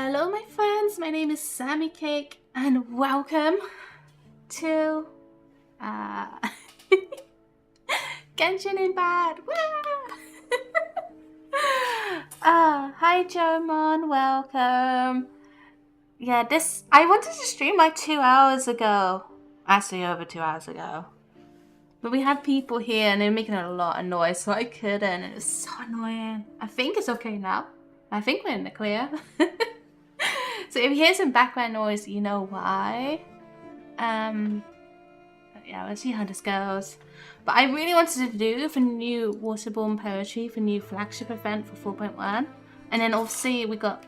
Hello my friends, my name is SammiCake and welcome to Genshin in bad. Hi Jomon, welcome. Yeah, I wanted to stream like 2 hours ago. Actually over 2 hours ago. But we had people here and they were making a lot of noise, so I couldn't, and it was so annoying. I think it's okay now. I think we're in the clear. So if you hear some background noise, you know why. Yeah, we'll see how this goes. But I really wanted to do for new Waterborne Poetry, for new Flagship Event for 4.1. And then obviously we got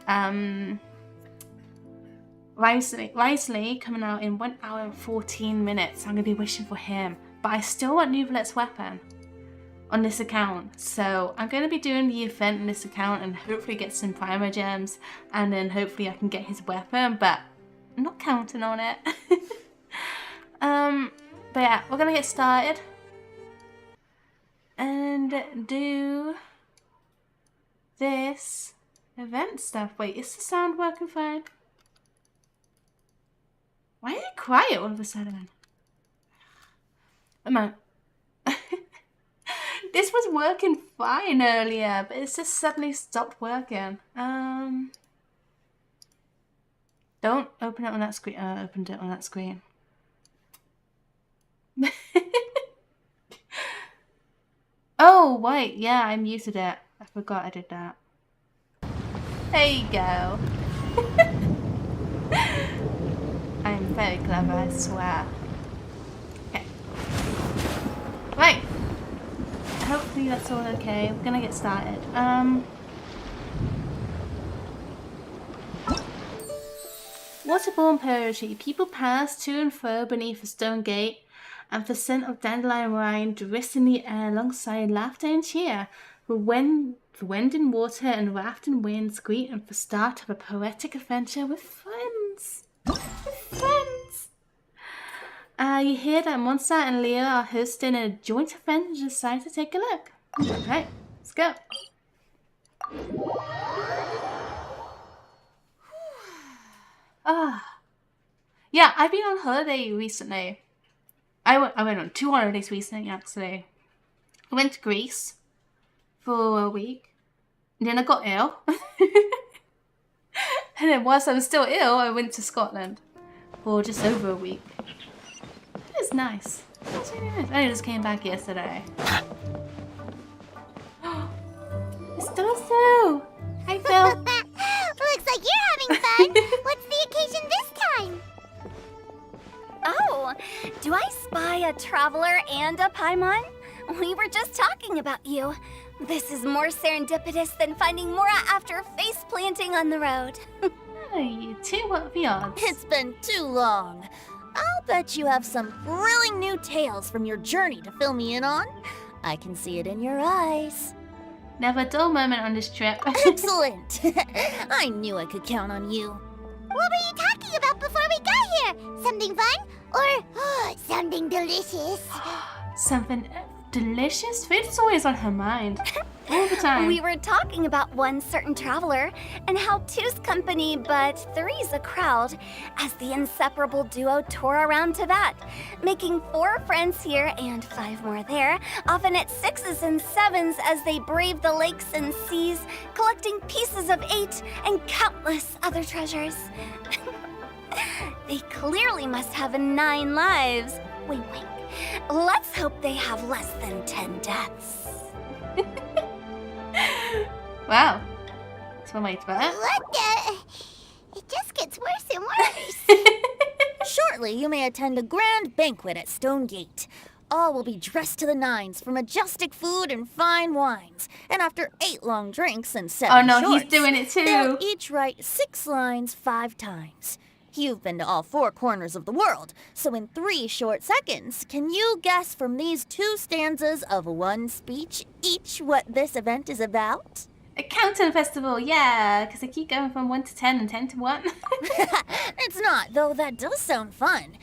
Wriothesley coming out in 1 hour and 14 minutes. I'm going to be wishing for him. But I still want Nuvelet's weapon on this account. So I'm going to be doing the event in this account and hopefully get some primer gems. And then hopefully I can get his weapon. But I'm not counting on it. But yeah, we're going to get started. And do this event stuff. Wait, is the sound working fine? Why is it quiet all of a sudden? Come on. This was working fine earlier, but it's just suddenly stopped working. Don't open it on that screen. I opened it on that screen. Oh, wait. Yeah, I muted it. I forgot I did that. There you go. I'm very clever, I swear. Okay. Right. Hopefully that's all okay. We're gonna get started. Waterborne Poetry. People pass to and fro beneath a stone gate, and the scent of dandelion wine drifts in the air alongside laughter and cheer. The wind and water and rafting winds greet and the start of a poetic adventure with friends. You hear that Monster and Leo are hosting a joint event and decide to take a look. Alright, let's go. Yeah, I've been on holiday recently. I went on 2 holidays recently, actually. I went to Greece for a week. And then I got ill. And then whilst I was still ill, I went to Scotland for just over a week. It was nice. It was really nice. I just came back yesterday. It's Dosu! Hi, Phil. Looks like you're having fun. What's the occasion this time? Oh, do I spy a traveler and a Paimon? We were just talking about you. This is more serendipitous than finding Mora after face planting on the road. Hey, you two, what are the odds? It's been too long. I'll bet you have some thrilling new tales from your journey to fill me in on. I can see it in your eyes. Never a dull moment on this trip. Excellent! I knew I could count on you. What were you talking about before we got here? Something fun? Or something delicious? Something delicious? Food is always on her mind. All the time. We were talking about one certain traveler and how 2's company but 3's a crowd as the inseparable duo tour around Tibet, making 4 friends here and 5 more there, often at 6s and 7s as they brave the lakes and seas, collecting pieces of 8 and countless other treasures. They clearly must have 9 lives. Wink, wink. Let's hope they have less than 10 deaths. Wow. That's one way to put it. What the? It just gets worse and worse. Shortly, you may attend a grand banquet at Stonegate. All will be dressed to the nines for majestic food and fine wines. And after 8 long drinks and 7 Oh no, shorts, he's doing it too. they'll each write 6 lines 5 times. You've been to all 4 corners of the world, so in 3 short seconds, can you guess from these 2 stanzas of 1 speech each what this event is about? A countdown festival, yeah, because I keep going from 1 to 10 and 10 to 1. It's not, though that does sound fun.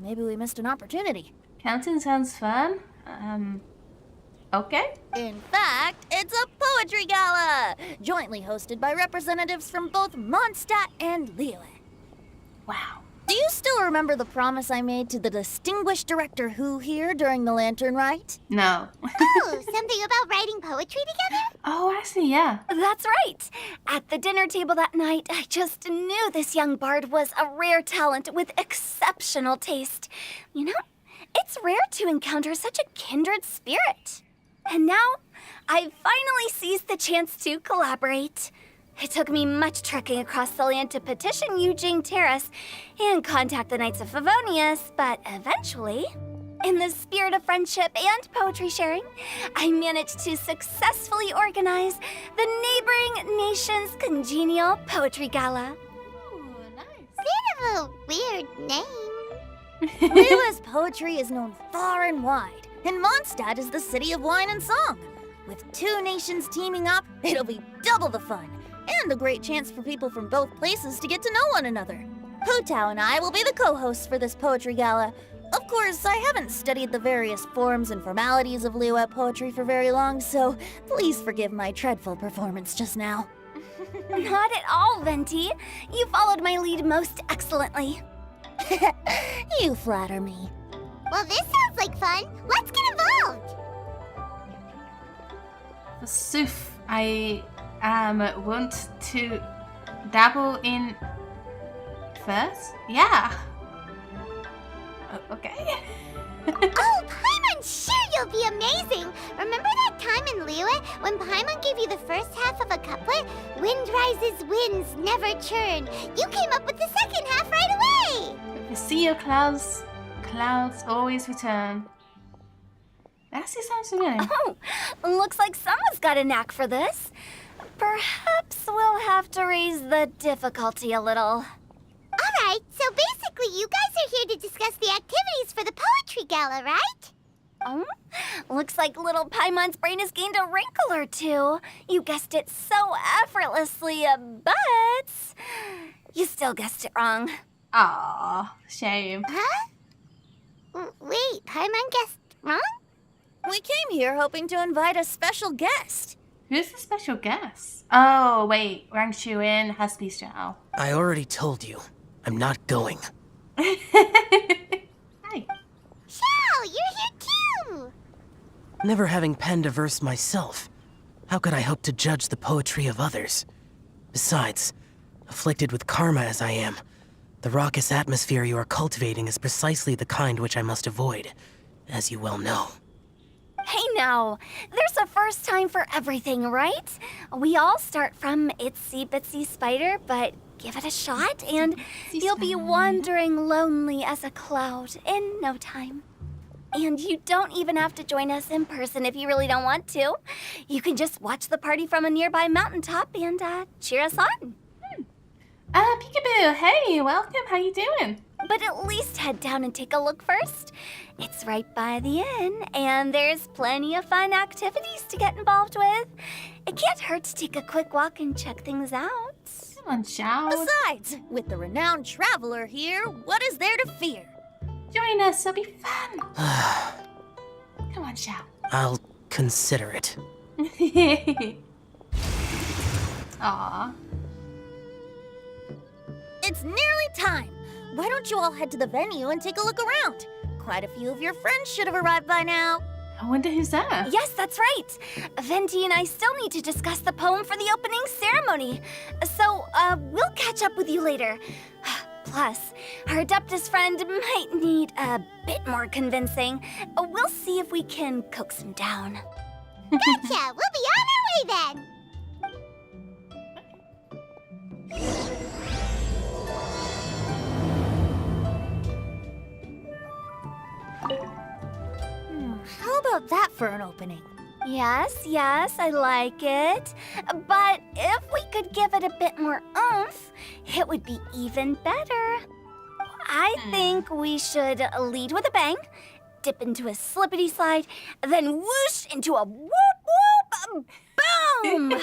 Maybe we missed an opportunity. Counting sounds fun. Okay. In fact, it's a poetry gala, jointly hosted by representatives from both Mondstadt and Liyue. Wow. Do you still remember the promise I made to the distinguished director Who here during the Lantern Rite? No. Oh, something about writing poetry together? Oh, I see, yeah. That's right. At the dinner table that night, I just knew this young bard was a rare talent with exceptional taste. You know, it's rare to encounter such a kindred spirit. And now, I've finally seized the chance to collaborate. It took me much trekking across the land to petition Eugene Terrace and contact the Knights of Favonius, but eventually, in the spirit of friendship and poetry sharing, I managed to successfully organize the neighboring nation's congenial poetry gala. Ooh, nice. Bit of a weird name. Liyue's poetry is known far and wide, and Mondstadt is the city of wine and song. With two nations teaming up, it'll be double the fun, and a great chance for people from both places to get to know one another. Putao and I will be the co-hosts for this poetry gala. Of course, I haven't studied the various forms and formalities of Liyue poetry for very long, so please forgive my dreadful performance just now. Not at all, Venti. You followed my lead most excellently. You flatter me. Well, this sounds like fun. Let's get involved. Suf, I want to dabble in first? Yeah. Okay. Oh, Paimon, sure you'll be amazing. Remember that time in Liyue when Paimon gave you the first half of a couplet? Wind rises, winds never churn. You came up with the second half right away. If you see your clouds, clouds always return. That actually sounds familiar. Oh, looks like someone's got a knack for this. Perhaps we'll have to raise the difficulty a little. All right, so basically you guys are here to discuss the activities for the poetry gala, right? Oh, looks like little Paimon's brain has gained a wrinkle or two. You guessed it so effortlessly, but you still guessed it wrong. Aw, shame. Huh? Wait, Paimon guessed wrong? We came here hoping to invite a special guest. Who's the special guest? Oh, wait, Rang Shu-in has to be Xiao. I already told you. I'm not going. Hi. Xiao, you're here too! Never having penned a verse myself, how could I hope to judge the poetry of others? Besides, afflicted with karma as I am, the raucous atmosphere you are cultivating is precisely the kind which I must avoid, as you well know. Hey now, there's a first time for everything, right? We all start from itsy bitsy spider, but give it a shot and you'll be wandering lonely as a cloud in no time. And you don't even have to join us in person if you really don't want to. You can just watch the party from a nearby mountaintop and cheer us on. Peekaboo, hey, welcome, how you doing? But at least head down and take a look first. It's right by the inn, and there's plenty of fun activities to get involved with. It can't hurt to take a quick walk and check things out. Come on, Xiao. Besides, with the renowned traveler here, what is there to fear? Join us, it'll be fun. Come on, Xiao. I'll consider it. Aw. It's nearly time. Why don't you all head to the venue and take a look around? Quite a few of your friends should have arrived by now. I wonder who's there. Yes, that's right. Venti and I still need to discuss the poem for the opening ceremony. So, we'll catch up with you later. Plus, our Adeptus friend might need a bit more convincing. We'll see if we can coax him down. Gotcha! We'll be on our way then! How about that for an opening? Yes, I like it. But if we could give it a bit more oomph, it would be even better. I think we should lead with a bang, dip into a slippity slide, then whoosh into a whoop whoop boom!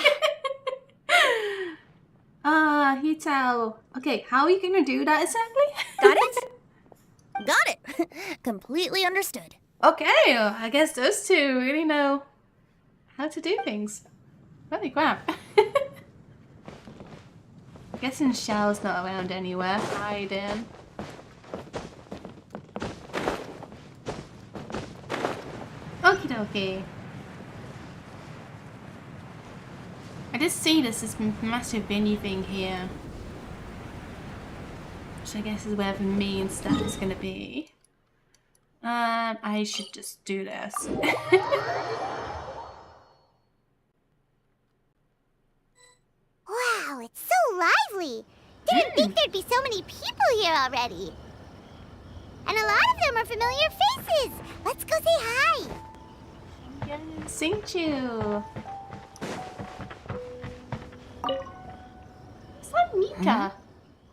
Hitao. Okay, how are you gonna do that exactly? Got it? Got it. Completely understood. Okay, I guess those two really know how to do things. Holy crap. Guessing Shell's not around anywhere. Hiding. Okie dokie. I did see this massive venue thing here. Which I guess is where the main stuff is gonna be. I should just do this. Wow, it's so lively. Didn't think there'd be so many people here already. And a lot of them are familiar faces. Let's go say hi. Yes, thank you. Is that Mika?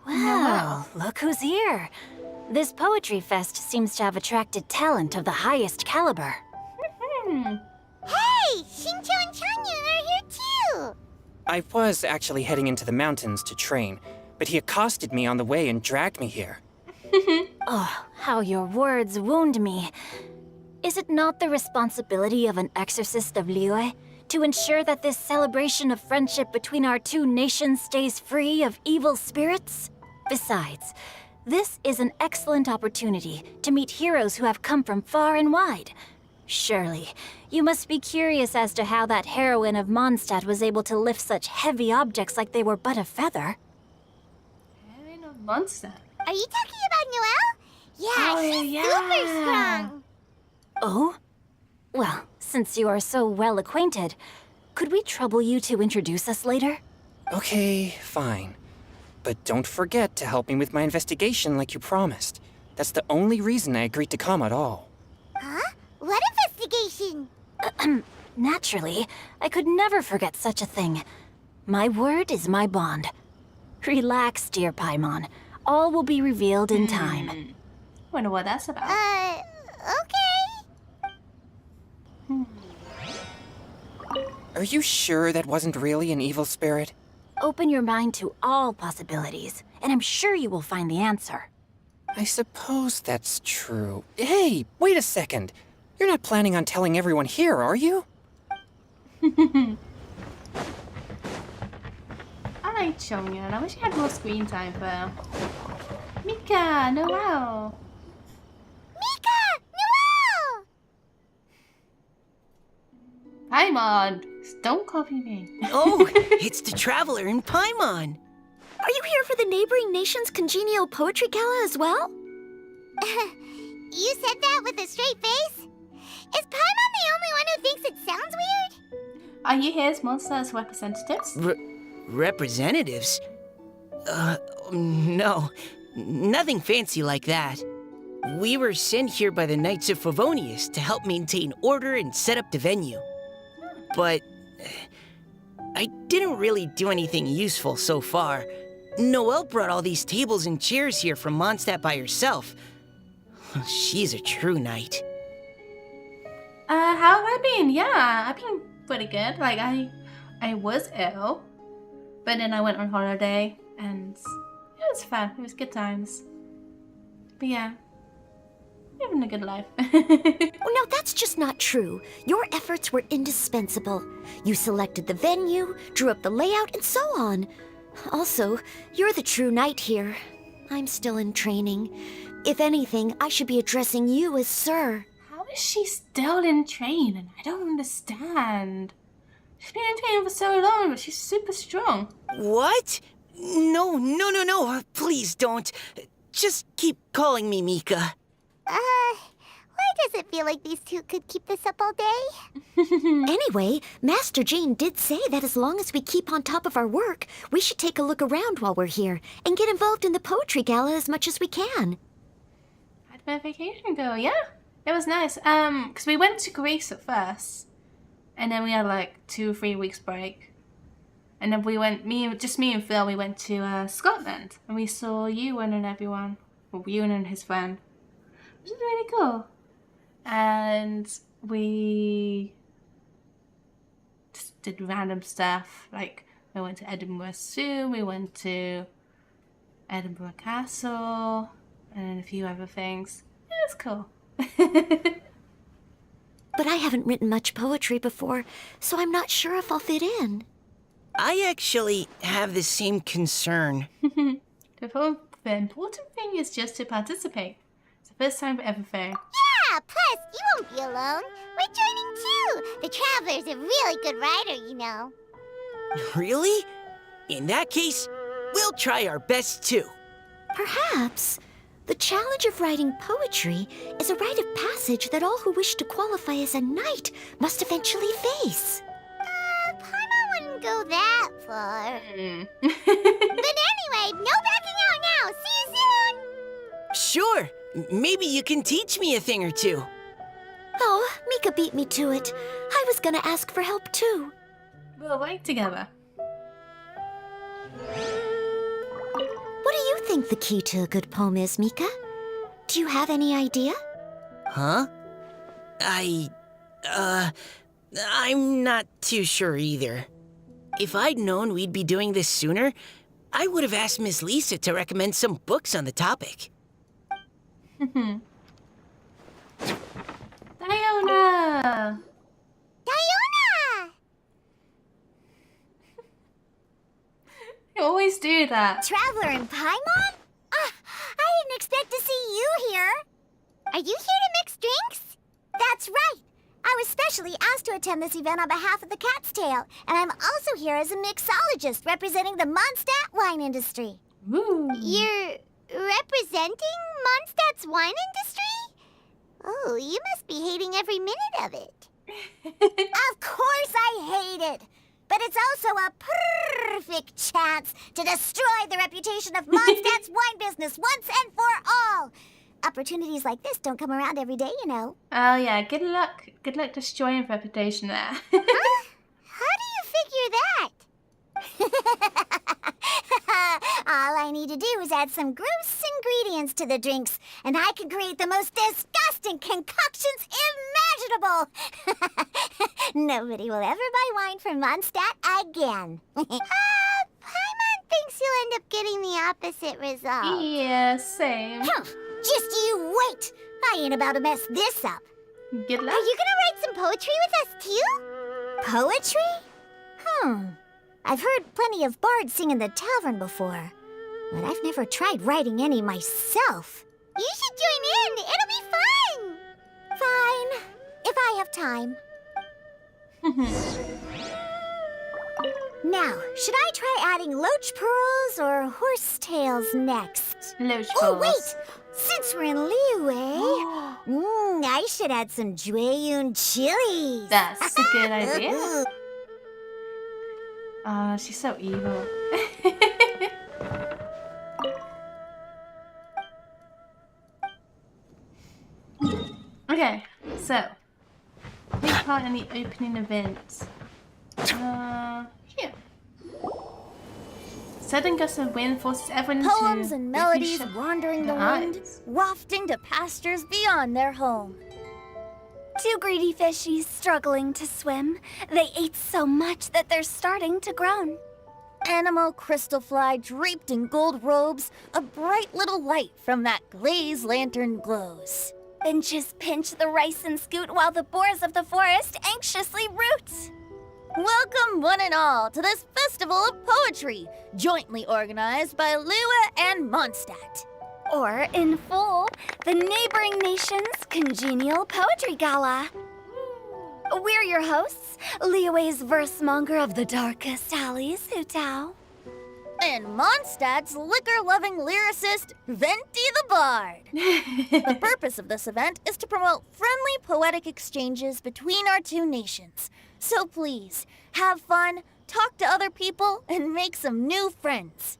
Wow, look who's here. This poetry fest seems to have attracted talent of the highest caliber. Hey, Xingqiu and Chongyun are here too. I was actually heading into the mountains to train, but he accosted me on the way and dragged me here. Oh, how your words wound me. Is it not the responsibility of an exorcist of Liyue to ensure that this celebration of friendship between our two nations stays free of evil spirits? Besides, this is an excellent opportunity to meet heroes who have come from far and wide. Surely, you must be curious as to how that heroine of Mondstadt was able to lift such heavy objects like they were but a feather. Heroine of Mondstadt. Are you talking about Noelle? Yeah, Oh, she's yeah. super strong. Oh? Well, since you are so well acquainted, could we trouble you to introduce us later? Okay, fine. But don't forget to help me with my investigation like you promised. That's the only reason I agreed to come at all. Huh? What investigation? Naturally, I could never forget such a thing. My word is my bond. Relax, dear Paimon. All will be revealed in time. Wonder what that's about. Okay. Are you sure that wasn't really an evil spirit? Open your mind to all possibilities, and I'm sure you will find the answer. I suppose that's true. Hey, wait a second. You're not planning on telling everyone here, are you? I like Chongyun. I wish I had more screen time for her. Mika, Noelle. Mika! Noelle! Paimon, don't copy me. Oh, it's the Traveler in Paimon. Are you here for the neighboring nation's congenial poetry gala as well? You said that with a straight face? Is Paimon the only one who thinks it sounds weird? Are you here as Mondstadt's representatives? Representatives? No. Nothing fancy like that. We were sent here by the Knights of Favonius to help maintain order and set up the venue. But I didn't really do anything useful so far. Noelle brought all these tables and chairs here from Mondstadt by herself. She's a true knight. How have I been? Yeah, I've been pretty good. Like, I was ill, but then I went on holiday, and it was fun. It was good times. But yeah, living a good life. Oh, no, that's just not true. Your efforts were indispensable. You selected the venue, drew up the layout, and so on. Also, you're the true knight here. I'm still in training. If anything, I should be addressing you as Sir. How is she still in training? I don't understand. She's been in training for so long, but she's super strong. What? No. Please don't. Just keep calling me Mika. Why does it feel like these two could keep this up all day? Anyway, Master Jane did say that as long as we keep on top of our work, we should take a look around while we're here and get involved in the poetry gala as much as we can. How'd my vacation go? Yeah, it was nice. Because we went to Greece at first, and then we had like 2 or 3 weeks break, and then we went. Me and Phil. We went to Scotland, and we saw Ewan and everyone. Well, Ewan and his friend, which was really cool. And we just did random stuff. Like, we went to Edinburgh Zoo, we went to Edinburgh Castle, and a few other things. It was cool. but I haven't written much poetry before, so I'm not sure if I'll fit in. I actually have the same concern. The important thing is just to participate. It's the first time for everything. Yeah, plus, you won't be alone. We're joining too. The Traveler's a really good writer, you know. Really? In that case, we'll try our best too. Perhaps the challenge of writing poetry is a rite of passage that all who wish to qualify as a knight must eventually face. Paimon wouldn't go that far. But anyway, no backing out now. See you soon. Sure, maybe you can teach me a thing or two. Oh, Mika beat me to it. I was gonna ask for help too. We'll write together. What do you think the key to a good poem is, Mika? Do you have any idea? Huh? I'm not too sure either. If I'd known we'd be doing this sooner, I would have asked Miss Lisa to recommend some books on the topic. Diona! Diona! You always do that. Traveler and Paimon? I didn't expect to see you here. Are you here to mix drinks? That's right. I was specially asked to attend this event on behalf of the Cat's Tail, and I'm also here as a mixologist representing the Mondstadt wine industry. Woo. You're representing Mondstadt's wine industry? Oh, you must be hating every minute of it. Of course I hate it. But it's also a perfect chance to destroy the reputation of Mondstadt's wine business once and for all. Opportunities like this don't come around every day, you know. Oh yeah, good luck. Good luck destroying reputation there. Huh? How do you figure that? All I need to do is add some gross ingredients to the drinks, and I can create the most disgusting concoctions imaginable. Nobody will ever buy wine from Mondstadt again. Paimon thinks you'll end up getting the opposite result. Yeah, same. Just you wait. I ain't about to mess this up. Good luck. Are you gonna write some poetry with us too? Poetry? I've heard plenty of bards sing in the tavern before, but I've never tried writing any myself. You should join in. It'll be fun. Fine, if I have time. Now, should I try adding loach pearls or horse tails next? Loach Oh, balls. wait! Since we're in Liyue, I should add some Chongyun chilies. That's a good idea. Oh, she's so evil. Okay, so take part in the opening event. Here. Sudden gust of wind forces everyone to Poems and melodies shut wandering the their wind, eyes. wafting to pastures beyond their home. Two greedy fishies struggling to swim. They ate so much that they're starting to groan. Animal crystal fly draped in gold robes, a bright little light from that glazed lantern glows. Benches pinch the rice and scoot while the boars of the forest anxiously root. Welcome one and all to this festival of poetry, jointly organized by Liyue and Mondstadt. Or, in full, the neighboring nation's congenial poetry gala. We're your hosts, Liyue's verse-monger of the darkest alleys, Hutao. And Mondstadt's liquor-loving lyricist, Venti the Bard. The purpose of this event is to promote friendly poetic exchanges between our two nations. So please, have fun, talk to other people, and make some new friends.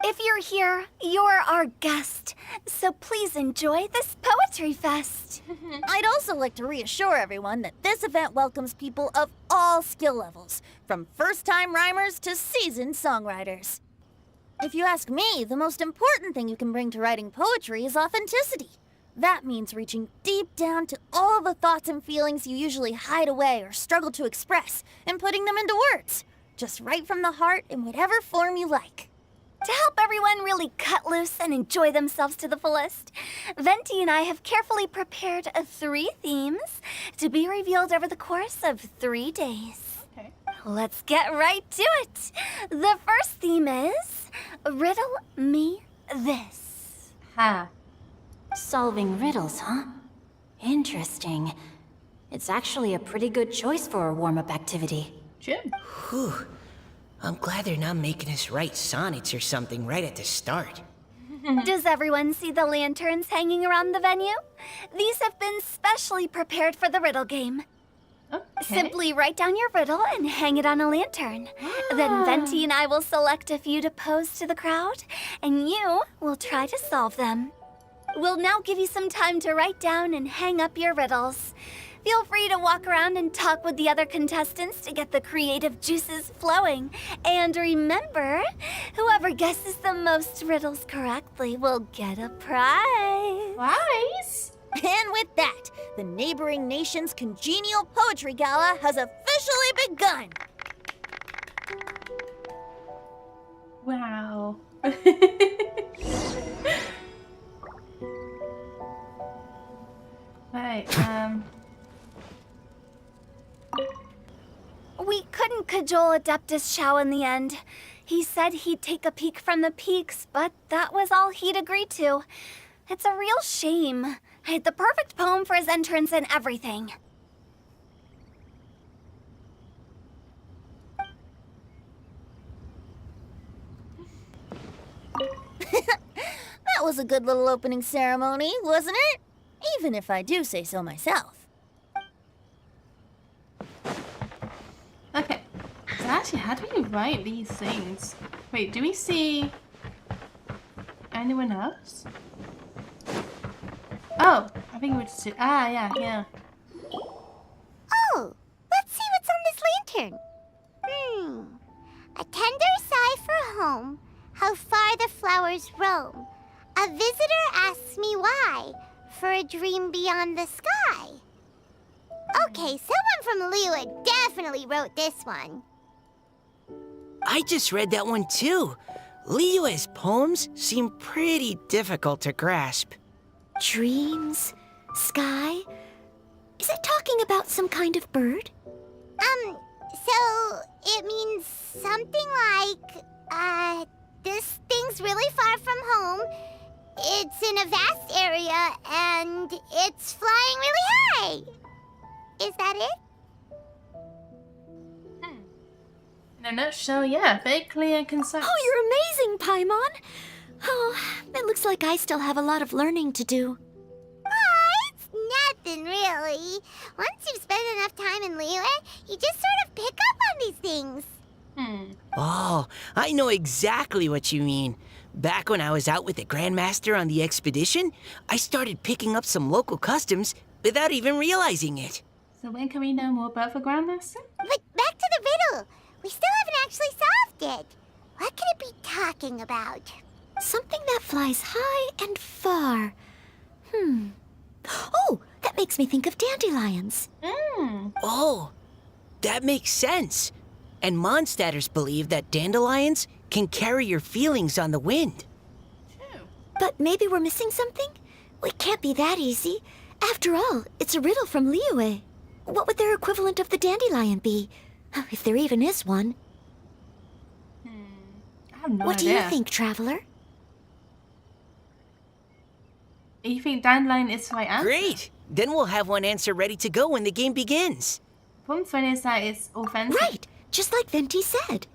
If you're here, you're our guest, so please enjoy this poetry fest. I'd also like to reassure everyone that this event welcomes people of all skill levels, from first-time rhymers to seasoned songwriters. If you ask me, the most important thing you can bring to writing poetry is authenticity. That means reaching deep down to all the thoughts and feelings you usually hide away or struggle to express, and putting them into words, just right from the heart in whatever form you like. To help everyone really cut loose and enjoy themselves to the fullest, Venti and I have carefully prepared 3 themes to be revealed over the course of 3 days. Okay. Let's get right to it. The first theme is Riddle Me This. Ha. Solving riddles, huh? Interesting. It's actually a pretty good choice for a warm-up activity. Sure. Whew. I'm glad they're not making us write sonnets or something right at the start. Does everyone see the lanterns hanging around the venue? These have been specially prepared for the riddle game. Okay. Simply write down your riddle and hang it on a lantern. Then Venti and I will select a few to pose to the crowd, and you will try to solve them. We'll now give you some time to write down and hang up your riddles. Feel free to walk around and talk with the other contestants to get the creative juices flowing. And remember, whoever guesses the most riddles correctly will get a prize. Nice. And with that, the neighboring nation's congenial poetry gala has officially begun. Wow. Right, We couldn't cajole Adeptus Chow in the end. He said he'd take a peek from the peaks, but that was all he'd agreed to. It's a real shame. I had the perfect poem for his entrance and everything. That was a good little opening ceremony, wasn't it? Even if I do say so myself. okay. So actually, how do we write these things? Wait, do we see anyone else? Oh, I think we just see. Ah, yeah, yeah. Oh, let's see what's on this lantern. A tender sigh for home, how far the flowers roam. A visitor asks me why, for a dream beyond the sky. Okay, someone from Liyue definitely wrote this one. I just read that one too. Liyue's poems seem pretty difficult to grasp. Dreams? Sky? Is it talking about some kind of bird? So it means something like, this thing's really far from home. It's in a vast area, and it's flying really high. Is that it? In a nutshell, yeah, very clear and concise. Oh, you're amazing, Paimon! Oh, it looks like I still have a lot of learning to do. It's nothing really. Once you've spent enough time in Liyue, you just sort of pick up on these things. Oh, I know exactly what you mean. Back when I was out with the Grandmaster on the expedition, I started picking up some local customs without even realizing it. So when can we know more about the Grandmaster? But back to the riddle. We still haven't actually solved it. What could it be talking about? Something that flies high and far. Oh, that makes me think of dandelions. Oh, that makes sense. And Mondstadters believe that dandelions can carry your feelings on the wind. But maybe we're missing something? It can't be that easy. After all, it's a riddle from Liyue. What would their equivalent of the dandelion be? If there even is one. I have no What do idea. you think, Traveler? You think dandelion is the right answer? Great! Then we'll have one answer ready to go when the game begins. One thing is that it's authentic. Right, just like Venti said.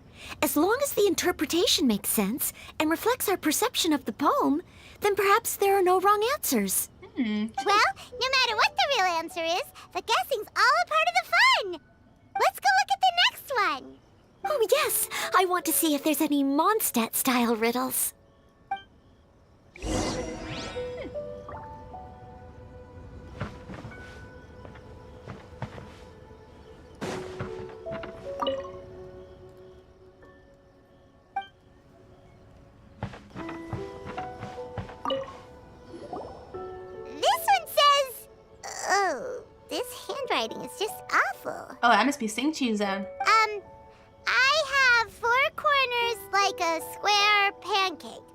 As long as the interpretation makes sense and reflects our perception of the poem, then perhaps there are no wrong answers. Well, no matter what the real answer is, the guessing's all a part of the fun. Let's go look at the next one. Oh yes, I want to see if there's any Mondstadt-style riddles. This one says... Oh, this handwriting is just awful. Oh, that must be Sing Chi Zone. I have 4 corners like a square pancake,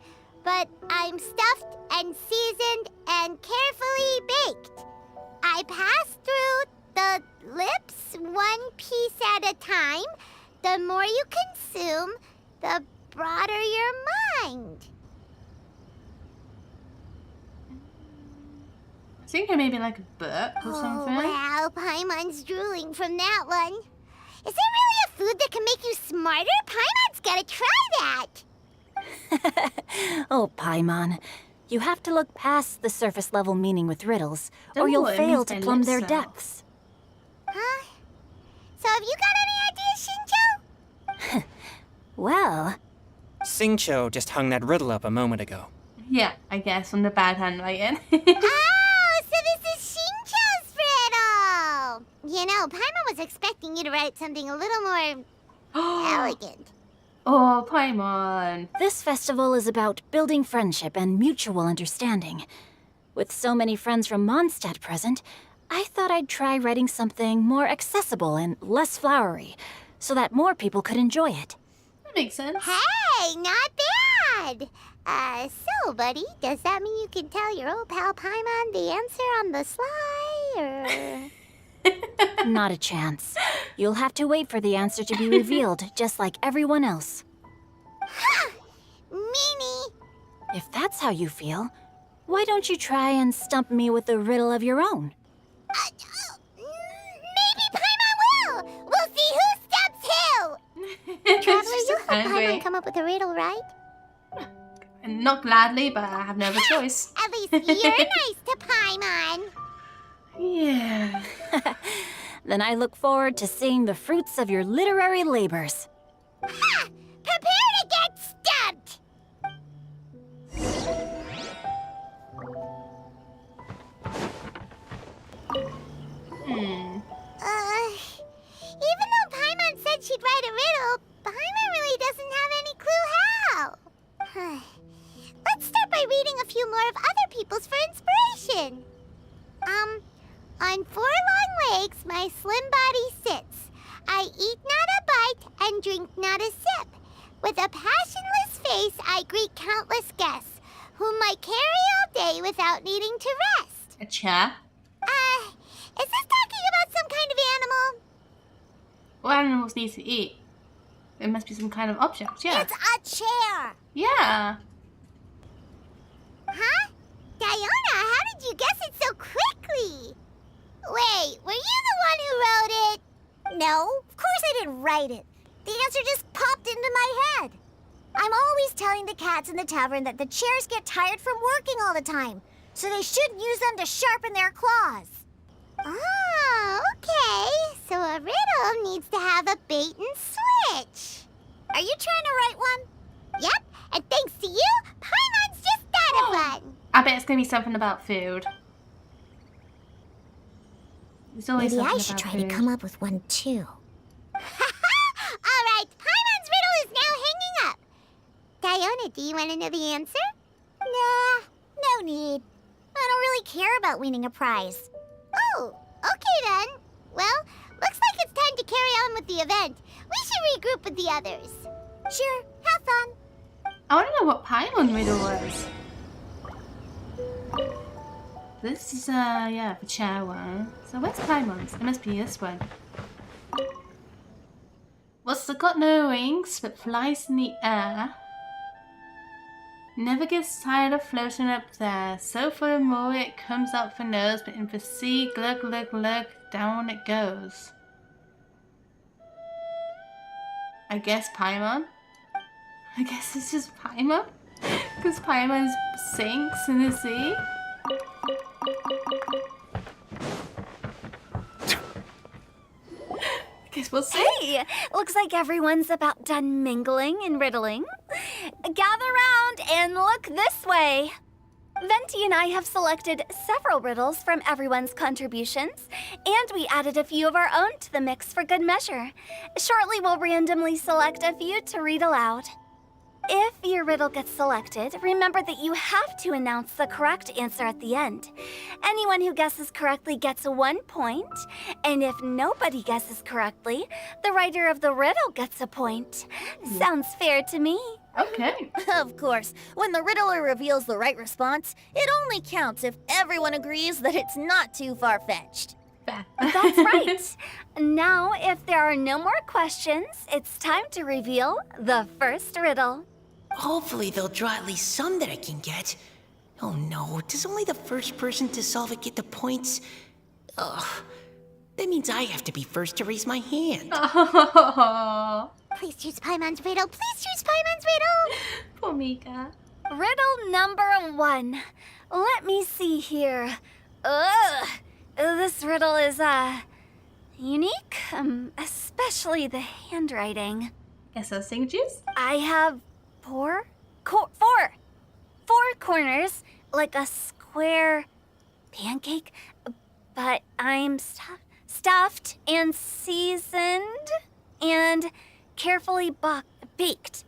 but I'm stuffed and seasoned and carefully baked. I pass through the lips one piece at a time. The more you consume, the broader your mind. I think it may be like a book or something. Wow, Paimon's drooling from that one. Is there really a food that can make you smarter? Paimon's gotta try that. Oh, Paimon. You have to look past the surface level meaning with riddles, or Oh, you'll it fail means to they plumb lit their cell. depths. Huh? So have you got any ideas, Shinjo? Well, Singcho just hung that riddle up a moment ago. Yeah, I guess, on the bad handwriting. Oh, so this is Shinjo's riddle! You know, Paimon was expecting you to write something a little more elegant. Oh, Paimon. this festival is about building friendship and mutual understanding. With so many friends from Mondstadt present, I thought I'd try writing something more accessible and less flowery, so that more people could enjoy it. That makes sense. Hey, not bad! So, buddy, does that mean you can tell your old pal Paimon the answer on the sly, or...? Not a chance. You'll have to wait for the answer to be revealed, just like everyone else. Ha! Meanie! If that's how you feel, why don't you try and stump me with a riddle of your own? Maybe Paimon will! We'll see who stumps who! Traveler, She's you so help angry. Paimon come up with a riddle, right? Not gladly, but I have no other choice. At least you're nice to Paimon. Yeah. Then I look forward to seeing the fruits of your literary labors. Ha! Prepare to get stumped! Even though Paimon said she'd write a riddle, Paimon really doesn't have any clue how. Let's start by reading a few more of other people's for inspiration. On 4 long legs my slim body sits. I eat not a bite and drink not a sip. With a passionless face I greet countless guests, whom I carry all day without needing to rest. A chair. Is this talking about some kind of animal? What animals need to eat? It must be some kind of object, yeah. It's a chair. Yeah. Huh? Diona, how did you guess it so quickly? Wait, were you the one who wrote it? No, of course I didn't write it. The answer just popped into my head. I'm always telling the cats in the tavern that the chairs get tired from working all the time, so they shouldn't use them to sharpen their claws. Oh, okay. So a riddle needs to have a bait and switch. Are you trying to write one? Yep, and thanks to you, Paimon's just thought of one. I bet it's going to be something about food. There's always Maybe something I should about try food. to come up with one too. All right, Paimon's riddle is now hanging up. Diona, do you want to know the answer? Nah, no need. I don't really care about winning a prize. Oh, okay then. Well, looks like it's time to carry on with the event. We should regroup with the others. Sure, have fun. I want to know what Paimon riddle was. This is, yeah, the chair one. So where's Paimon's? It must be this one. What's the got no wings but flies in the air? Never gets tired of floating up there. So for the more it comes up for nose, but in the sea, glug, glug, glug, down it goes. I guess Paimon? I guess it's just Paimon? Because Paimon sinks in the sea? Guess we'll see. Hey, looks like everyone's about done mingling and riddling. Gather round and look this way. Venti and I have selected several riddles from everyone's contributions, and we added a few of our own to the mix for good measure. Shortly, we'll randomly select a few to read aloud. if your riddle gets selected, remember that you have to announce the correct answer at the end. Anyone who guesses correctly gets 1 point, and if nobody guesses correctly, the writer of the riddle gets a point. Sounds fair to me. Okay. Of course, when the riddler reveals the right response, it only counts if everyone agrees that it's not too far-fetched. That's right. Now, if there are no more questions, it's time to reveal the first riddle. Hopefully they'll draw at least some that I can get. Oh no, does only the first person to solve it get the points? Ugh, that means I have to be first to raise my hand. Oh, Please choose Paimon's riddle. Please choose Paimon's riddle. poor Mika. Riddle number 1. Let me see here. Ugh. This riddle is, unique, especially the handwriting. Guess I'll sing juice. I have four corners, like a square pancake, but I'm stuffed and seasoned and carefully baked.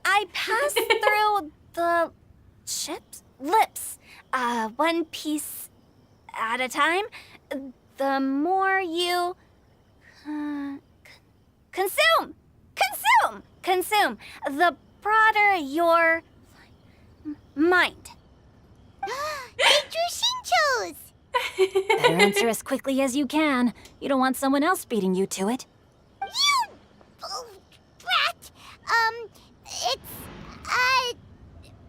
I pass through the lips, one piece at a time. The more you consume, the broader your mind. Get your shinchos. Better answer as quickly as you can. You don't want someone else beating you to it. You brat. It's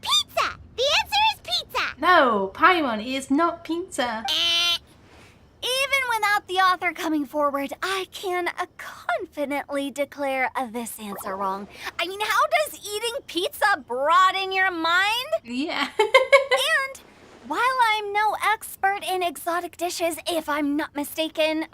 pizza. The answer is pizza. No, Paimon is not pizza. Even without the author coming forward, I can confidently declare this answer wrong. I mean, how does eating pizza broaden your mind? Yeah. And while I'm no expert in exotic dishes, if I'm not mistaken,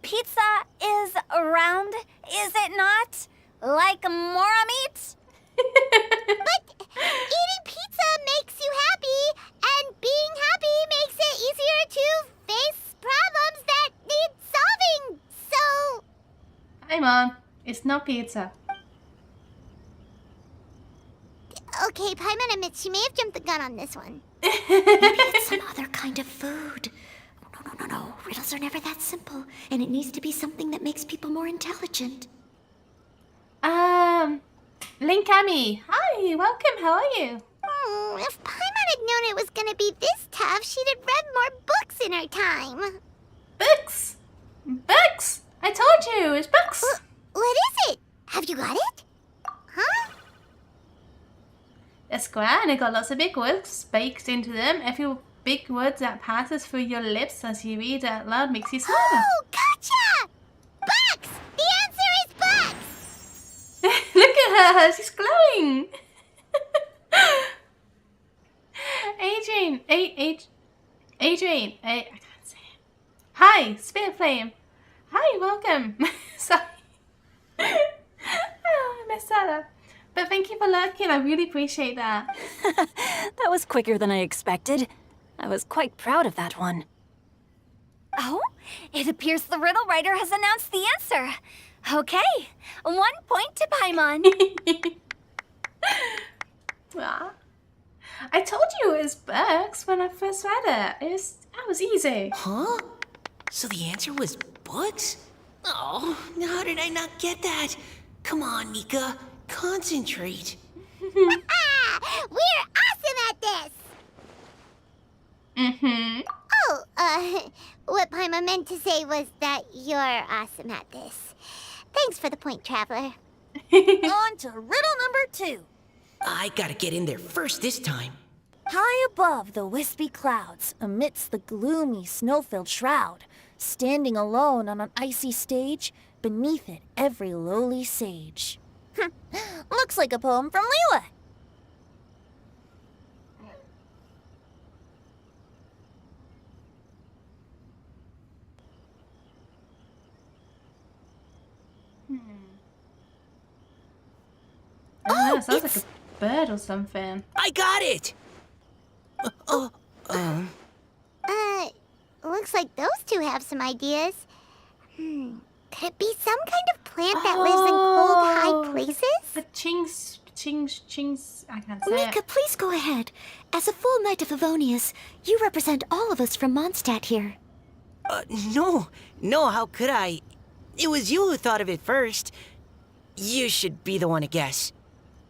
pizza is round, is it not? Like mora meat? But eating pizza makes you happy, and being happy makes it easier to face problems that need solving. So, Paimon, it's not pizza. okay, Paimon admits she may have jumped the gun on this one. Maybe it's some other kind of food. No. Riddles are never that simple, and it needs to be something that makes people more intelligent. Linkami, hi, welcome, how are you? If Paimon had known it was gonna be this tough, she'd have read more books in her time. Books! Books! I told you, it's books! What is it? Have you got it? Huh? A square and it got lots of big words baked into them. Every big word that passes through your lips as you read it out loud makes you smarter. Oh, gotcha! Bucks! The answer is bucks! Look at her, she's glowing! Adrian, I can't say it. Hi, Spirit Flame. Hi, welcome. Sorry. I messed that up. But thank you for lurking, I really appreciate that. That was quicker than I expected. I was quite proud of that one. Oh, it appears the riddle writer has announced the answer. Okay, 1 point to Paimon. Ah. I told you it was books when I first read it. That was easy. Huh? So the answer was books? Oh, how did I not get that? Come on, Mika. Concentrate. We're awesome at this! Mm-hmm. Oh, what Paimon meant to say was that you're awesome at this. Thanks for the point, Traveler. On to riddle number 2. I gotta get in there first this time. High above the wispy clouds, amidst the gloomy snow-filled shroud, standing alone on an icy stage, beneath it every lowly sage. Looks like a poem from Liyue. Oh, it sounds like a bird or something. I got it! Looks like those two have some ideas. Could it be some kind of plant that lives in cold, high places? But chings, I can't say Mika, it. please go ahead. As a full Knight of Favonius, you represent all of us from Mondstadt here. No, how could I? It was you who thought of it first. You should be the one to guess.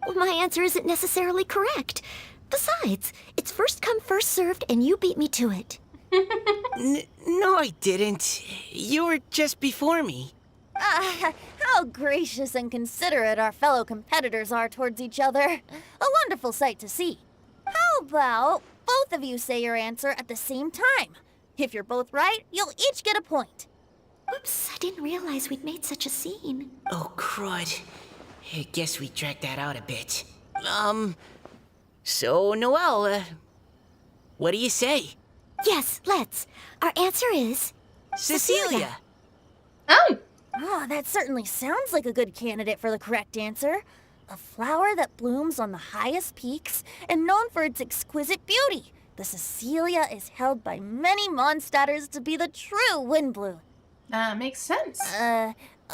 Well, my answer isn't necessarily correct. Besides, it's first come, first served, and you beat me to it. No, I didn't. You were just before me. How gracious and considerate our fellow competitors are towards each other. A wonderful sight to see. How about both of you say your answer at the same time? If you're both right, you'll each get a point. Oops, I didn't realize we'd made such a scene. Oh, crud. I guess we dragged that out a bit. So, Noelle, what do you say? Yes, let's. Our answer is... Cecilia! Oh! Oh, that certainly sounds like a good candidate for the correct answer. A flower that blooms on the highest peaks and known for its exquisite beauty. The Cecilia is held by many Mondstadters to be the true Windblue. That makes sense.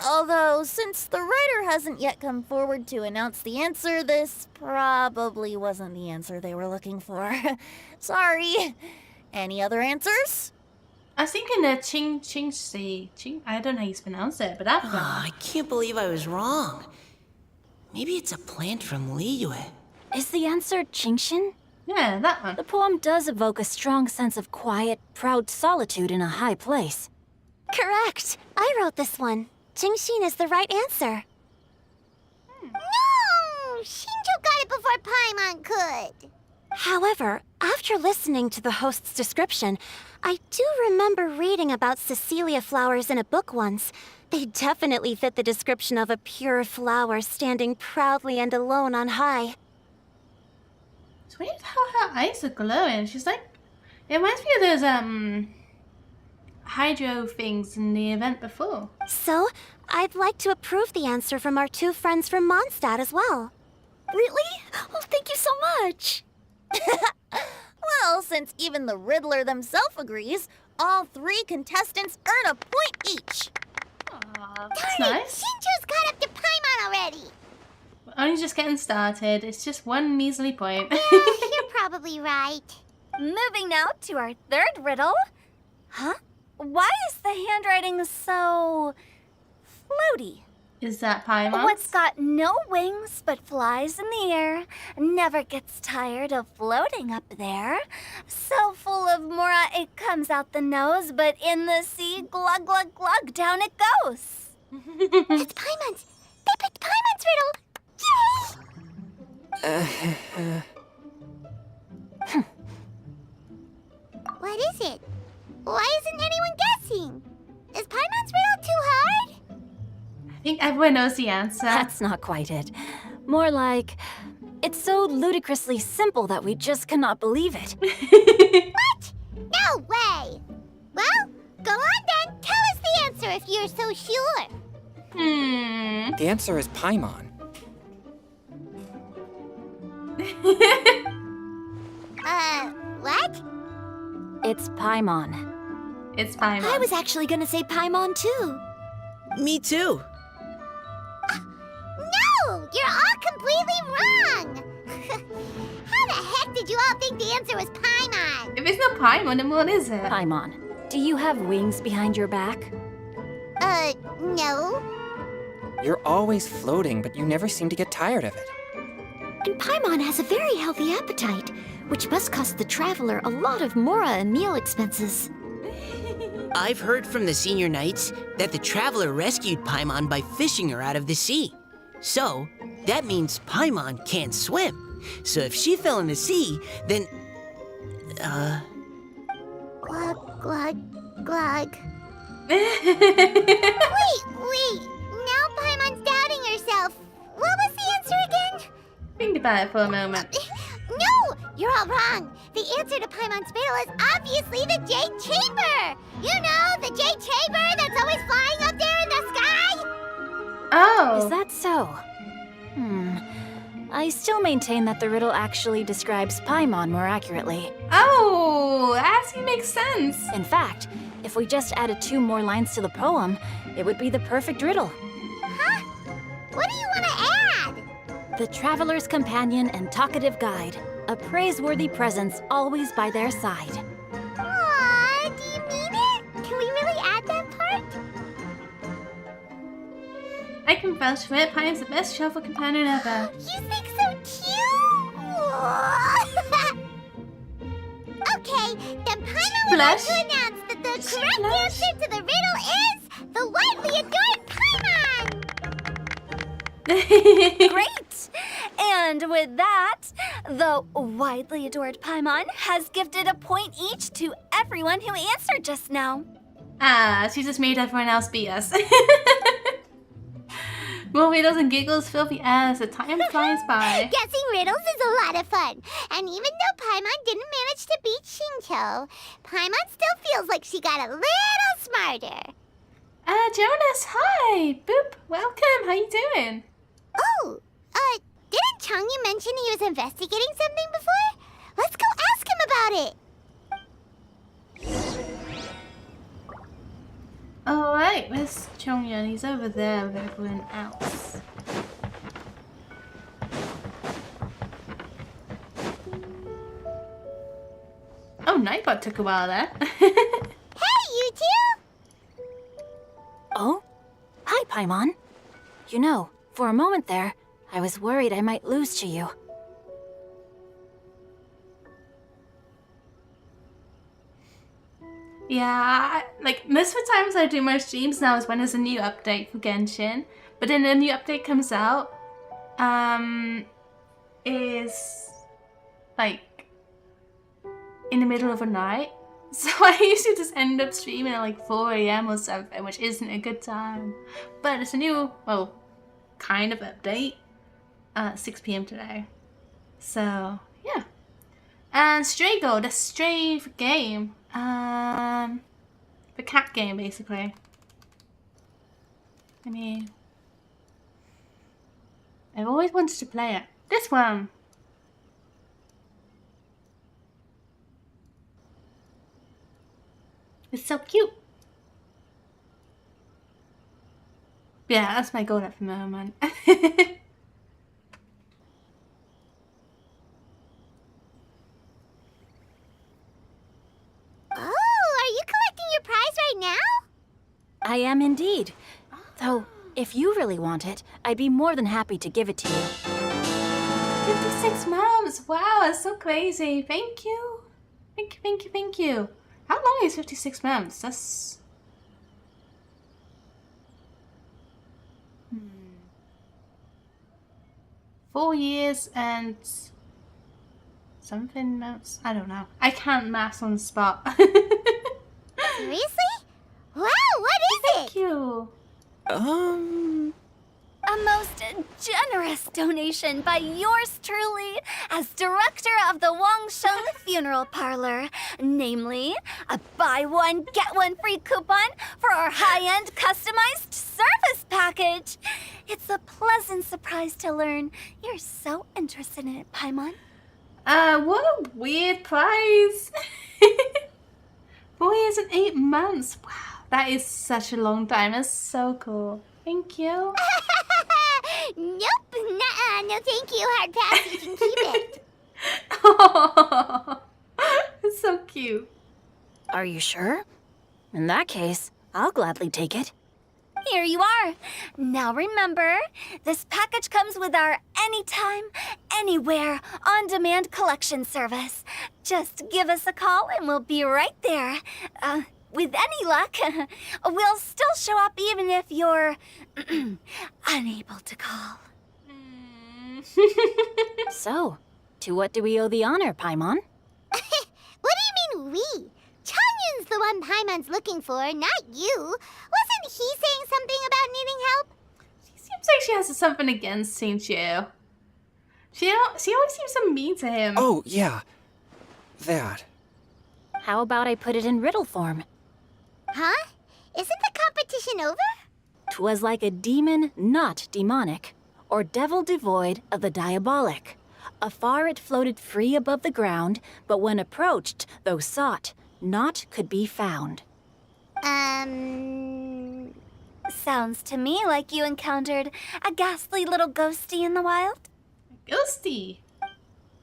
Although, since the writer hasn't yet come forward to announce the answer, this probably wasn't the answer they were looking for. Sorry. Any other answers? I was thinking ching. I don't know how you pronounce it, but that's wrong. I can't believe I was wrong. Maybe it's a plant from Liyue. Is the answer Genshin? Yeah, that one. The poem does evoke a strong sense of quiet, proud solitude in a high place. Correct. I wrote this one. Genshin is the right answer. No! Shinjo got it before Paimon could. However, after listening to the host's description, I do remember reading about Cecilia flowers in a book once. They definitely fit the description of a pure flower standing proudly and alone on high. It's weird how her eyes are glowing. She's like, it reminds me of those hydro things in the event before. So, I'd like to approve the answer from our two friends from Mondstadt as well. Really? Oh, thank you so much. Well, since even the Riddler themselves agrees, all three contestants earn a point each. Aw, that's nice. Shinjo's caught up to Paimon already. We're only just getting started. It's just one measly point. You're probably right. Moving now to our third riddle. Huh? Why is the handwriting so floaty? Is that Paimon? What's got no wings but flies in the air, never gets tired of floating up there. So full of mora it comes out the nose, but in the sea, glug glug glug, down it goes. It's Paimon's. They picked Paimon's riddle. Yay! What is it? Why isn't anyone guessing? Is Paimon's riddle too hard? I think everyone knows the answer. That's not quite it. More like, it's so ludicrously simple that we just cannot believe it. What? No way! Well, go on then. Tell us the answer if you're so sure. The answer is Paimon. What? It's Paimon. It's Paimon. I was actually gonna say Paimon too. Me too. No! You're all completely wrong! How the heck did you all think the answer was Paimon? If it's not Paimon, then what is it? Paimon, do you have wings behind your back? No. You're always floating, but you never seem to get tired of it. And Paimon has a very healthy appetite, which must cost the traveler a lot of mora and meal expenses. I've heard from the senior knights that the traveler rescued Paimon by fishing her out of the sea. So, that means Paimon can't swim. So if she fell in the sea, then... Glug, glug, glug. Wait. Now Paimon's doubting herself. What was the answer again? Think about it for a moment. No! You're all wrong. The answer to Paimon's riddle is obviously the Jade Chamber! You know, the Jade Chamber that's always flying up there in the sky? Oh. Is that so? I still maintain that the riddle actually describes Paimon more accurately. Oh, that actually makes sense. In fact, if we just added 2 more lines to the poem, it would be the perfect riddle. Huh? What do you want to add? The traveler's companion and talkative guide. A praiseworthy presence always by their side. Aw, do you mean it? Can we really add that part? I can vouch for it. Pine's the best travel companion ever. You think so too? Okay, then Paimon would like Blush? to announce that the Does she correct blush? answer to the riddle is the widely adored Paimon! Great! And with that, the widely adored Paimon has gifted a point each to everyone who answered just now. Ah, she just made everyone else beat us. More riddles and giggles fill the air as the time flies by. Guessing riddles is a lot of fun. And even though Paimon didn't manage to beat Xingqiu, Paimon still feels like she got a little smarter. Jonas, hi! Boop, welcome, how you doing? Oh, didn't Chongyun mention he was investigating something before? Let's go ask him about it. Alright, where's Chongyun? He's over there with everyone else. Oh, Nightbot took a while there. Hey, you two! Oh? Hi, Paimon. You know, for a moment there, I was worried I might lose to you. Yeah, like most of the times I do my streams now is when there's a new update for Genshin. But then a new update comes out, is like in the middle of the night. So I usually just end up streaming at like 4 AM or something, which isn't a good time. But it's a new, well, kind of update, 6 PM today. So, yeah. And Stray Gold, the Stray game. The cat game, basically. I mean, I've always wanted to play it. This one. It's so cute. Yeah, that's my goal at the moment. I am indeed. Though, if you really want it, I'd be more than happy to give it to you. 56 months! Wow, that's so crazy. Thank you. Thank you, thank you, thank you. How long is 56 months? That's... 4 years and... something months? I don't know. I can't maths on the spot. Seriously? Wow, what is it? Thank you. A most generous donation by yours truly as director of the Wangsheng Funeral Parlor. Namely, a buy one, get one free coupon for our high-end customized service package. It's a pleasant surprise to learn you're so interested in it, Paimon. What a weird prize. 4 years and 8 months. Wow, that is such a long time. That's so cool. Thank you. Nope, nuh-uh, no thank you, hard pass, you can keep it. Oh, it's so cute. Are you sure? In that case, I'll gladly take it. Here you are. Now remember, this package comes with our anytime, anywhere, on-demand collection service. Just give us a call and we'll be right there. With any luck, we'll still show up even if you're unable to call. So, to what do we owe the honor, Paimon? What do you mean we? Chongyun's the one Paimon's looking for, not you. Wasn't he saying something about needing help? She seems like she has something against Xingqiu. She always seems so mean to him. Oh, yeah. That. How about I put it in riddle form? Huh? Isn't the competition over? 'Twas like a demon not demonic, or devil devoid of the diabolic. Afar it floated free above the ground, but when approached, though sought, naught could be found. Sounds to me like you encountered a ghastly little ghostie in the wild. Ghosty.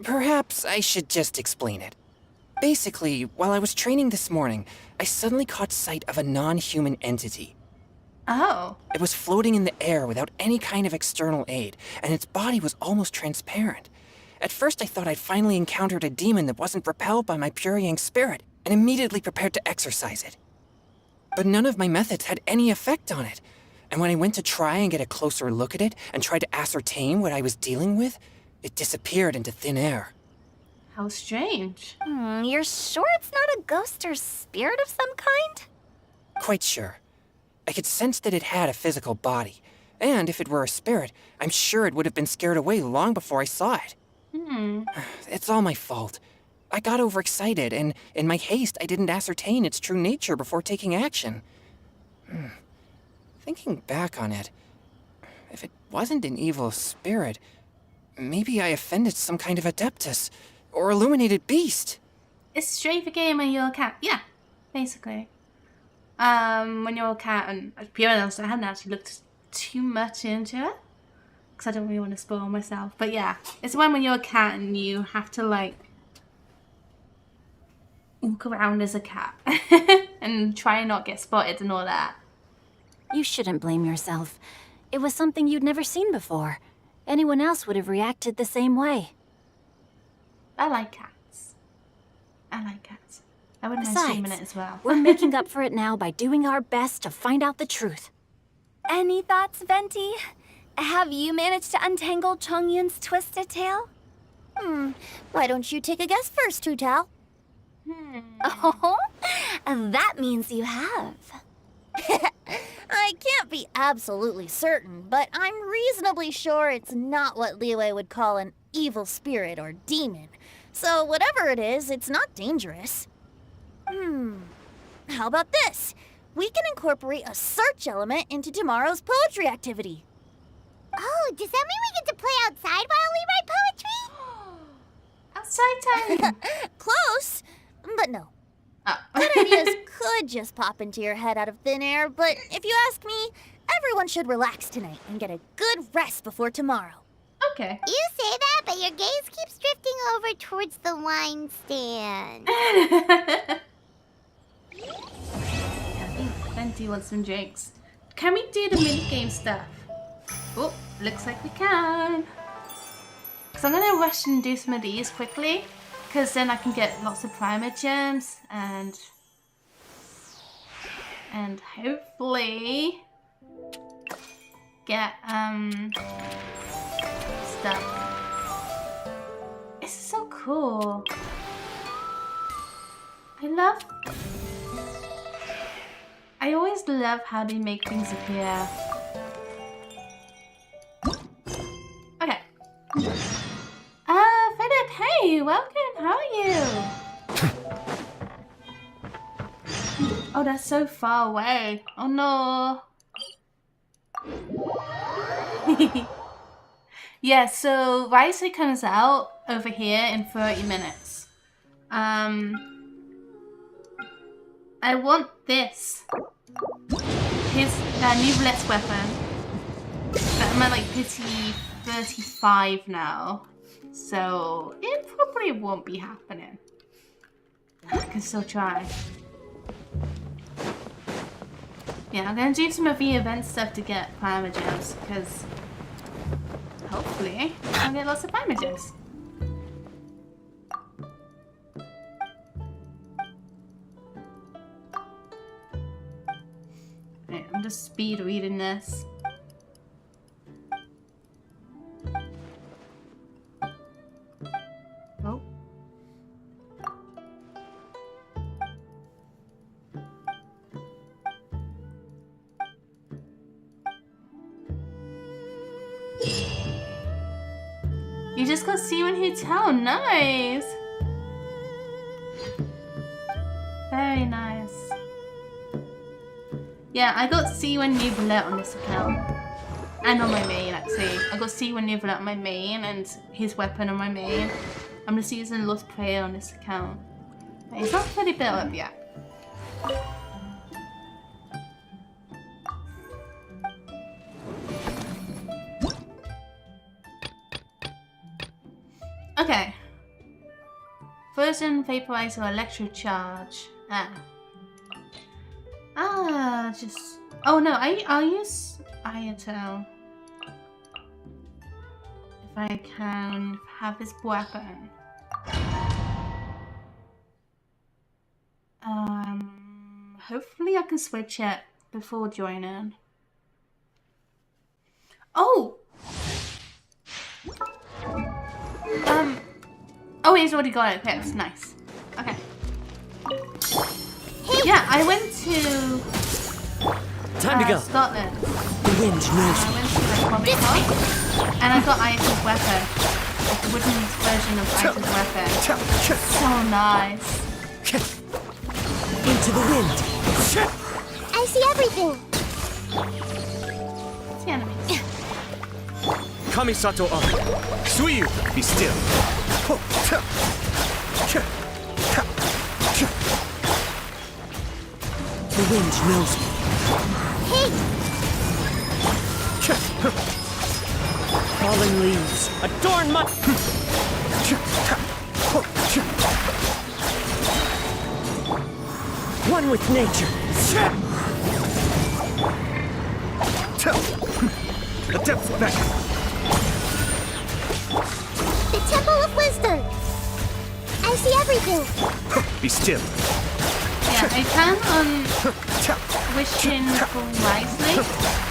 Perhaps I should just explain it. Basically, while I was training this morning, I suddenly caught sight of a non-human entity. Oh. It was floating in the air without any kind of external aid, and its body was almost transparent. At first I thought I'd finally encountered a demon that wasn't repelled by my pure yang spirit, and immediately prepared to exorcise it. But none of my methods had any effect on it, and when I went to try and get a closer look at it and tried to ascertain what I was dealing with, it disappeared into thin air. How strange. You're sure it's not a ghost or spirit of some kind? Quite sure. I could sense that it had a physical body, and if it were a spirit, I'm sure it would have been scared away long before I saw it. It's all my fault. I got overexcited, and in my haste, I didn't ascertain its true nature before taking action. Thinking back on it, if it wasn't an evil spirit, maybe I offended some kind of adeptus, or illuminated beast. It's straight for game when you're a cat. Yeah, basically. When you're a cat, and to be honest, I haven't actually looked too much into it, because I don't really want to spoil myself. But yeah, it's when you're a cat and you have to, like, walk around as a cat and try and not get spotted and all that. You shouldn't blame yourself. It was something you'd never seen before. Anyone else would have reacted the same way. I like cats. I like cats. I wouldn't mind streaming it as well. We're making up for it now by doing our best to find out the truth. Any thoughts, Venti? Have you managed to untangle Chongyun's twisted tail? Why don't you take a guess first, Tutal? Oh, that means you have. I can't be absolutely certain, but I'm reasonably sure it's not what Liyue would call an evil spirit or demon. So whatever it is, it's not dangerous. How about this? We can incorporate a search element into tomorrow's poetry activity. Oh, does that mean we get to play outside while we write poetry? Outside time. Close, but no. Oh. Good ideas could just pop into your head out of thin air, but if you ask me, everyone should relax tonight and get a good rest before tomorrow. Okay. You say that, but your gaze keeps drifting over towards the wine stand. I think Venti wants some drinks. Can we do the minigame stuff? Oh, looks like we can. Because I'm going to rush and do some of these quickly. Because then I can get lots of primer gems and hopefully get stuff. It's so cool. I always love how they make things appear. Okay. Philip, hey, welcome. How are you? Oh, that's so far away. Oh no. Yeah, so Wriothesley comes out over here in 30 minutes. I want this. His new Bret's weapon. But I'm at like pity 35 now. So it probably won't be happening. I can still try. Yeah, I'm gonna do some of the event stuff to get primer gems because hopefully I'll get lots of primer gems. Right, I'm just speed reading this. Oh. You just got see one hotel, nice. Very nice. Yeah, I got C1 new Beret on this account. And on my main, actually. I got C1 new Beret on my main and his weapon on my main. I'm just using Lost Prayer on this account. But it's not fully built up yet. Okay. Frozen, vaporize, or electric charge. Just. Oh no, I'll use Ayato. If I can have this weapon. Hopefully I can switch it before joining. Oh! Oh, he's already got it. Okay, that's nice. Okay. Yeah, I went to Time to go. Scotland. The wind knows I went to like Comic-Con, and I got Aya's weapon. Like the wooden version of Aya's weapon. So nice. into the wind. I see everything. It's the enemies. Kamisato up. Suiyu, be still. The wind knows me. Hey, Falling leaves adorn my... One with nature. The depths back. the Temple of Wisdom. I see everything. Be still. Yeah, I can on Wishing for Wriothesley,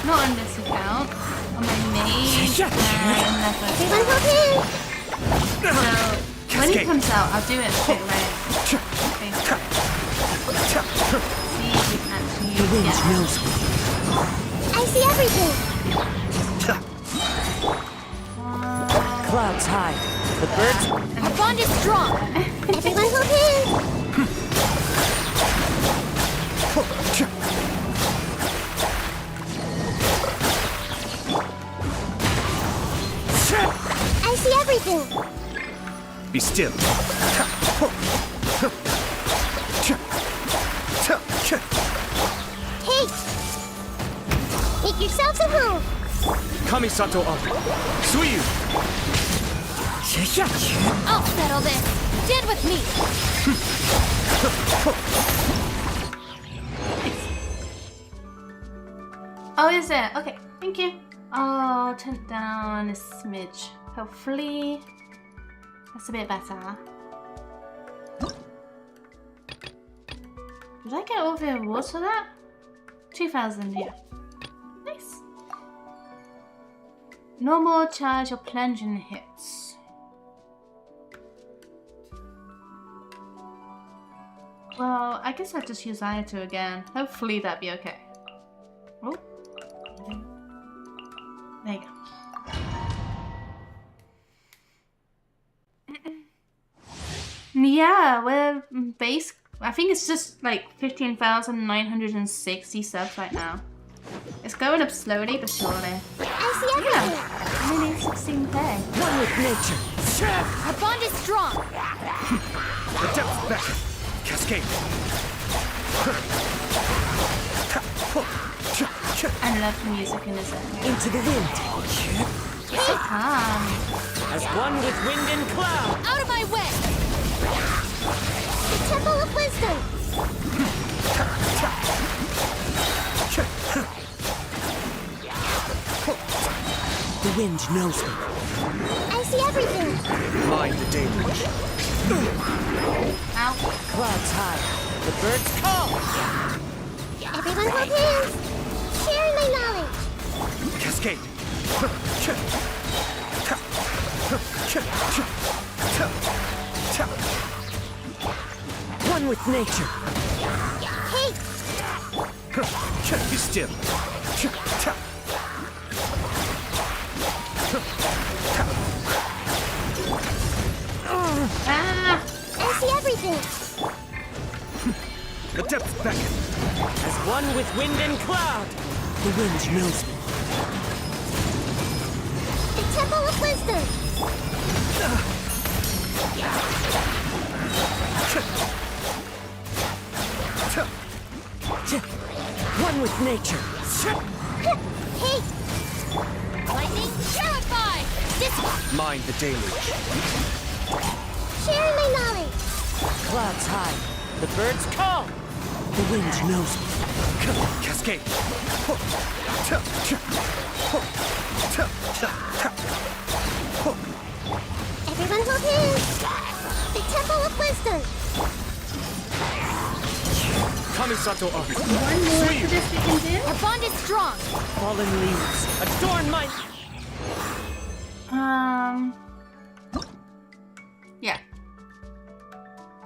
not on this account, on my mage and Netflix. Everyone hold hands. So when he comes out, I'll do it straight away. Okay. See if we can actually The wind get knows me. I see everything. Clouds high. The birds... Our bond is strong. Everyone hold hands. I see everything. Be still. Hey, make yourselves at home. Kamisato up. Suiyu. I'll settle this. Stand with me. Oh, is it? Okay, thank you. Oh, turn it down a smidge. Hopefully, that's a bit better. Did I get all the awards for that? 2,000, yeah. Nice. Normal charge or plunging hits. Well, I guess I'll just use Ayato again. Hopefully that'd be okay. Oh. There you go. Yeah, we're base. I think it's just like 15,960 subs right now. It's going up slowly but surely. I see everything. Yeah, nearly 16k. One with nature. Our bond is strong. The depths back. Cascade. I love the music in this area. Into the wind. So calm. As one with wind and cloud. Out of my way. The Temple of Wisdom. The wind knows me. I see everything. Mind the deluge. Ow. Clouds high. The birds call. Everyone hold hands. Sharing my knowledge. Cascade. One with nature. Hey, Be still. Ah! I see everything. The depths back. As one with wind and cloud. The wind knows me. The Temple of Wisdom. One with nature. Hey, lightning purify. This one. Mind the deluge. sharing my knowledge. Clouds high. The birds call. The wind knows me. Cascade. Everyone hold hands. The Temple of Wisdom. Kamisato art. One more for this we can do. Our bond is strong. Fallen leaves. Adorn my... Yeah.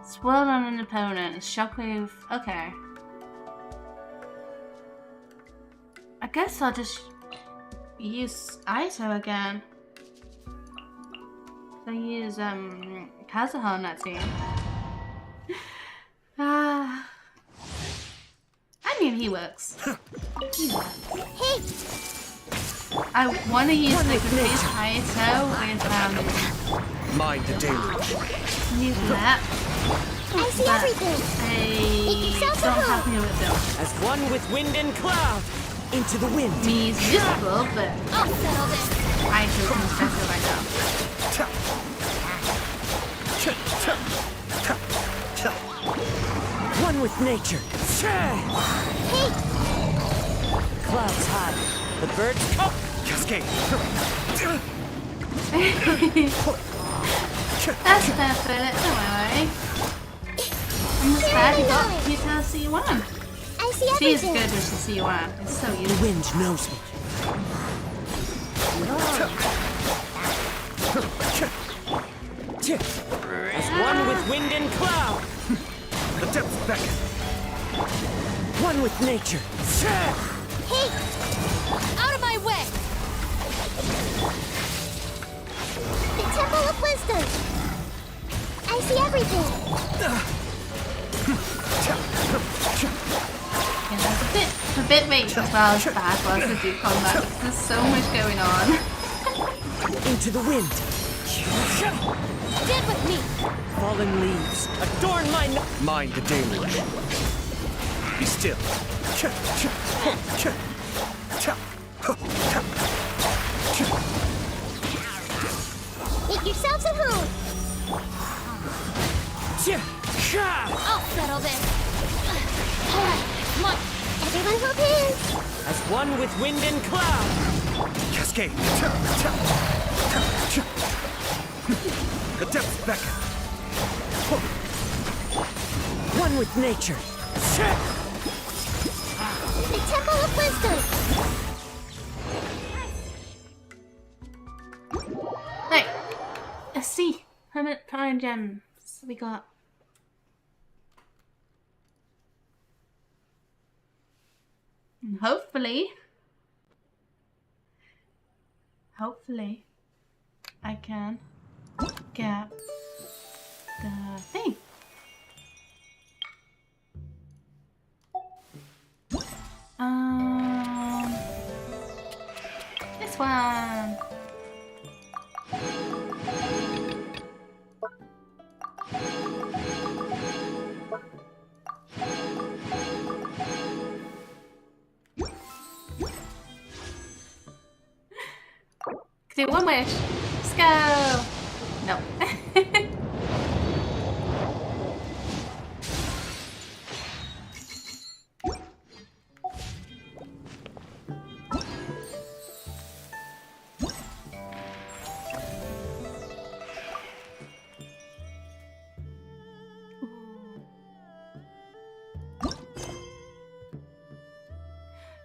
Swirl on an opponent. Shockwave. Okay. I guess I'll just use Aito again. I use Kazuha on that team. I mean, he works. Hey, I want to use the Grace Aito with Mind the deluge. use that. I see But everything. I yourself don't at have home. to with them. As one with wind and cloud. Into the wind. He's useful, but I'll settle this. Aito is better right now. One with nature. Hey, Clouds high. The birds call. Cascade. That's perfect, don't worry. I'm just glad you got Peter C1. I see She is everything. good with the C1. It's so The useful. wind knows me. As one with wind and cloud. The depths beckon. One with nature. Hey, Out of my way. the Temple of Wisdom. I see everything. Yeah, that's a bit late as well as bad for us to do combat. There's so much going on. Into the wind. Stand with me. Fallen leaves. Adorn my... Mind the deluge. Be still. Make yourselves at home. I'll settle this. All right, come on. Everyone hold hands. As one with wind and cloud. Cascade. The depths beckon. One with nature. The Temple of Wisdom. Right. Let's see. How many kind gems we got? And hopefully, I can get the thing. This one. Do one wish. Let's go. No.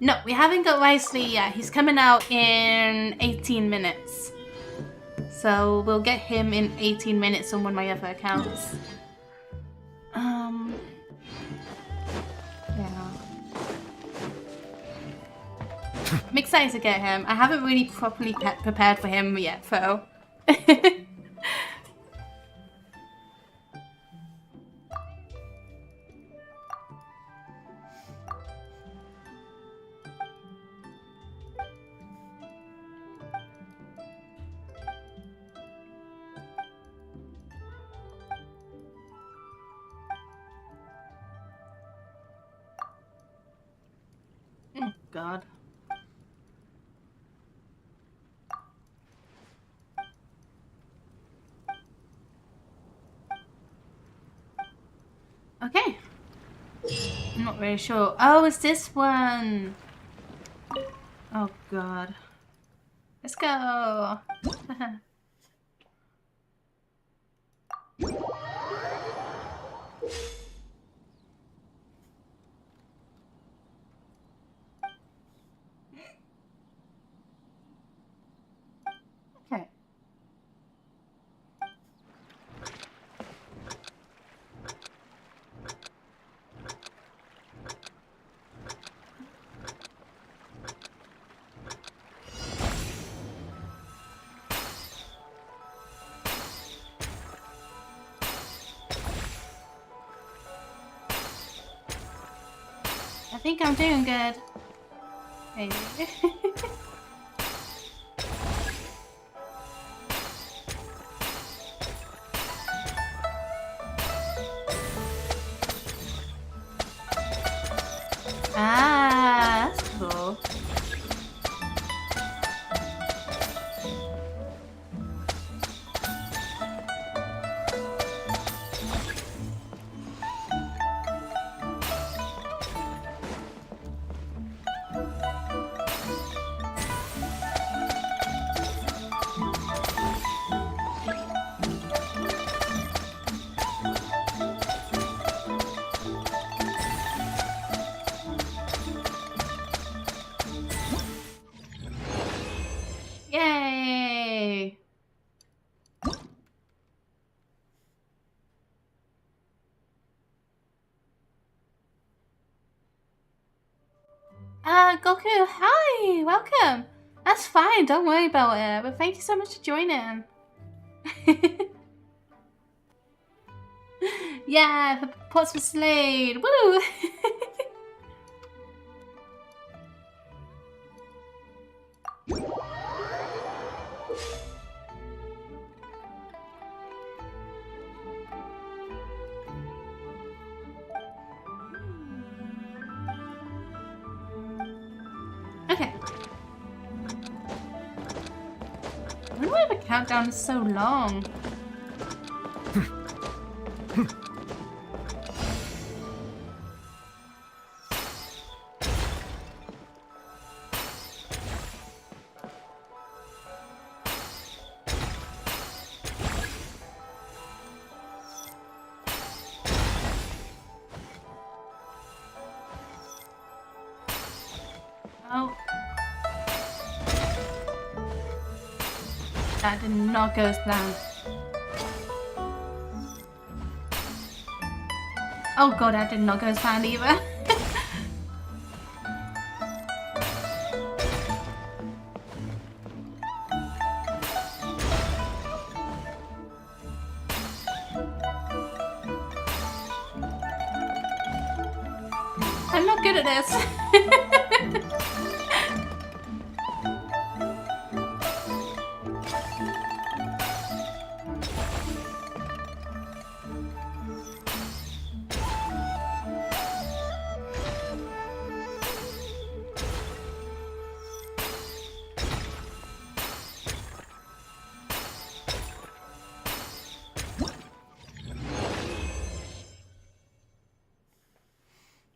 No, we haven't got Wriothesley yet. He's coming out in 18 minutes. So we'll get him in 18 minutes on one of my other accounts. Yeah. I'm excited to get him. I haven't really properly prepared for him yet, though. Oh, God. Okay. I'm not really sure. Oh, it's this one. Oh god. Let's go. Okay. I think I'm doing good. Maybe. Ah, that's cool. Yay! Goku, hi! Welcome! That's fine, don't worry about it, but thank you so much for joining. Yeah, the pots were slayed! Woo! Okay. I wonder why the countdown is so long. Oh. That did not go as planned. Oh god, that did not go as planned either. I'm not good at this.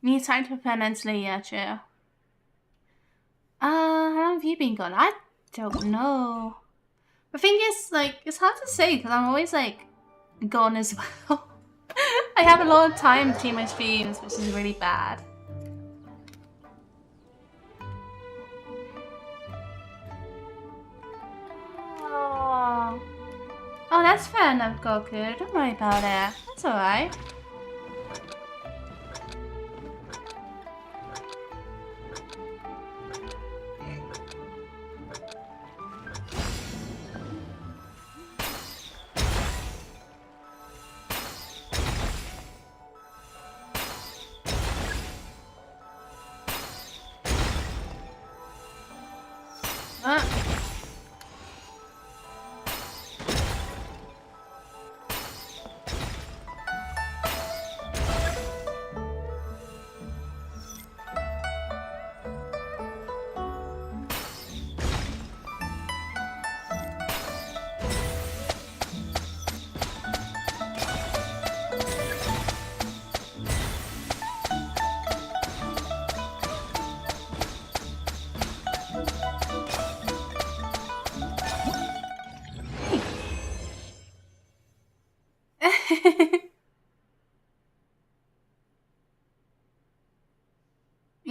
Need time to prepare mentally, yeah, true. How long have you been gone? I don't know. The thing is, like, it's hard to say because I'm always, like, gone as well. I have a lot of time between my streams, which is really bad. Oh, that's fair enough, Goku. Don't worry about it. That's alright.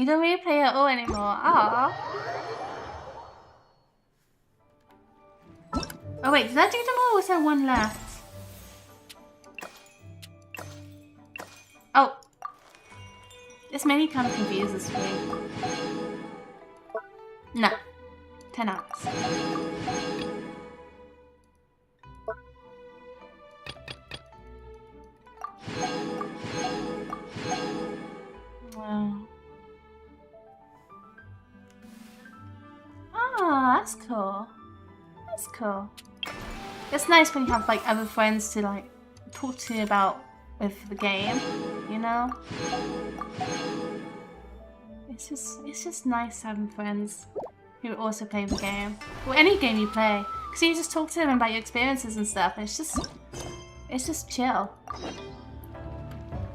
don't really play at all anymore. Ah. Oh wait, did I do them all or was there one left? Oh. This menu kind of confuses me. No. 10 hours. Wow. Oh, that's cool. That's cool. It's nice when you have like other friends to like talk to about with the game, you know? It's just nice having friends who also play the game. Or any game you play. Because you just talk to them about your experiences and stuff. And it's just chill.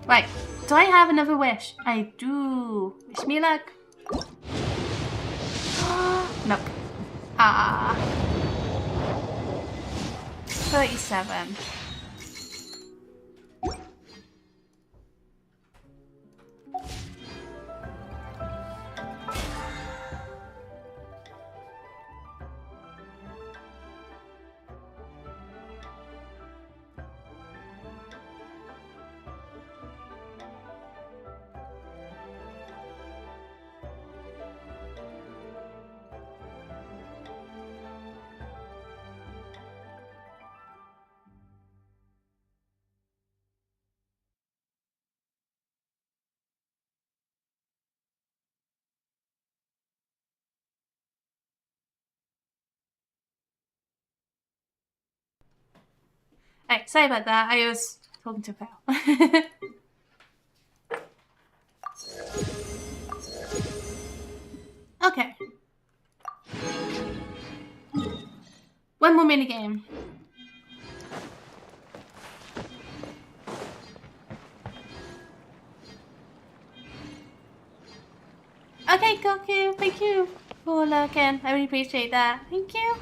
Right. Do I have another wish? I do. Wish me luck. Nope. Ah. 37. Hey, sorry about that. I was talking to Val. Okay. One more minigame. Okay, Goku. Thank you for lurking. I really appreciate that. Thank you.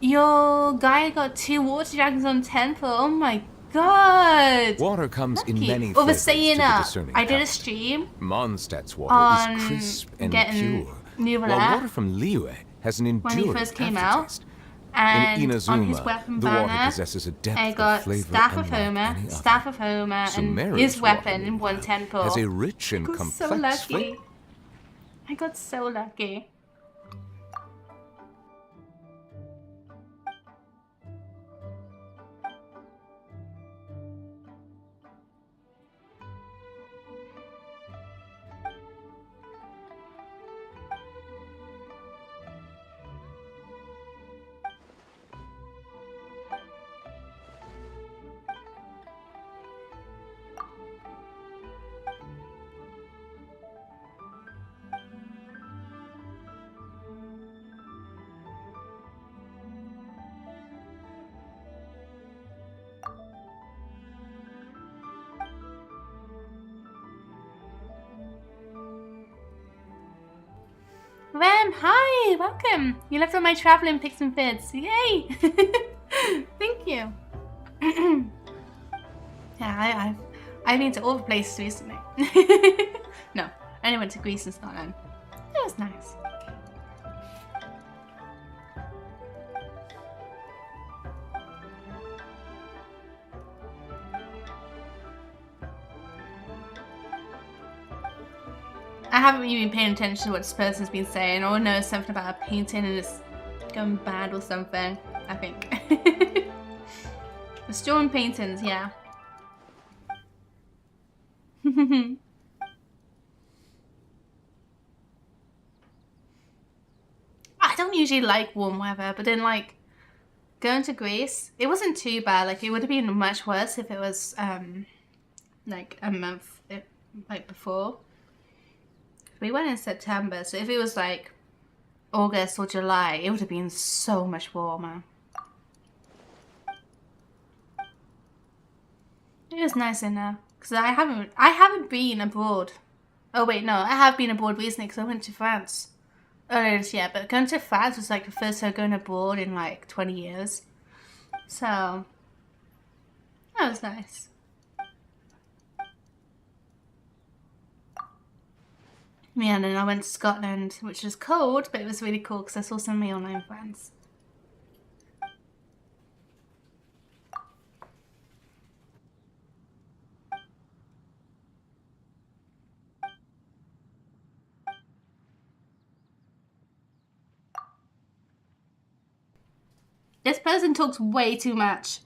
Your guy got 2 water dragons on temple. Oh my god! Water comes in many Over flavors to the Sayina, discerning I did a palate. stream Mondstadt's water on is crisp and getting pure, new while Beret water from Liyue has an when he enduring first came out. aftertaste. And In on his Inazuma, weapon the water banner, possesses a depth I of got flavor Staff of unlike Homer, any other. Staff of Homer, and Sumeru's his water, weapon in one meanwhile, temple. has a rich and I got so complex lucky. flavor. I got so lucky. Rem, hi, welcome. You left all my traveling pics and vids. Yay! Thank you. Yeah, I've been to all the places recently. No, I only went to Greece and Scotland. It was nice. I haven't really been paying attention to what this person's been saying, or know something about a painting and it's gone bad or something, I think. The stolen paintings, yeah. I don't usually like warm weather, but then like going to Greece, it wasn't too bad. Like it would have been much worse if it was like a month like before. We went in September, so if it was like August or July, it would have been so much warmer. It was nice in there because I haven't been abroad. Oh wait, no, I have been abroad recently because I went to France earlier this year. But going to France was like the first time going abroad in like 20 years, so that was nice. Yeah, and then I went to Scotland, which was cold, but it was really cool because I saw some of my online friends. This person talks way too much.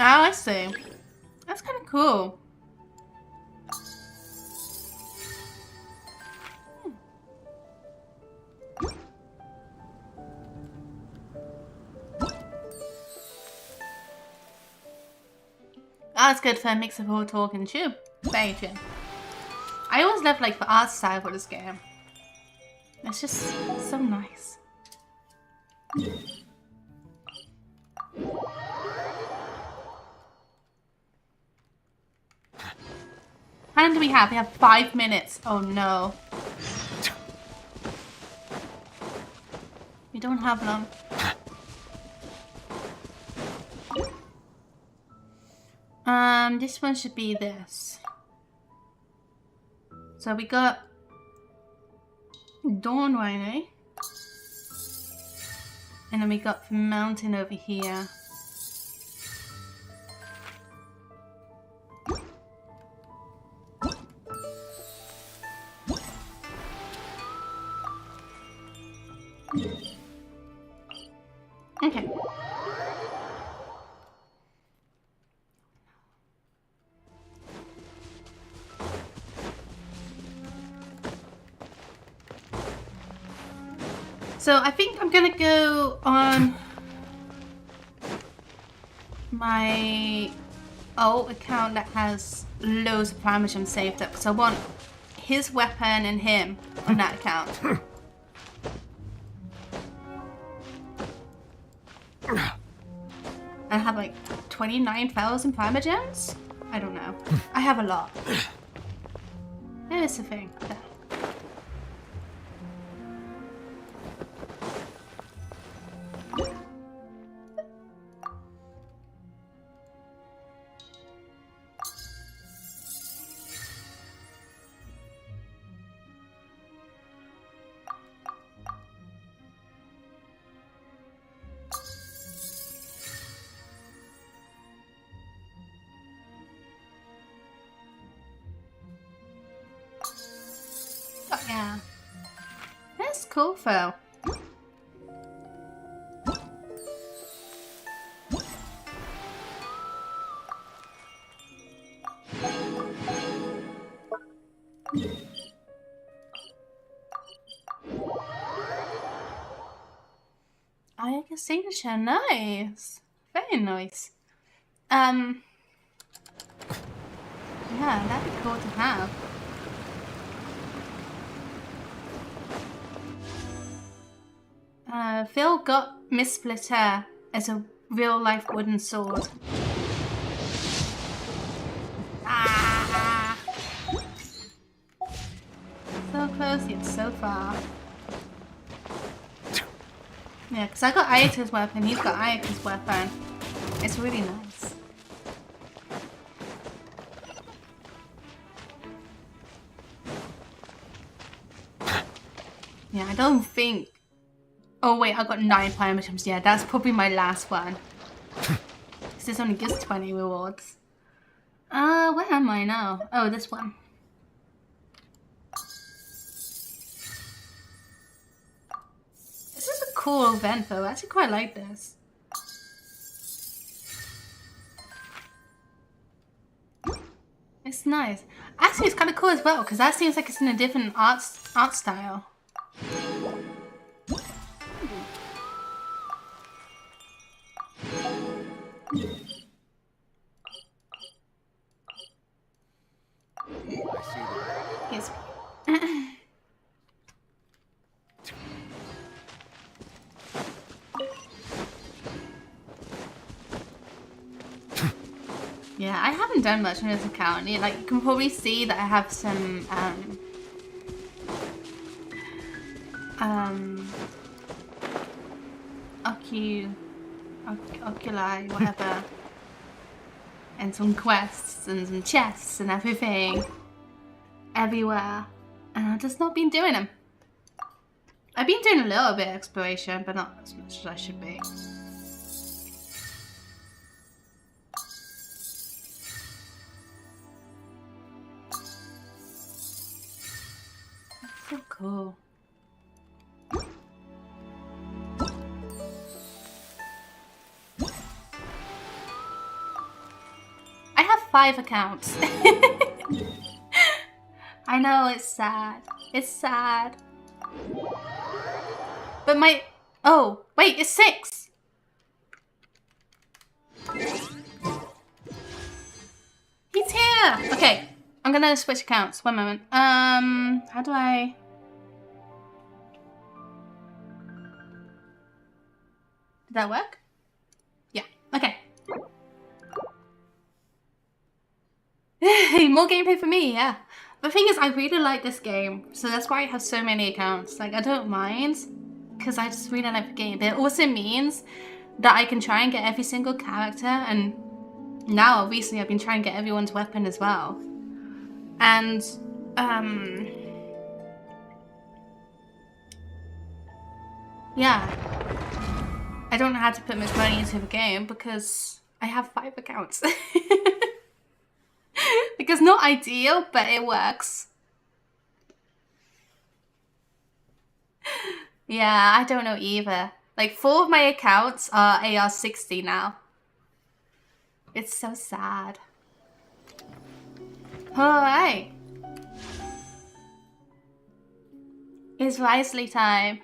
Oh, I see. That's kind of cool. That's good for a mix of all talk and chew. Very true. I always love like the art style for this game. It's just so nice. How long do we have? We have 5 minutes. Oh no. We don't have long. This one should be this. So we got Dawn Rhino. And then we got the mountain over here. Okay. So I think I'm gonna go on my old account that has loads of prime gems saved up because I want his weapon and him on that account. I have like 29,000 prime gems? I don't know. I have a lot. That is the thing. Yeah. That's cool, Phil. I can signature, nice. Very nice. Yeah, that'd be cool to have. Phil got Miss Splitter as a real-life wooden sword. Ah! So close yet so far. Yeah, because I got Ayaka's weapon, he's got Ayaka's weapon. It's really nice. Yeah, I don't think... Oh wait, I got 9 prime items. Yeah, that's probably my last one. Because this only gives 20 rewards. Where am I now? Oh, this one. cool event though. I actually quite like this. It's nice. Actually, it's kind of cool as well because that seems like it's in a different art style. Yes. Yeah, I haven't done much on this account. Like, you can probably see that I have some oculi, whatever, and some quests and some chests and everything everywhere, and I've just not been doing them. I've been doing a little bit of exploration, but not as much as I should be. That's so cool. I have 5 accounts. I know, it's sad. It's sad. But my... Oh, wait, it's 6! He's here! Okay, I'm gonna switch accounts. One moment. How do I... Did that work? Yeah, okay. More gameplay for me, yeah. The thing is, I really like this game, so that's why I have so many accounts. Like, I don't mind, because I just really like the game. But it also means that I can try and get every single character, and now, recently, I've been trying to get everyone's weapon as well. And, yeah. I don't know how to put much money into the game, because I have 5 accounts. Like, it's not ideal, but it works. Yeah, I don't know either. Like, 4 of my accounts are AR60 now. It's so sad. Alright. It's Wriothesley time.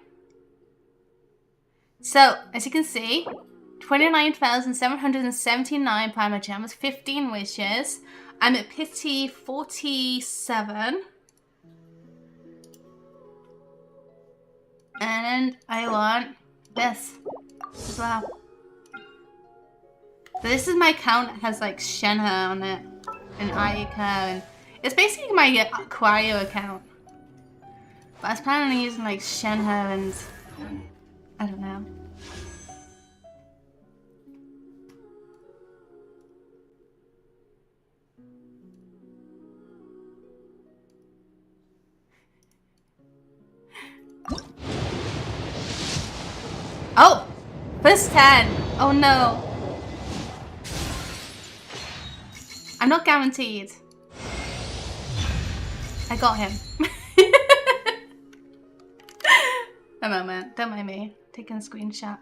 So, as you can see, 29,779 Prima Gems, 15 wishes. I'm at pity 47. And I want this as well. So this is my account that has like Shenhe on it. And Aika, and it's basically my Cryo account. But I was planning on using like Shenhe and I don't know. Oh! First 10! Oh no! I'm not guaranteed. I got him. A moment, don't mind me. Taking a screenshot.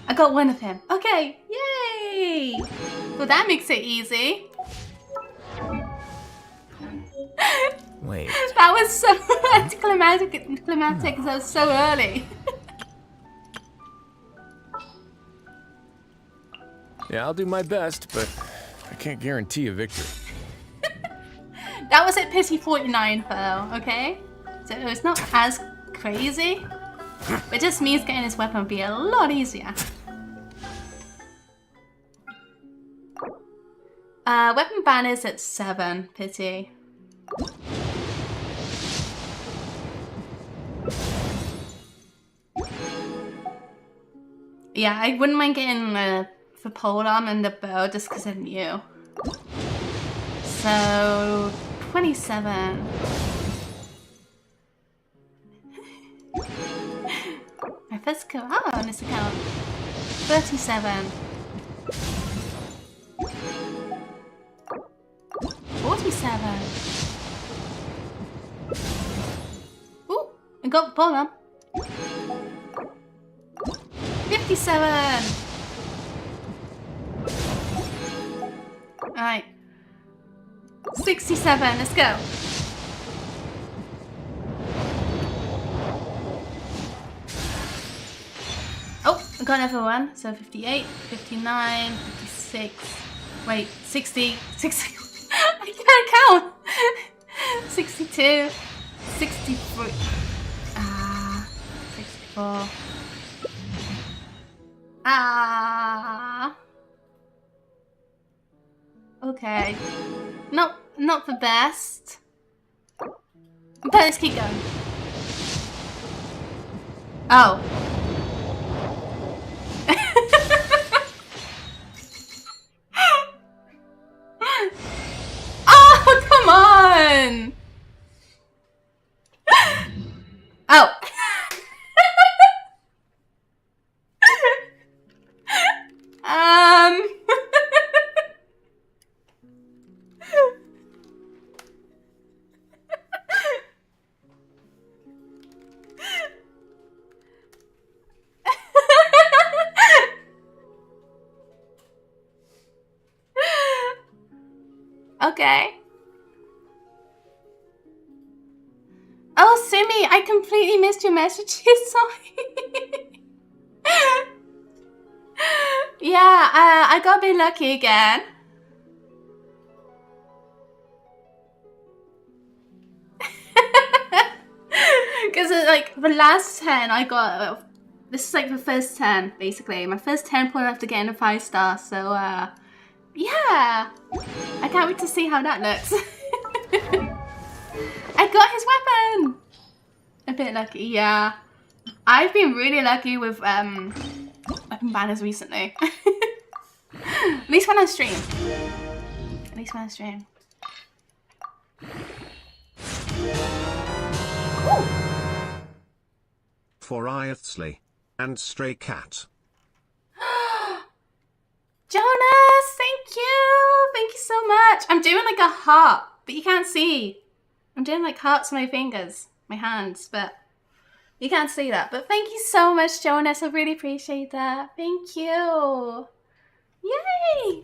I got one of him. Okay, yay! Well, that makes it easy. Wait. That was so anticlimactic because that was so early. Yeah, I'll do my best, but I can't guarantee a victory. That was at pity 49 though, okay? So it's not as crazy. It just means getting his weapon would be a lot easier. Weapon ban is at 7, pity. Yeah, I wouldn't mind getting the polearm and the bow just because I'm new. So, 27. My first kill on this account. 37. 47. got the bottom. 57. Alright. 67, let's go. Oh, I got another one. So 58, 59, 56. Wait, 60. 60. I can't count. 62, 63. 64. Okay. Nope, not the best. But let's keep going. Oh. Oh, come on! Oh. Okay. Oh, Sammy, I completely missed your messages. Sorry. Yeah, I got a bit lucky again. Because like the last 10 I got, this is like the first 10 basically. My first 10 point after getting a 5-star. So yeah, I can't wait to see how that looks. I got his weapon. A bit lucky, yeah. I've been really lucky with weapon banners recently. At least when I stream. At least when I stream. Ooh. For Wriothesley and Stray Cat. Jonas, thank you! Thank you so much! I'm doing like a heart, but you can't see. I'm doing like hearts with my fingers, my hands, but you can't see that. But thank you so much, Jonas. I really appreciate that. Thank you. Yay!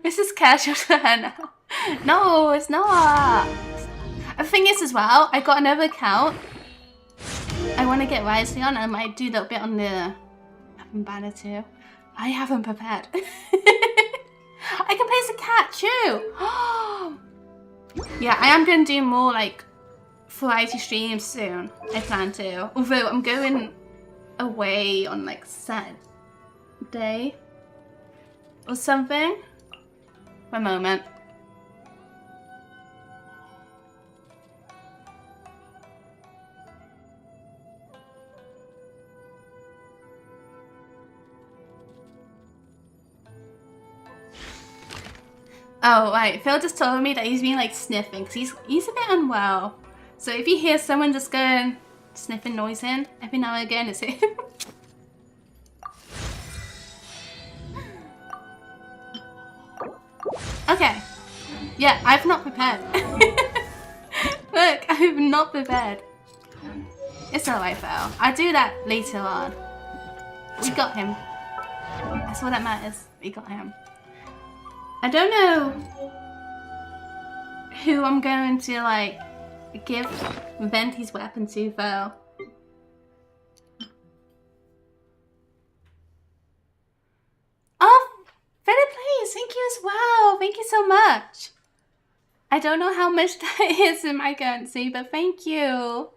This is casual to her now. No, it's not. The thing is as well, I got another account. I want to get Wriothesley on, and I might do a little bit on the banner too. I haven't prepared. I can play as a cat too. Yeah, I am going to do more like variety streams soon. I plan to. Although I'm going away on like Saturday or something. One moment. Oh, right. Phil just told me that he's been like sniffing because he's a bit unwell. So if you hear someone just going sniffing noise in every now and again, it's him. Okay. Yeah, I've not prepared. Look, I've not prepared. It's alright, Phil. I'll do that later on. We got him. That's all that matters. We got him. I don't know who I'm going to like give Venti's weapon to though. Oh, Beret, please, thank you as well. Thank you so much. I don't know how much that is in my currency, but thank you.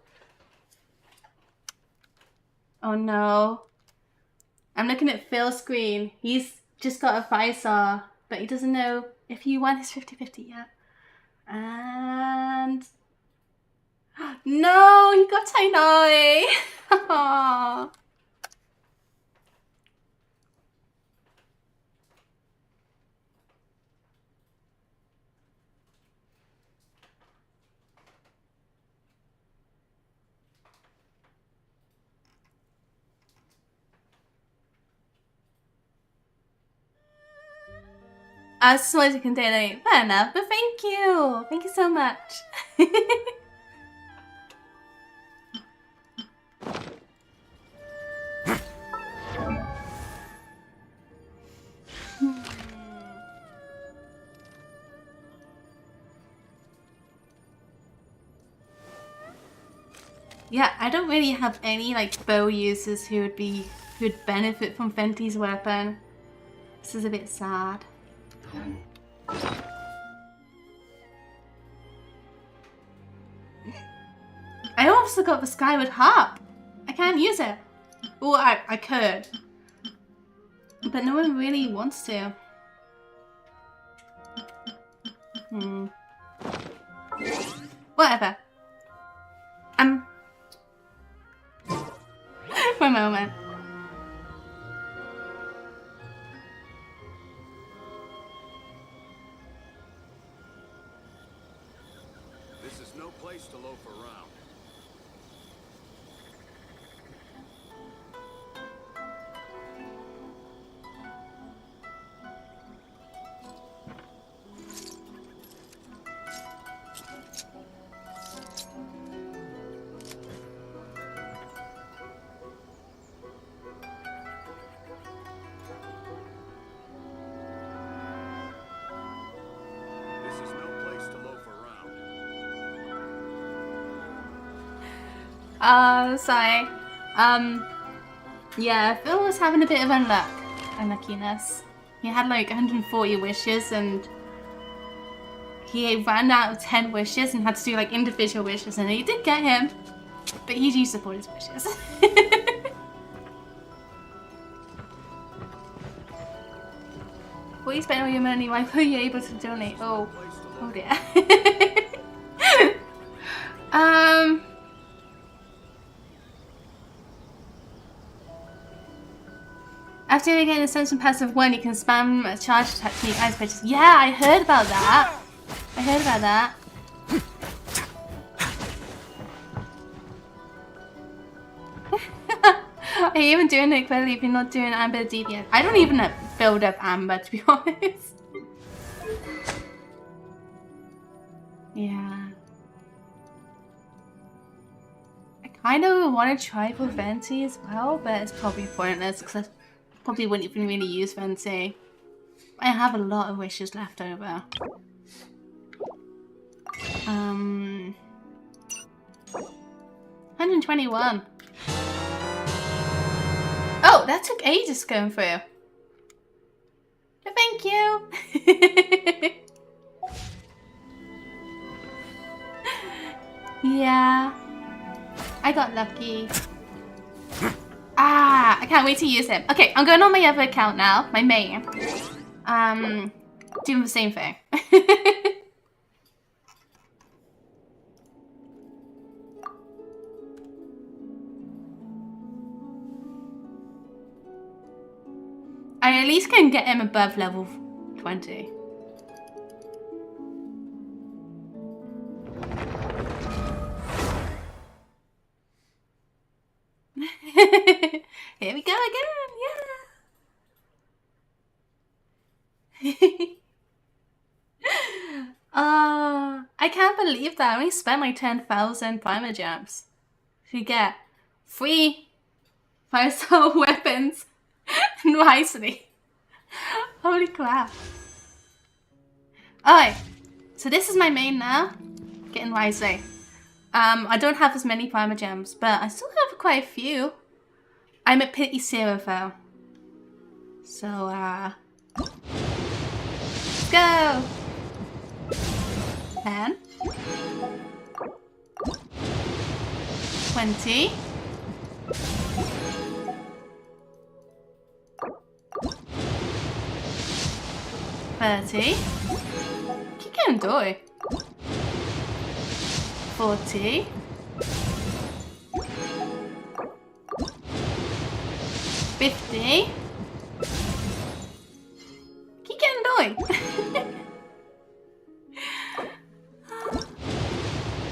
Oh no. I'm looking at Phil's screen. He's just got a 5-star. But he doesn't know if you won his 50-50 yet. And no, he got Tainoi. As small as you can donate. Fair enough, but thank you. Thank you so much. Yeah, I don't really have any like bow users who'd benefit from Fenty's weapon. This is a bit sad. I also got the Skyward Harp. I can't use it. Well, I could. But no one really wants to. Whatever. For a moment. This is no place to loaf around. Sorry. Yeah, Phil was having a bit of unluckiness. He had like 140 wishes and he ran out of 10 wishes and had to do like individual wishes, and he did get him, but he used up all his wishes. Will you spend all your money? Why were you able to donate? Oh dear. After you get an ascension passive 1, you can spam a charge technique ice pitches. Yeah, I heard about that. Are you even doing it clearly if you're not doing Amber DPS? I don't even build up Amber, to be honest. Yeah. I kind of want to try for Venti as well, but it's probably pointless because I probably wouldn't even really use Venti. I have a lot of wishes left over. 121. Oh, that took ages going through. But thank you. Yeah, I got lucky. I can't wait to use him. Okay, I'm going on my other account now, my main. Doing the same thing. I at least can get him above level 20. Here we go again, yeah. I can't believe that I only spent like 10,000 primer gems to get 3 5-star weapons and Wriothesley. Holy crap. Alright, so this is my main now, getting Wriothesley. I don't have as many primer gems, but I still have quite a few. I'm at pity 0 though. So, let's go! 10. 20. 30. Keep getting doy. 40. 50. Keep getting doy.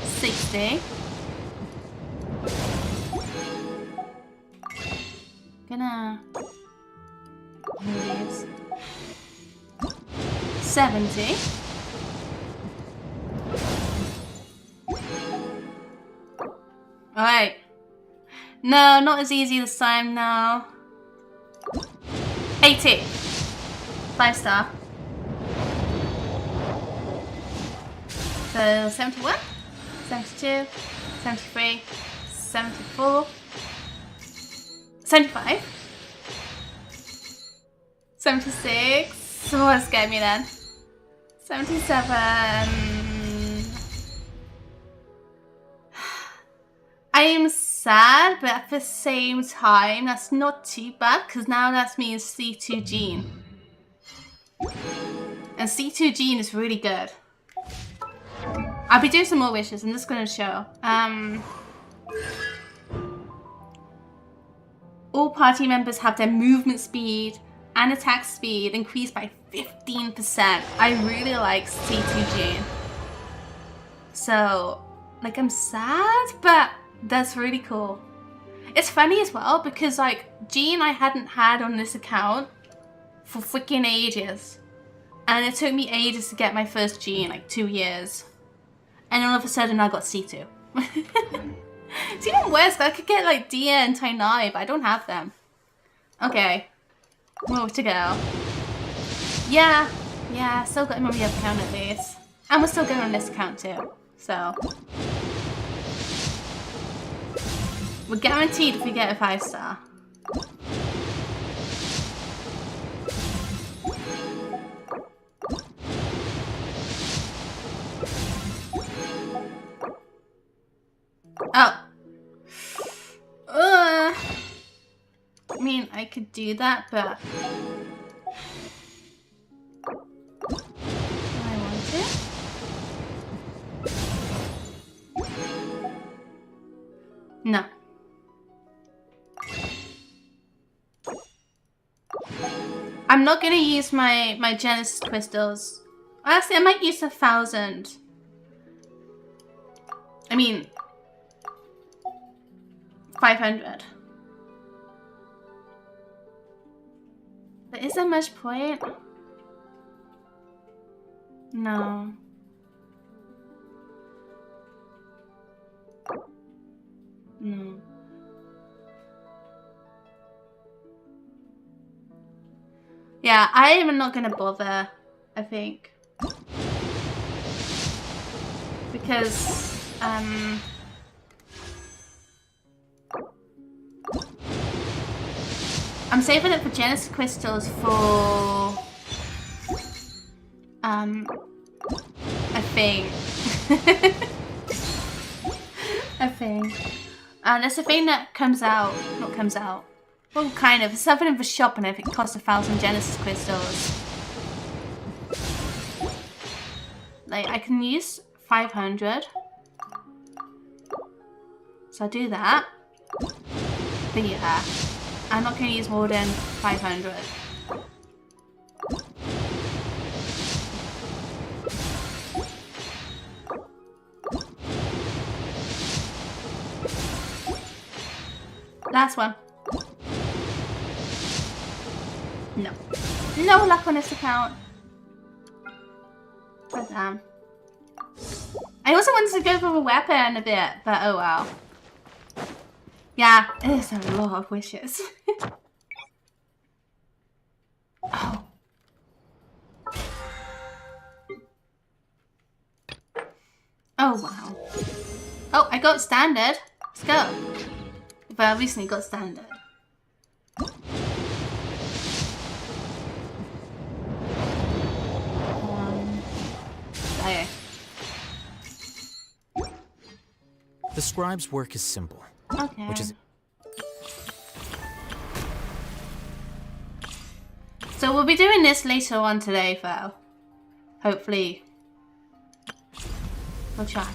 60. Gonna move these. 70. Alright. No, not as easy this time, no. 80. 5-star. So 71, 72, 73, 74, 75, 76. So what scared me then? 77. I am sad, but at the same time, that's not too bad because now that means C2 gene. And C2 gene is really good. I'll be doing some more wishes. I'm just going to show. All party members have their movement speed and attack speed increased by 15%. I really like C2 gene. So, like, I'm sad, but that's really cool. It's funny as well because, like, Gene I hadn't had on this account for freaking ages. And it took me ages to get my first Gene, like 2 years. And all of a sudden I got C2. It's even worse, I could get like Dia and Tainai, but I don't have them. Okay. More to go. Yeah, still got him on the other account at least. And we're still going on this account too. So we're guaranteed if we get a 5-star. Oh. I mean, I could do that, but do I want to? No. I'm not gonna use my Genesis crystals. Actually, I might use 1,000. I mean, 500. But is there much point? No. No. Yeah, I am not gonna bother, I think. Because, I'm saving it for Genesis crystals for a thing. A thing. There's a thing that comes out, not comes out. Well, kind of. It's something in the shop and I think it costs 1,000 Genesis crystals. Like, I can use 500. So I'll do that. But yeah. I'm not going to use more than 500. Last one. No. No luck on this account. But damn. I also wanted to go for a weapon a bit, but oh well. Yeah, it's a lot of wishes. Oh. Oh wow. Oh, I got standard. Let's go. But I recently got standard. Okay. The scribe's work is simple. Okay. Which is... So we'll be doing this later on today, though. Hopefully. We'll try.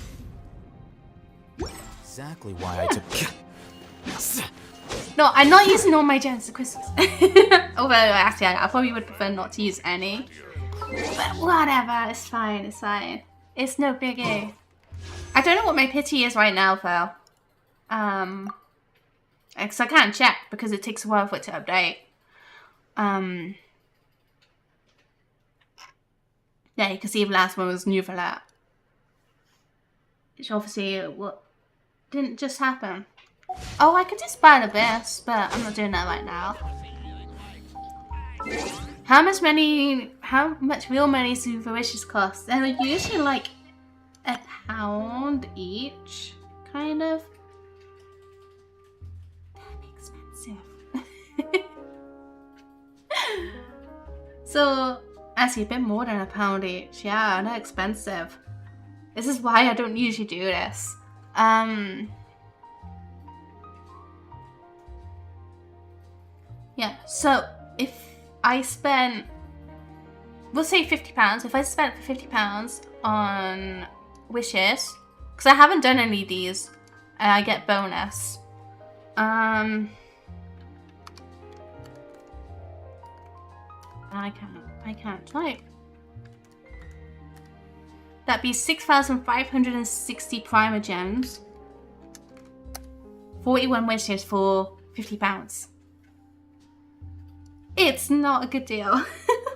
Exactly why I took... No, I'm not using all my Genesis crystals. Although, actually, I probably would prefer not to use any. But whatever, it's fine, it's fine. It's no biggie. I don't know what my pity is right now, though. Because I can't check because it takes a while for it to update. Yeah, you can see the last one was new for that. Which obviously what didn't just happen. Oh, I could just buy the best, but I'm not doing that right now. How much real money do the wishes cost? They're usually like £1 each, kind of. So, actually a bit more than £1 each. Yeah, not expensive. This is why I don't usually do this. Yeah, so if I spent, we'll say £50. If I spent £50 on wishes, because I haven't done any of these, and I get bonus. I can't type. That'd be 6,560 primer gems. 41 wishes for £50. It's not a good deal.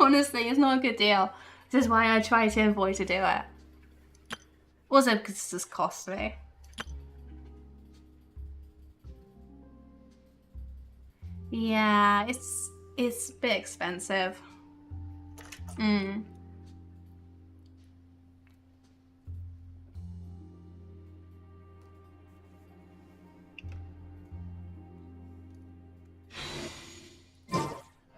Honestly, it's not a good deal. This is why I try to avoid to do it. Also because it's just costly. Yeah, it's a bit expensive.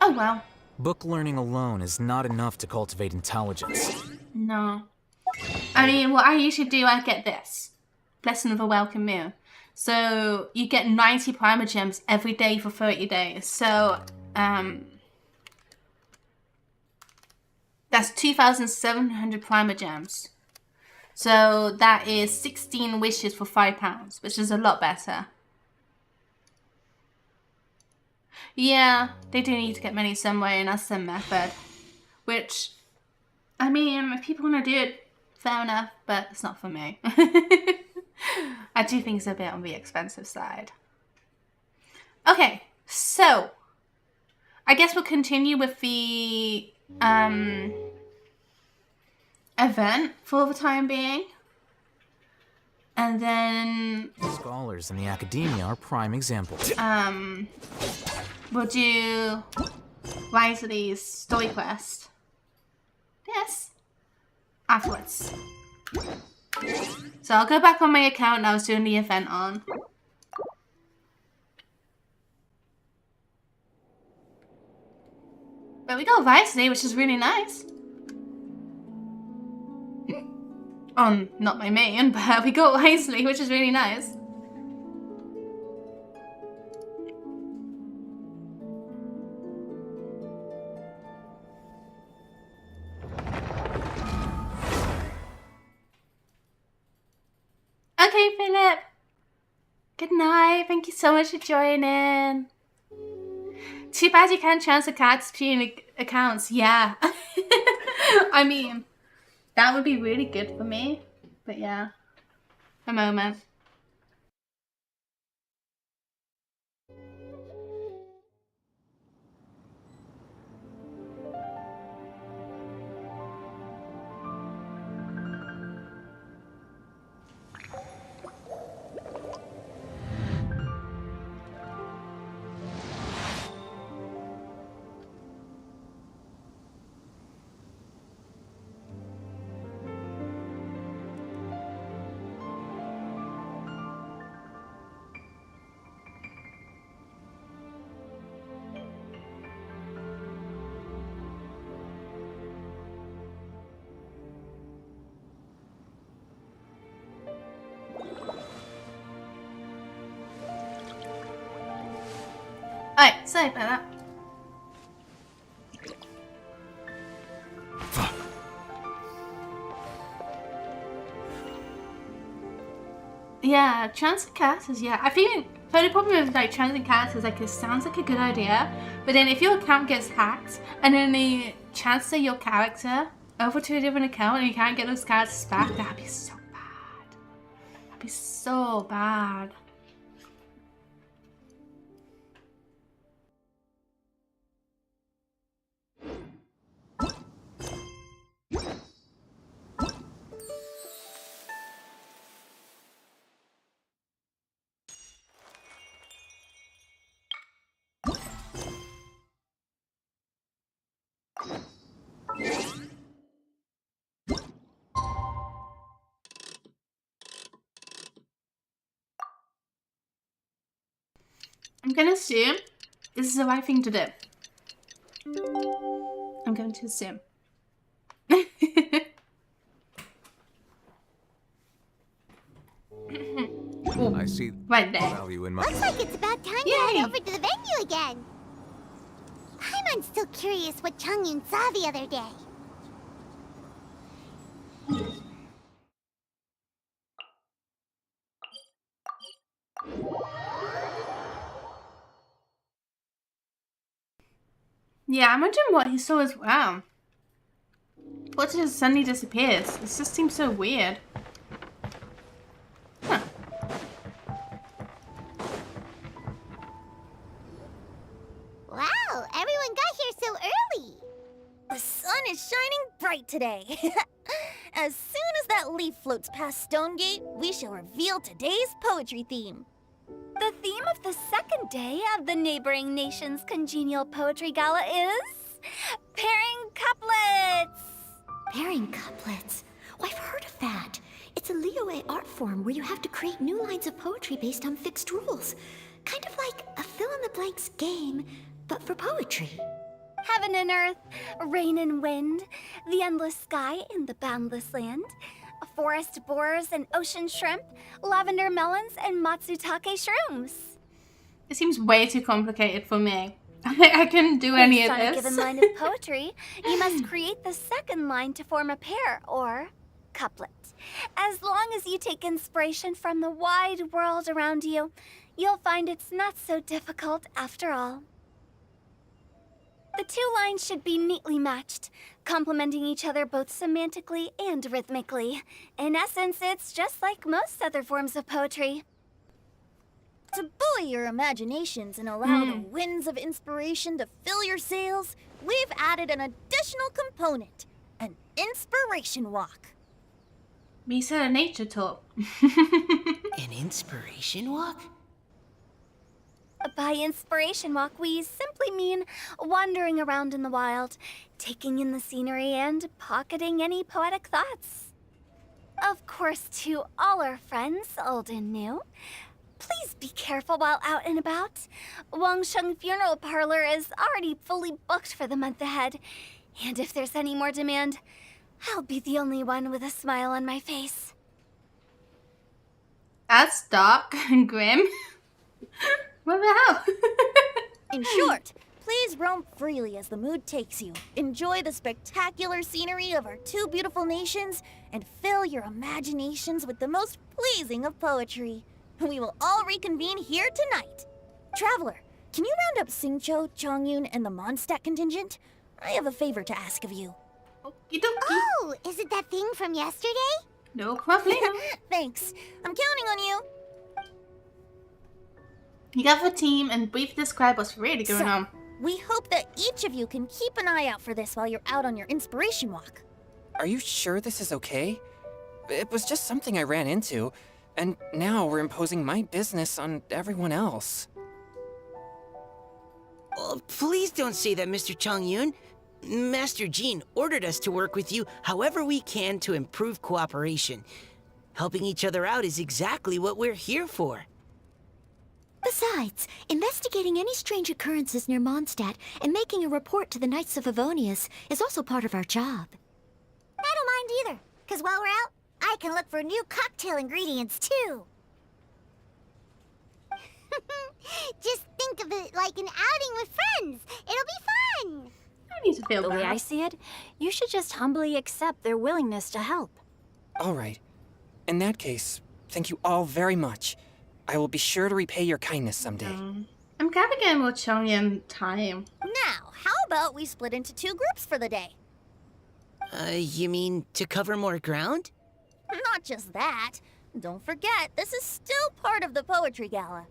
Oh well. Book learning alone is not enough to cultivate intelligence. No. I mean, what I usually do, I get this. Blessing of a Welcome Meal. So, you get 90 primer gems every day for 30 days. So, that's 2,700 primer gems. So, that is 16 wishes for £5, which is a lot better. Yeah, they do need to get money somewhere, and that's the method. Which, I mean, if people want to do it, fair enough, but it's not for me. I do think it's a bit on the expensive side. Okay, so I guess we'll continue with the event for the time being. And then Scholars in the academia are prime examples. we'll do Wriothesley's story quest. Yes. Afterwards. So I'll go back on my account I was doing the event on. But we got Wriothesley, which is really nice. Not my main, but we got Wriothesley, which is really nice. Okay, Philip. Good night. Thank you so much for joining. Too bad you can't transfer cards between accounts. Yeah. I mean, that would be really good for me. But yeah. A moment. Alright, sorry about that. Yeah, transfer characters, yeah. I think the only problem with like transferring characters, like it sounds like a good idea, but then if your account gets hacked and then they transfer your character over to a different account and you can't get those characters back, that'd be so bad. That'd be so bad. I'm gonna assume this is the right thing to do. I'm I'm going to assume. I see Right there. value in my... Looks like it's about time to head over to the venue again. Paimon's still curious what Chongyun saw the other day. Yeah, imagine what he saw as well. What just suddenly disappears? This just seems so weird. Huh. Wow, everyone got here so early. The sun is shining bright today. As soon as that leaf floats past Stonegate, we shall reveal today's poetry theme. The theme of the second day of the neighboring nation's congenial poetry gala is pairing couplets. Pairing couplets. Oh, I've heard of that. It's a Liyue art form where you have to create new lines of poetry based on fixed rules. Kind of like a fill-in-the-blanks game, but for poetry. Heaven and earth, rain and wind, the endless sky and the boundless land, forest boars and ocean shrimp, lavender melons and matsutake shrooms. It seems way too complicated for me. I couldn't do any of Based on a this. given line of poetry, you must create the second line to form a pair, or couplet. As long as you take inspiration from the wide world around you, you'll find it's not so difficult after all. The two lines should be neatly matched, complementing each other both semantically and rhythmically. In essence, it's just like most other forms of poetry. To buoy your imaginations and allow the winds of inspiration to fill your sails, we've added an additional component, an inspiration walk. We said a nature talk. An inspiration walk? By inspiration walk, we simply mean wandering around in the wild, taking in the scenery and pocketing any poetic thoughts. Of course, to all our friends, old and new, please be careful while out and about. Wangsheng Funeral Parlor is already fully booked for the month ahead. And if there's any more demand, I'll be the only one with a smile on my face. That's dark and grim. What the hell? In short, please roam freely as the mood takes you. Enjoy the spectacular scenery of our two beautiful nations and fill your imaginations with the most pleasing of poetry. We will all reconvene here tonight. Traveler, can you round up Xingqiu, Chongyun, and the Mondstadt contingent? I have a favor to ask of you. Okie dokie. Oh, is it that thing from yesterday? No problem. Thanks. I'm counting on you. You got the team and briefly describe what's really going on. We hope that each of you can keep an eye out for this while you're out on your inspiration walk. Are you sure this is okay? It was just something I ran into, and now we're imposing my business on everyone else. Oh, please don't say that, Mr. Chongyun. Master Jean ordered us to work with you however we can to improve cooperation. Helping each other out is exactly what we're here for. Besides, investigating any strange occurrences near Mondstadt and making a report to the Knights of Favonius is also part of our job. I don't mind either, because while we're out, I can look for new cocktail ingredients too. Just think of it like an outing with friends. It'll be fun. I need to feel The way I bad. see it, you should just humbly accept their willingness to help. All right. In that case, thank you all very much. I will be sure to repay your kindness someday. I'm kind of getting more Chongyun time. Now, how about we split into two groups for the day? You mean to cover more ground? Not just that. Don't forget, this is still part of the Poetry Gala.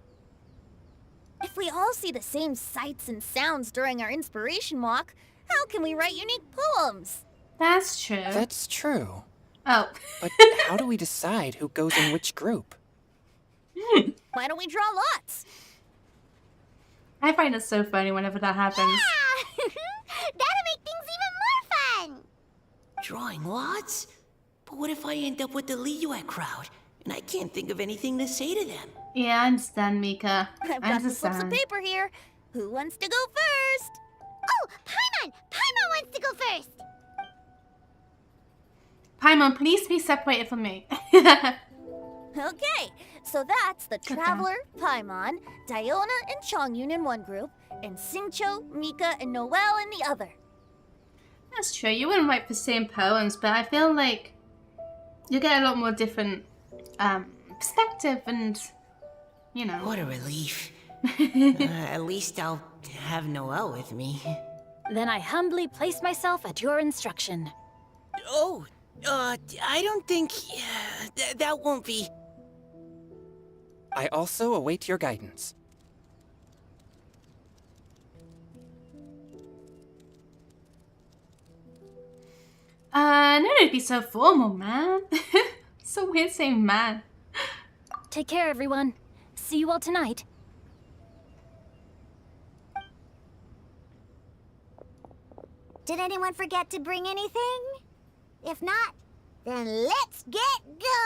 If we all see the same sights and sounds during our inspiration walk, how can we write unique poems? That's true. That's true. Oh. But how do we decide who goes in which group? Why don't we draw lots? I find it so funny whenever that happens. Yeah! That'll make things even more fun. Drawing lots? But what if I end up with the Liyue crowd, and I can't think of anything to say to them? Yeah, I understand, Mika. I've I got some slips of understand. paper here. Who wants to go first? Oh, Paimon! Paimon wants to go Paimon, please be separated from me. Okay, so that's the Traveler, Paimon, Diona, and Chongyun in one group, and Xingqiu, Mika, and Noelle in the other. That's true. You wouldn't write the same poems, but I feel like you get a lot more different perspective and, you know. What a relief. At least I'll have Noelle with me. Then I humbly place myself at your instruction. Oh, I don't think... that won't be... I also await your guidance. No need to be so formal, man. So weird saying man. Take care, everyone. See you all tonight. Did anyone forget to bring anything? If not, then let's get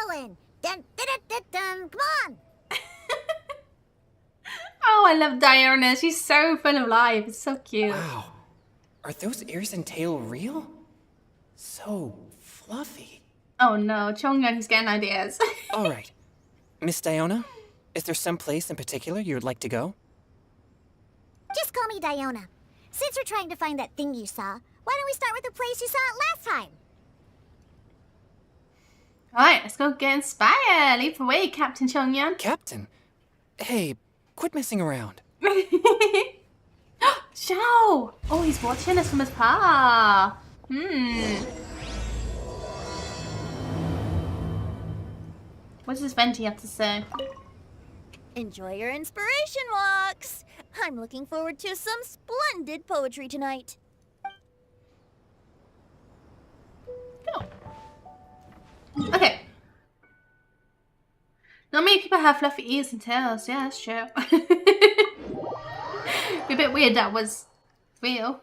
going. Dun, dun, dun, dun, dun. Come on. Oh, I love Diona. She's so full of life. It's so cute. Wow. Are those ears and tail real? So fluffy. Oh no, Chongyun is getting ideas. All right. Miss Diona, is there some place in particular you would like to go? Just call me Diona. Since we're trying to find that thing you saw, why don't we start with the place you saw it last time? Alright, let's go get inspired. Leap away, Captain Chongyun. Captain? Hey, quit messing around. Xiao! Oh, he's watching us from his paw. What does Venti have to say? Enjoy your inspiration walks! I'm looking forward to some splendid poetry tonight. Oh. Okay. Not many people have fluffy ears and tails. Yeah, that's true. Be a bit weird that was real.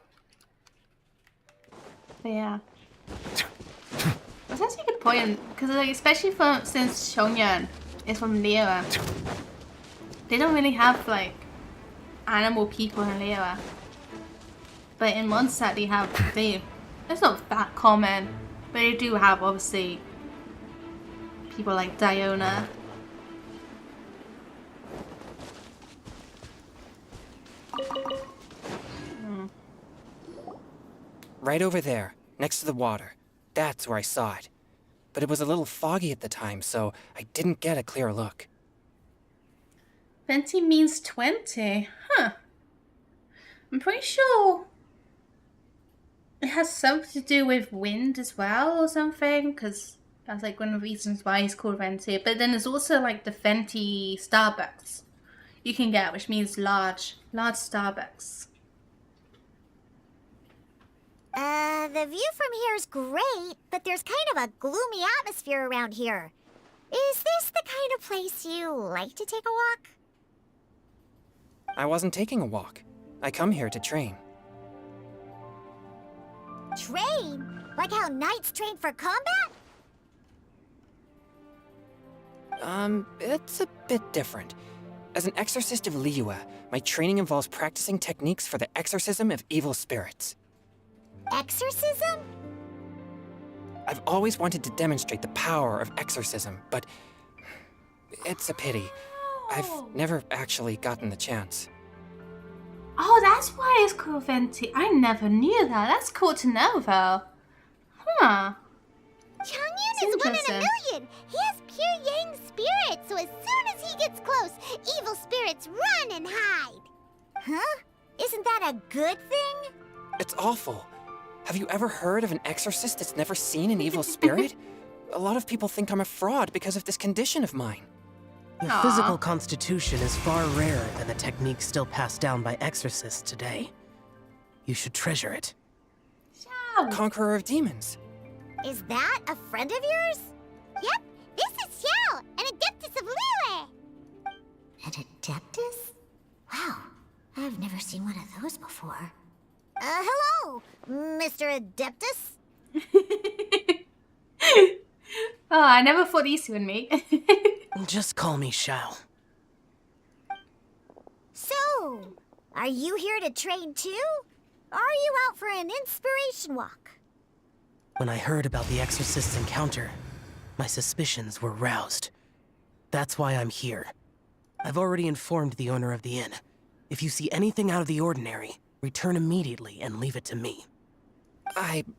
But yeah. That's actually a good point. Because like, especially since Chongyun is from Liyue. They don't really have like animal people in Liyue. But in Mondstadt it's not that common. But they do have obviously people like Diona. Right over there, next to the water. That's where I saw it. But it was a little foggy at the time, so I didn't get a clear look. 20 means 20. Huh. I'm pretty sure it has something to do with wind as well or something, because that's like one of the reasons why it's called Venti. But then there's also like the Venti Starbucks you can get, which means large Starbucks. The view from here is great, but there's kind of a gloomy atmosphere around here. Is this the kind of place you like to take a walk? I wasn't taking a walk. I come here to train. Train? Like how knights train for combat? It's a bit different. As an exorcist of Liyue, my training involves practicing techniques for the exorcism of evil spirits. Exorcism? I've always wanted to demonstrate the power of exorcism, but it's a pity. I've never actually gotten the chance. Oh, that's why it's called Venti. I never knew that. That's cool to know, though. Huh. Chongyun is 1 in a million. He has pure yang spirit, so as soon as he gets close, evil spirits run and hide. Huh? Isn't that a good thing? It's awful. Have you ever heard of an exorcist that's never seen an evil spirit? A lot of people think I'm a fraud because of this condition of mine. Your physical constitution is far rarer than the techniques still passed down by exorcists today. You should treasure it. Conqueror of demons. Is that a friend of yours? Yep, this is Xiao, an adeptus of Liyue. An adeptus? Wow, I've never seen one of those before. Hello, Mr. Adeptus? Oh, I never thought these two would meet. Just call me Xiao. So, are you here to train too? Or are you out for an inspiration walk? When I heard about the Exorcist's encounter, my suspicions were roused. That's why I'm here. I've already informed the owner of the inn. If you see anything out of the ordinary, return immediately and leave it to me. I'm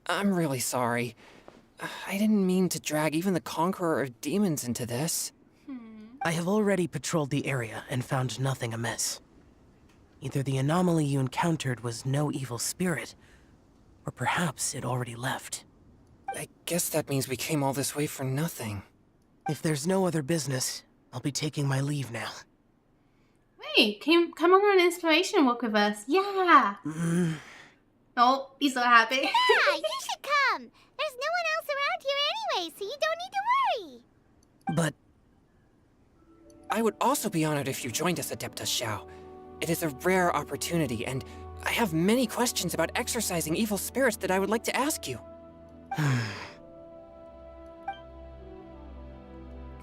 really sorry. I didn't mean to drag even the Conqueror of Demons into this. I have already patrolled the area and found nothing amiss. Either the anomaly you encountered was no evil spirit, or perhaps it already left. I guess that means we came all this way for nothing. If there's no other business, I'll be taking my leave now. Wait, come on an inspiration walk with us. Yeah. Oh, he's so happy. Yeah, you should come. There's no one else around here anyway, so you don't need to worry. But I would also be honored if you joined us, Adeptus Xiao. It is a rare opportunity, and I have many questions about exorcising evil spirits that I would like to ask you.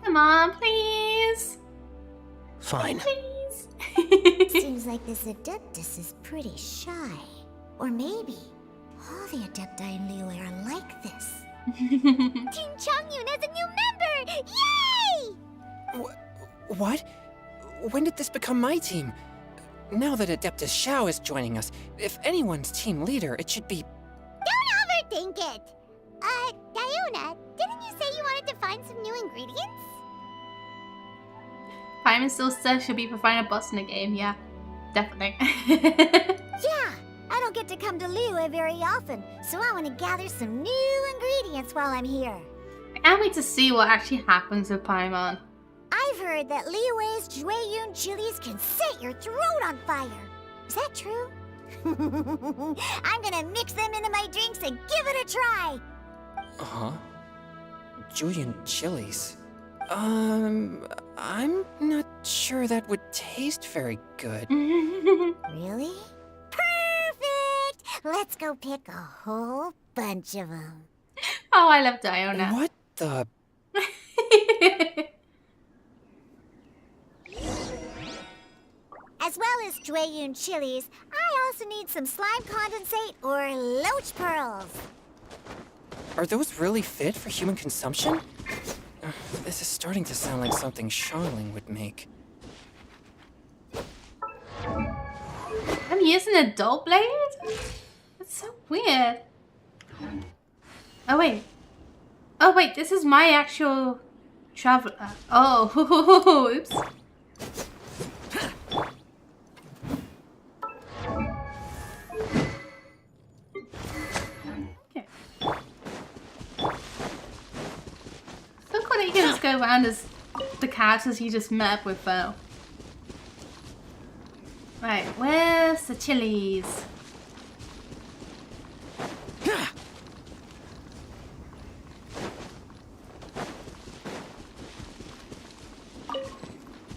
Come on, please. Fine. Please. Seems like this Adeptus is pretty shy. Or maybe all the Adepti in Liyue are like this. Team Chongyun has a new member! Yay! What? When did this become my team? Now that Adeptus Xiao is joining us, if anyone's team leader, it should be... Don't overthink it! Diona, didn't you say you wanted to find some new ingredients? Paimon still says she'll be providing a boss in the game, yeah. Definitely. Yeah, I don't get to come to Liyue very often, so I want to gather some new ingredients while I'm here. I can't wait to see what actually happens with Paimon. I've heard that Liyue's Chongyun chilies can set your throat on fire. Is that true? I'm gonna mix them into my drinks and give it a try. Huh? Julian chilies? I'm not sure that would taste very good. Really? Perfect! Let's go pick a whole bunch of them. Oh, I love Diona. What the... As well as Chongyun chilies, I also need some slime condensate or loach pearls. Are those really fit for human consumption? This is starting to sound like something Xiangling would make. I'm using an adult blade? That's so weird. Oh wait, this is my actual traveler. Oh, oops. Okay. So cool that you can just go around as the characters you just met up with, though. Right, where's the chilies?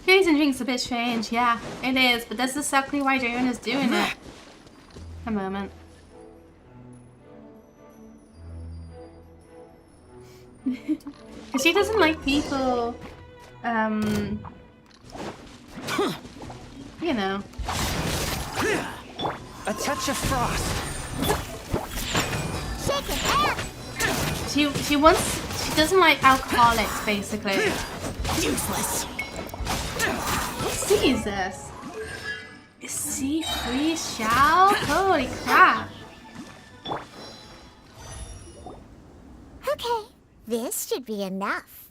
Chilies and drinks a bit strange, yeah, it is, but that's exactly why Diona's doing it. A moment. Because she doesn't like people, you know. A touch of frost. Shake it up! She doesn't like alcoholics, basically. Useless. What sea is this? Is sea Freestyle? Holy crap. Okay, this should be enough.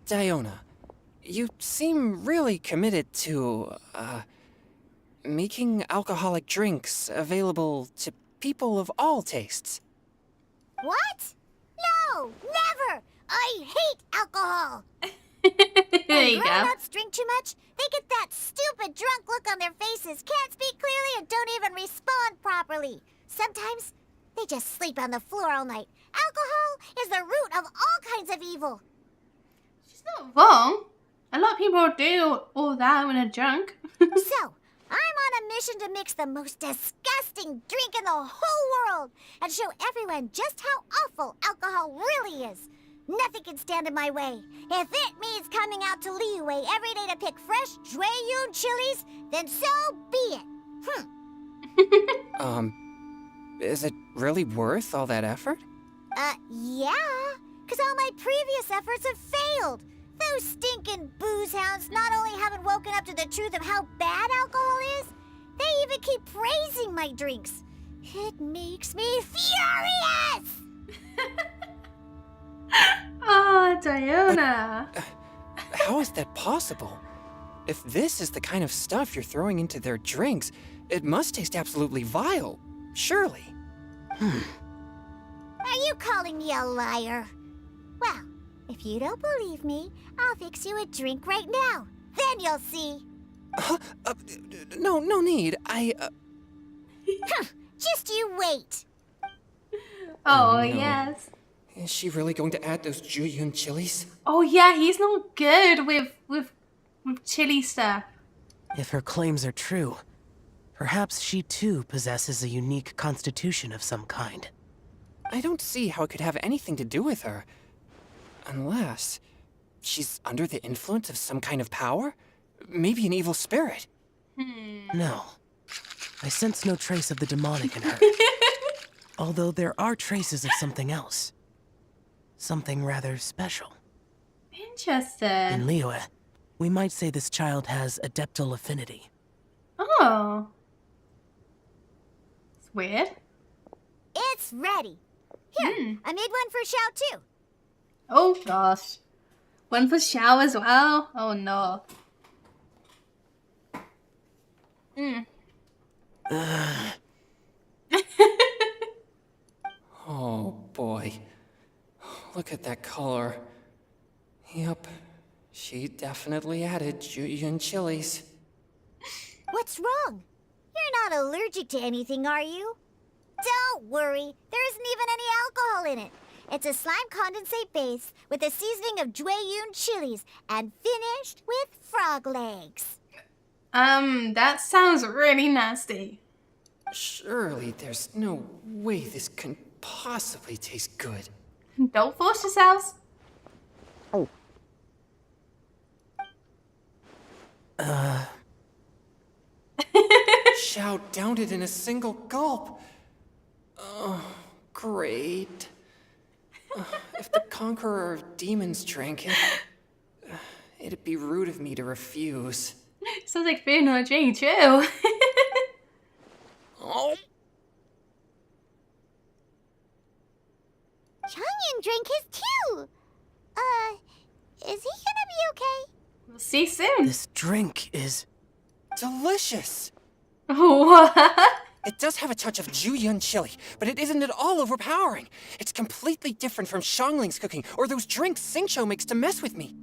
Diona, you seem really committed to, making alcoholic drinks available to people of all tastes. What? No, never! I hate alcohol! There you go. Grown-ups drink too much, they get that stupid drunk look on their faces, can't speak clearly, and don't even respond properly. Sometimes, they just sleep on the floor all night. Alcohol is the root of all kinds of evil. She's not wrong. A lot of people do all that when they're drunk. So, I'm on a mission to mix the most disgusting drink in the whole world and show everyone just how awful alcohol really is. Nothing can stand in my way. If it means coming out to Liyue every day to pick fresh Chongyun chilies, then so be it. Is it really worth all that effort? Yeah. Because all my previous efforts have failed. Those stinking booze hounds not only haven't woken up to the truth of how bad alcohol is, they even keep praising my drinks. It makes me furious! Oh, Diana. How is that possible? If this is the kind of stuff you're throwing into their drinks, it must taste absolutely vile, surely. Are you calling me a liar? Well, if you don't believe me, I'll fix you a drink right now. Then you'll see. No need. Just you wait. Oh, no. yes. Is she really going to add those Chongyun chilies? Oh, yeah, he's not good with chili stuff. If her claims are true, perhaps she too possesses a unique constitution of some kind. I don't see how it could have anything to do with her. Unless she's under the influence of some kind of power? Maybe an evil spirit. No. I sense no trace of the demonic in her. Although there are traces of something else. Something rather special. Interesting. In Liyue, we might say this child has adeptal affinity. Oh. It's weird. It's ready. Here, I made one for Xiao too. Oh, gosh. One for Xiao as well? Oh, no. Oh boy. Look at that color. Yep. She definitely added Chongyun chilies. What's wrong? You're not allergic to anything, are you? Don't worry. There isn't even any alcohol in it. It's a slime condensate base with a seasoning of Chongyun chilies and finished with frog legs. That sounds really nasty. Surely there's no way this can possibly taste good. Don't force yourselves. Xiao downed it in a single gulp. Oh, great. If the conqueror of demons drank it, it'd be rude of me to refuse. Sounds like food not a drink, too. Oh. Chongyun drank his too. Is he gonna be okay? We'll see soon. This drink is... Delicious! What? It does have a touch of Chongyun chili, but it isn't at all overpowering. It's completely different from Xiangling's cooking or those drinks Xingqiu makes to mess with me.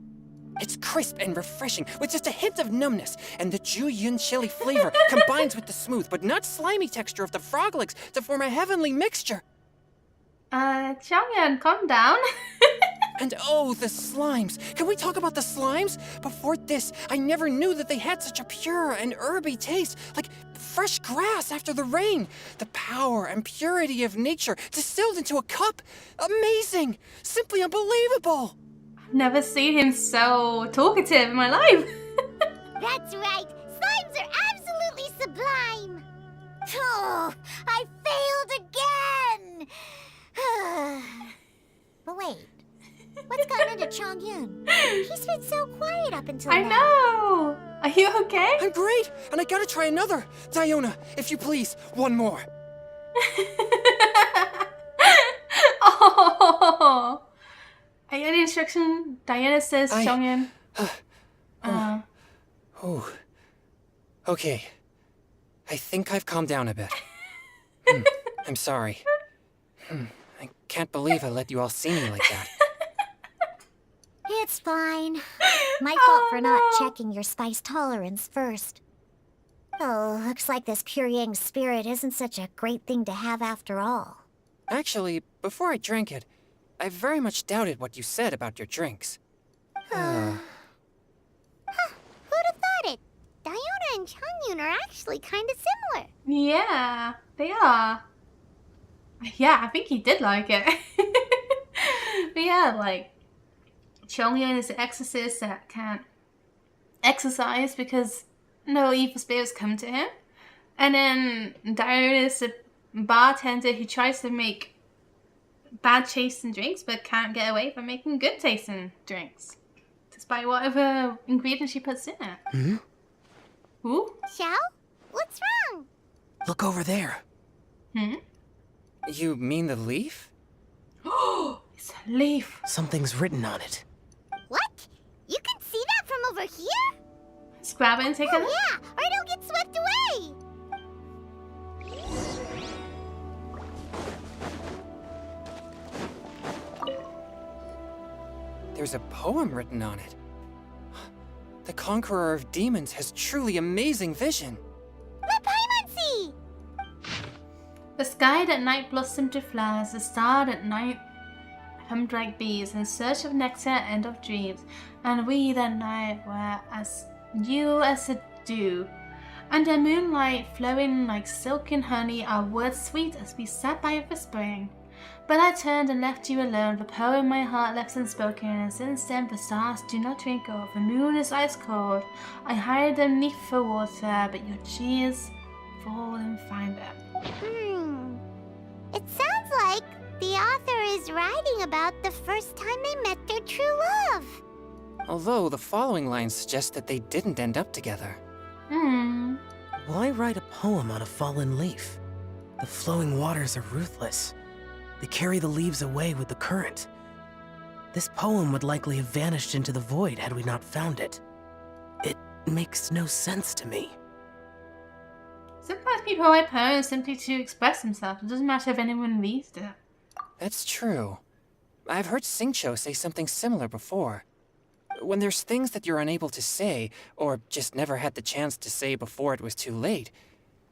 It's crisp and refreshing, with just a hint of numbness, and the Chongyun chili flavor combines with the smooth but not slimy texture of the frog legs to form a heavenly mixture. Chongyun, calm down. And oh, the slimes. Can we talk about the slimes? Before this, I never knew that they had such a pure and herby taste, like fresh grass after the rain. The power and purity of nature distilled into a cup. Amazing! Simply unbelievable! I've never seen him so talkative in my life. That's right. Slimes are absolutely sublime. Oh, I failed again. But wait, what's gotten into Chongyun? He's been so quiet up until I now. know. Are you okay? I'm great, and I gotta try another. Diona, if you please, one more. Oh. Are you the instruction? Diana says Chongyun. Oh. Okay. I think I've calmed down a bit. I'm sorry. I can't believe I let you all see me like that. It's fine. My fault for not checking your spice tolerance first. Oh, looks like this pure yang spirit isn't such a great thing to have after all. Actually, before I drank it, I very much doubted what you said about your drinks. Who'd have thought it? Diona and Chongyun are actually kind of similar. Yeah, they are. Yeah, I think he did like it. But yeah, like, Chongyun is an exorcist that can't exercise because no evil spirits come to him. And then Diana is a bartender who tries to make bad tasting drinks but can't get away from making good tasting drinks, despite whatever ingredients she puts in it. Hmm? Ooh. Xiao? What's wrong? Look over there. Hmm? You mean the leaf? Oh, it's a leaf. Something's written on it. What? You can see that from over here? Let's grab it and take a look. Yeah, or it'll get swept away. There's a poem written on it. The Conqueror of Demons has truly amazing vision. Let Paimon see! The sky at night blossomed to flowers, the star at night hummed like bees in search of nectar and of dreams, and we that night were as new as the dew. Under moonlight flowing like silk and honey, our words sweet as we sat by whispering. But I turned and left you alone, the poem my heart left unspoken, and since then the stars do not twinkle, the moon is ice cold. I hide them neath the water, but your tears fall and find them. It sounds like the author is writing about the first time they met their true love. Although the following lines suggest that they didn't end up together. Why write a poem on a fallen leaf? The flowing waters are ruthless. They carry the leaves away with the current. This poem would likely have vanished into the void had we not found it. It makes no sense to me. Sometimes people write poems simply to express themselves. It doesn't matter if anyone reads it. That's true. I've heard Singcho say something similar before. When there's things that you're unable to say, or just never had the chance to say before it was too late,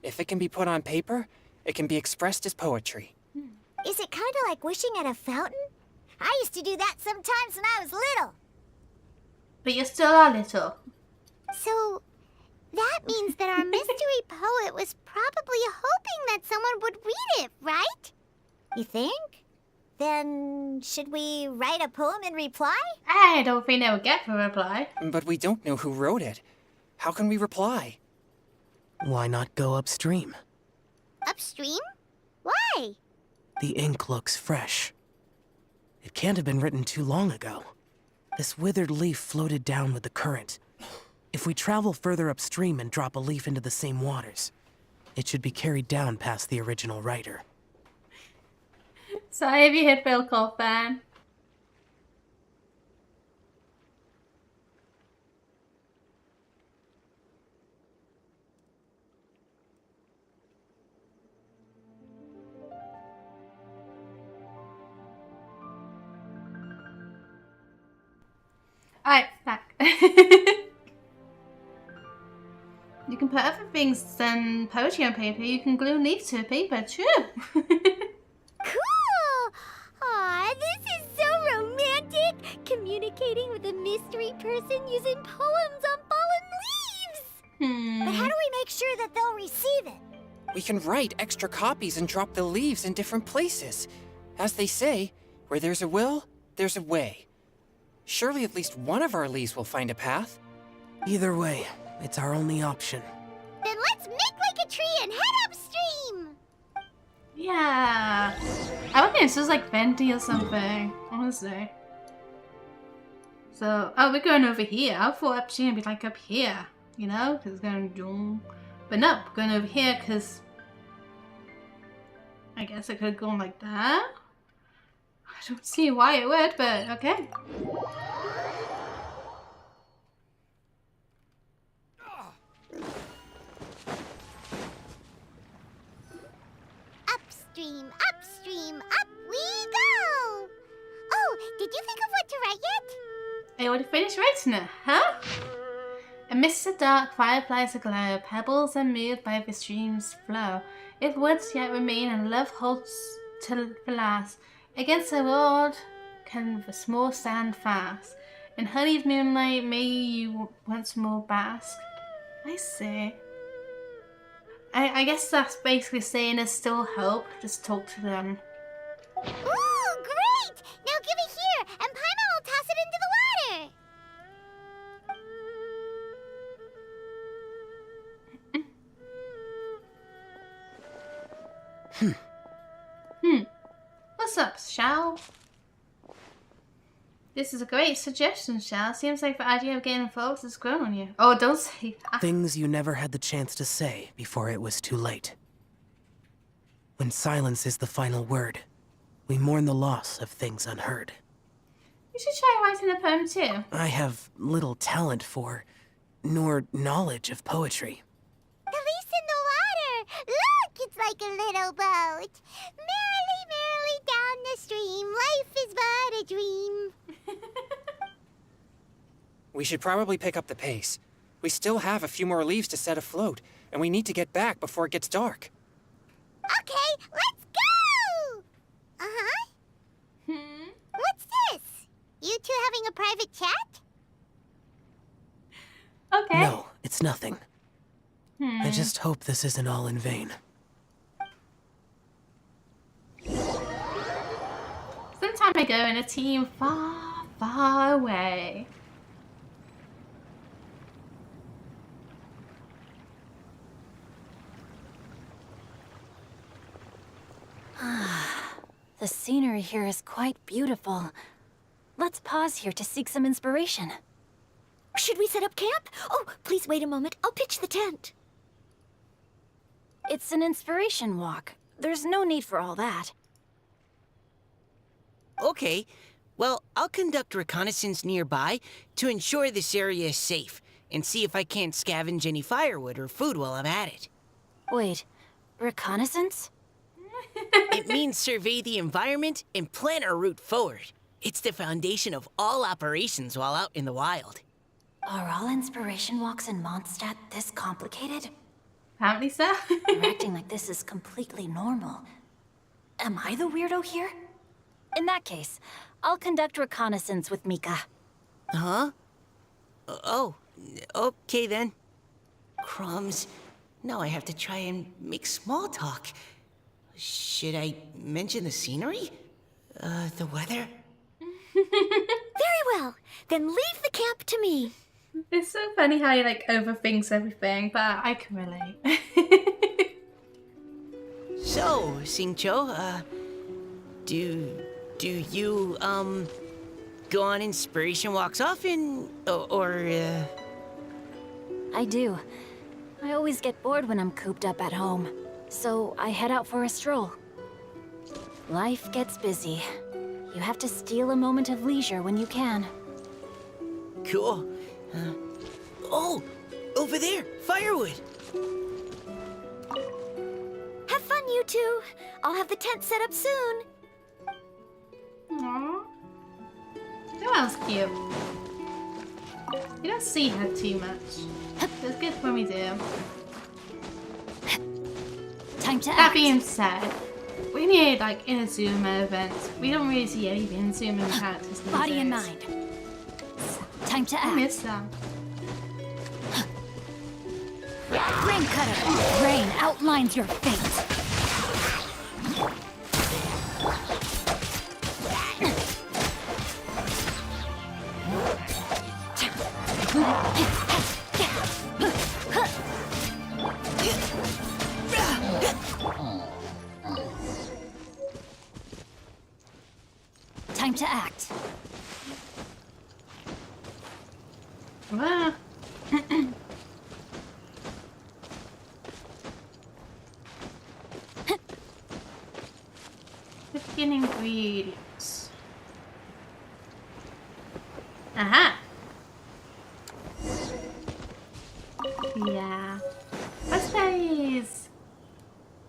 if it can be put on paper, it can be expressed as poetry. Is it kind of like wishing at a fountain? I used to do that sometimes when I was little. But you still are little. So, that means that our mystery poet was probably hoping that someone would read it, right? You think? Then, should we write a poem in reply? I don't think they will get a reply. But we don't know who wrote it. How can we reply? Why not go upstream? Upstream? Why? The ink looks fresh. It can't have been written too long ago. This withered leaf floated down with the current. If we travel further upstream and drop a leaf into the same waters, it should be carried down past the original writer. Sorry if you hit Phil Cole fan. Alright, back. You can put other things than poetry on paper. You can glue leaves to paper too. Cool! Aw, this is so romantic! Communicating with a mystery person using poems on fallen leaves! But how do we make sure that they'll receive it? We can write extra copies and drop the leaves in different places. As they say, where there's a will, there's a way. Surely at least one of our leaves will find a path. Either way, it's our only option. Then let's make like a tree and head upstream! Yeah. I reckon it's just like Venti or something, honestly. So, oh, we're going over here. I thought upstream would be like up here, you know? Because it's going doom. But no, we're going over here because I guess I could have gone like that. I don't see why it would, but okay. Upstream, upstream, up we go! Oh, did you think of what to write yet? I already finished writing it, huh? Amidst the dark, fireflies aglow, pebbles are moved by the stream's flow. If woods yet remain and love holds till the last, against the world can the small stand fast. In honeyed moonlight may you once more bask. I see. I guess that's basically saying there's still hope. Just talk to them. Ooh, great! Now give it here, and Paimon will toss it into the water! What's up, Shao? This is a great suggestion, Shao. Seems like the idea of getting involved has grown on you. Oh, don't say that. Things you never had the chance to say before it was too late. When silence is the final word, we mourn the loss of things unheard. You should try writing a poem too. I have little talent for, nor knowledge of poetry. The leaf's in the water! Look, it's like a little boat. Merrily, merrily down the stream, life is but a dream. We should probably pick up the pace. We still have a few more leaves to set afloat, and we need to get back before it gets dark. Okay, let's go! Uh-huh. What's this? You two having a private chat? Okay. No, it's nothing. I just hope this isn't all in vain. Some time ago in a team far, far away. The scenery here is quite beautiful. Let's pause here to seek some inspiration. Should we set up camp? Oh, please wait a moment. I'll pitch the tent. It's an inspiration walk. There's no need for all that. Okay, well, I'll conduct reconnaissance nearby to ensure this area is safe and see if I can't scavenge any firewood or food while I'm at it. Wait, reconnaissance? It means survey the environment and plan our route forward. It's the foundation of all operations while out in the wild. Are all inspiration walks in Mondstadt this complicated? Apparently so. You're acting like this is completely normal. Am I the weirdo here? In that case, I'll conduct reconnaissance with Mika. Huh? Oh, okay then. Crumbs. Now I have to try and make small talk. Should I mention the scenery? The weather? Very well. Then leave the camp to me. It's so funny how he like overthinks everything, but I can relate. So, Singcho, do you, go on inspiration walks often, or I do. I always get bored when I'm cooped up at home, so I head out for a stroll. Life gets busy. You have to steal a moment of leisure when you can. Cool. Oh, over there, firewood. Have fun, you two. I'll have the tent set up soon. Aww. That was cute. You don't see her too much. It's good when we do. Time to That act. being said, we need like in a Zoomer event. We don't really see anything Zoomer characters these Body and days. mind. Time to I act. miss them. Rain cutter. Rain outlines your fate. Time to act. Ah. 15 ingredients. Aha! Yeah. What's these?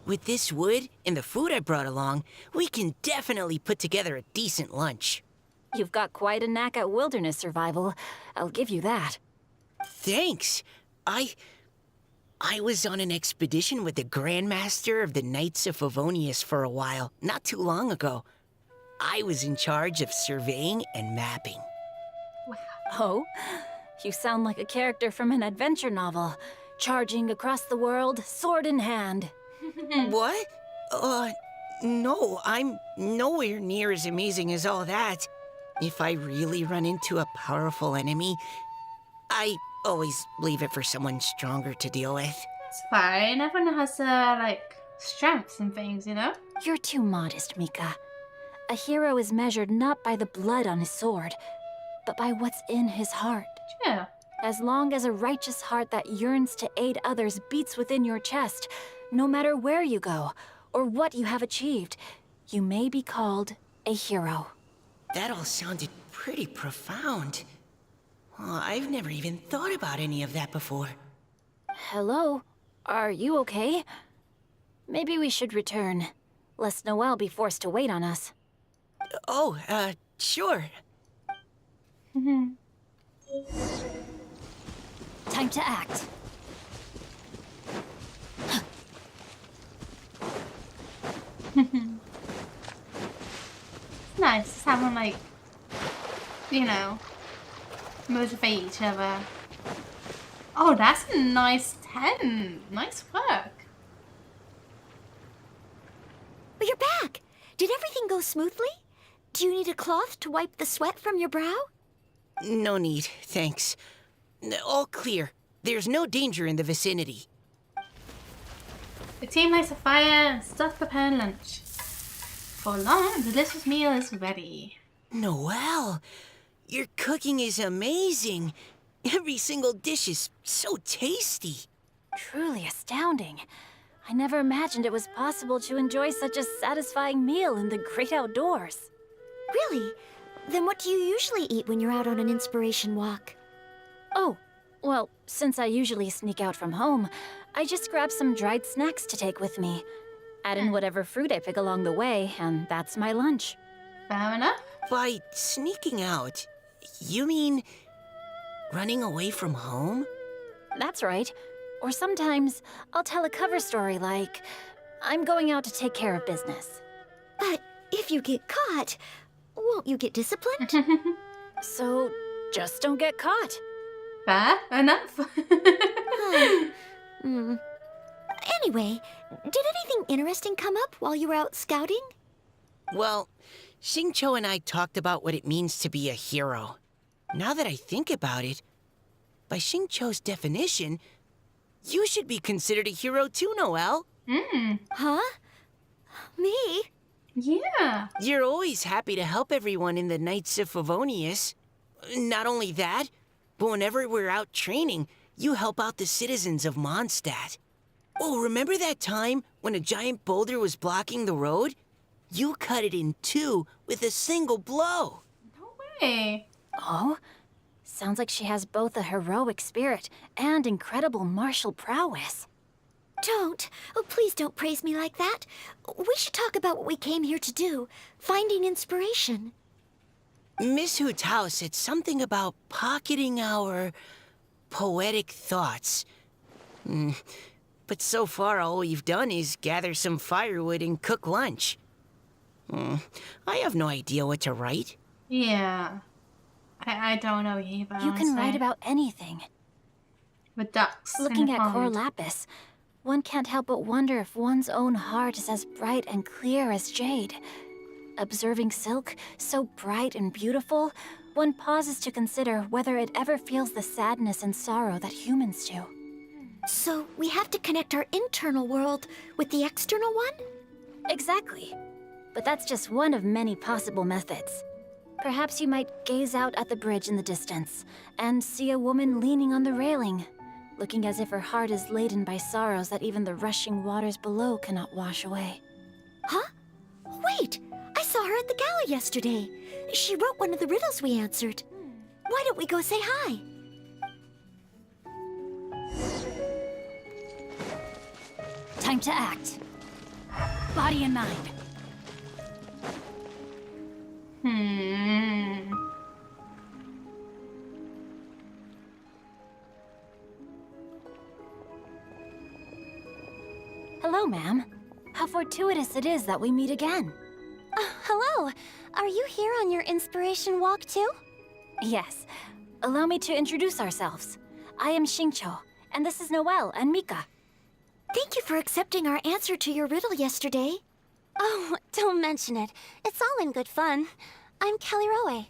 With this wood and the food I brought along, we can definitely put together a decent lunch. You've got quite a knack at wilderness survival. I'll give you that. Thanks. I was on an expedition with the Grand Master of the Knights of Favonius for a while, not too long ago. I was in charge of surveying and mapping. Oh? You sound like a character from an adventure novel. Charging across the world, sword in hand. What? No, I'm nowhere near as amazing as all that. If I really run into a powerful enemy, I always leave it for someone stronger to deal with. It's fine. Everyone has their, like, strengths and things, you know? You're too modest, Mika. A hero is measured not by the blood on his sword, but by what's in his heart. Yeah. As long as a righteous heart that yearns to aid others beats within your chest, no matter where you go or what you have achieved, you may be called a hero. That all sounded pretty profound. Well, I've never even thought about any of that before. Hello? Are you okay? Maybe we should return, lest Noelle be forced to wait on us. Oh, sure. Time to act. It's nice to have them, like, you know, motivate each other. Oh, that's a nice tent. Nice work. But you're back! Did everything go smoothly? Do you need a cloth to wipe the sweat from your brow? No need, thanks. All clear. There's no danger in the vicinity. The team lights a fire and starts preparing lunch. For long, the delicious meal is ready. Noelle, your cooking is amazing. Every single dish is so tasty. Truly astounding. I never imagined it was possible to enjoy such a satisfying meal in the great outdoors. Really? Then what do you usually eat when you're out on an inspiration walk? Oh, well, since I usually sneak out from home, I just grab some dried snacks to take with me. Add in whatever fruit I pick along the way, and that's my lunch. Fair enough. By sneaking out, you mean running away from home? That's right. Or sometimes I'll tell a cover story like, I'm going out to take care of business. But if you get caught, won't you get disciplined? So just don't get caught. Fair enough. Anyway, did anything interesting come up while you were out scouting? Well, Xingqiu and I talked about what it means to be a hero. Now that I think about it, by Xingqiu's definition, you should be considered a hero too, Noelle. Huh? Me? Yeah. You're always happy to help everyone in the Knights of Favonius. Not only that, but whenever we're out training, you help out the citizens of Mondstadt. Oh, remember that time when a giant boulder was blocking the road? You cut it in two with a single blow. No way. Oh? Sounds like she has both a heroic spirit and incredible martial prowess. Don't. Oh, please don't praise me like that. We should talk about what we came here to do. Finding inspiration. Miss Hu Tao said something about pocketing our poetic thoughts. But so far, all we've done is gather some firewood and cook lunch. I have no idea what to write. Yeah. I don't know either. You can honestly. write about anything. With ducks. Looking in a at Cor pond. Lapis, one can't help but wonder if one's own heart is as bright and clear as jade. Observing silk, so bright and beautiful, one pauses to consider whether it ever feels the sadness and sorrow that humans do. So we have to connect our internal world with the external one? Exactly. But that's just one of many possible methods. Perhaps you might gaze out at the bridge in the distance and see a woman leaning on the railing, looking as if her heart is laden by sorrows that even the rushing waters below cannot wash away. Huh? Wait! I saw her at the gala yesterday. She wrote one of the riddles we answered. Why don't we go say hi? Time to act. Body and mind. Hello, ma'am. How fortuitous it is that we meet again. Hello. Are you here on your inspiration walk too? Yes. Allow me to introduce ourselves. I am Xingqiu, and this is Noelle and Mika. Thank you for accepting our answer to your riddle yesterday. Oh, don't mention it. It's all in good fun. I'm Callirhoe.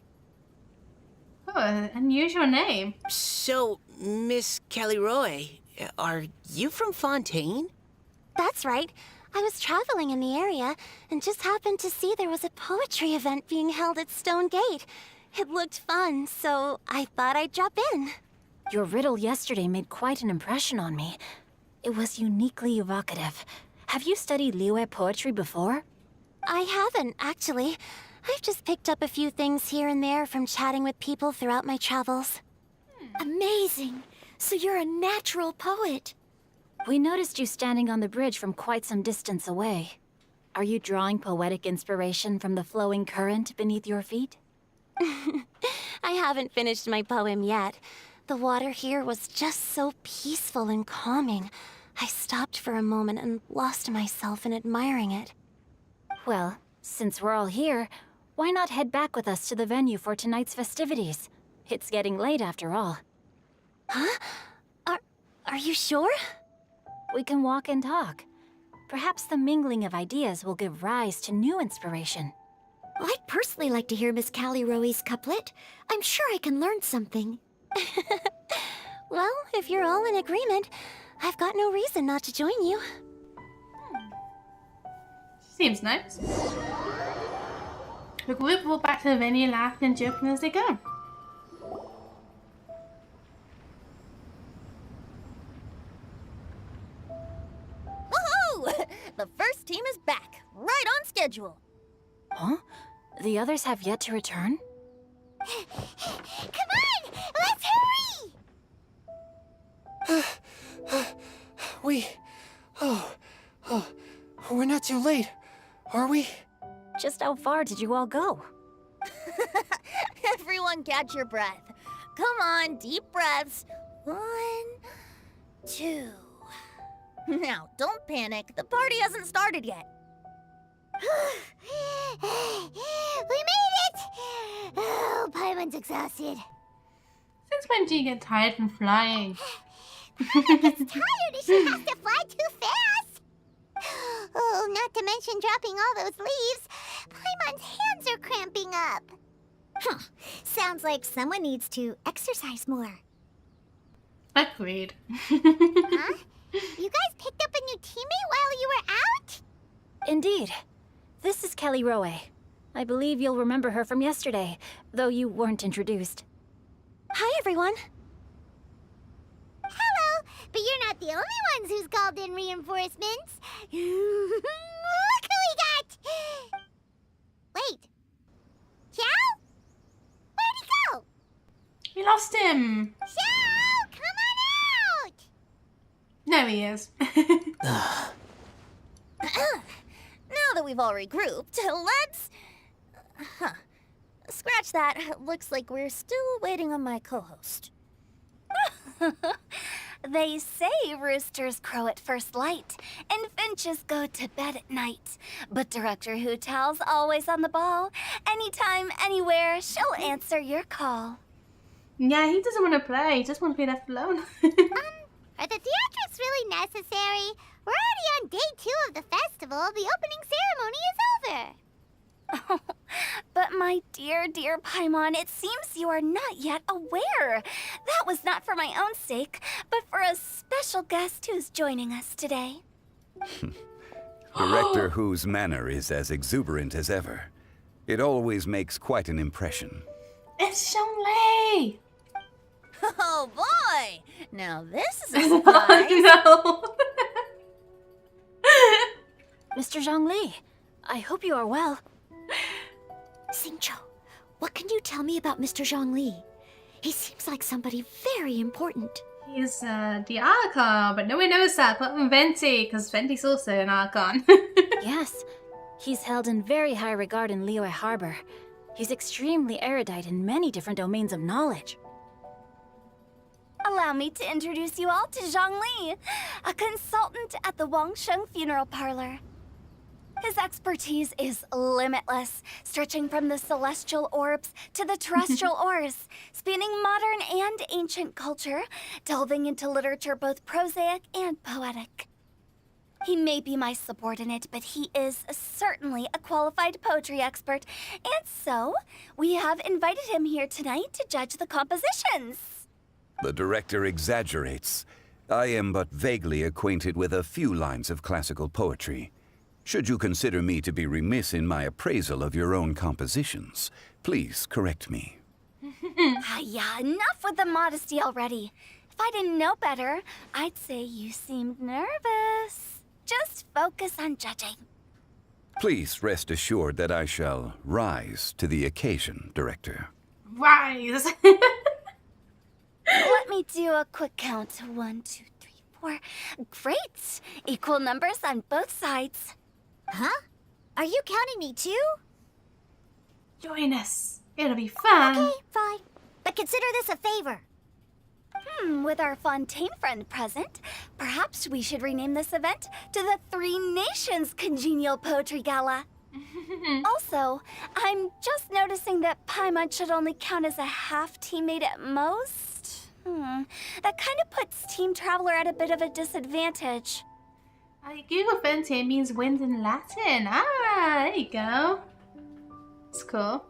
Oh, an unusual name. So, Miss Callirhoe, are you from Fontaine? That's right. I was traveling in the area and just happened to see there was a poetry event being held at Stone Gate. It looked fun, so I thought I'd drop in. Your riddle yesterday made quite an impression on me. It was uniquely evocative. Have you studied Liyue poetry before? I haven't, actually. I've just picked up a few things here and there from chatting with people throughout my travels. Amazing! So you're a natural poet. We noticed you standing on the bridge from quite some distance away. Are you drawing poetic inspiration from the flowing current beneath your feet? I haven't finished my poem yet. The water here was just so peaceful and calming. I stopped for a moment and lost myself in admiring it. Well, since we're all here, why not head back with us to the venue for tonight's festivities? It's getting late after all. Huh? Are you sure? We can walk and talk. Perhaps the mingling of ideas will give rise to new inspiration. I'd personally like to hear Miss Callirhoe's couplet. I'm sure I can learn something. Well, if you're all in agreement, I've got no reason not to join you. Seems nice. The group walk back to the venue laughing and joking as they go. Woohoo! The first team is back, right on schedule. Huh? The others have yet to return? Come on! Let's hurry! We're not too late, are we? Just how far did you all go? Everyone catch your breath. Come on, deep breaths. 1, 2. Now, don't panic. The party hasn't started yet. We made it! Oh, Paimon's exhausted. Since when do you get tired from flying? Paimon gets tired if she has to fly too fast. Oh, not to mention dropping all those leaves. Paimon's hands are cramping up. Huh. Sounds like someone needs to exercise more. Agreed. Huh? You guys picked up a new teammate while you were out? Indeed. This is Callirhoe. I believe you'll remember her from yesterday, though you weren't introduced. Hi, everyone. Hello, but you're not the only ones who's called in reinforcements. Look who we got! Wait. Xiao? Where'd he go? We lost him. Xiao, come on out! There he is. Now that we've all regrouped, let's... Scratch that. Looks like we're still waiting on my co-host. They say roosters crow at first light, and finches go to bed at night. But Director Hu Tao's always on the ball. Anytime, anywhere, she'll answer your call. Yeah, he doesn't want to play. He just wants to be left alone. Are the theatrics really necessary? We're already on day 2 of the festival. The opening ceremony is over. Oh, but my dear, dear Paimon, it seems you are not yet aware. That was not for my own sake, but for a special guest who's joining us today. Director Hu's manner is as exuberant as ever. It always makes quite an impression. It's Zhongli! Oh boy! Now this is a surprise. Oh no! Mr. Zhongli, I hope you are well. Xingqiu, what can you tell me about Mr. Zhongli? He seems like somebody very important. He's the Archon, but no one knows that apart from Venti, because Venti's also an Archon. Yes, he's held in very high regard in Liyue Harbor. He's extremely erudite in many different domains of knowledge. Allow me to introduce you all to Zhongli, a consultant at the Wangsheng Funeral Parlor. His expertise is limitless, stretching from the celestial orbs to the terrestrial ores, spanning modern and ancient culture, delving into literature both prosaic and poetic. He may be my subordinate, but he is certainly a qualified poetry expert, and so we have invited him here tonight to judge the compositions. The director exaggerates. I am but vaguely acquainted with a few lines of classical poetry. Should you consider me to be remiss in my appraisal of your own compositions, please correct me. Yeah, enough with the modesty already. If I didn't know better, I'd say you seemed nervous. Just focus on judging. Please rest assured that I shall rise to the occasion, Director. Rise. Let me do a quick count. 1, 2, 3, 4. Great! Equal numbers on both sides. Huh? Are you counting me too? Join us. It'll be fun. Okay, fine. But consider this a favor. With our Fontaine friend present, perhaps we should rename this event to the Three Nations Congenial Poetry Gala. Also, I'm just noticing that Paimon should only count as a half teammate at most. That kind of puts Team Traveler at a bit of a disadvantage. Google Fontaine means wind in Latin. Ah, there you go. It's cool.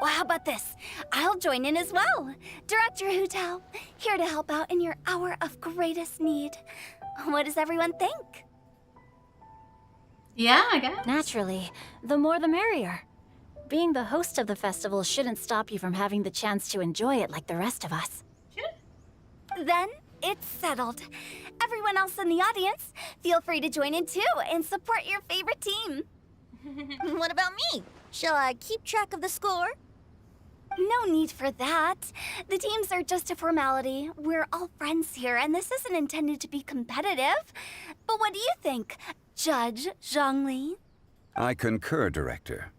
Well, how about this? I'll join in as well. Director Hutao, here to help out in your hour of greatest need. What does everyone think? Yeah, I guess. Naturally, the more the merrier. Being the host of the festival shouldn't stop you from having the chance to enjoy it like the rest of us. Then it's settled. Everyone else in the audience, feel free to join in too and support your favorite team. What about me? Shall I keep track of the score? No need for that. The teams are just a formality. We're all friends here, and this isn't intended to be competitive. But what do you think, Judge Zhongli? I concur, Director.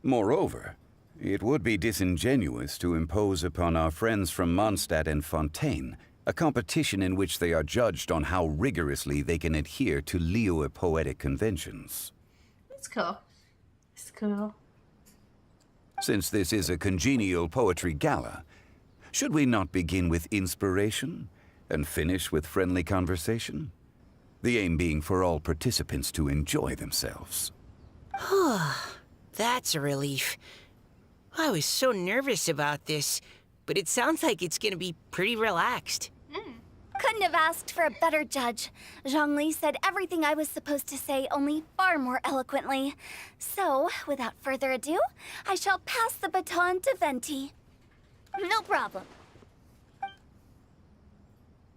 Moreover, it would be disingenuous to impose upon our friends from Mondstadt and Fontaine a competition in which they are judged on how rigorously they can adhere to Liyue poetic conventions. It's cool. It's cool. Since this is a congenial poetry gala, should we not begin with inspiration and finish with friendly conversation? The aim being for all participants to enjoy themselves. That's a relief. I was so nervous about this, but it sounds like it's gonna be pretty relaxed. Couldn't have asked for a better judge. Zhongli said everything I was supposed to say, only far more eloquently. So, without further ado, I shall pass the baton to Venti. No problem.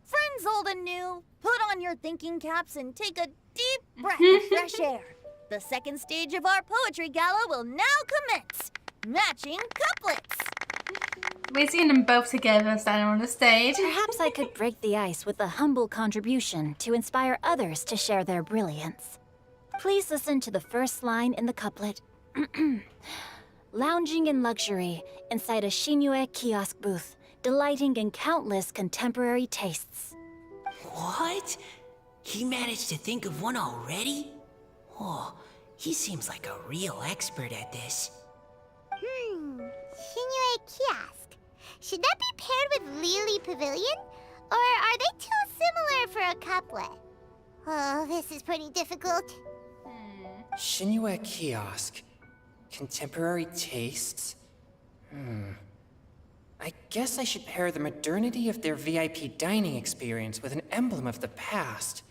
Friends old and new, put on your thinking caps and take a deep breath of fresh air. The second stage of our poetry gala will now commence. Matching couplets. We've seen them both together standing on the stage. Perhaps I could break the ice with a humble contribution to inspire others to share their brilliance. Please listen to the first line in the couplet. Lounging in luxury inside a Shinue kiosk booth, delighting in countless contemporary tastes. What? He managed to think of one already? Oh, he seems like a real expert at this. Shinue Kiosk. Should that be paired with Lily Pavilion? Or are they too similar for a couplet? Oh, this is pretty difficult. Shinue Kiosk. Contemporary tastes? I guess I should pair the modernity of their VIP dining experience with an emblem of the past.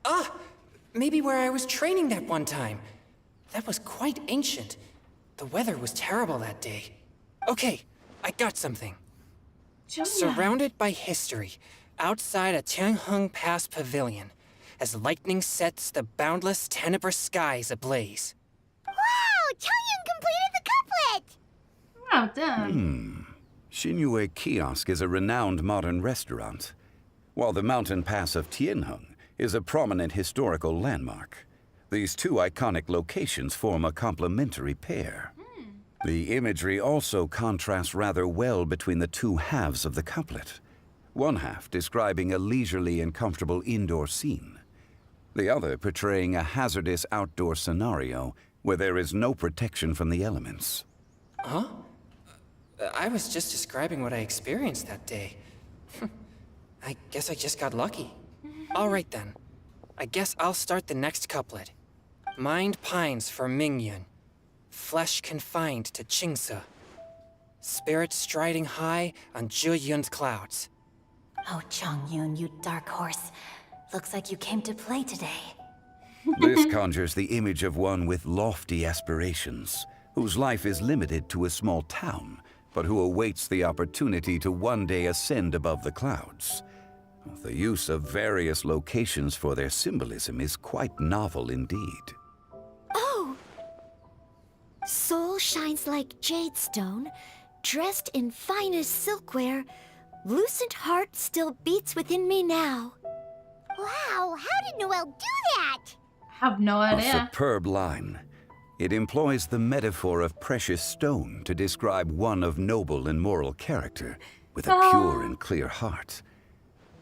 Ah! Maybe where I was training that one time. That was quite ancient. The weather was terrible that day. Okay, I got something. Surrounded by history, outside a Tianheng Pass pavilion, as lightning sets the boundless tenebrous skies ablaze. Wow! Chongyun completed the couplet! Well done. Shinue Kiosk is a renowned modern restaurant, while the mountain pass of Tianheng is a prominent historical landmark. These two iconic locations form a complementary pair. The imagery also contrasts rather well between the two halves of the couplet. One half describing a leisurely and comfortable indoor scene, the other portraying a hazardous outdoor scenario where there is no protection from the elements. Huh? I was just describing what I experienced that day. I guess I just got lucky. All right then. I guess I'll start the next couplet. Mind pines for Mingyun. Flesh confined to Qingse. Spirit striding high on Chongyun's clouds. Oh, Chongyun, you dark horse. Looks like you came to play today. This conjures the image of one with lofty aspirations, whose life is limited to a small town, but who awaits the opportunity to one day ascend above the clouds. The use of various locations for their symbolism is quite novel indeed. Oh! Soul shines like jadestone, dressed in finest silkware. Lucent heart still beats within me now. Wow, how did Noelle do that? Have no A idea. superb line. It employs the metaphor of precious stone to describe one of noble and moral character, with a pure and clear heart.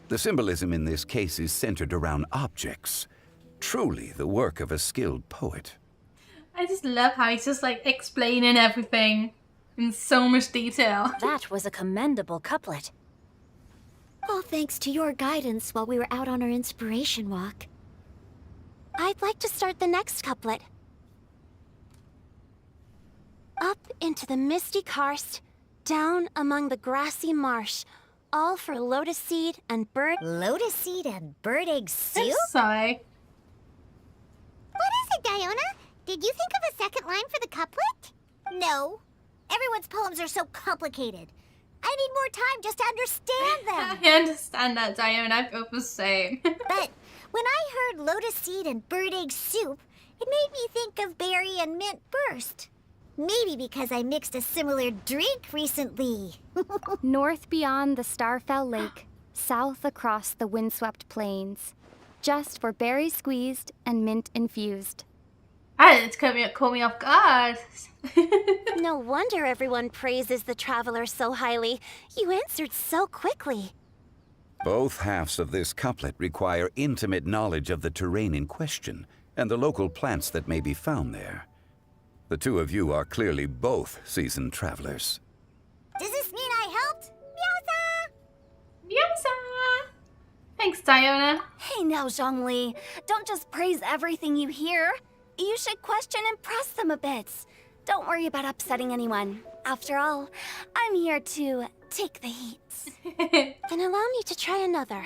The symbolism in this case is centered around objects, truly the work of a skilled poet. I just love how he's just like explaining everything in so much detail. That was a commendable couplet. All thanks to your guidance while we were out on our inspiration walk. I'd like to start the next couplet. Up into the misty karst, down among the grassy marsh, all for lotus seed and bird... Lotus seed and bird egg soup? Sigh. What is it, Diona? Did you think of a second line for the couplet? No. Everyone's poems are so complicated. I need more time just to understand them. I understand that, Diana. I feel the same. But when I heard lotus seed and bird egg soup, it made me think of berry and mint burst. Maybe because I mixed a similar drink recently. North beyond the Starfell Lake, south across the windswept plains. Just for berry squeezed and mint infused. It's caught me off guard. No wonder everyone praises the traveler so highly. You answered so quickly. Both halves of this couplet require intimate knowledge of the terrain in question and the local plants that may be found there. The two of you are clearly both seasoned travelers. Does this mean I helped? Meowsa! Meowsa! Thanks, Diona. Hey now, Zhongli. Don't just praise everything you hear. You should question and press them a bit. Don't worry about upsetting anyone. After all, I'm here to take the heat. Then allow me to try another.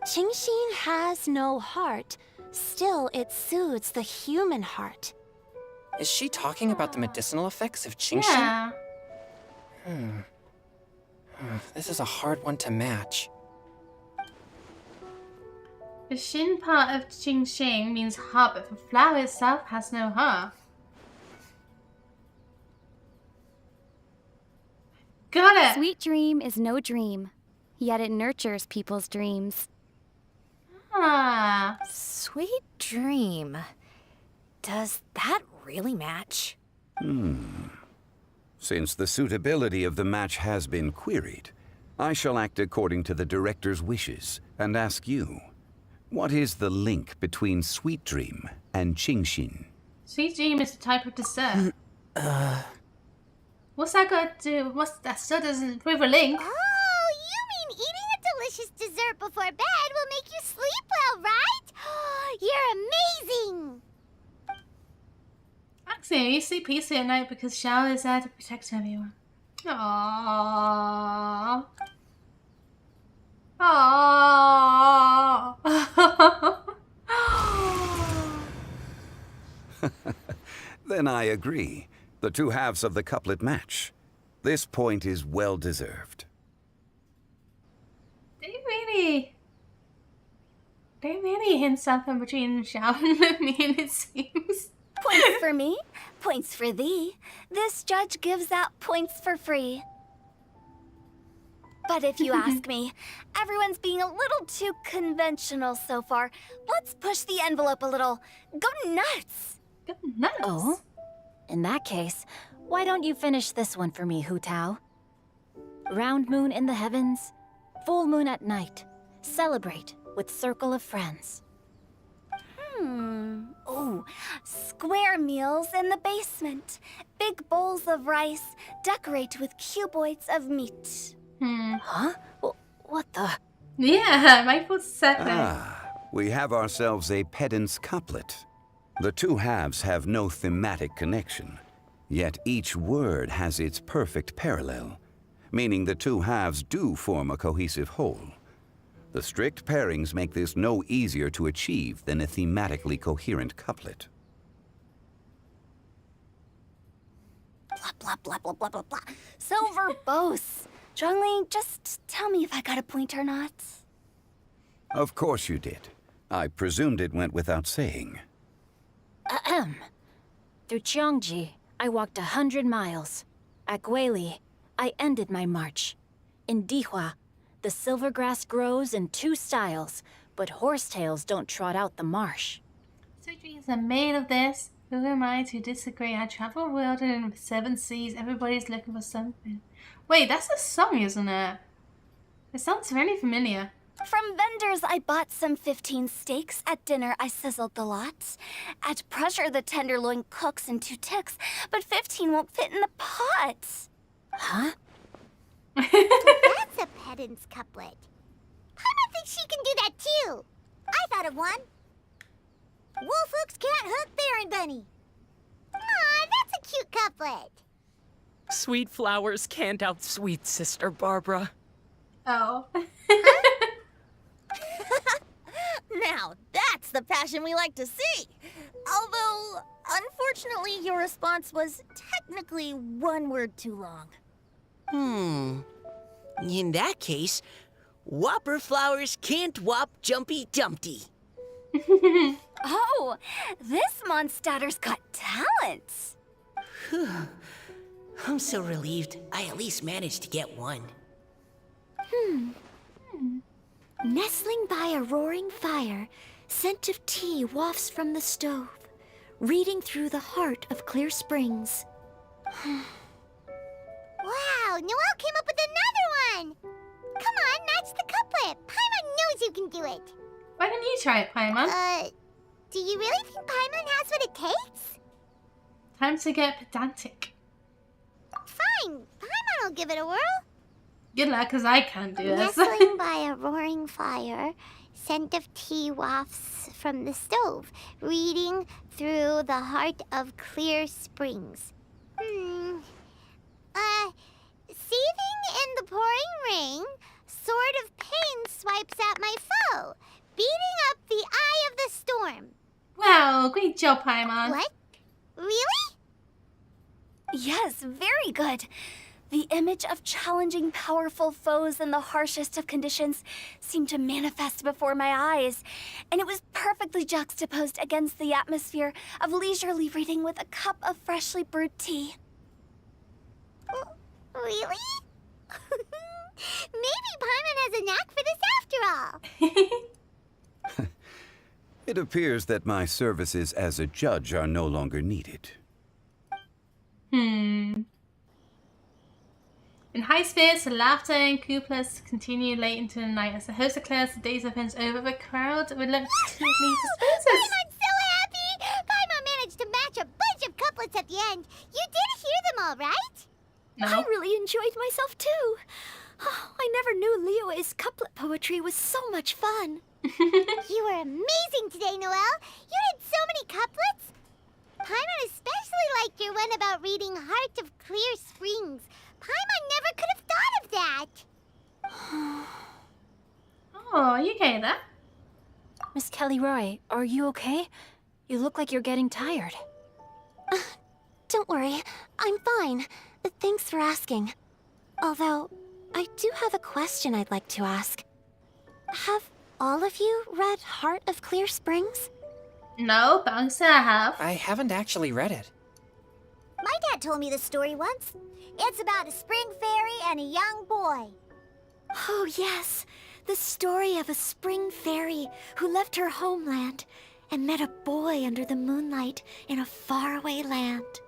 Qingxin has no heart. Still, it soothes the human heart. Is she talking about the medicinal effects of Qingxin? Yeah. This is a hard one to match. The shin part of Qingxing means heart, but the flower itself has no heart. Got it! Sweet dream is no dream, yet it nurtures people's dreams. Ah. Sweet dream. Does that really match? Since the suitability of the match has been queried, I shall act according to the director's wishes and ask you, what is the link between Sweet Dream and Qingxin? Sweet dream is a type of dessert. What's that got to do? That still doesn't prove a link. Oh, you mean eating a delicious dessert before bed will make you sleep well, right? You're amazing! Actually, you sleep peacefully at night because Xiao is there to protect everyone. Aww. Aww. Then I agree. The two halves of the couplet match. This point is well deserved. They really hint something between Xiao and Lumine, it seems. Points for me, points for thee. This judge gives out points for free. But if you ask me, everyone's being a little too conventional so far. Let's push the envelope a little. Go nuts! Go nuts. Oh? In that case, why don't you finish this one for me, Hu Tao? Round moon in the heavens, full moon at night. Celebrate with circle of friends. Oh, square meals in the basement. Big bowls of rice, decorate with cuboids of meat. Huh? What the? Yeah, my foot's second. We have ourselves a pedant's couplet. The two halves have no thematic connection, Yet each word has its perfect parallel, meaning the two halves do form a cohesive whole. The strict pairings make this no easier to achieve than a thematically coherent couplet. Blah, blah, blah, blah, blah, blah, blah. So verbose. Zhongli, just tell me if I got a point or not. Of course you did. I presumed it went without saying. Ahem. Through Cheongji, I walked 100 miles. At Guili, I ended my march. In Dihua, the silver grass grows in 2 styles, but horsetails don't trot out the marsh. Sweet dreams are made of this. Who am I to disagree? I travel the world in the 7 seas. Everybody's looking for something. Wait, that's a song, isn't it? It sounds really familiar. From vendors, I bought some 15 steaks. At dinner, I sizzled the lot. At pressure, the tenderloin cooks in 2 ticks, but 15 won't fit in the pot. Huh? That's a pedant's couplet. Paimon thinks she can do that too. I thought of one. Wolf hooks can't hook Baron Bunny. Aw, that's a cute couplet. Sweet flowers can't outsweet Sister Barbara. Oh. Now, that's the passion we like to see. Although, unfortunately, your response was technically 1 word too long. In that case, Whopper flowers can't whop Jumpy Dumpty. Oh, this monster's got talents. I'm so relieved I at least managed to get one. Nestling by a roaring fire, scent of tea wafts from the stove, reading through the heart of clear springs. Wow, Noelle came up with another one. Come on, match the couplet. Paimon knows you can do it. Why don't you try it, Paimon? Do you really think Paimon has what it takes? Time to get pedantic. Fine, Paimon will give it a whirl. Good luck, because I can't do this. Nestling by a roaring fire, scent of tea wafts from the stove, reading through the heart of clear springs. Seething in the pouring rain, sword of pain swipes at my foe, beating up the eye of the storm. Wow, great job, Paimon. What? Really? Yes, very good. The image of challenging powerful foes in the harshest of conditions seemed to manifest before my eyes, and it was perfectly juxtaposed against the atmosphere of leisurely reading with a cup of freshly brewed tea. Really? Maybe Paimon has a knack for this after all. It appears that my services as a judge are no longer needed. In high spirits, the laughter and couplets continue late into the night as the host declares the day's events over. The crowd reluctantly disperses. Paimon's so happy! Paimon managed to match a bunch of couplets at the end. You did hear them all, right? No. I really enjoyed myself too. Oh, I never knew Liyue's couplet poetry was so much fun. You were amazing today, Noelle. You did so many couplets. Paimon especially liked your one about reading Heart of Clear Springs. Paimon never could have thought of that. Oh, are you okay there? Miss Callirhoe, are you okay? You look like you're getting tired. Don't worry, I'm fine. Thanks for asking. Although, I do have a question I'd like to ask. Have all of you read Heart of Clear Springs? No, but I'm saying I have. I haven't actually read it. My dad told me this story once. It's about a spring fairy and a young boy. Oh yes, the story of a spring fairy who left her homeland and met a boy under the moonlight in a faraway land.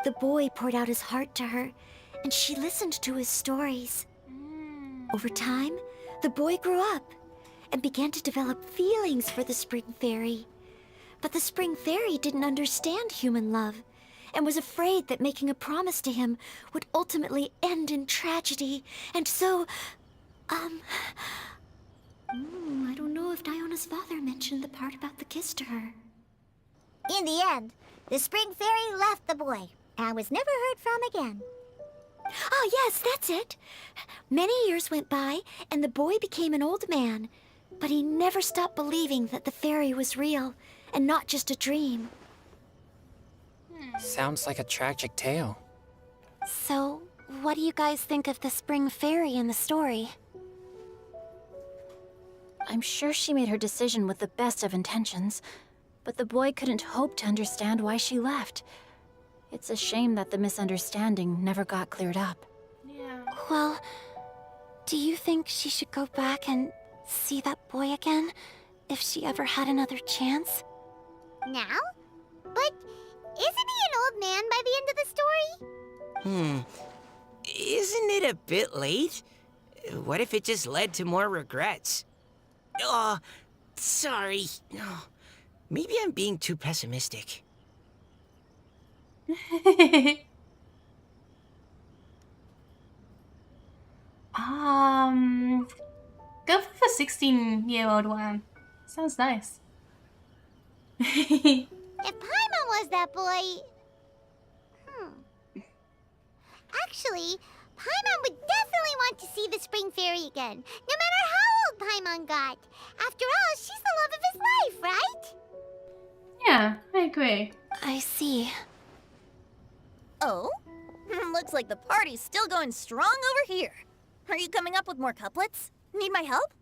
The boy poured out his heart to her, and she listened to his stories. Over time, the boy grew up and began to develop feelings for the spring fairy. But the spring fairy didn't understand human love and was afraid that making a promise to him would ultimately end in tragedy. And so, I don't know if Diona's father mentioned the part about the kiss to her. In the end, the spring fairy left the boy and was never heard from again. Oh, yes, that's it. Many years went by, and the boy became an old man. But he never stopped believing that the fairy was real, and not just a dream. Sounds like a tragic tale. So, what do you guys think of the spring fairy in the story? I'm sure she made her decision with the best of intentions, but the boy couldn't hope to understand why she left. It's a shame that the misunderstanding never got cleared up. Yeah. Well, do you think she should go back and see that boy again, if she ever had another chance? Now? But isn't he an old man by the end of the story? Isn't it a bit late? What if it just led to more regrets? Oh, sorry. Oh, maybe I'm being too pessimistic. Go for the 16-year-old one. Sounds nice. If Paimon was that boy... Actually, Paimon would definitely want to see the Spring Fairy again, no matter how old Paimon got. After all, she's the love of his life, right? Yeah, I agree. I see. Oh? Looks like the party's still going strong over here. Are you coming up with more couplets? Need my help?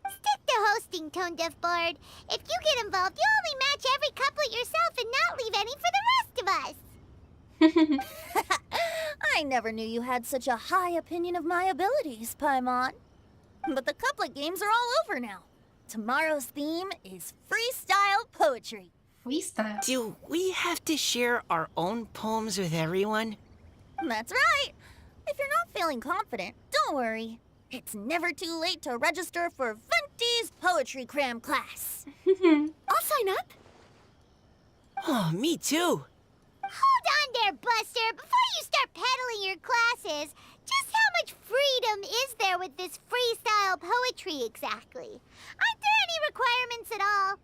Stick to hosting, Tone Deaf Bard. If you get involved, you'll only match every couplet yourself and not leave any for the rest of us. I never knew you had such a high opinion of my abilities, Paimon. But the couplet games are all over now. Tomorrow's theme is Freestyle Poetry. Freestyle. Do we have to share our own poems with everyone? That's right. If you're not feeling confident, don't worry. It's never too late to register for Venti's Poetry Cram class. I'll sign up. Oh, me too. Hold on there, Buster. Before you start peddling your classes, just how much freedom is there with this freestyle poetry exactly? Aren't there any requirements at all?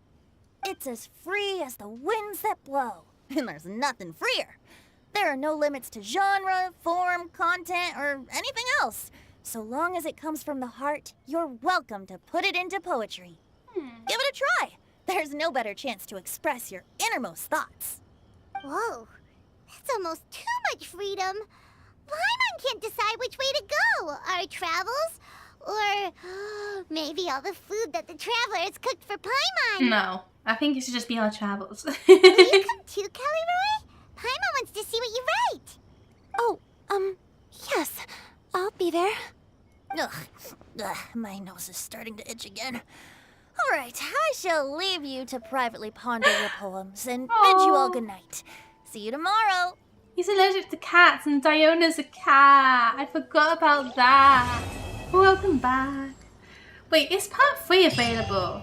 It's as free as the winds that blow. And there's nothing freer. There are no limits to genre, form, content, or anything else. So long as it comes from the heart, you're welcome to put it into poetry. Give it a try. There's no better chance to express your innermost thoughts. Whoa, that's almost too much freedom. Paimon can't decide which way to go. Our travels? Or maybe all the food that the travelers cooked for Paimon. No, I think it should just be our travels. Will you come too, Callirhoe? Paimon wants to see what you write. Oh, yes. I'll be there. Ugh, my nose is starting to itch again. All right, I shall leave you to privately ponder your poems and bid you all good night. See you tomorrow. He's allergic to cats and Diona's a cat. I forgot about that. Welcome back. Wait, is part 3 available?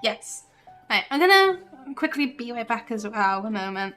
Yes. Right, I'm gonna quickly be right back as well, a moment.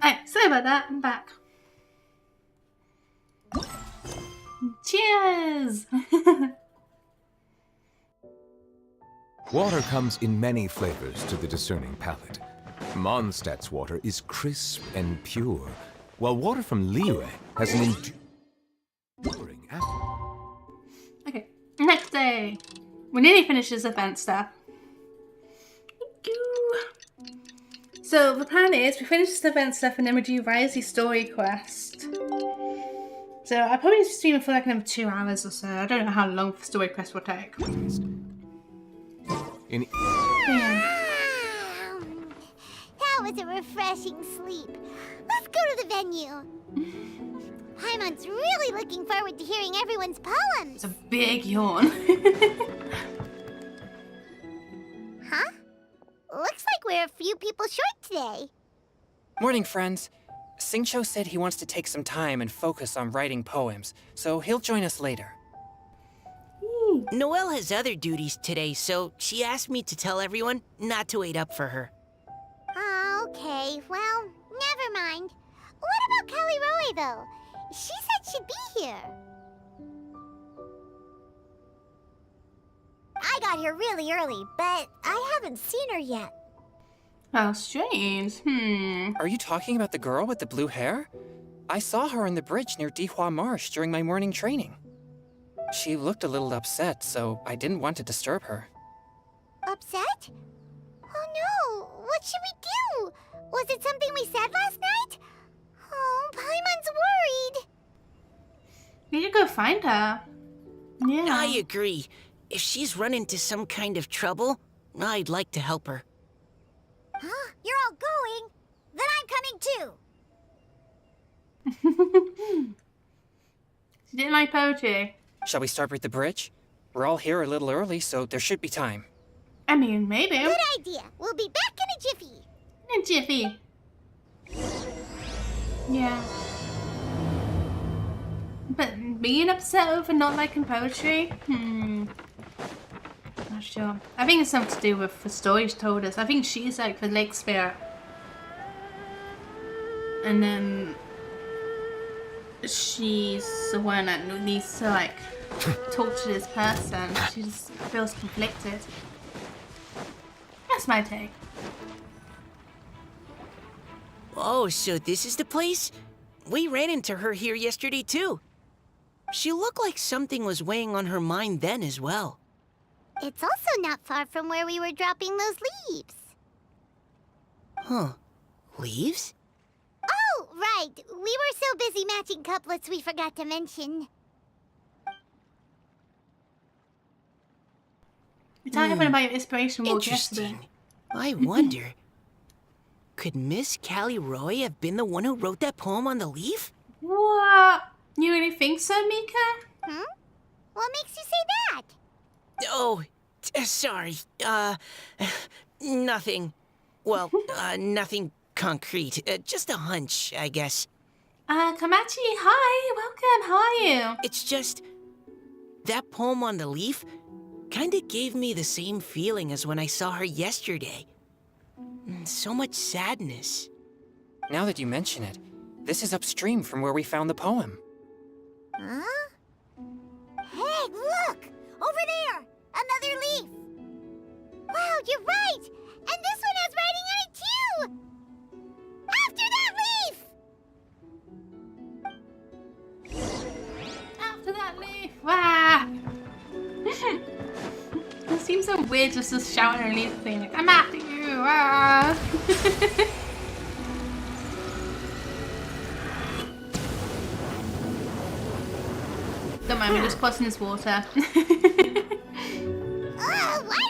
Alright, sorry about that. I'm back. Cheers! Water comes in many flavors to the discerning palate. Mondstadt's water is crisp and pure, while water from Liyue has an enduring after. Okay, next day. We nearly finished this event stuff. Thank you. So the plan is we finish this event stuff and then we do Wriothesley story quest. So I'll probably stream for like another 2 hours or so. I don't know how long the story quest will take. Yeah. That was a refreshing sleep. Let's go to the venue. Paimon's really looking forward to hearing everyone's poems. It's a big yawn. Huh? Looks like we're a few people short today. Morning, friends. Xingqiu said he wants to take some time and focus on writing poems, so he'll join us later. Noelle has other duties today, so she asked me to tell everyone not to wait up for her. Okay, well, never mind. What about Callirhoe, though? She said she'd be here. I got here really early, but I haven't seen her yet. How strange. Are you talking about the girl with the blue hair? I saw her on the bridge near Dihua Marsh during my morning training. She looked a little upset, so I didn't want to disturb her. Upset? Oh no, what should we do? Was it something we said last night? Oh, Paimon's worried. We should go find her. Yeah. I agree. If she's run into some kind of trouble, I'd like to help her. Huh? You're all going? Then I'm coming too. She didn't like poetry. Shall we start with the bridge? We're all here a little early, so there should be time. I mean, maybe. Good idea. We'll be back in a jiffy. In a jiffy. Yeah. But being upset over not liking poetry? Not sure. I think it's something to do with the stories told us. I think she's like the lake spirit. And then she's the one that needs to like talk to this person. She just feels conflicted. That's my take. Oh, so this is the place? We ran into her here yesterday too. She looked like something was weighing on her mind then as well. It's also not far from where we were dropping those leaves. Huh. Leaves? Oh, right. We were so busy matching couplets we forgot to mention. You're talking about your inspiration walk yesterday. Interesting. I wonder, could Miss Callirhoe have been the one who wrote that poem on the leaf? What? You really think so, Mika? What makes you say that? Oh, sorry. Nothing. Well, nothing concrete. Just a hunch, I guess. Komachi, hi, welcome, how are you? It's just, that poem on the leaf kinda gave me the same feeling as when I saw her yesterday. So much sadness. Now that you mention it, this is upstream from where we found the poem. Huh? Hey, look! Over there! Another leaf! Wow, you're right! And this one has writing on it too! After that leaf! After that leaf! Wow! It seems so weird just to shout underneath the thing like, I'm after you! Ah! Don't mind me just crossing this water. Why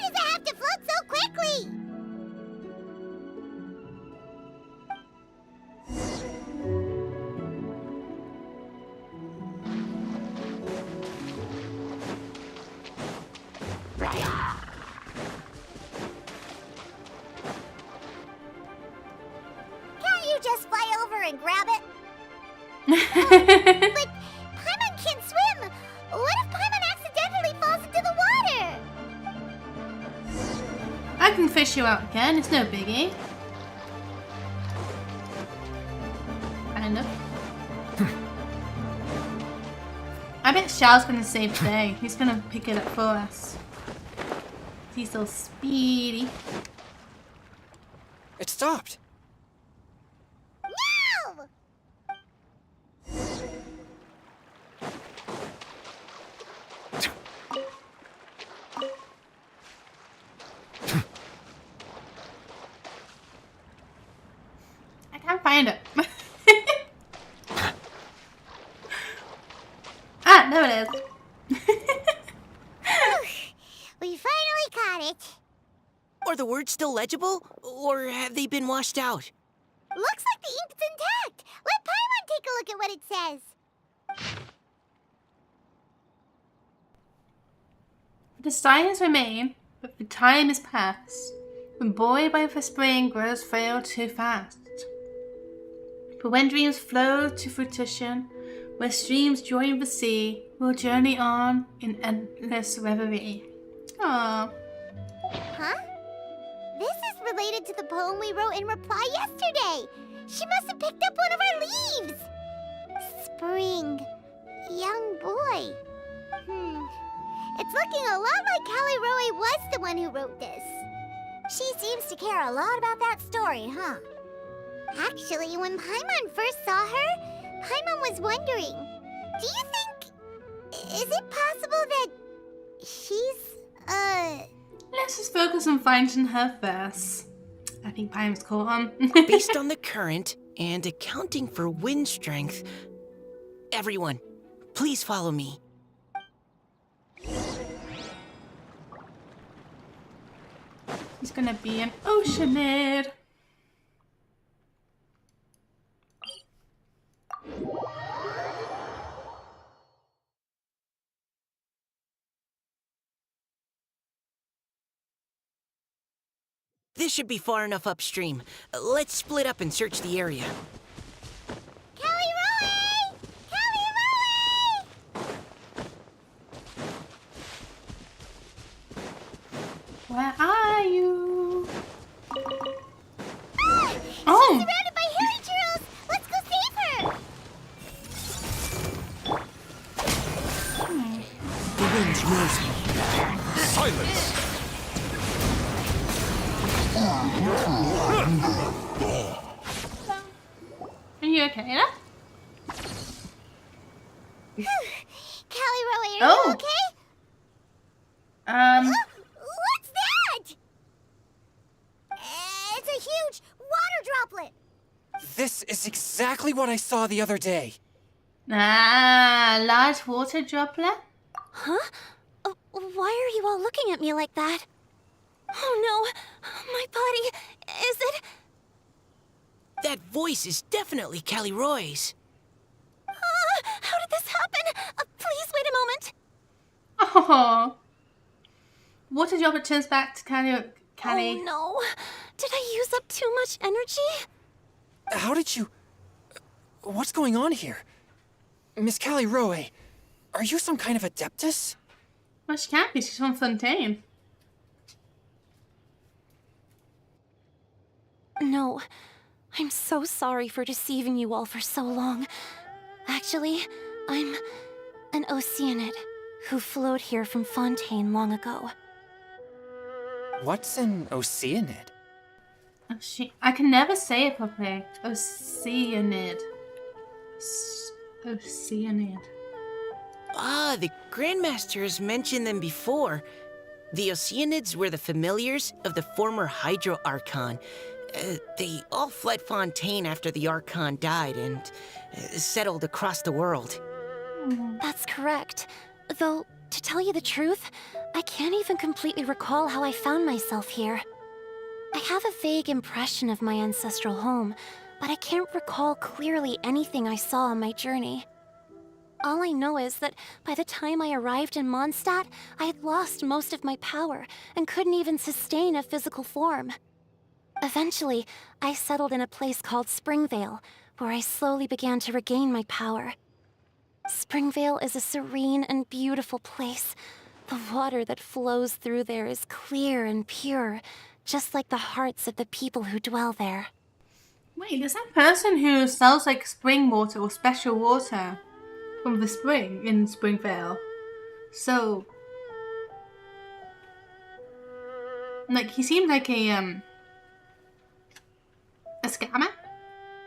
does it have to float so quickly? Can't you just fly over and grab it? But Paimon can't swim. What if Paimon accidentally falls into the water? I can fish you out again, it's no biggie. I bet Xiao's gonna save the day. He's gonna pick it up for us. He's so speedy. It stopped. No! I can't find it. Ah, there it is. We finally caught it. Are the words still legible, or have they been washed out? Looks like the ink's intact. Let Paimon take a look at what it says. The signs remain, but the time is past. When buoyed by the spring grows frail too fast. For when dreams flow to fruition, where streams join the sea, we'll journey on in endless reverie. Aww. Huh? This is related to the poem we wrote in reply yesterday. She must have picked up one of our leaves. Spring. Young boy. It's looking a lot like Callirhoe was the one who wrote this. She seems to care a lot about that story, huh? Actually, when Paimon first saw her, Paimon was wondering, do you think... is it possible that she's, Let's just focus on finding her first. I think Paimon's caught on. Based on the current and accounting for wind strength, everyone, please follow me. He's gonna be an oceanid. This should be far enough upstream. Let's split up and search the area. Callirhoe! Callirhoe! Where are you? Ah! Oh! She's surrounded by hairy churros! Let's go save her! The wind's nosy. Silence! Are you okay now? Callirhoe, are Oh. you okay? What's that? It's a huge water droplet. This is exactly what I saw the other day. Large water droplet? Huh? Why are you all looking at me like that? Oh no, my body, is it? That voice is definitely Callirhoe's. How did this happen? Please wait a moment. Oh. Water droplet turns back to Callie. Oh no, did I use up too much energy? How did you... What's going on here? Miss Callirhoe, are you some kind of adeptus? Well, she can't be. She's from Fontaine. No, I'm so sorry for deceiving you all for so long. Actually, I'm an Oceanid who flowed here from Fontaine long ago. What's an Oceanid? I can never say it properly. Oceanid. Oceanid. Ah, the Grandmaster has mentioned them before. The Oceanids were the familiars of the former Hydro Archon. They all fled Fontaine after the Archon died and settled across the world. That's correct. Though, to tell you the truth, I can't even completely recall how I found myself here. I have a vague impression of my ancestral home, but I can't recall clearly anything I saw on my journey. All I know is that by the time I arrived in Mondstadt, I had lost most of my power and couldn't even sustain a physical form. Eventually, I settled in a place called Springvale, where I slowly began to regain my power. Springvale is a serene and beautiful place. The water that flows through there is clear and pure, just like the hearts of the people who dwell there. Wait, is that person who sells like spring water or special water? from the spring in Springvale. So, like, he seemed like a scammer,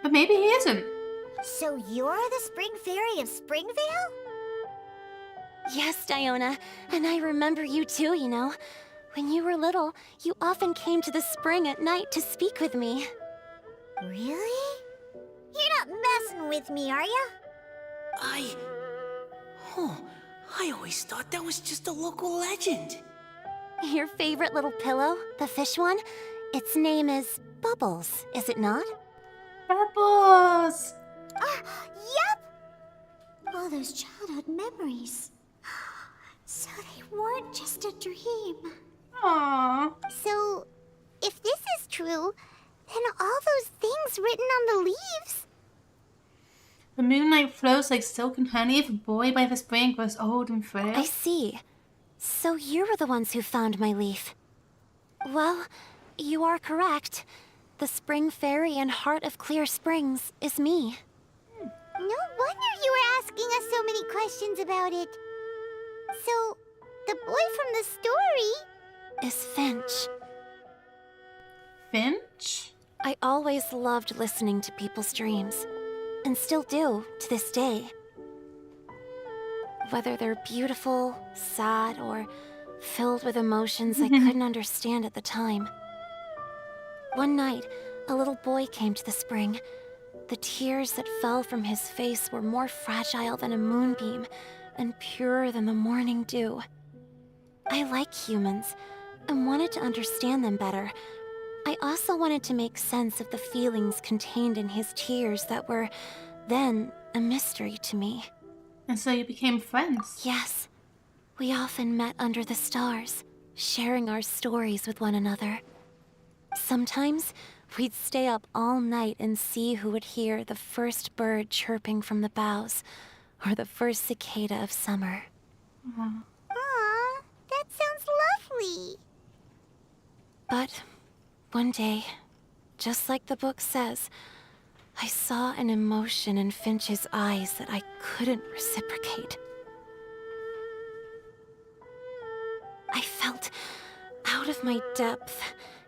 but maybe he isn't. So you're the Spring Fairy of Springvale? Yes, Diona, and I remember you too, you know. When you were little, you often came to the spring at night to speak with me. Really? You're not messing with me, are ya? I always thought that was just a local legend. Your favorite little pillow, the fish one? Its name is Bubbles, is it not? Bubbles! Yep! All those childhood memories. So they weren't just a dream. Aww. So, if this is true, then all those things written on the leaves... The moonlight flows like silk and honey if a boy by the spring grows old and frail. I see. So you were the ones who found my leaf. Well, you are correct. The Spring Fairy and Heart of Clear Springs is me. No wonder you were asking us so many questions about it. So, the boy from the story... is Finch. Finch? I always loved listening to people's dreams, and still do to this day. Whether they're beautiful, sad, or filled with emotions I couldn't understand at the time. One night, a little boy came to the spring. The tears that fell from his face were more fragile than a moonbeam and purer than the morning dew. I like humans and wanted to understand them better. I also wanted to make sense of the feelings contained in his tears that were then a mystery to me. And so you became friends? Yes. We often met under the stars, sharing our stories with one another. Sometimes, we'd stay up all night and see who would hear the first bird chirping from the boughs, or the first cicada of summer. Aw, that sounds lovely. But one day, just like the book says, I saw an emotion in Finch's eyes that I couldn't reciprocate. I felt out of my depth,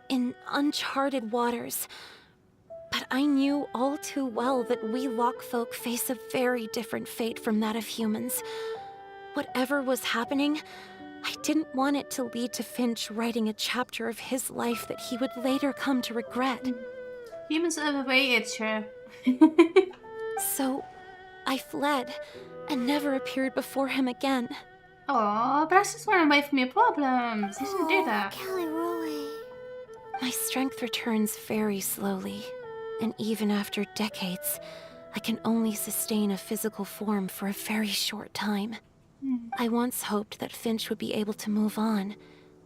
in uncharted waters. But I knew all too well that we Lockfolk face a very different fate from that of humans. Whatever was happening, I didn't want it to lead to Finch writing a chapter of his life that he would later come to regret. Humans are overrated, sure. So, I fled, and never appeared before him again. Aw, but that's just running away from your problems. You shouldn't do that. Callirhoe. My strength returns very slowly, and even after decades, I can only sustain a physical form for a very short time. I once hoped that Finch would be able to move on,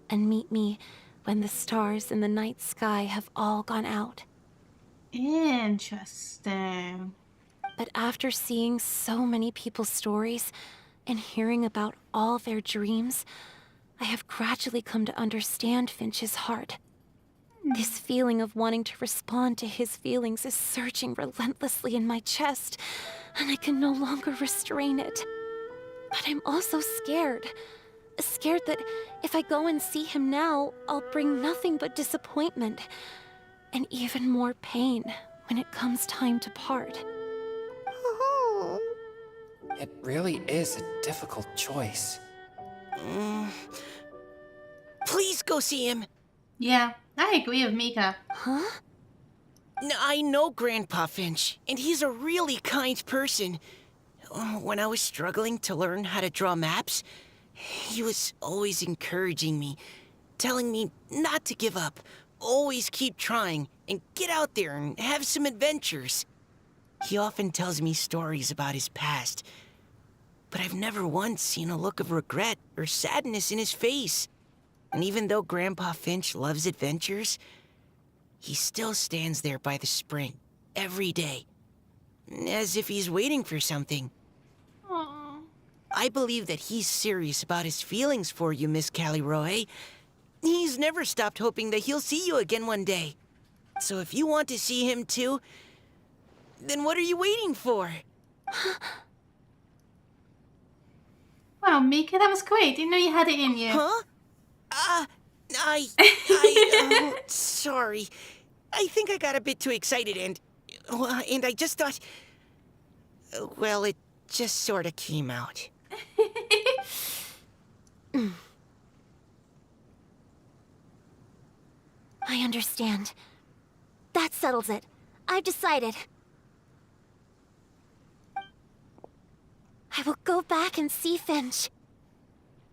and meet me when the stars in the night sky have all gone out. Interesting. But after seeing so many people's stories, and hearing about all their dreams, I have gradually come to understand Finch's heart. This feeling of wanting to respond to his feelings is surging relentlessly in my chest, and I can no longer restrain it. But I'm also scared. Scared that if I go and see him now, I'll bring nothing but disappointment, and even more pain when it comes time to part. Oh. It really is a difficult choice. Please go see him. Yeah, I agree with Mika. Huh? I know Grandpa Finch, and he's a really kind person. When I was struggling to learn how to draw maps, he was always encouraging me, telling me not to give up, always keep trying, and get out there and have some adventures. He often tells me stories about his past, but I've never once seen a look of regret or sadness in his face. And even though Grandpa Finch loves adventures, he still stands there by the spring every day, as if he's waiting for something. Aww. I believe that he's serious about his feelings for you, Miss Callirhoe. He's never stopped hoping that he'll see you again one day. So if you want to see him too, then what are you waiting for? Wow, Mika, that was great. Didn't know you had it in you. Huh? Sorry. I think I got a bit too excited and I just thought, well, it just sort of came out. I understand. That settles it. I've decided. I will go back and see Finch.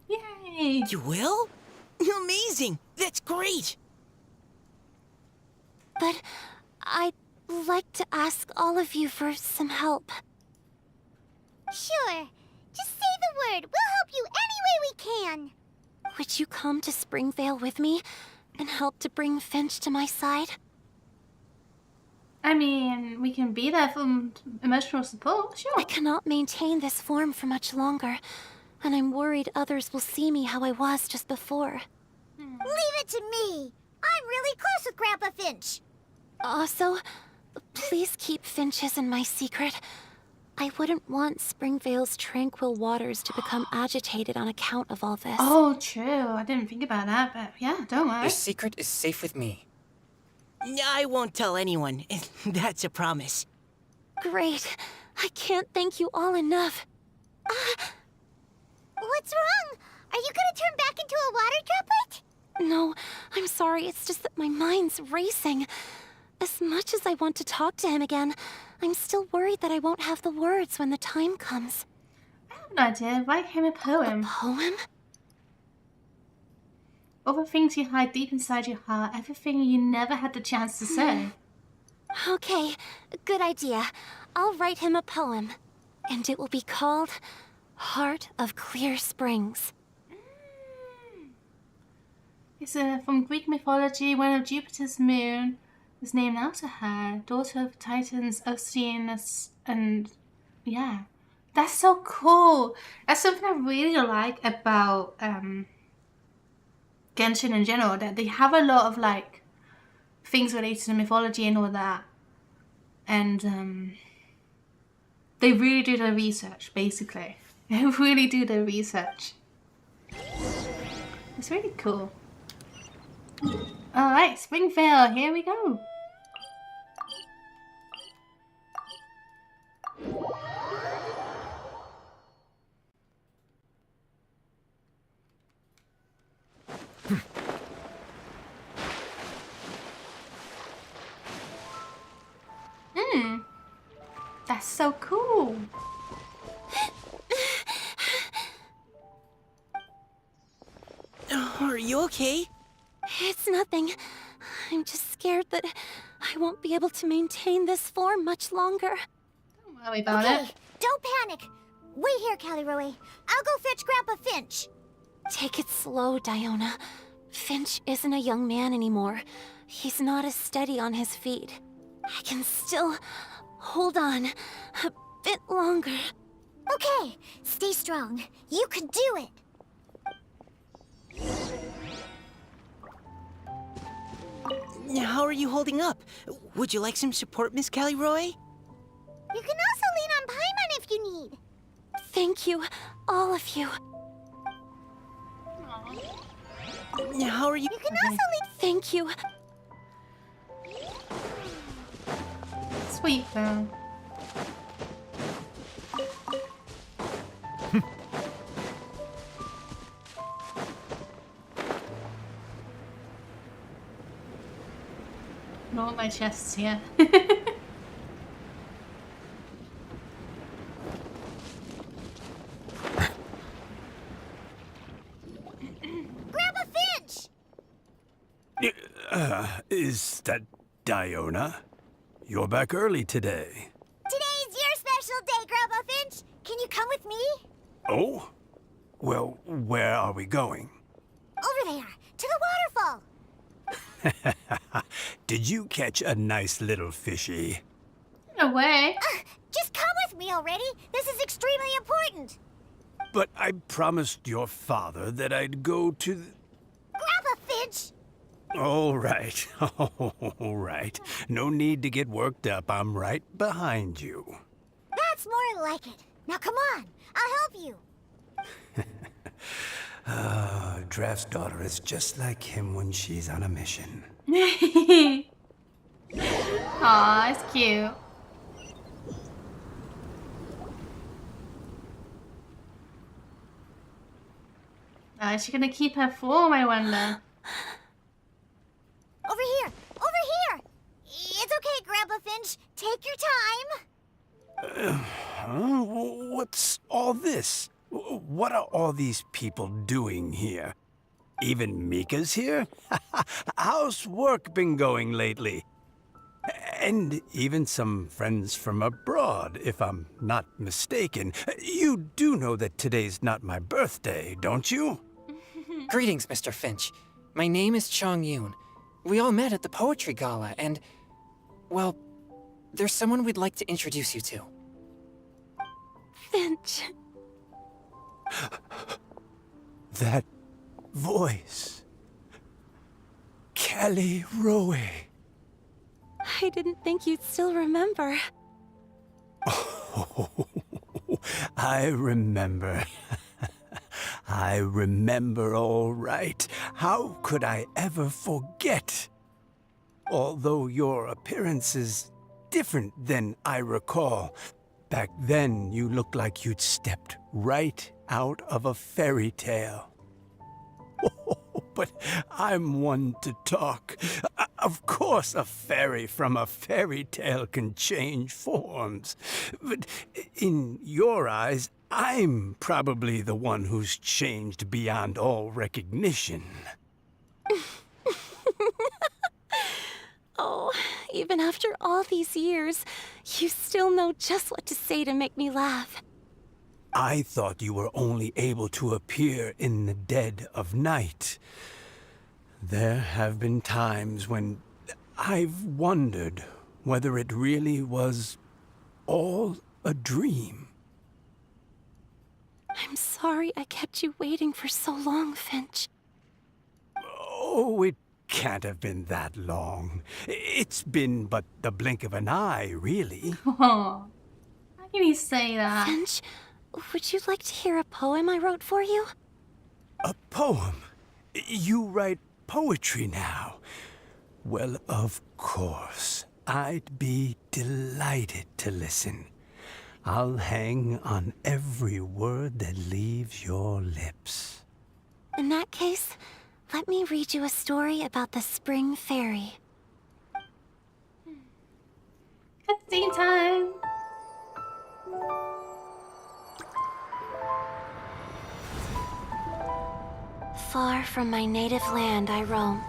Yay! You will? Amazing! That's great! But I'd like to ask all of you for some help. Sure. Just say the word. We'll help you any way we can. Would you come to Springvale with me and help to bring Finch to my side? I mean, we can be there for emotional support, sure. I cannot maintain this form for much longer, and I'm worried others will see me how I was just before. Leave it to me. I'm really close with Grandpa Finch. Also, please keep Finch's in my secret. I wouldn't want Springvale's tranquil waters to become agitated on account of all this. Oh, true. I didn't think about that, but yeah, don't worry. Your secret is safe with me. I won't tell anyone. That's a promise. Great. I can't thank you all enough. What's wrong? Are you gonna turn back into a water droplet? No, I'm sorry. It's just that my mind's racing. As much as I want to talk to him again, I'm still worried that I won't have the words when the time comes. I have an idea. Write him a poem. A poem? All the things you hide deep inside your heart, everything you never had the chance to say. Okay, good idea. I'll write him a poem. And it will be called Heart of Clear Springs. It's from Greek mythology. One of Jupiter's moon was named after her, daughter of Titans Oceanus, and yeah, that's so cool. That's something I really like about Genshin in general, that they have a lot of like things related to mythology and all that, and they really do their research. Basically, they really do their research. It's really cool. All right, Springvale, here we go. That's so cool. Are you okay? It's nothing. I'm just scared that I won't be able to maintain this form much longer. Don't worry about Okay, it. don't panic. Wait here, Callirhoe. I'll go fetch Grandpa Finch. Take it slow, Diona. Finch isn't a young man anymore. He's not as steady on his feet. I can still hold on a bit longer. Okay, stay strong. You can do it. How are you holding up? Would you like some support, Miss Callirhoe? You can also lean on Paimon if you need. Thank you, all of you. How are you? You can also lean. Thank you. Sweet though. No, my chest's here. Grandpa Finch! Is that Diona? You're back early today. Today's your special day, Grandpa Finch. Can you come with me? Oh? Well, where are we going? Over there, to the waterfall. Did you catch a nice little fishy? No way. Just come with me already. This is extremely important. But I promised your father that I'd go to the... Grandpa Finch! All right. All right. No need to get worked up. I'm right behind you. That's more like it. Now come on, I'll help you. Draft's daughter is just like him when she's on a mission. Aw, it's cute. Is she gonna keep her form, I wonder? Over here! Over here! It's okay, Grandpa Finch. Take your time. What's all this? What are all these people doing here? Even Mika's here? How's work been going lately? And even some friends from abroad, if I'm not mistaken. You do know that today's not my birthday, don't you? Greetings, Mr. Finch. My name is Chongyun. We all met at the poetry gala, and, well, there's someone we'd like to introduce you to. Finch. That voice. Callirhoe. I didn't think you'd still remember. Oh, I remember. I remember all right. How could I ever forget? Although your appearance is different than I recall. Back then, you looked like you'd stepped right out of a fairy tale. But I'm one to talk. Of course, a fairy from a fairy tale can change forms. But in your eyes, I'm probably the one who's changed beyond all recognition. Oh, even after all these years, you still know just what to say to make me laugh. I thought you were only able to appear in the dead of night. There have been times when I've wondered whether it really was all a dream. I'm sorry I kept you waiting for so long, Finch. Oh, it can't have been that long. It's been but the blink of an eye, really. Oh, how can you say that? Finch, would you like to hear a poem I wrote for you? A poem? You write poetry now? Well, of course. I'd be delighted to listen. I'll hang on every word that leaves your lips. In that case, let me read you a story about the spring fairy. Cutscene time! Far from my native land I roamed.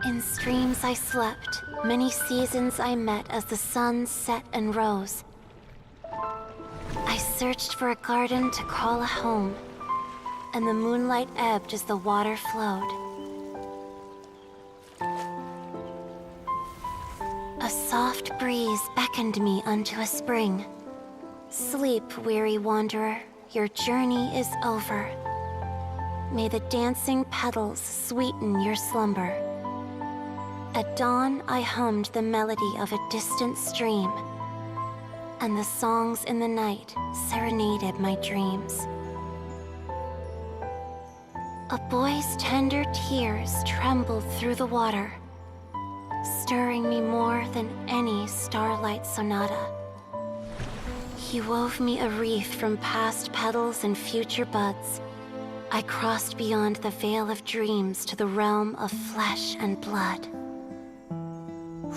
In streams I slept, many seasons I met as the sun set and rose. I searched for a garden to call a home, and the moonlight ebbed as the water flowed. A soft breeze beckoned me unto a spring. Sleep, weary wanderer, your journey is over. May the dancing petals sweeten your slumber. At dawn, I hummed the melody of a distant stream, and the songs in the night serenaded my dreams. A boy's tender tears trembled through the water, stirring me more than any starlight sonata. He wove me a wreath from past petals and future buds. I crossed beyond the veil of dreams to the realm of flesh and blood.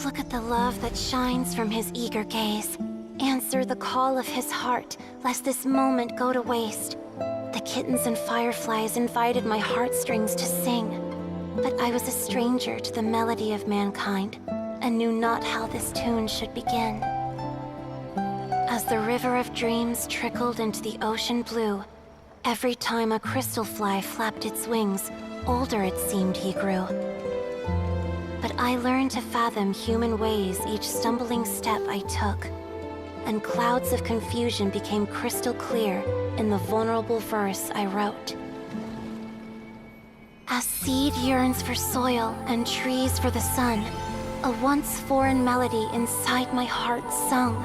Look at the love that shines from his eager gaze. Answer the call of his heart, lest this moment go to waste. The kittens and fireflies invited my heartstrings to sing, but I was a stranger to the melody of mankind, and knew not how this tune should begin. As the river of dreams trickled into the ocean blue, every time a crystal fly flapped its wings, older it seemed he grew. But I learned to fathom human ways each stumbling step I took, and clouds of confusion became crystal clear in the vulnerable verse I wrote. As seed yearns for soil and trees for the sun, a once foreign melody inside my heart sung.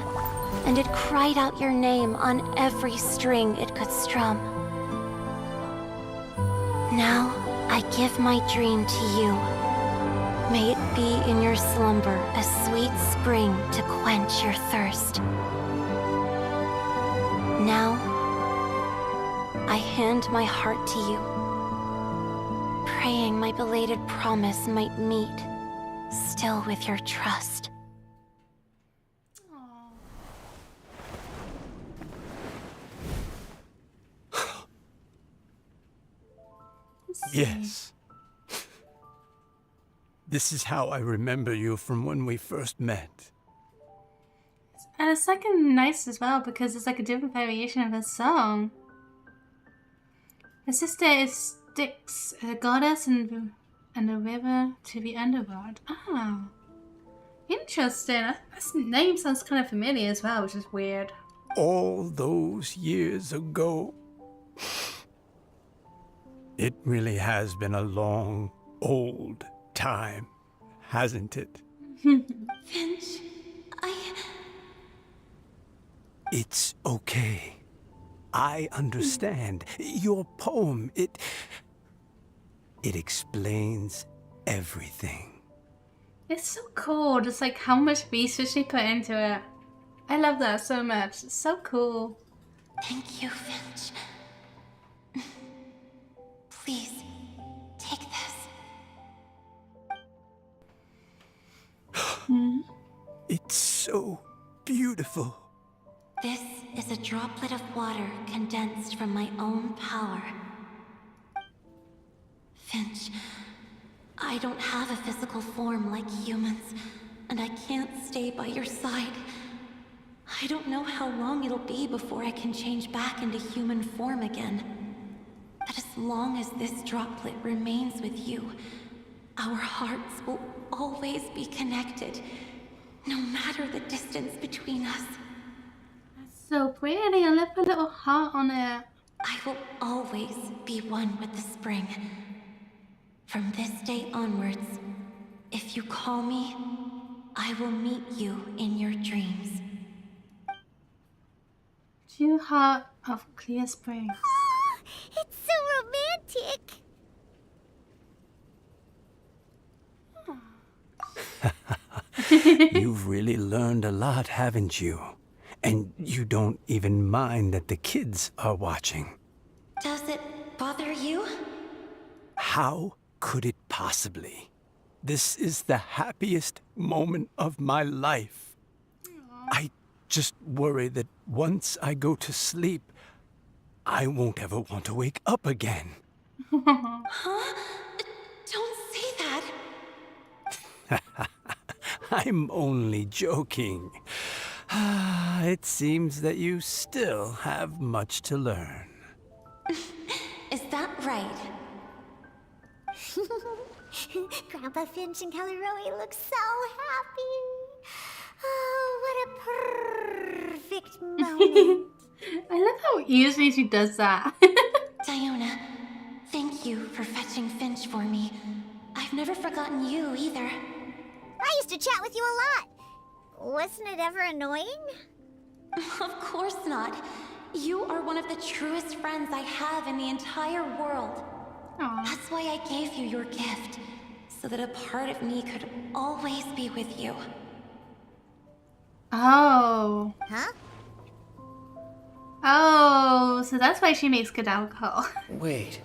and it cried out your name on every string it could strum. Now I give my dream to you. May it be in your slumber a sweet spring to quench your thirst. Now, I hand my heart to you, praying my belated promise might meet, still with your trust. Yes. This is how I remember you from when we first met. And it's like nice as well because it's like a different variation of a song. The sister is Styx, a goddess and the river to the underworld. Oh, interesting. That name sounds kind of familiar as well, which is weird. All those years ago. It really has been a long, old time, hasn't it? Finch, It's okay. I understand. Your poem, it explains everything. It's so cool, just like how much research she put into it. I love that so much. It's so cool. Thank you, Finch. Please, take this. It's so beautiful. This is a droplet of water condensed from my own power. Finch, I don't have a physical form like humans, and I can't stay by your side. I don't know how long it'll be before I can change back into human form again. But as long as this droplet remains with you, our hearts will always be connected, no matter the distance between us. So pretty. I love a little heart on it. I will always be one with the spring. From this day onwards, if you call me, I will meet you in your dreams. True heart of clear springs. It's so romantic. You've really learned a lot, haven't you? And you don't even mind that the kids are watching. Does it bother you? How could it possibly? This is the happiest moment of my life. I just worry that once I go to sleep, I won't ever want to wake up again. Huh? Don't say that. I'm only joking. It seems that you still have much to learn. Is that right? Grandpa Finch and Callirhoe look so happy. Oh, what a perfect moment. I love how easily she does that. Diona, thank you for fetching Finch for me. I've never forgotten you either. I used to chat with you a lot. Wasn't it ever annoying? Of course not. You are one of the truest friends I have in the entire world. Aww. That's why I gave you your gift, so that a part of me could always be with you. Oh. Huh? Oh, so that's why she makes good alcohol. Wait.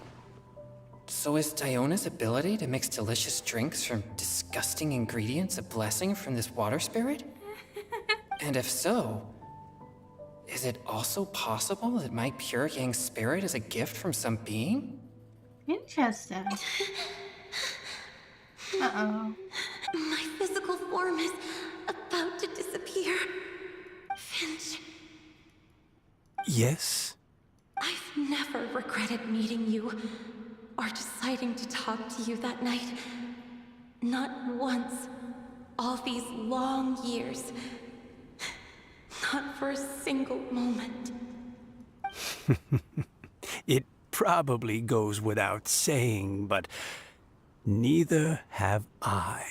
So is Diona's ability to mix delicious drinks from disgusting ingredients a blessing from this water spirit? And if so, is it also possible that my pure yang spirit is a gift from some being? Interesting. Uh-oh. My physical form is about to disappear. Finch, Yes? I've never regretted meeting you or deciding to talk to you that night. Not once. All these long years. Not for a single moment. It probably goes without saying, but neither have I.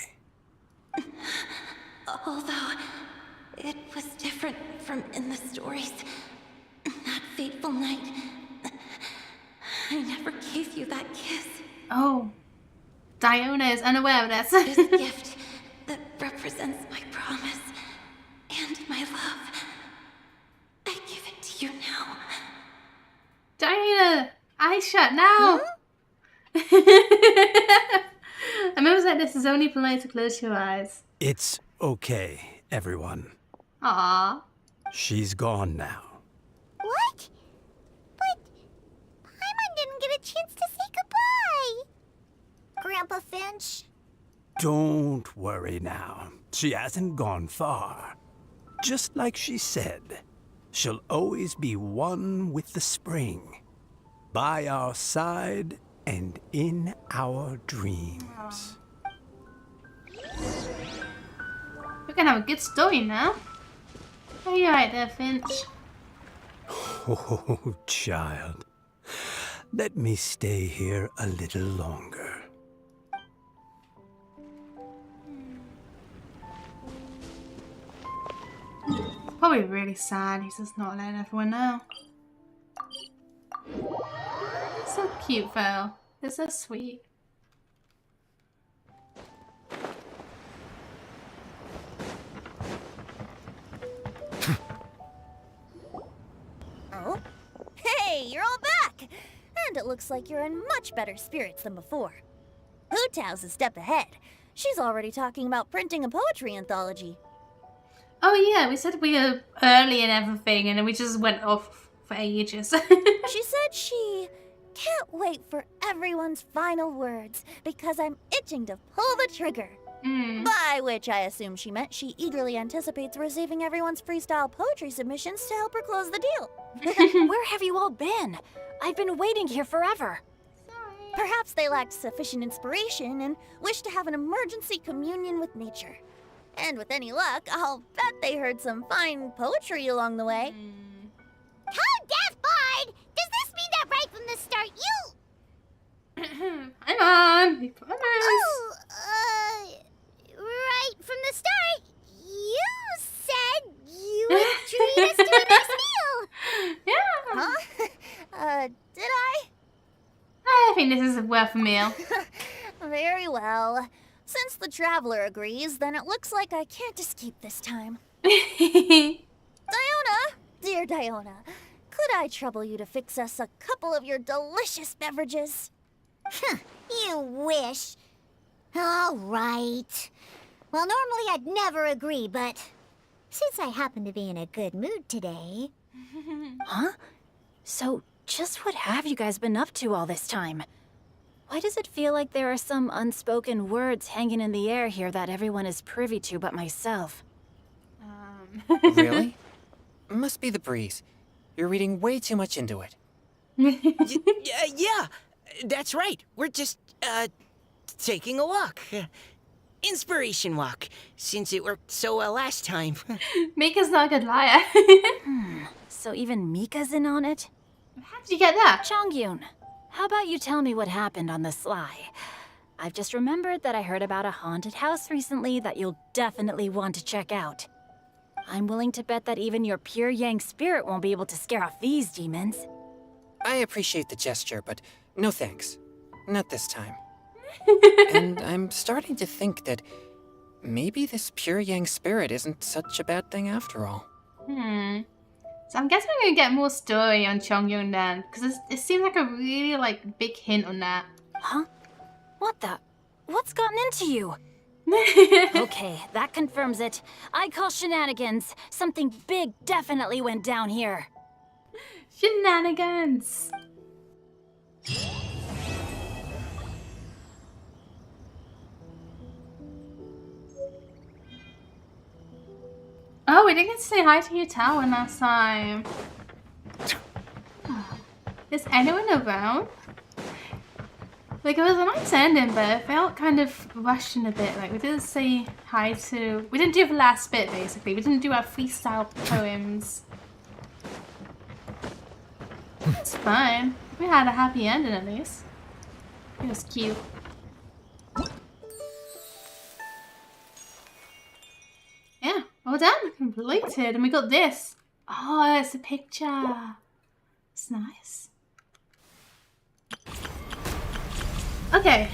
Although, It was different from in the stories. That fateful night, I never gave you that kiss. Oh, Diona is unaware of this. This gift that represents my promise and my love. I give it to you now. Diana, eyes shut now. A moment like this is only polite to close your eyes. It's okay, everyone. Aww. She's gone now. What? But Paimon didn't get a chance to say goodbye. Grandpa Finch? Don't worry now. She hasn't gone far. Just like she said, she'll always be one with the spring. By our side and in our dreams. We're gonna have a good story now. Are you right there, Finch? Oh, child. Let me stay here a little longer. Probably really sad. He's just not letting everyone know. So cute, though. They're so sweet. Oh? Hey, you're all back! And it looks like you're in much better spirits than before. Hootow's a step ahead. She's already talking about printing a poetry anthology. Oh yeah, we said we were early and everything, and then we just went off for ages. She said she can't wait for everyone's final words because I'm itching to pull the trigger. By which I assume she meant she eagerly anticipates receiving everyone's freestyle poetry submissions to help her close the deal. Where have you all been? I've been waiting here forever. Perhaps they lacked sufficient inspiration and wished to have an emergency communion with nature. And with any luck, I'll bet they heard some fine poetry along the way. How deaf Bard! Does this mean that right from the start you... I'm on! We promise! Right from the start, you said you would treat us to a nice meal! Yeah! Huh? Did I? I think this is worth a meal. Very well. Since the traveler agrees, then it looks like I can't escape this time. Diona! Dear Diona, could I trouble you to fix us a couple of your delicious beverages? You wish. All right. Well, normally I'd never agree, but since I happen to be in a good mood today... Huh? So, just what have you guys been up to all this time? Why does it feel like there are some unspoken words hanging in the air here that everyone is privy to but myself? Really? Must be the breeze. You're reading way too much into it. Yeah, that's right. We're just, taking a walk. Inspiration walk, since it worked so well last time. Mika's not a good liar. So even Mika's in on it? How did you get that? Chongyun, how about you tell me what happened on the sly? I've just remembered that I heard about a haunted house recently that you'll definitely want to check out. I'm willing to bet that even your pure Yang spirit won't be able to scare off these demons. I appreciate the gesture, but no thanks. Not this time. And I'm starting to think that maybe this pure Yang spirit isn't such a bad thing after all. So I'm guessing we're gonna get more story on Chongyun then, because it seems like a really big hint on that. Huh? What the? What's gotten into you? Okay, that confirms it. I call shenanigans. Something big definitely went down here. Shenanigans. Oh, we didn't get to say hi to your tower last time. Is anyone around? It was a nice ending, but it felt kind of rushing a bit. We didn't say hi to... We didn't do the last bit, basically. We didn't do our freestyle poems. It's fine. We had a happy ending, at least. It was cute. Yeah, well, Well done, completed. And we got this. Oh, it's a picture. It's nice. Okay.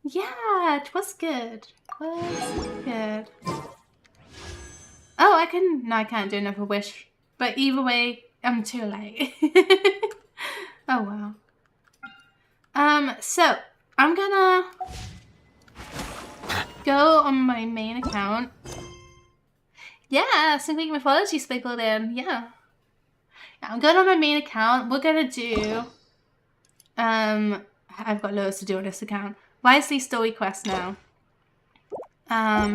Yeah, it was good. Good. Oh, no, I can't do another wish. But either way, I'm too late. Oh, wow. So, I'm gonna go on my main account. Yeah, some Greek mythology sprinkled in, yeah. I'm going on my main account. We're gonna do, I've got loads to do on this account. Wriothesley story quest now.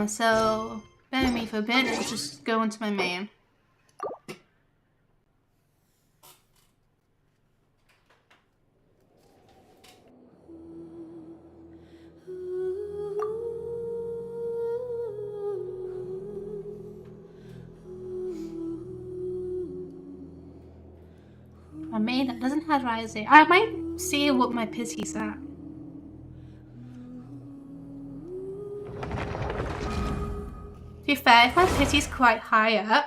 So, bear with me for a bit and just go onto my main. My main that doesn't have Wriothesley. I might see what my pity's at. To be fair, if my pity's quite high up,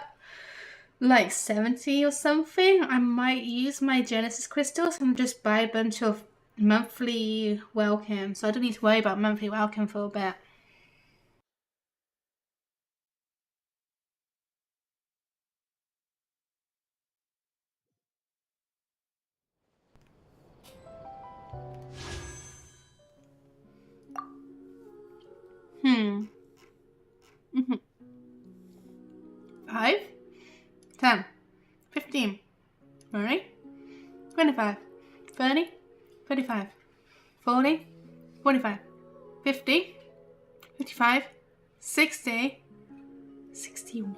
like 70 or something, I might use my Genesis crystals and just buy a bunch of monthly welcome. So I don't need to worry about monthly welcome for a bit. Mm-hmm. 5, 10, 15, 20, 25, 30, 35, 40, 45, 50, 55, 60, 61.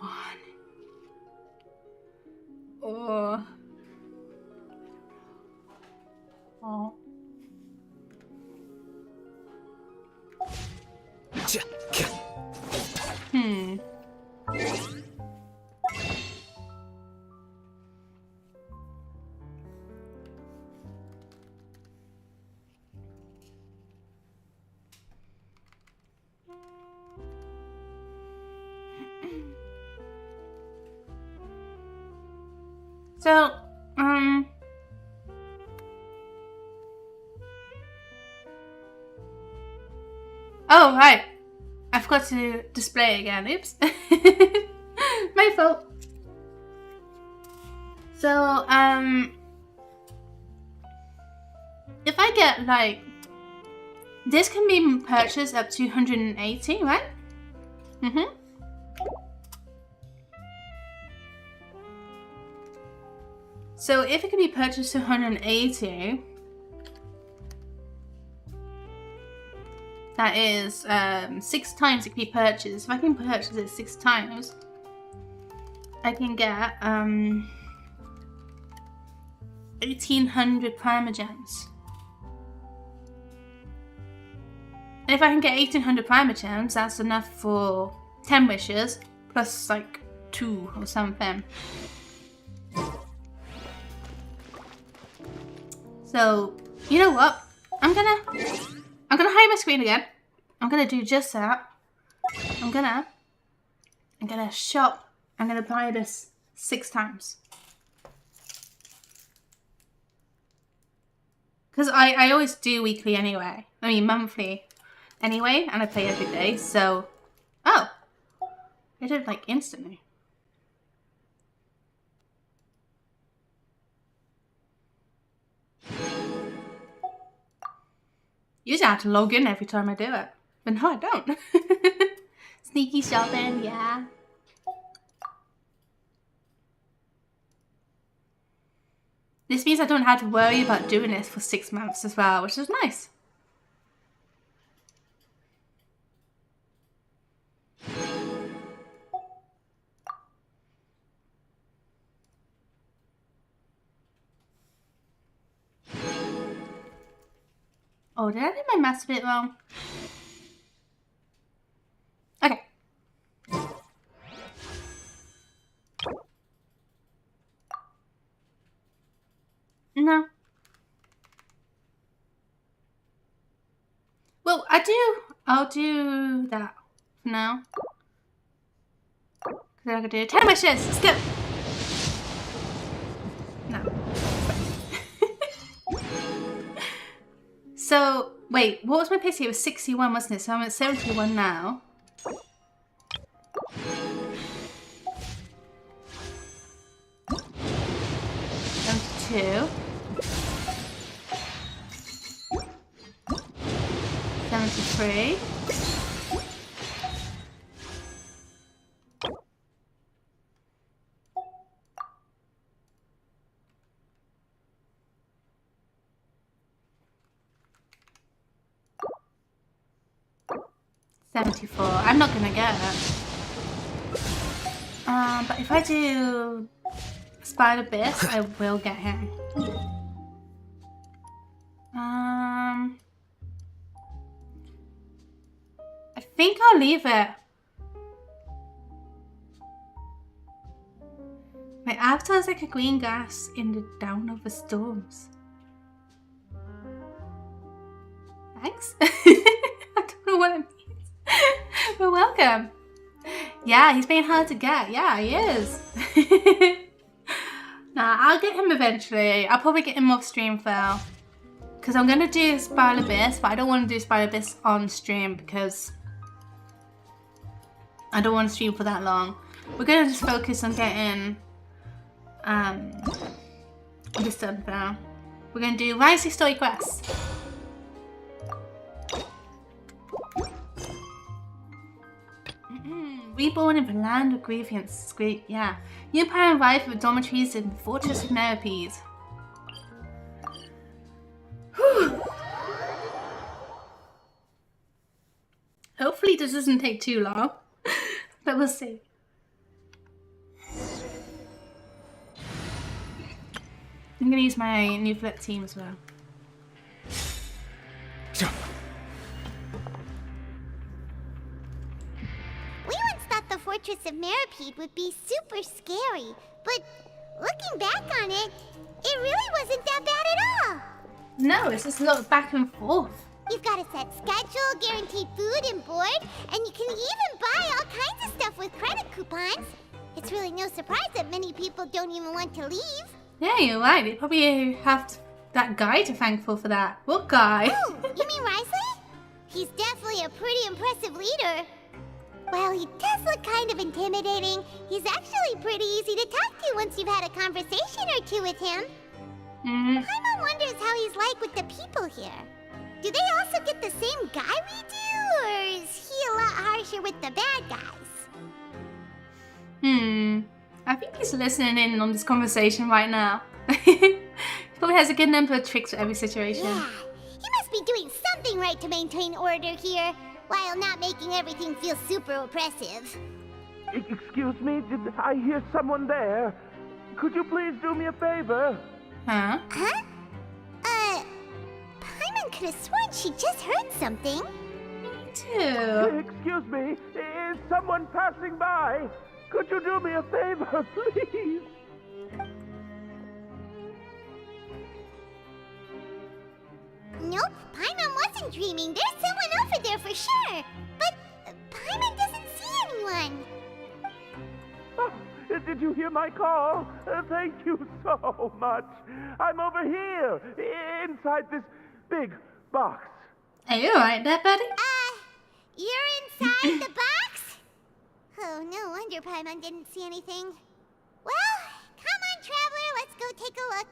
Oh. Oh. Hmm. So, oh, right. I forgot to display again. Oops. My fault. So, if I get, like, this can be purchased up to 180, right? Mm-hmm. So if it can be purchased to 180, that is 6 times it can be purchased. If I can purchase it 6 times, I can get 1800 primogems. And if I can get 1800 primogems, that's enough for 10 wishes plus like 2 or something. So, you know what? I'm gonna hide my screen again. I'm gonna do just that. I'm gonna shop. I'm gonna buy this 6 times. Because I always do weekly anyway. I mean monthly anyway, and I play every day, so... Oh! I did it like instantly. Usually I have to log in every time I do it. But no, I don't. Sneaky shopping, yeah. This means I don't have to worry about doing this for 6 months as well, which is nice. Oh, did I do my maths a bit wrong? Okay. No. Well, I do. I'll do that for now. Then I can do 10 wishes. Let's go. No. So, wait, what was my pace here? It was 61, wasn't it? So I'm at 71 now. Two. 73. I'm not gonna get it. But if I do Spider Abyss, I will get him. I think I'll leave it. My avatar is like a green gas in the down of the storms. Thanks. I don't know what it means. But welcome. Yeah, he's being hard to get. Yeah, he is. Nah, I'll get him eventually. I'll probably get him off stream though. Because I'm going to do Spider Abyss, but I don't want to do Spider Abyss on stream because I don't want to stream for that long. We're going to just focus on getting this done for now. We're going to do Wriothesley Story Quest. Reborn in the land of grievance. Great, yeah. New empire arrived with dormitories in the fortress of Meripede. Hopefully this doesn't take too long, but we'll see. I'm gonna use my new flip team as well. We once thought the fortress of Meripede would be super scary, but looking back on it, it really wasn't that bad at all. No, it's just a lot of back and forth. You've got a set schedule, guaranteed food and board, and you can even buy all kinds of stuff with credit coupons. It's really no surprise that many people don't even want to leave. Yeah, you're right. They probably have that guy to thank for that. What guy? Oh, you mean Wriothesley? He's definitely a pretty impressive leader. While he does look kind of intimidating, he's actually pretty easy to talk to once you've had a conversation or two with him. Paimon wonders how he's like with the people here. Do they also get the same guy we do, or is he a lot harsher with the bad guys? I think he's listening in on this conversation right now. He probably has a good number of tricks for every situation. Yeah, he must be doing something right to maintain order here, while not making everything feel super oppressive. Excuse me, did I hear someone there? Could you please do me a favor? Huh? Paimon could have sworn she just heard something. Me too. Excuse me, is someone passing by? Could you do me a favor, please? Nope, Paimon wasn't dreaming. There's someone over there for sure. But Paimon doesn't see anyone. Oh, did you hear my call? Thank you so much. I'm over here, inside this big box. Are you alright there, buddy? You're inside the box? Oh, no wonder Paimon didn't see anything. Well, come on, Traveler, let's go take a look.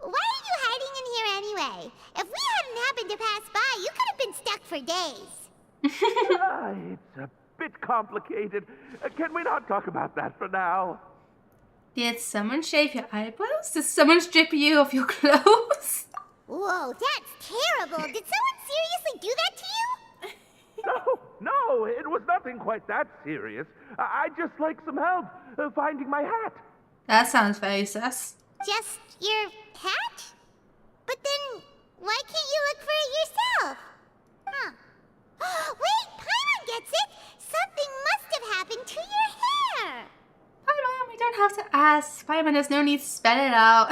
Why are you hiding in here anyway? If we hadn't happened to pass by, you could have been stuck for days. It's a bit complicated. Can we not talk about that for now? Did someone shave your eyebrows? Did someone strip you of your clothes? Whoa, that's terrible. Did someone seriously do that to you? No, it was nothing quite that serious. I'd just like some help finding my hat. That sounds very sus. Just your hat? But then, why can't you look for it yourself? Huh. Wait, Paimon gets it! Something must have happened to your hair! Paimon, we don't have to ask. Paimon, there's no need to spell it out.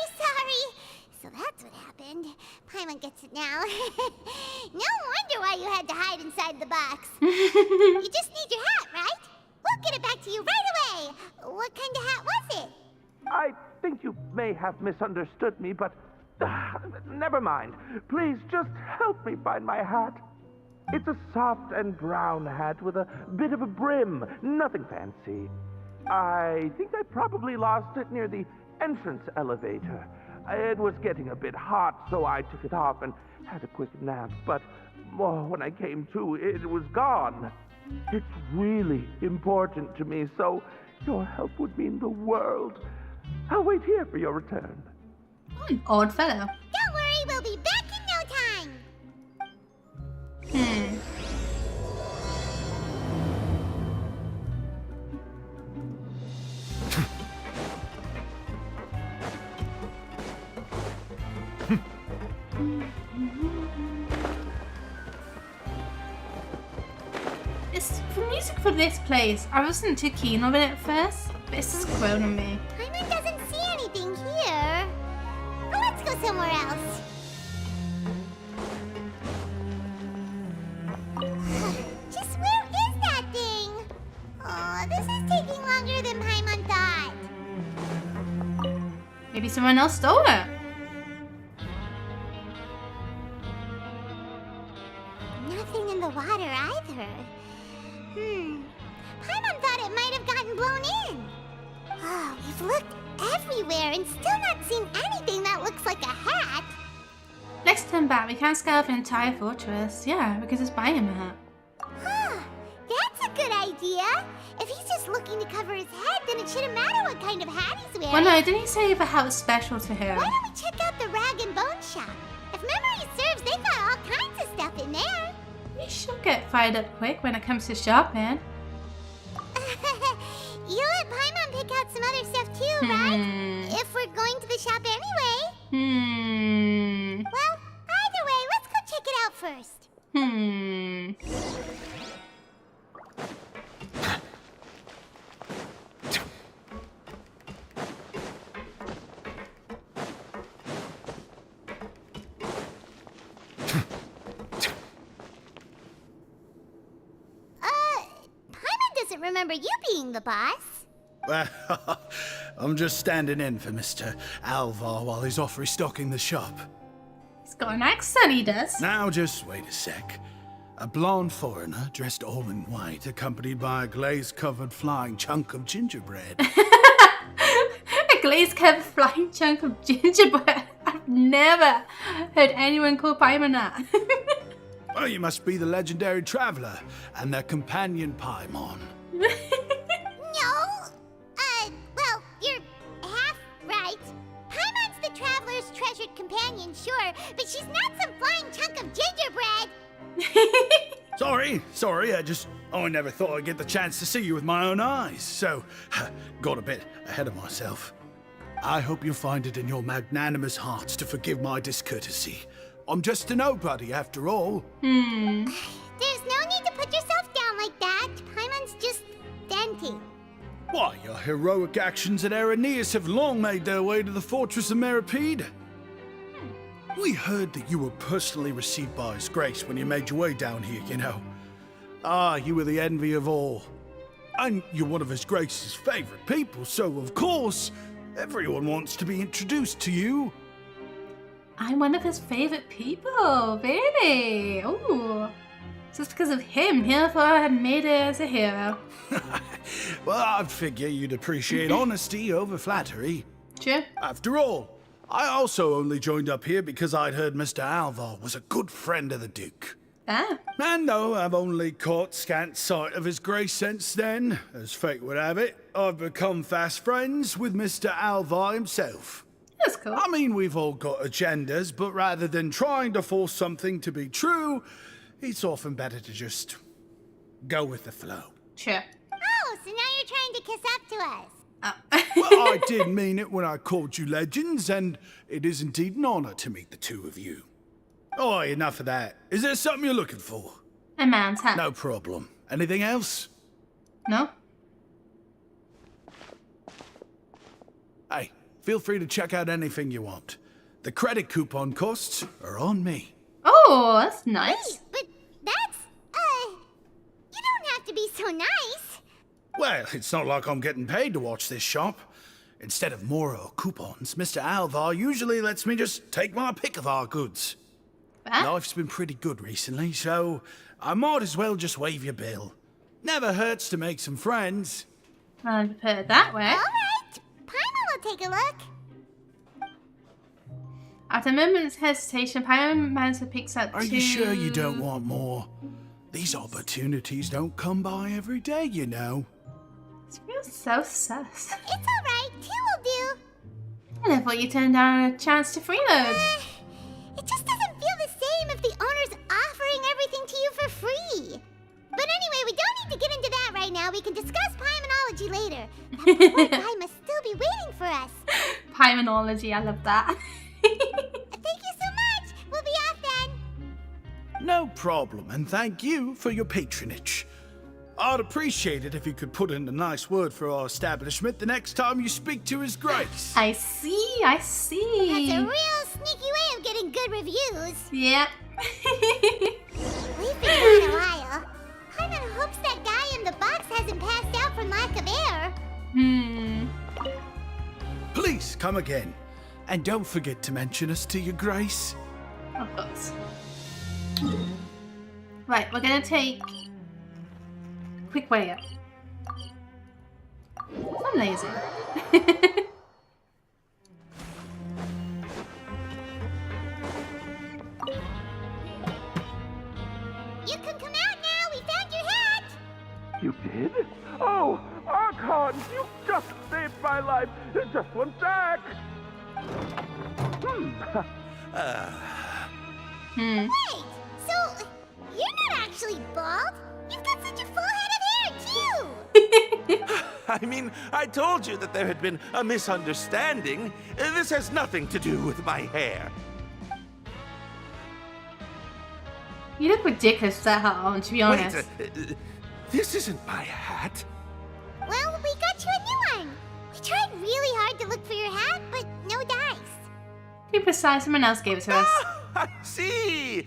Sorry. So that's what happened. Paimon gets it now. No wonder why you had to hide inside the box. You just need your hat, right? We'll get it back to you right away. What kind of hat was it? I think you may have misunderstood me, but never mind. Please just help me find my hat. It's a soft and brown hat with a bit of a brim. Nothing fancy. I think I probably lost it near the entrance elevator. It was getting a bit hot, so I took it off and had a quick nap. But when I came to, it was gone. It's really important to me, so your help would mean the world. I'll wait here for your return. An odd fellow. Don't worry, we'll be back in no time. The music for this place, I wasn't too keen on it at first, but it's just grown on me. Paimon doesn't see anything here. Well, let's go somewhere else. Just where is that thing? Oh, this is taking longer than Paimon thought. Maybe someone else stole it. Nothing in the water either. Paimon thought it might have gotten blown in. Oh, we've looked everywhere and still not seen anything that looks like a hat. Next time back, we can't scale the entire fortress. Yeah, because it's buying him a hat. Huh, that's a good idea. If he's just looking to cover his head, then it shouldn't matter what kind of hat he's wearing. Well, no, didn't he say the hat was special to him? Why don't we check out the rag and bone shop? If memory serves, they've got all kinds of stuff in there. You should get fired up quick when it comes to shopping. You let Paimon pick out some other stuff too, right? If we're going to the shop anyway. Well, either way, let's go check it out first. Remember you being the boss. Well, I'm just standing in for Mr. Alvar while he's off restocking the shop. He's got an accent, he does. Now just wait a sec. A blonde foreigner dressed all in white, accompanied by a glaze-covered flying chunk of gingerbread. A glaze-covered flying chunk of gingerbread. I've never heard anyone call Paimon that. Well, you must be the legendary traveler and their companion Paimon. No. Well, you're half right. Paimon's the traveler's treasured companion, sure, but she's not some flying chunk of gingerbread. Sorry, I never thought I'd get the chance to see you with my own eyes, so got a bit ahead of myself. I hope you'll find it in your magnanimous hearts to forgive my discourtesy. I'm just a nobody, after all. There's no need to put yourself down like that. Paimon's just denting. Why, your heroic actions at Araneus have long made their way to the fortress of Meripede. We heard that you were personally received by His Grace when you made your way down here, you know. You were the envy of all. And you're one of His Grace's favorite people, so of course, everyone wants to be introduced to you. I'm one of his favorite people, really? Ooh. Just because of him, Hilfa had made it as a hero. Well, I'd figure you'd appreciate honesty over flattery. Sure. After all, I also only joined up here because I'd heard Mr. Alvar was a good friend of the Duke. Ah. And though I've only caught scant sight of His Grace since then, as fate would have it, I've become fast friends with Mr. Alvar himself. That's cool. I mean, we've all got agendas, but rather than trying to force something to be true, it's often better to just go with the flow. Sure. Oh, so now you're trying to kiss up to us. Well, I did mean it when I called you legends, and it is indeed an honor to meet the two of you. Oh, enough of that. Is there something you're looking for? A man's hat. No problem. Anything else? No? Hey, feel free to check out anything you want. The credit coupon costs are on me. Oh, that's nice. Wait, but that's, you don't have to be so nice. Well, it's not like I'm getting paid to watch this shop. Instead of more coupons, Mr. Alvar usually lets me just take my pick of our goods. Life's been pretty good recently, so I might as well just waive your bill. Never hurts to make some friends. Well, put it that way. All right, Paimon will take a look. After a moment's hesitation, Paimon managed to pick up Are you sure you don't want more? These opportunities don't come by every day, you know. It feels so sus. It's all right, 2 will do. I thought you turned down a chance to freeload. It just doesn't feel the same if the owner's offering everything to you for free. But anyway, we don't need to get into that right now. We can discuss Paimanology later. That poor guy must still be waiting for us. Paimanology, I love that. Thank you so much. We'll be off then. No problem, and thank you for your patronage. I'd appreciate it if you could put in a nice word for our establishment the next time you speak to His Grace. I see. That's a real sneaky way of getting good reviews. Yep. We've been gone a while. Paimon hopes that guy in the box hasn't passed out from lack of air. Please come again, and don't forget to mention us to your Grace. Of course. Right, we're gonna take quick way up. I'm lazy. You can come out now. We found your hat. You did? Oh, Archon, you just saved my life. Just one sec. Wait, so you're not actually bald? You've got such a full head of hair, too! I mean, I told you that there had been a misunderstanding. This has nothing to do with my hair. You look ridiculous with that hat on, to be honest. Wait, this isn't my hat. Well, we got you a new one. We tried really hard to look for your hat, but no dice. To be precise, someone else gave it to us. I see.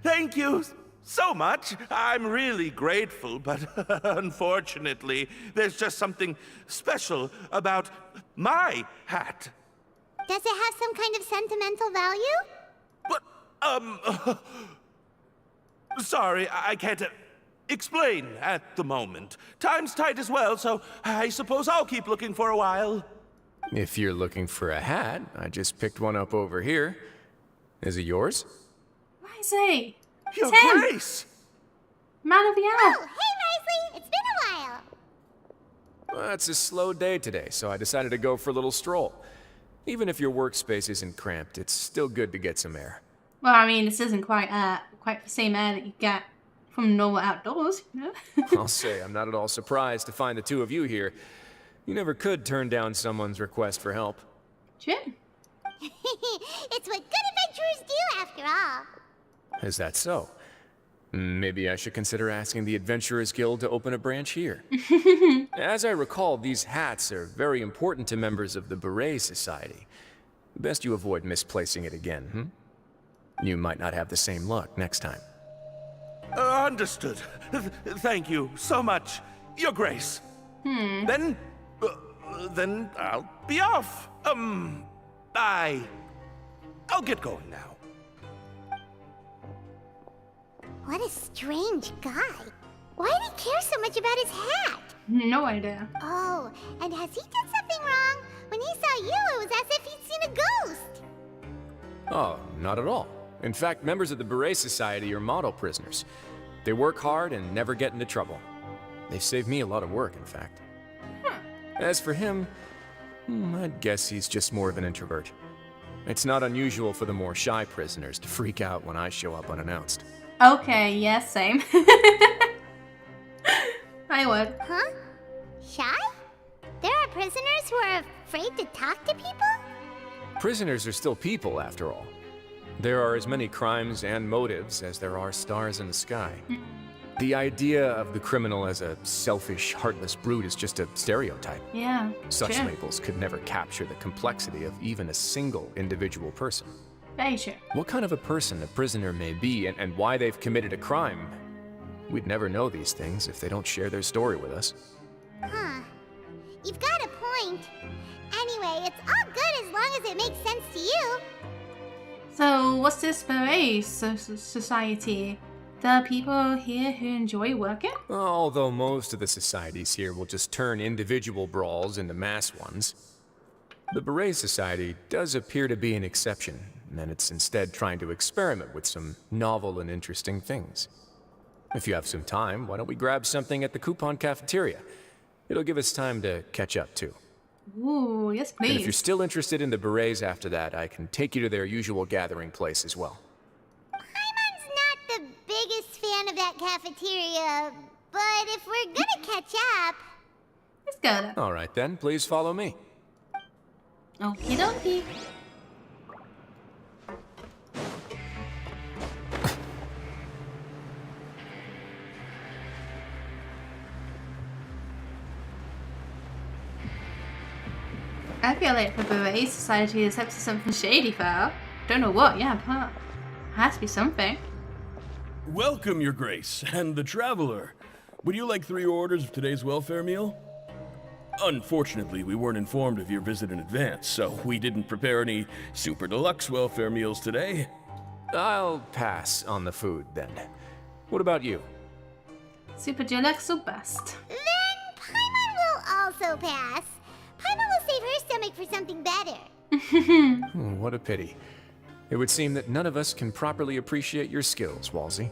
Thank you so much. I'm really grateful, but unfortunately, there's just something special about my hat. Does it have some kind of sentimental value? What? Sorry, I can't explain at the moment. Time's tight as well, so I suppose I'll keep looking for a while. If you're looking for a hat, I just picked one up over here. Is it yours? Wriothesley! Your Tim! Grace! Man of the hour! Oh, hey, Wriothesley! It's been a while. Well, it's a slow day today, so I decided to go for a little stroll. Even if your workspace isn't cramped, it's still good to get some air. Well, I mean, this isn't quite the same air that you get from normal outdoors, you know? I'll say, I'm not at all surprised to find the two of you here. You never could turn down someone's request for help. Jim. It's what good adventurers do, after all. Is that so? Maybe I should consider asking the Adventurers Guild to open a branch here. As I recall, these hats are very important to members of the Beret Society. Best you avoid misplacing it again, You might not have the same luck next time. Understood. Thank you so much, Your Grace. Then I'll be off. I'll get going now. What a strange guy. Why did he care so much about his hat? No idea. Oh, and has he done something wrong? When he saw you, it was as if he'd seen a ghost. Oh, not at all. In fact, members of the Beret Society are model prisoners. They work hard and never get into trouble. They saved me a lot of work, in fact. As for him, I'd guess he's just more of an introvert. It's not unusual for the more shy prisoners to freak out when I show up unannounced. Okay, yeah, same. I would. Huh? Shy? There are prisoners who are afraid to talk to people? Prisoners are still people, after all. There are as many crimes and motives as there are stars in the sky. The idea of the criminal as a selfish, heartless brute is just a stereotype. Yeah. Such true. labels could never capture the complexity of even a single individual person. Very true. What kind of a person a prisoner may be and why they've committed a crime, we'd never know these things if they don't share their story with us. Huh. You've got a point. Anyway, it's all good as long as it makes sense to you. So, what's this Beret society? There are people here who enjoy working? Although most of the societies here will just turn individual brawls into mass ones, the Beret Society does appear to be an exception, and it's instead trying to experiment with some novel and interesting things. If you have some time, why don't we grab something at the coupon cafeteria? It'll give us time to catch up too. Ooh, yes please. And if you're still interested in the Berets after that, I can take you to their usual gathering place as well. Paimon's not the biggest fan of that cafeteria, but if we're gonna catch up... Let's go then. Alright then, please follow me. Okie dokie. I feel like the Beret Society is up to something shady, Val. Don't know what, yeah, but has to be something. Welcome, Your Grace, and the Traveler. Would you like 3 orders of today's welfare meal? Unfortunately, we weren't informed of your visit in advance, so we didn't prepare any super deluxe welfare meals today. I'll pass on the food then. What about you? Super deluxe or bust? Then Paimon will also pass. Paimon will save her stomach for something better. What a pity. It would seem that none of us can properly appreciate your skills, Walsey.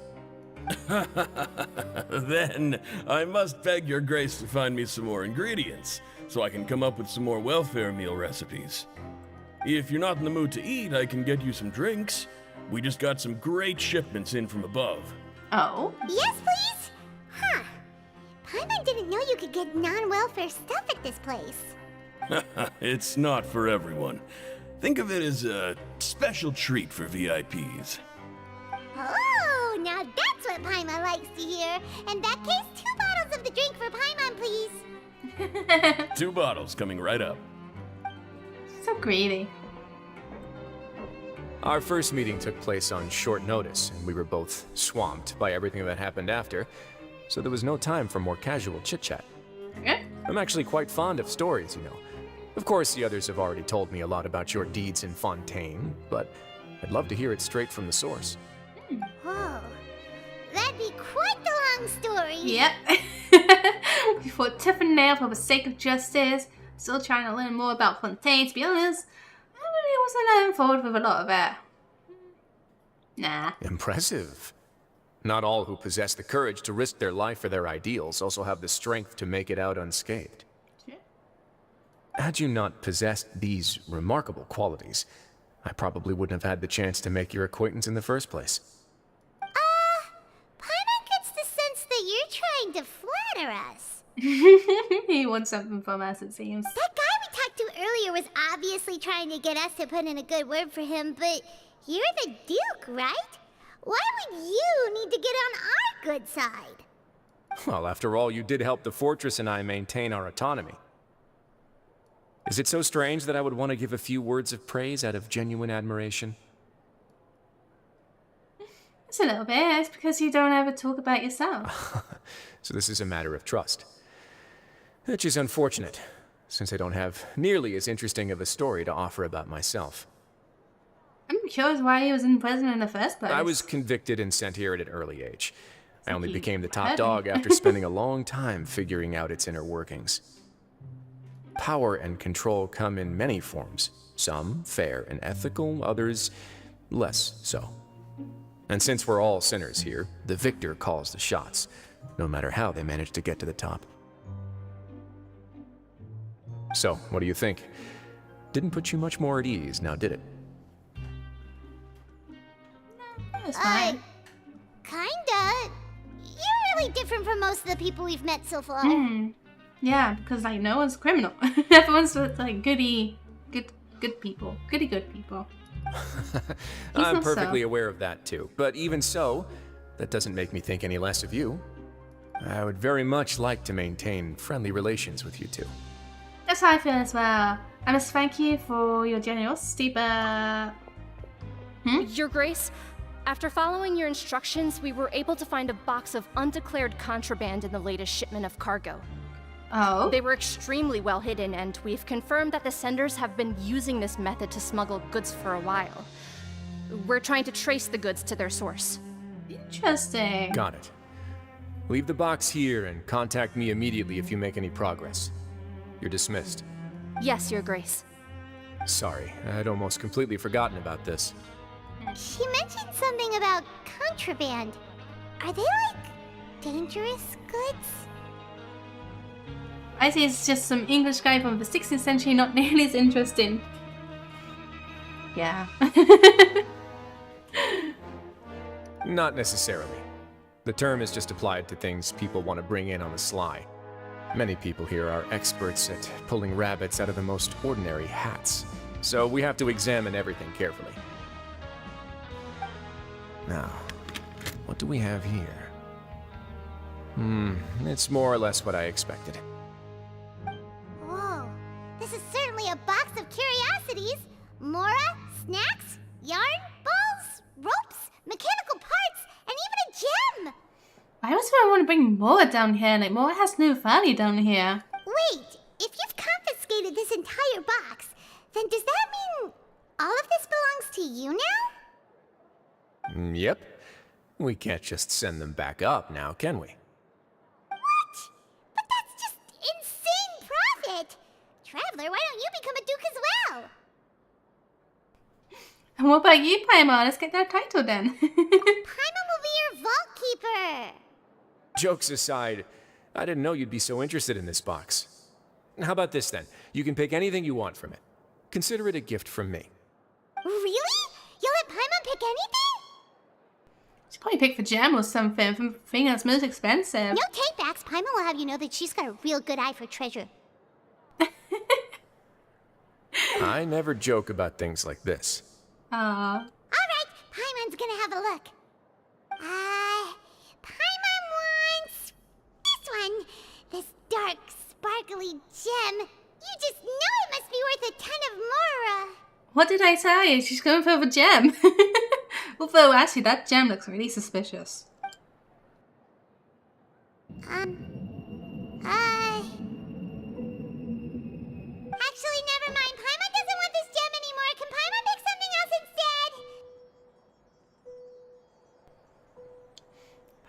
Then I must beg Your Grace to find me some more ingredients, so I can come up with some more welfare meal recipes. If you're not in the mood to eat, I can get you some drinks. We just got some great shipments in from above. Oh? Yes, please? Huh. Paimon didn't know you could get non-welfare stuff at this place. It's not for everyone. Think of it as a special treat for VIPs. Oh, now that's what Paimon likes to hear. In that case, 2 bottles of the drink for Paimon, please. 2 bottles coming right up. So greedy. Our first meeting took place on short notice, and we were both swamped by everything that happened after, so there was no time for more casual chit-chat. Okay. I'm actually quite fond of stories, you know. Of course, the others have already told me a lot about your deeds in Fontaine, but I'd love to hear it straight from the source. Whoa. That'd be quite the long story. Yep. We fought tooth and nail for the sake of justice. Still trying to learn more about Fontaine. To be honest, I really wasn't moving forward with a lot of it. Nah. Impressive. Not all who possess the courage to risk their life for their ideals also have the strength to make it out unscathed. Sure. Had you not possessed these remarkable qualities, I probably wouldn't have had the chance to make your acquaintance in the first place. Paimon gets the sense that you're trying to flatter us. He wants something from us, it seems. That guy we talked to earlier was obviously trying to get us to put in a good word for him, but you're the Duke, right? Why would you need to get on our good side? Well, after all, you did help the fortress and I maintain our autonomy. Is it so strange that I would want to give a few words of praise out of genuine admiration? It's a little bit. It's because you don't ever talk about yourself. So this is a matter of trust. Which is unfortunate, since I don't have nearly as interesting of a story to offer about myself. I'm curious why he was in prison in the first place. I was convicted and sent here at an early age. I only you became the top had dog him. after spending a long time figuring out its inner workings. Power and control come in many forms, some fair and ethical, others less so. And since we're all sinners here, the victor calls the shots, no matter how they manage to get to the top. So, what do you think? Didn't put you much more at ease, now did it? That's fine. Kinda. You're really different from most of the people we've met so far. Yeah, because like no one's criminal. Everyone's like good people. Goody good people. I'm not perfectly so. aware of that too. But even so, that doesn't make me think any less of you. I would very much like to maintain friendly relations with you two. That's how I feel as well. I must thank you for your generosity, but... Your Grace, after following your instructions, we were able to find a box of undeclared contraband in the latest shipment of cargo. Oh? They were extremely well hidden, and we've confirmed that the senders have been using this method to smuggle goods for a while. We're trying to trace the goods to their source. Interesting. Got it. Leave the box here and contact me immediately if you make any progress. You're dismissed. Yes, Your Grace. Sorry, I'd almost completely forgotten about this. She mentioned something about contraband. Are they, like, dangerous goods? I see it's just some English guy from the 16th century, not nearly as interesting. Yeah. Not necessarily. The term is just applied to things people want to bring in on the sly. Many people here are experts at pulling rabbits out of the most ordinary hats, so we have to examine everything carefully. Now, what do we have here? It's more or less what I expected. Whoa, this is certainly a box of curiosities. Mora, snacks, yarn, balls, ropes, mechanical parts, and even a gem! Why would I want to bring Mora down here? Like, Mora has no value down here. Wait, if you've confiscated this entire box, then does that mean all of this belongs to you now? Yep. We can't just send them back up now, can we? What? But that's just insane profit! Traveler, why don't you become a duke as well? And what about you, Paimon? Let's get that title then. Paimon will be your vault keeper! Jokes aside, I didn't know you'd be so interested in this box. How about this then? You can pick anything you want from it. Consider it a gift from me. Really? You'll let Paimon pick anything? She'll probably pick the gem or something from the thing that's most expensive. No takebacks. Paimon will have you know that she's got a real good eye for treasure. I never joke about things like this. Aww. Alright, Paimon's gonna have a look. Paimon wants this one. This dark, sparkly gem. You just know it must be worth a ton of Mora. What did I tell you? She's going for the gem. Although, actually, that gem looks really suspicious. Actually, never mind. Paimon doesn't want this gem anymore. Can Paimon pick something else instead?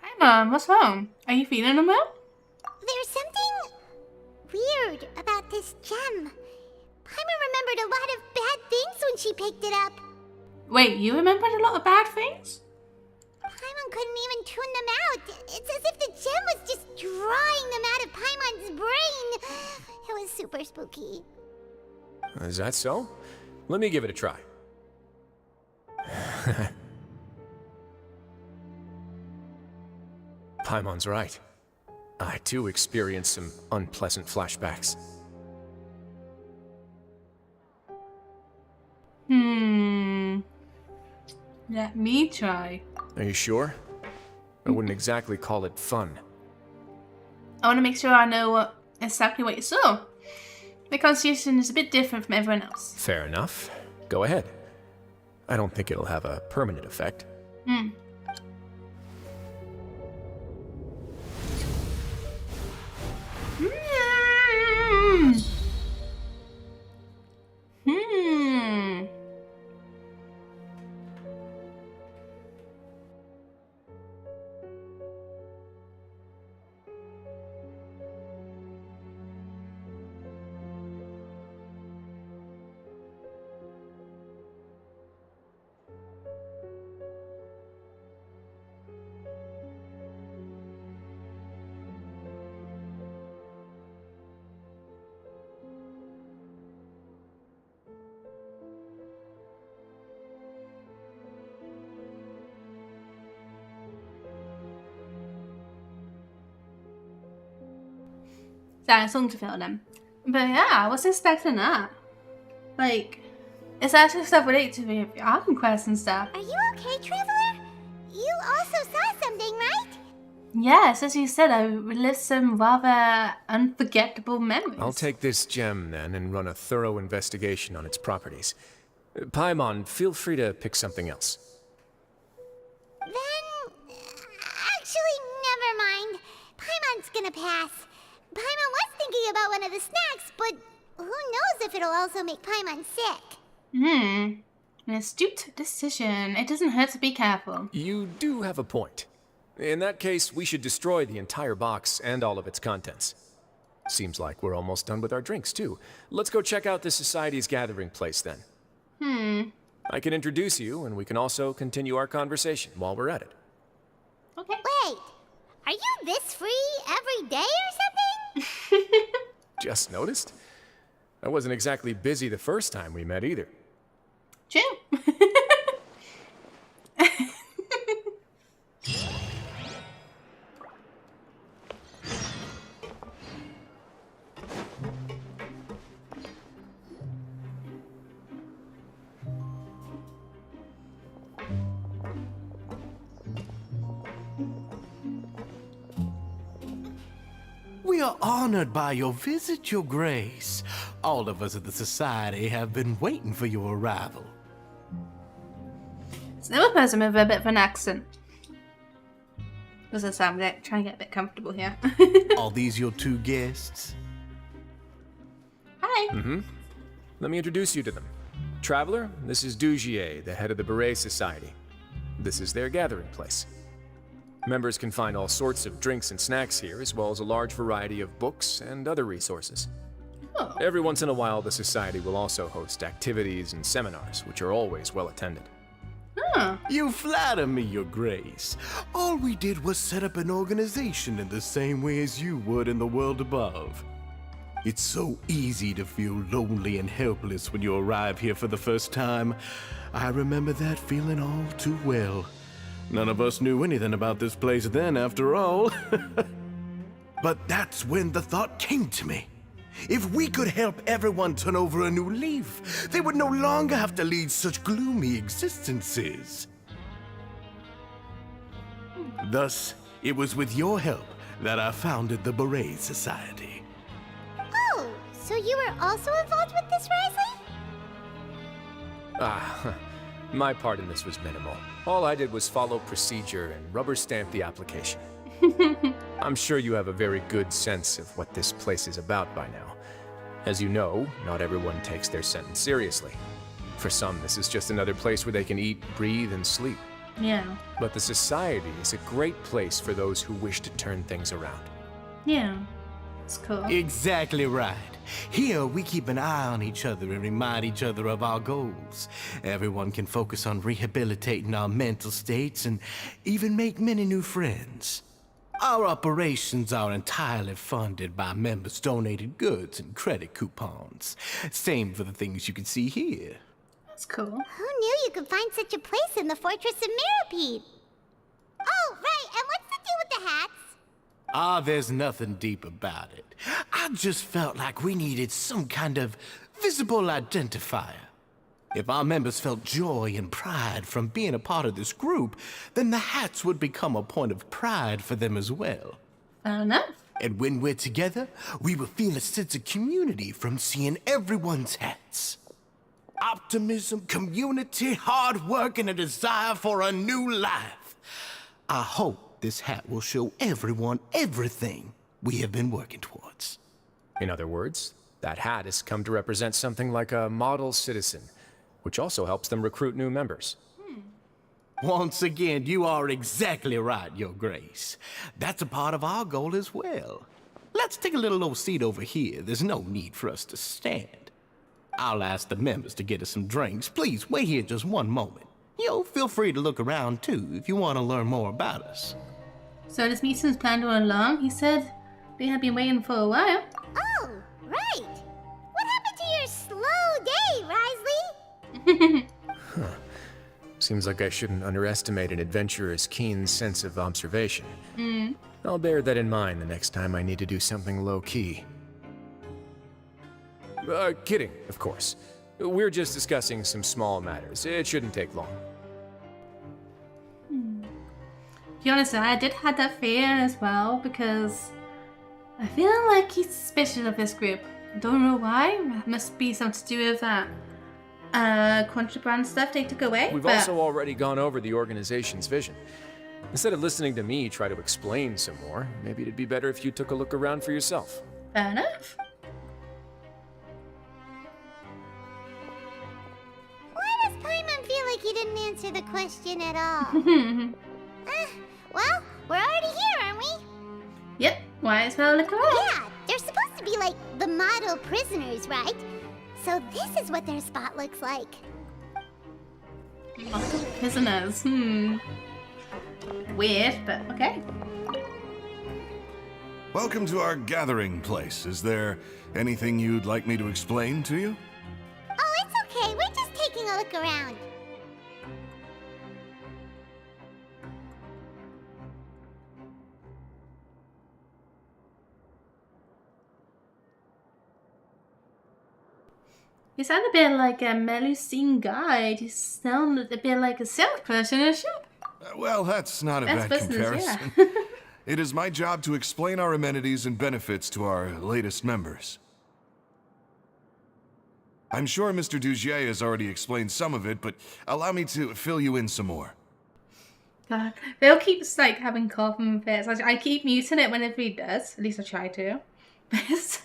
Paimon, what's wrong? Are you feeling unwell? There's something weird about this gem. Paimon remembered a lot of bad things when she picked it up. Wait, you remembered a lot of bad things? Paimon couldn't even tune them out. It's as if the gem was just drawing them out of Paimon's brain. It was super spooky. Is that so? Let me give it a try. Paimon's right. I too experienced some unpleasant flashbacks. Let me try. Are you sure? I wouldn't exactly call it fun. I want to make sure I know exactly what you saw. The constitution is a bit different from everyone else. Fair enough. Go ahead. I don't think it'll have a permanent effect. Sad song to feel them. But yeah, I was expecting that. Like, it's actually stuff related to the album quest and stuff. Are you okay, Traveler? You also saw something, right? Yes, as you said, I relived some rather unforgettable memories. I'll take this gem then and run a thorough investigation on its properties. Paimon, feel free to pick something else. Then, actually, never mind. Paimon's gonna pass. Paimon was thinking about one of the snacks, but who knows if it'll also make Paimon sick. An astute decision. It doesn't hurt to be careful. You do have a point. In that case, we should destroy the entire box and all of its contents. Seems like we're almost done with our drinks, too. Let's go check out the Society's gathering place, then. I can introduce you, and we can also continue our conversation while we're at it. Okay. Wait, are you this free every day or something? Just noticed? I wasn't exactly busy the first time we met, either. True. We are honored by your visit, Your Grace. All of us at the Society have been waiting for your arrival. It's another person with a bit of an accent. This is Sam, trying to get a bit comfortable here. Are these your two guests? Hi. Let me introduce you to them. Traveler, this is Dugier, the head of the Beret Society. This is their gathering place. Members can find all sorts of drinks and snacks here, as well as a large variety of books and other resources. Oh. Every once in a while, the Society will also host activities and seminars, which are always well attended. You flatter me, Your Grace. All we did was set up an organization in the same way as you would in the world above. It's so easy to feel lonely and helpless when you arrive here for the first time. I remember that feeling all too well. None of us knew anything about this place then, after all. But that's when the thought came to me. If we could help everyone turn over a new leaf, they would no longer have to lead such gloomy existences. Thus, it was with your help that I founded the Beret Society. Oh, so you were also involved with this, Wriothesley? My part in this was minimal. All I did was follow procedure and rubber stamp the application. I'm sure you have a very good sense of what this place is about by now. As you know, not everyone takes their sentence seriously. For some, this is just another place where they can eat, breathe, and sleep. Yeah. But the Society is a great place for those who wish to turn things around. Yeah. It's cool. Exactly right. Here, we keep an eye on each other and remind each other of our goals. Everyone can focus on rehabilitating our mental states and even make many new friends. Our operations are entirely funded by members' donated goods and credit coupons. Same for the things you can see here. That's cool. Who knew you could find such a place in the Fortress of Mirapede? Oh, right, and what's the deal with the hats? There's nothing deep about it. I just felt like we needed some kind of visible identifier. If our members felt joy and pride from being a part of this group, then the hats would become a point of pride for them as well. Fair enough. And when we're together, we will feel a sense of community from seeing everyone's hats. Optimism, community, hard work, and a desire for a new life. I hope this hat will show everyone everything we have been working towards. In other words, that hat has come to represent something like a model citizen, which also helps them recruit new members. Once again, you are exactly right, Your Grace. That's a part of our goal as well. Let's take a little old seat over here. There's no need for us to stand. I'll ask the members to get us some drinks. Please wait here just one moment. Feel free to look around too if you want to learn more about us. So this meeting's planned to run long. He said we had been waiting for a while. Oh, right. What happened to your slow day, Wriothesley? Seems like I shouldn't underestimate an adventurer's keen sense of observation. I'll bear that in mind the next time I need to do something low-key. Kidding, of course. We're just discussing some small matters. It shouldn't take long. be honest, I did have that fear as well because I feel like he's suspicious of this group. I don't know why. It must be something to do with that contraband stuff they took away. We've also already gone over the organization's vision. Instead of listening to me try to explain some more, maybe it'd be better if you took a look around for yourself. Fair enough. Why does Paimon feel like he didn't answer the question at all? Well, we're already here, aren't we? Yep, might as well look around. Yeah, they're supposed to be like the model prisoners, right? So this is what their spot looks like. Model prisoners, Weird, but okay. Welcome to our gathering place. Is there anything you'd like me to explain to you? Oh, it's okay. We're just taking a look around. You sound a bit like a Melusine guide. You sound a bit like a salesperson in a shop. Well, that's not a bad comparison. Yeah. It is my job to explain our amenities and benefits to our latest members. I'm sure Mr. Dugier has already explained some of it, but allow me to fill you in some more. God, Bill keeps like having coughing fits. I keep muting it whenever he does. At least I try to. But it's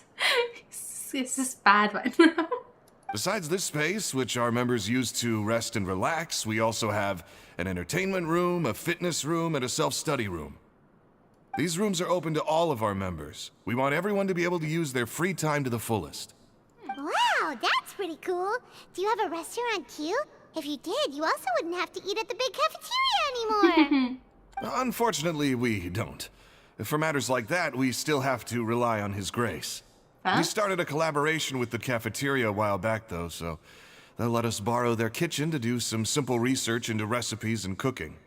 just bad right now. Besides this space, which our members use to rest and relax, we also have an entertainment room, a fitness room, and a self-study room. These rooms are open to all of our members. We want everyone to be able to use their free time to the fullest. Wow, that's pretty cool. Do you have a restaurant too? If you did, you also wouldn't have to eat at the big cafeteria anymore. Unfortunately, we don't. For matters like that, we still have to rely on His Grace. Huh? We started a collaboration with the cafeteria a while back, though, so they'll let us borrow their kitchen to do some simple research into recipes and cooking.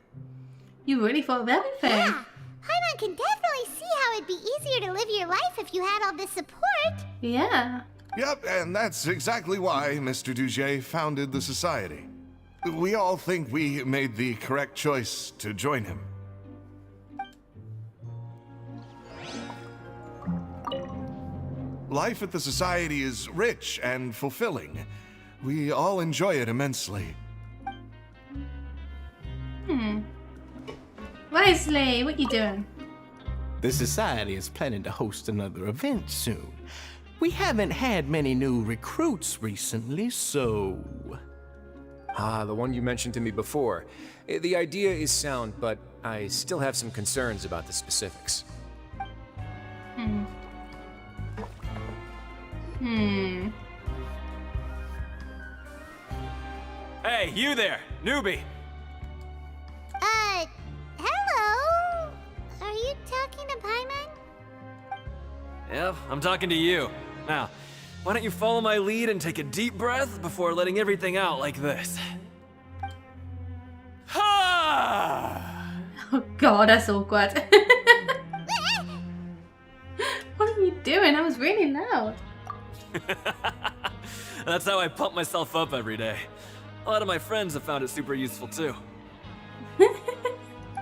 You really thought of everything. Yeah, Paimon can definitely see how it'd be easier to live your life if you had all this support. Yeah. Yep, and that's exactly why Mr. Dugier founded the society. We all think we made the correct choice to join him. Life at the Society is rich and fulfilling. We all enjoy it immensely. Wriothesley, what you doing? The Society is planning to host another event soon. We haven't had many new recruits recently, so... Ah, the one you mentioned to me before. The idea is sound, but I still have some concerns about the specifics. Hey, you there, newbie! Hello? Are you talking to Paimon? Yep, I'm talking to you. Now, why don't you follow my lead and take a deep breath before letting everything out like this? Ha! Oh god, that's awkward. What are you doing? That was really loud. That's how I pump myself up every day. A lot of my friends have found it super useful too.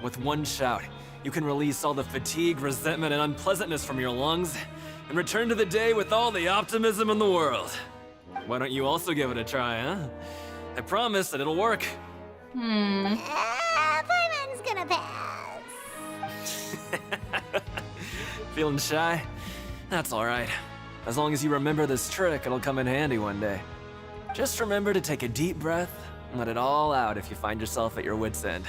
With one shout, you can release all the fatigue, resentment, and unpleasantness from your lungs and return to the day with all the optimism in the world. Why don't you also give it a try, huh? I promise that it'll work. Paimon's gonna pass. Feeling shy? That's alright. As long as you remember this trick, it'll come in handy one day. Just remember to take a deep breath and let it all out if you find yourself at your wit's end.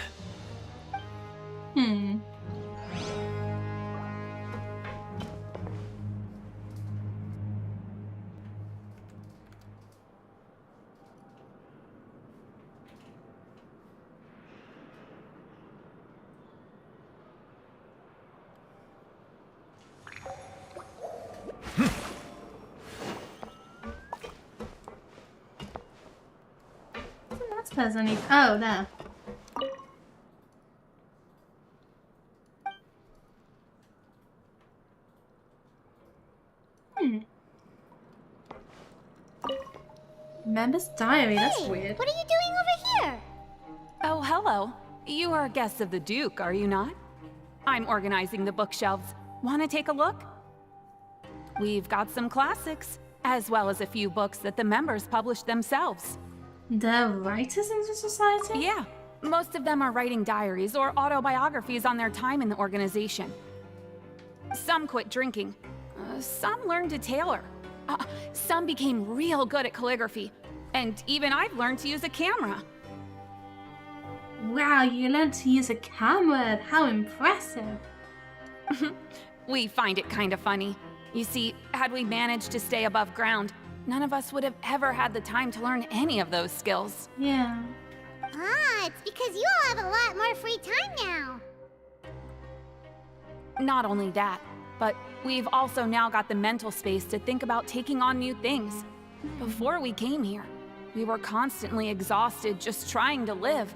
Person needs. Oh, there. Member's diary. That's weird. What are you doing over here? Oh, hello. You are guests of the Duke, are you not? I'm organizing the bookshelves. Want to take a look? We've got some classics, as well as a few books that the members published themselves. The writers in the society? Yeah. Most of them are writing diaries or autobiographies on their time in the organization. Some quit drinking. Some learned to tailor. Some became real good at calligraphy. And even I've learned to use a camera. Wow, you learned to use a camera. How impressive. We find it kind of funny. You see, had we managed to stay above ground, none of us would have ever had the time to learn any of those skills. Yeah. Ah, it's because you all have a lot more free time now. Not only that, but we've also now got the mental space to think about taking on new things. Before we came here, we were constantly exhausted just trying to live.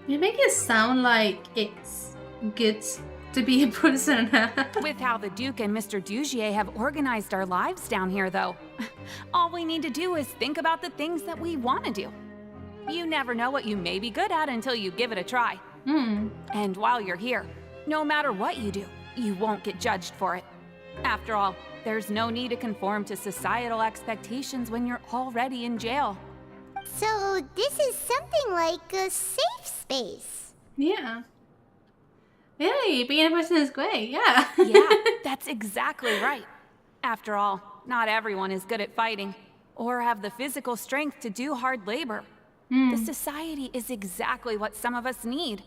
You make it sound like it's good to be a prisoner. With how the Duke and Mr. Dugier have organized our lives down here, though, all we need to do is think about the things that we want to do. You never know what you may be good at until you give it a try. And while you're here, no matter what you do, you won't get judged for it. After all, there's no need to conform to societal expectations when you're already in jail. So this is something like a safe space. Yeah. Really, being a person is great, yeah. Yeah, that's exactly right. After all, not everyone is good at fighting, or have the physical strength to do hard labor. The society is exactly what some of us need.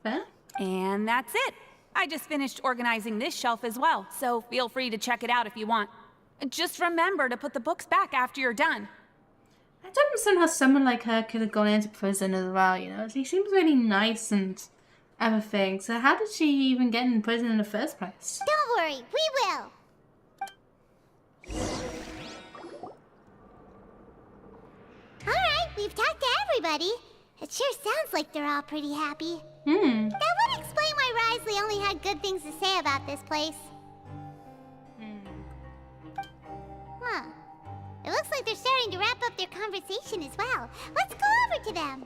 Huh? And that's it. I just finished organizing this shelf as well, so feel free to check it out if you want. Just remember to put the books back after you're done. I don't understand how someone like her could have gone into prison as well, you know? She seems really nice and everything, so how did she even get in prison in the first place? Don't worry, we will. Alright, we've talked to everybody. It sure sounds like they're all pretty happy. That would explain why Wriothesley only had good things to say about this place. Huh. It looks like they're starting to wrap up their conversation as well. Let's go over to them.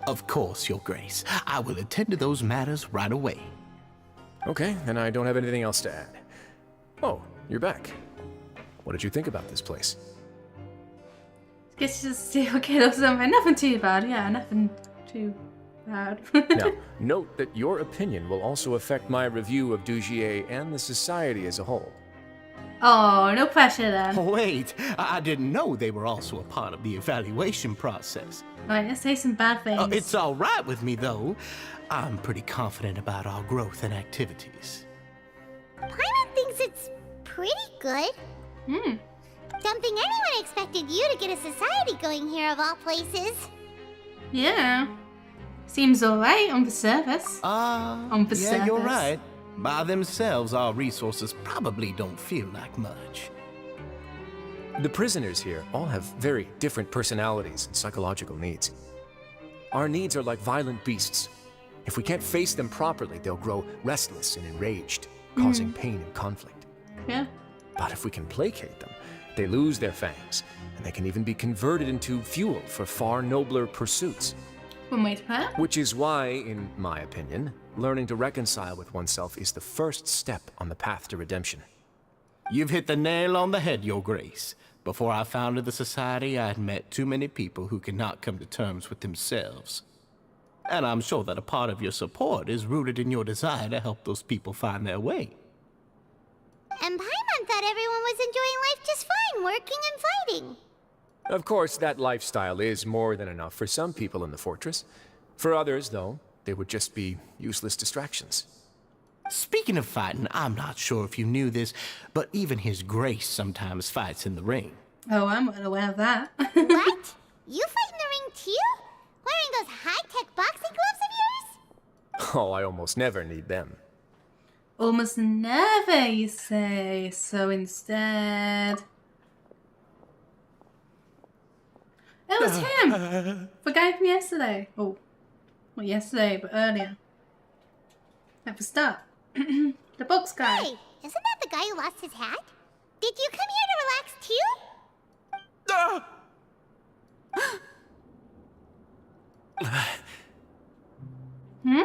Of course, Your Grace. I will attend to those matters right away. Okay, then I don't have anything else to add. Oh, you're back. What did you think about this place? Guess just okay, those are nothing too bad, yeah, nothing too bad. Now, note that your opinion will also affect my review of Dugier and the society as a whole. Oh, no pressure then. Wait, I didn't know they were also a part of the evaluation process. Alright, let's say some bad things. It's all right with me, though. I'm pretty confident about our growth and activities. Paimon thinks it's pretty good. Don't think anyone expected you to get a society going here of all places. Yeah. Seems alright on the surface. Yeah, you're right. By themselves, our resources probably don't feel like much. The prisoners here all have very different personalities and psychological needs. Our needs are like violent beasts. If we can't face them properly, they'll grow restless and enraged, causing pain and conflict. Yeah. But if we can placate them, they lose their fangs, and they can even be converted into fuel for far nobler pursuits. Which is why, in my opinion, learning to reconcile with oneself is the first step on the path to redemption. You've hit the nail on the head, Your Grace. Before I founded the society, I had met too many people who could not come to terms with themselves. And I'm sure that a part of your support is rooted in your desire to help those people find their way. And Paimon thought everyone was enjoying life just fine, working and fighting. Of course, that lifestyle is more than enough for some people in the fortress. For others, though, they would just be useless distractions. Speaking of fighting, I'm not sure if you knew this, but even His Grace sometimes fights in the ring. Oh, I'm unaware of that. What? You fight in the ring too? Wearing those high-tech boxing gloves of yours? Oh, I almost never need them. Almost never, you say. So instead... It was him! The guy from yesterday. Oh, not yesterday, but earlier. At the start. The box guy. Hey, isn't that the guy who lost his hat? Did you come here to relax too?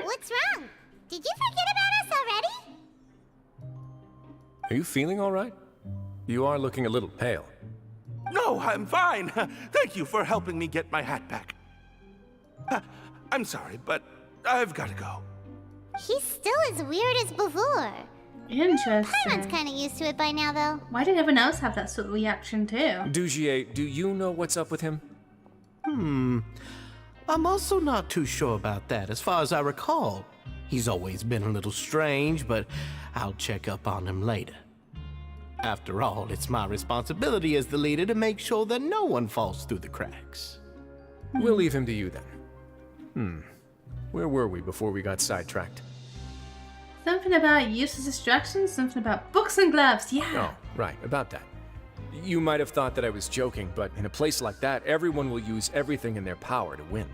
What's wrong? Did you forget about us already? Are you feeling all right? You are looking a little pale. No, I'm fine. Thank you for helping me get my hat back. I'm sorry, but I've got to go. He's still as weird as before. Interesting. Paimon's kind of used to it by now, though. Why did everyone else have that sort of reaction too? Dujier, do you know what's up with him? I'm also not too sure about that. As far as I recall, he's always been a little strange, but I'll check up on him later. After all, it's my responsibility as the leader to make sure that no one falls through the cracks. We'll leave him to you then. Where were we before we got sidetracked? Something about useless distractions, something about books and gloves, yeah. Oh, right, about that. You might have thought that I was joking, but in a place like that, everyone will use everything in their power to win.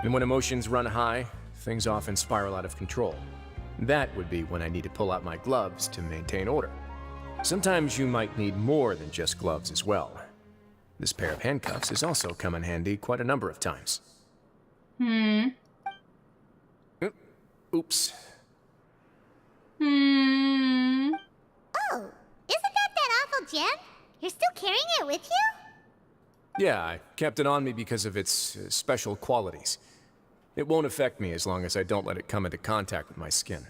And when emotions run high, things often spiral out of control. That would be when I need to pull out my gloves to maintain order. Sometimes you might need more than just gloves as well. This pair of handcuffs has also come in handy quite a number of times. Oops. Oh, isn't that awful gem? You're still carrying it with you? Yeah, I kept it on me because of its special qualities. It won't affect me as long as I don't let it come into contact with my skin.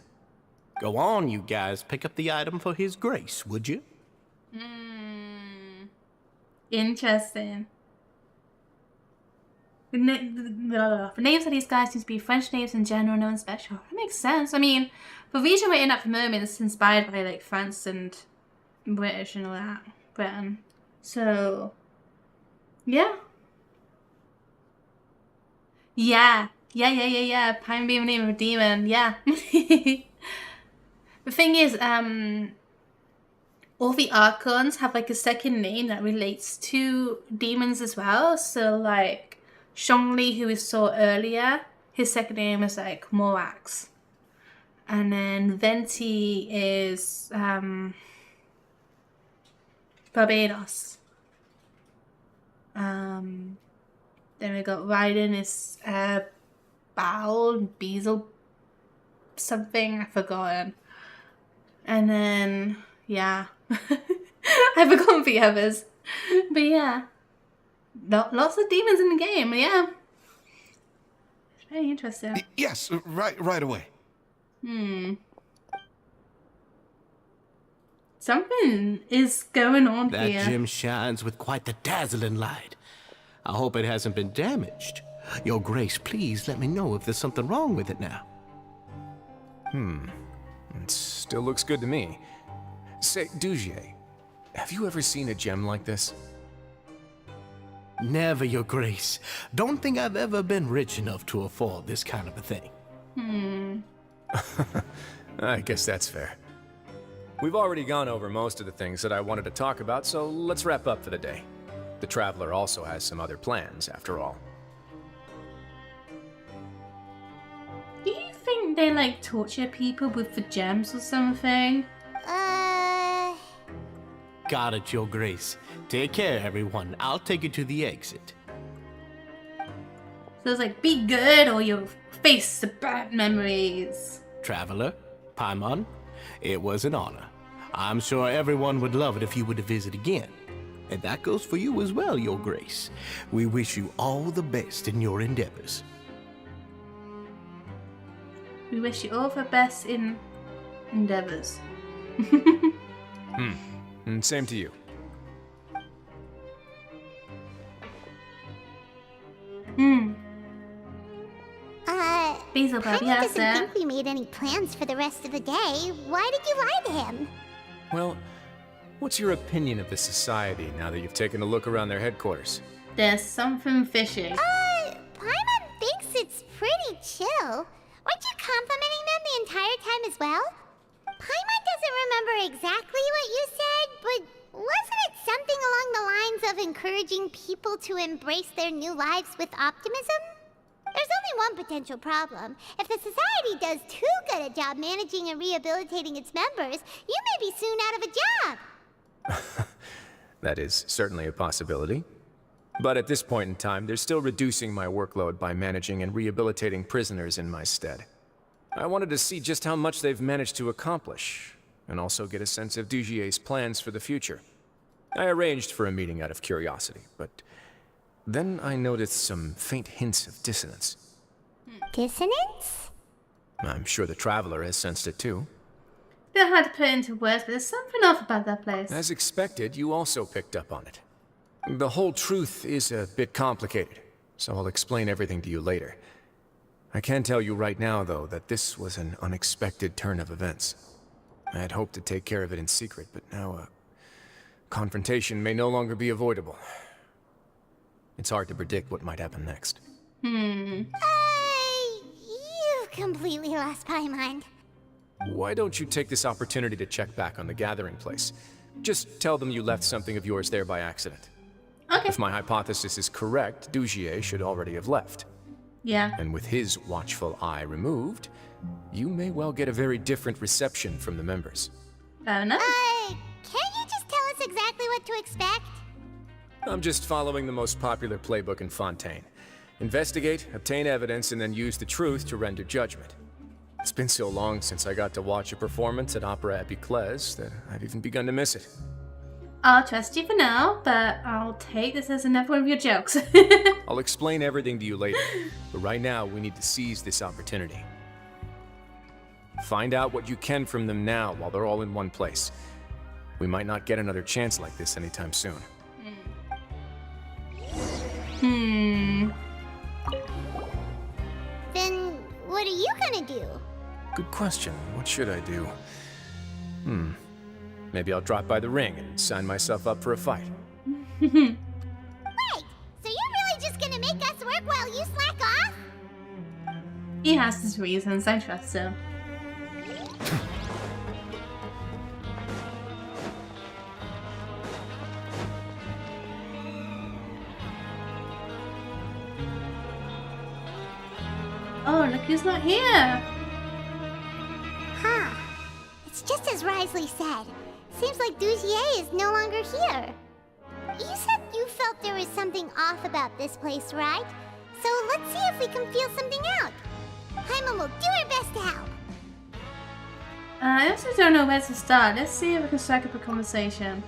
Go on, you guys. Pick up the item for His Grace, would you? Interesting. The names of these guys seem to be French names in general, no one special. That makes sense. I mean, the region we're in at the moment is inspired by like France and British and all that. Britain. So, yeah. Yeah. Pine being the name of a demon. Yeah. The thing is, all the archons have like a second name that relates to demons as well. So like Zhongli, who we saw earlier, his second name is like Morax. And then Venti is Barbados. Then we got Raiden is Baal, Beazle, something, I've forgotten. And then, yeah. I've forgotten the others. But yeah. Lots of demons in the game, yeah. It's very interesting. Yes, right away. Something is going on that here. That gem shines with quite the dazzling light. I hope it hasn't been damaged. Your Grace, please let me know if there's something wrong with it now. It still looks good to me. Say, Dujier, have you ever seen a gem like this? Never, Your Grace. Don't think I've ever been rich enough to afford this kind of a thing. I guess that's fair. We've already gone over most of the things that I wanted to talk about, so let's wrap up for the day. The Traveler also has some other plans, after all. Do you think they like torture people with the gems or something? Got it, Your Grace. Take care, everyone. I'll take you to the exit. So it's like, be good or you'll face the bad memories. Traveler, Paimon, it was an honor. I'm sure everyone would love it if you were to visit again. And that goes for you as well, Your Grace. We wish you all the best in your endeavors. We wish you all the best in endeavors. And same to you. Paimon doesn't think we made any plans for the rest of the day. Why did you lie to him? Well, what's your opinion of the society now that you've taken a look around their headquarters? There's something fishy. Paimon thinks it's pretty chill. Weren't you complimenting them the entire time as well? Paimon doesn't remember exactly what you said, but wasn't it something along the lines of encouraging people to embrace their new lives with optimism? There's only one potential problem. If the society does too good a job managing and rehabilitating its members, you may be soon out of a job. That is certainly a possibility. But at this point in time, they're still reducing my workload by managing and rehabilitating prisoners in my stead. I wanted to see just how much they've managed to accomplish, and also get a sense of Dugier's plans for the future. I arranged for a meeting out of curiosity, but then I noticed some faint hints of dissonance. Dissonance? I'm sure the Traveler has sensed it too. Don't have to put it into words, but there's something off about that place. As expected, you also picked up on it. The whole truth is a bit complicated, so I'll explain everything to you later. I can tell you right now, though, that this was an unexpected turn of events. I had hoped to take care of it in secret, but now a confrontation may no longer be avoidable. It's hard to predict what might happen next. You completely lost my mind. Why don't you take this opportunity to check back on the gathering place? Just tell them you left something of yours there by accident. Okay. If my hypothesis is correct, Dugier should already have left. Yeah. And with his watchful eye removed, you may well get a very different reception from the members. Fair enough. Can't you just tell us exactly what to expect? I'm just following the most popular playbook in Fontaine. Investigate, obtain evidence, and then use the truth to render judgment. It's been so long since I got to watch a performance at Opera Epiclese that I've even begun to miss it. I'll trust you for now, but I'll take this as another one of your jokes. I'll explain everything to you later, but right now we need to seize this opportunity. Find out what you can from them now while they're all in one place. We might not get another chance like this anytime soon. Then what are you gonna do? Good question. What should I do? Maybe I'll drop by the ring and sign myself up for a fight. Wait, so you're really just gonna make us work while you slack off? He has his reasons, I trust him. Oh, look who's not here! Huh. It's just as Wriothesley said. Seems like Dugier is no longer here. You said you felt there was something off about this place, right? So let's see if we can feel something out. Paimon will do her best to help. I also don't know where to start. Let's see if we can strike up a conversation.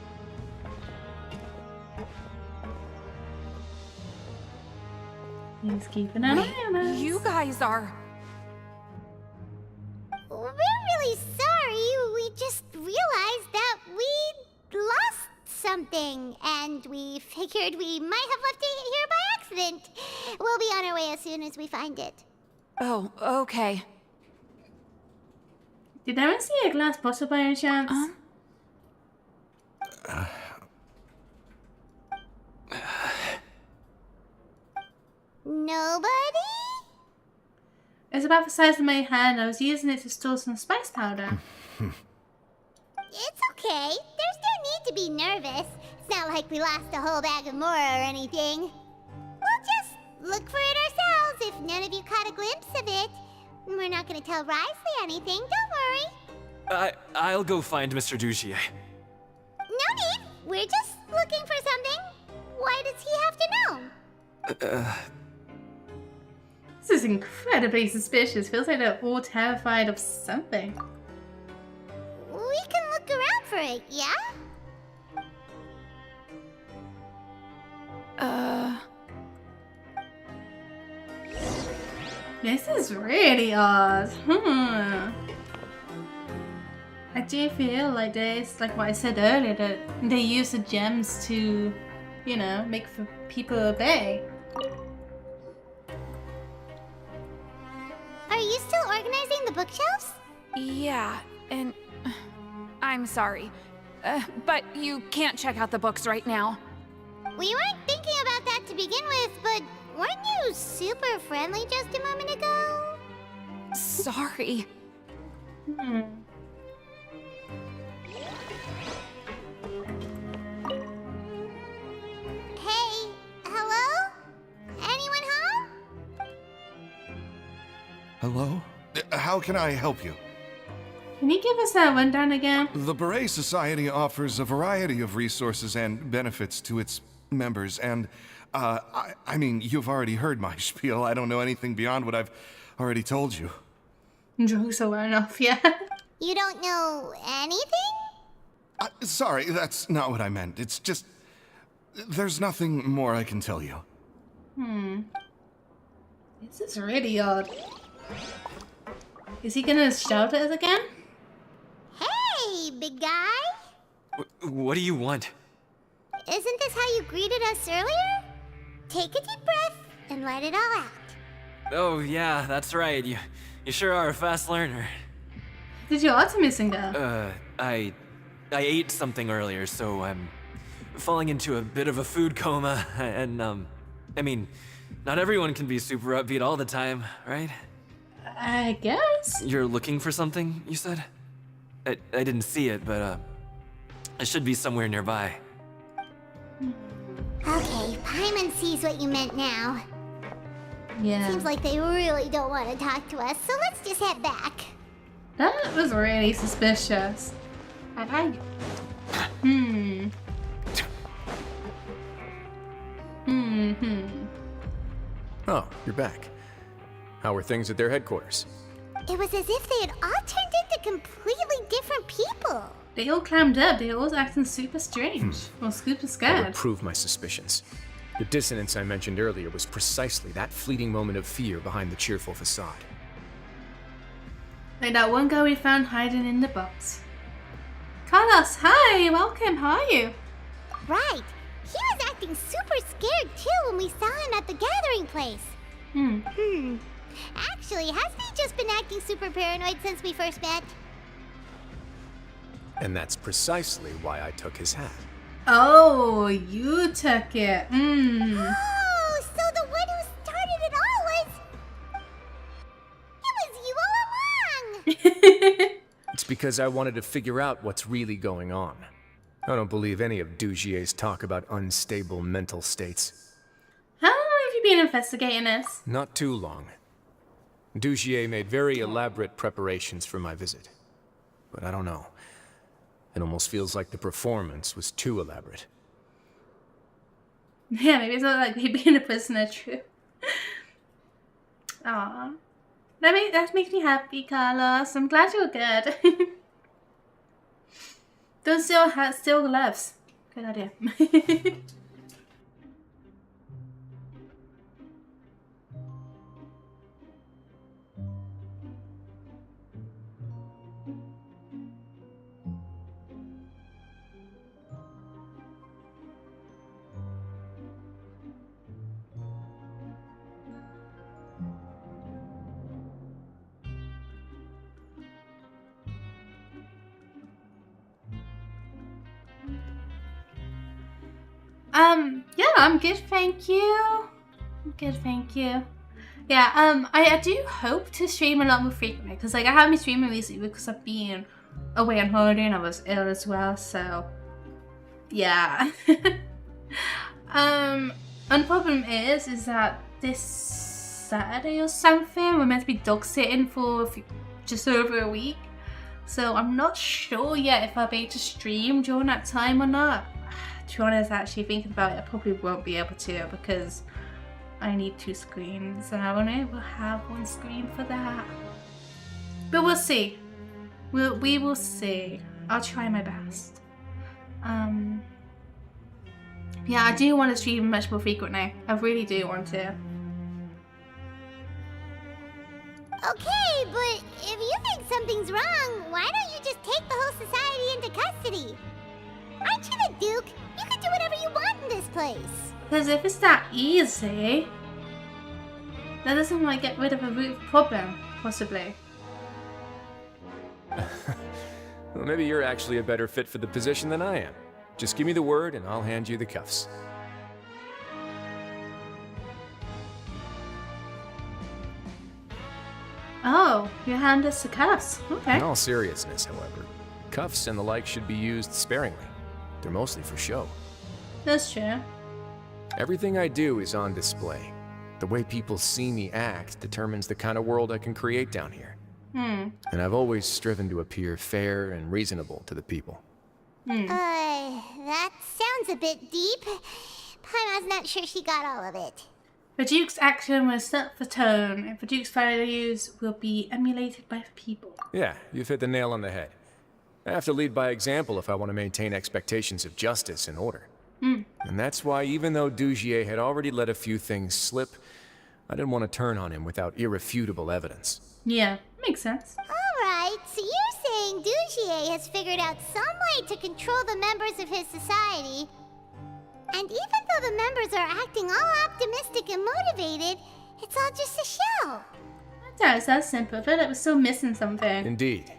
He's keeping an eye on us. You guys are... We're really sorry. We just realized that we lost something, and we figured we might have left it here by accident. We'll be on our way as soon as we find it. Oh, okay. Did anyone see a glass bottle by any chance? Nobody? It's about the size of my hand. I was using it to store some spice powder. It's okay. There's no need to be nervous. It's not like we lost a whole bag of Mora or anything. We'll just look for it ourselves if none of you caught a glimpse of it. We're not gonna tell Wriothesley anything, don't worry. I'll go find Mr. Dugier. No need. We're just looking for something. Why does he have to know? This is incredibly suspicious. Feels like they're all terrified of something. We can look around for it, yeah? This is really odd. I do feel like this, like what I said earlier, that they use the gems to, you know, make for people obey. Are you still organizing the bookshelves? Yeah, and I'm sorry, but you can't check out the books right now. We weren't thinking about that to begin with, but weren't you super friendly just a moment ago? Sorry. Hey, hello? Anyone home? Hello? How can I help you? Can you give us that rundown again? The Beret Society offers a variety of resources and benefits to its members, and, I mean, you've already heard my spiel. I don't know anything beyond what I've already told you. Drugs are wearing off, yeah. You don't know anything? Sorry, that's not what I meant. It's just... there's nothing more I can tell you. This is really odd. Is he gonna shout at us again? Hey, big guy! What do you want? Isn't this how you greeted us earlier? Take a deep breath and let it all out. Oh, yeah, that's right. You sure are a fast learner. Did your heart missing though? I ate something earlier, so I'm falling into a bit of a food coma, and, I mean, not everyone can be super upbeat all the time, right? I guess. You're looking for something, you said? I didn't see it, but, it should be somewhere nearby. Okay, Paimon sees what you meant now. Yeah. Seems like they really don't want to talk to us, so let's just head back. That was really suspicious. Oh, you're back. How were things at their headquarters? It was as if they had all turned into completely different people. They all clammed up. They all was acting super strange. Or super That scared. would prove my suspicions. The dissonance I mentioned earlier was precisely that fleeting moment of fear behind the cheerful facade. Like that one guy we found hiding in the box. Carlos, hi, welcome, how are you? Right. He was acting super scared too when we saw him at the gathering place. Actually, hasn't he just been acting super paranoid since we first met? And that's precisely why I took his hat. Oh, you took it. Oh, so the one who started it all was... It was you all along! It's because I wanted to figure out what's really going on. I don't believe any of Dugier's talk about unstable mental states. How long have you been investigating this? Not too long. Dugier made very elaborate preparations for my visit. But I don't know. It almost feels like the performance was too elaborate. Yeah, maybe it's not like me being a prisoner, true. Aww. That makes me happy, Carlos. I'm glad you're good. Don't steal gloves. Good idea. Yeah, I'm good, thank you. I'm good, thank you. Yeah, I do hope to stream a lot more frequently, because like I haven't been streaming recently because I've been away on holiday and I was ill as well, so yeah. And the problem is that this Saturday or something we're meant to be dog sitting for just over a week, so I'm not sure yet if I'll be able to stream during that time or not. To be honest, actually thinking about it, I probably won't be able to because I need 2 screens and I only will have 1 screen for that. But we'll see. We will see. I'll try my best. Yeah, I do want to stream much more frequently. I really do want to. Okay, but if you think something's wrong, why don't you just take the whole society into custody? Aren't you the Duke? You can do whatever you want in this place. Because if it's that easy, that doesn't like get rid of a root problem, possibly. Well, maybe you're actually a better fit for the position than I am. Just give me the word and I'll hand you the cuffs. Oh, you hand us the cuffs. Okay. In all seriousness, however, cuffs and the like should be used sparingly. They're mostly for show. That's true. Everything I do is on display. The way people see me act determines the kind of world I can create down here. And I've always striven to appear fair and reasonable to the people. That sounds a bit deep. Paimon's not sure she got all of it. The Duke's action will set the tone, and the Duke's values will be emulated by the people. Yeah, you've hit the nail on the head. I have to lead by example if I want to maintain expectations of justice and order. And that's why, even though Dugier had already let a few things slip, I didn't want to turn on him without irrefutable evidence. Yeah, makes sense. Alright, so you're saying Dugier has figured out some way to control the members of his society. And even though the members are acting all optimistic and motivated, it's all just a show. That sounds simple. I feel like we're still missing something. Indeed.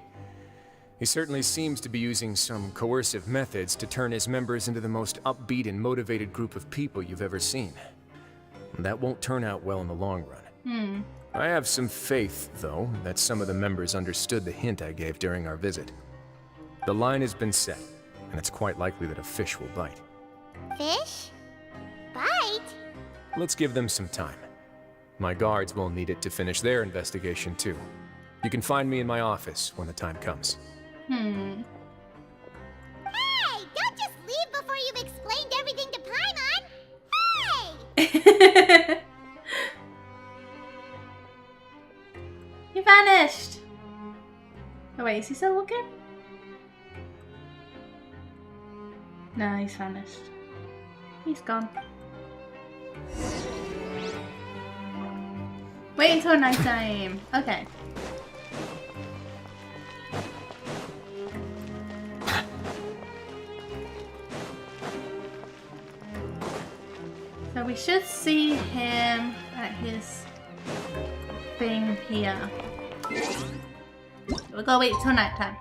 He certainly seems to be using some coercive methods to turn his members into the most upbeat and motivated group of people you've ever seen. And that won't turn out well in the long run. I have some faith, though, that some of the members understood the hint I gave during our visit. The line has been set, and it's quite likely that a fish will bite. Fish? Bite? Let's give them some time. My guards will need it to finish their investigation, too. You can find me in my office when the time comes. Hey! Don't just leave before you've explained everything to Paimon! Hey! He vanished! Oh wait, is he still looking? No, he's vanished. He's gone. Wait until night time. Okay. So we should see him at his thing here. We'll go wait till night time.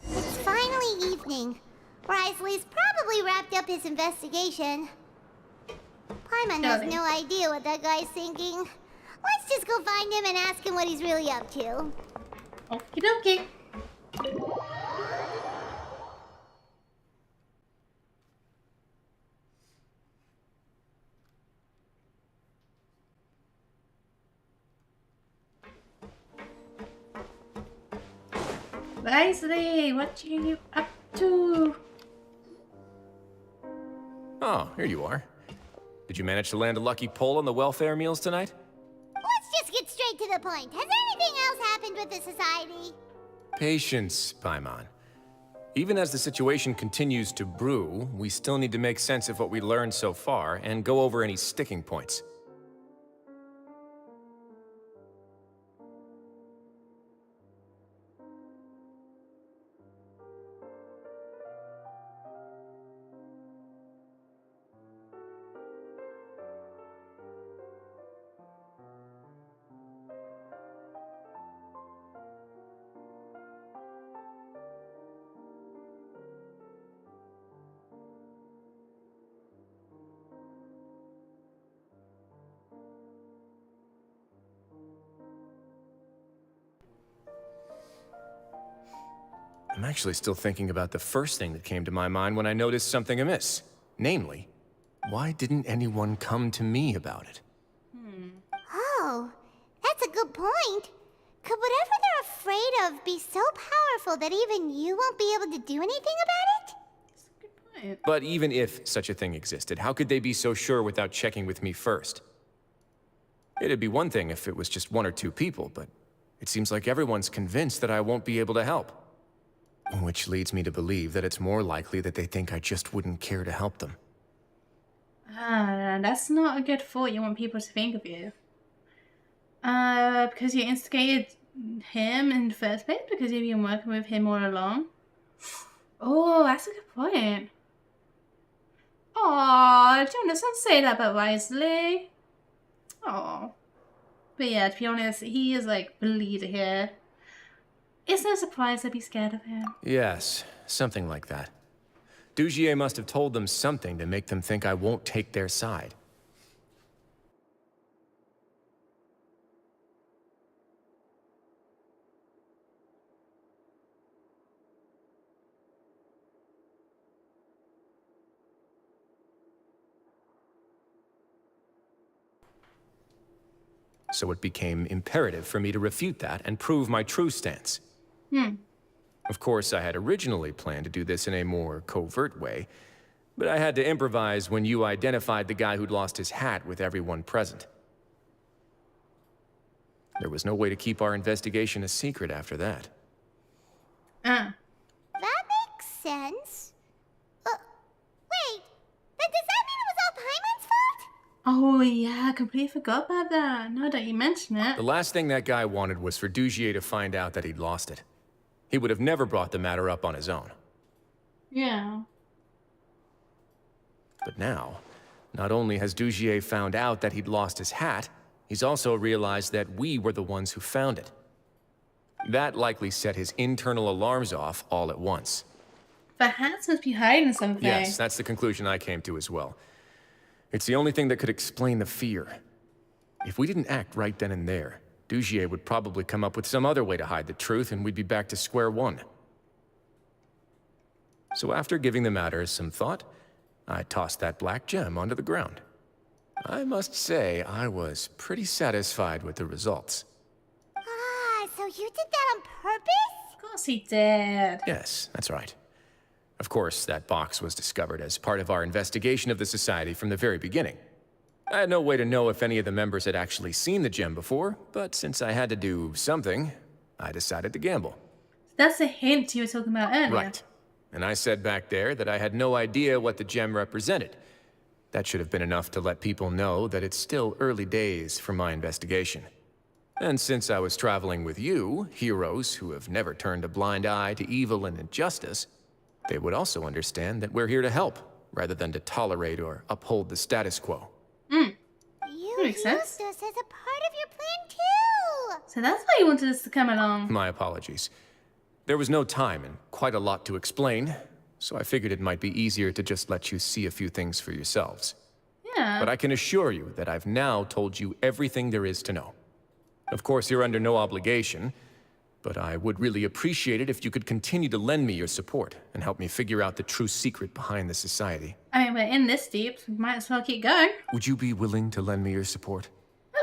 It's finally evening. Wriothesley's probably wrapped up his investigation. Paimon has no idea what that guy's thinking. Let's just go find him and ask him what he's really up to. Okie dokie. Wriothesley, what are you up to? Oh, here you are. Did you manage to land a lucky pull on the welfare meals tonight? Let's just get straight to the point. Has anything else happened with the society? Patience, Paimon. Even as the situation continues to brew, we still need to make sense of what we learned so far and go over any sticking points. I'm actually still thinking about the first thing that came to my mind when I noticed something amiss. Namely, why didn't anyone come to me about it? Oh, that's a good point. Could whatever they're afraid of be so powerful that even you won't be able to do anything about it? That's a good point. But even if such a thing existed, how could they be so sure without checking with me first? It'd be one thing if it was just one or two people, but it seems like everyone's convinced that I won't be able to help. Which leads me to believe that it's more likely that they think I just wouldn't care to help them. That's not a good thought you want people to think of you. Because you instigated him in the first place? Because you've been working with him all along? Oh, that's a good point. Aww, Jonas, don't say that about Wriothesley. Aww. But yeah, to be honest, he is like the leader here. It's no surprise I'd be scared of him. Yes, something like that. Dugier must have told them something to make them think I won't take their side. So it became imperative for me to refute that and prove my true stance. Of course, I had originally planned to do this in a more covert way, but I had to improvise when you identified the guy who'd lost his hat with everyone present. There was no way to keep our investigation a secret after that. That makes sense. Wait, then does that mean it was all Paimon's fault? Oh yeah, I completely forgot about that. Now that you mention it. The last thing that guy wanted was for Dugier to find out that he'd lost it. He would have never brought the matter up on his own. Yeah. But now, not only has Dugier found out that he'd lost his hat, he's also realized that we were the ones who found it. That likely set his internal alarms off all at once. The hats must be hiding something. Yes, that's the conclusion I came to as well. It's the only thing that could explain the fear. If we didn't act right then and there, Dugier would probably come up with some other way to hide the truth, and we'd be back to square one. So after giving the matter some thought, I tossed that black gem onto the ground. I must say, I was pretty satisfied with the results. So you did that on purpose? Of course he did. Yes, that's right. Of course, that box was discovered as part of our investigation of the society from the very beginning. I had no way to know if any of the members had actually seen the gem before, but since I had to do something, I decided to gamble. That's the hint you were talking about earlier. Right. And I said back there that I had no idea what the gem represented. That should have been enough to let people know that it's still early days for my investigation. And since I was traveling with you, heroes who have never turned a blind eye to evil and injustice, they would also understand that we're here to help, rather than to tolerate or uphold the status quo. You makes sense. used us as a part of your plan too! So that's why you wanted us to come along. My apologies. There was no time and quite a lot to explain, so I figured it might be easier to just let you see a few things for yourselves. Yeah. But I can assure you that I've now told you everything there is to know. Of course, you're under no obligation, but I would really appreciate it if you could continue to lend me your support and help me figure out the true secret behind the society. I mean, we're in this deep, so we might as well keep going. Would you be willing to lend me your support?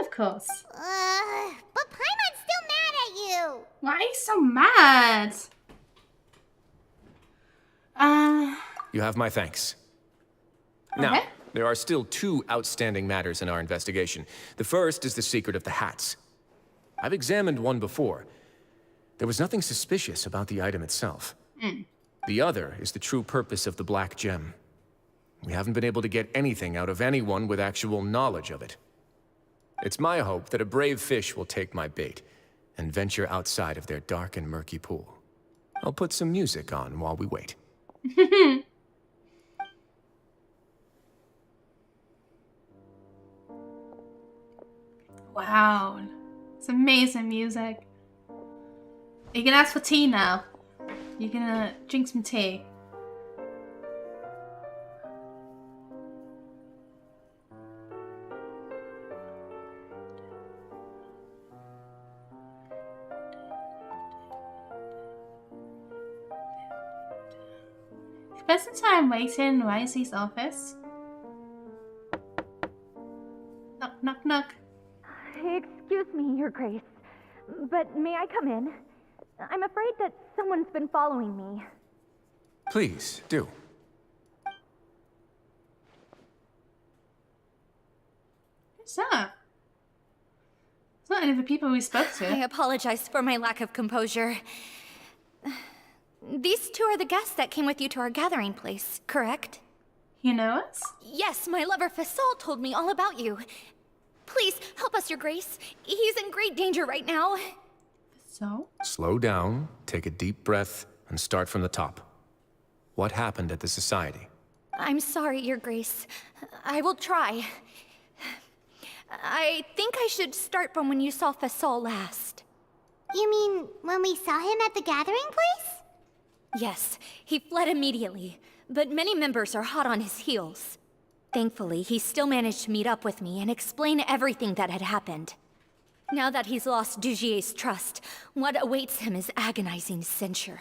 Of course. But Paimon's still mad at you! Why are you so mad? You have my thanks. Now, there are still two outstanding matters in our investigation. The first is the secret of the hats. I've examined one before. There was nothing suspicious about the item itself. The other is the true purpose of the black gem. We haven't been able to get anything out of anyone with actual knowledge of it. It's my hope that a brave fish will take my bait and venture outside of their dark and murky pool. I'll put some music on while we wait. Wow. It's amazing music. You can ask for tea now. You're gonna drink some tea. Spend some time waiting in Wriothesley's office. Knock, knock, knock. Excuse me, Your Grace, but may I come in? I'm afraid that someone's been following me. Please, do. Who's that? It's not any of the people we spoke to. I apologize for my lack of composure. These two are the guests that came with you to our gathering place, correct? You know us? Yes, my lover Faisal told me all about you. Please, help us, Your Grace. He's in great danger right now. So? Slow down, take a deep breath, and start from the top. What happened at the society? I'm sorry, Your Grace. I will try. I think I should start from when you saw Faisal last. You mean when we saw him at the gathering place? Yes, he fled immediately, but many members are hot on his heels. Thankfully, he still managed to meet up with me and explain everything that had happened. Now that he's lost Dugier's trust, what awaits him is agonizing censure.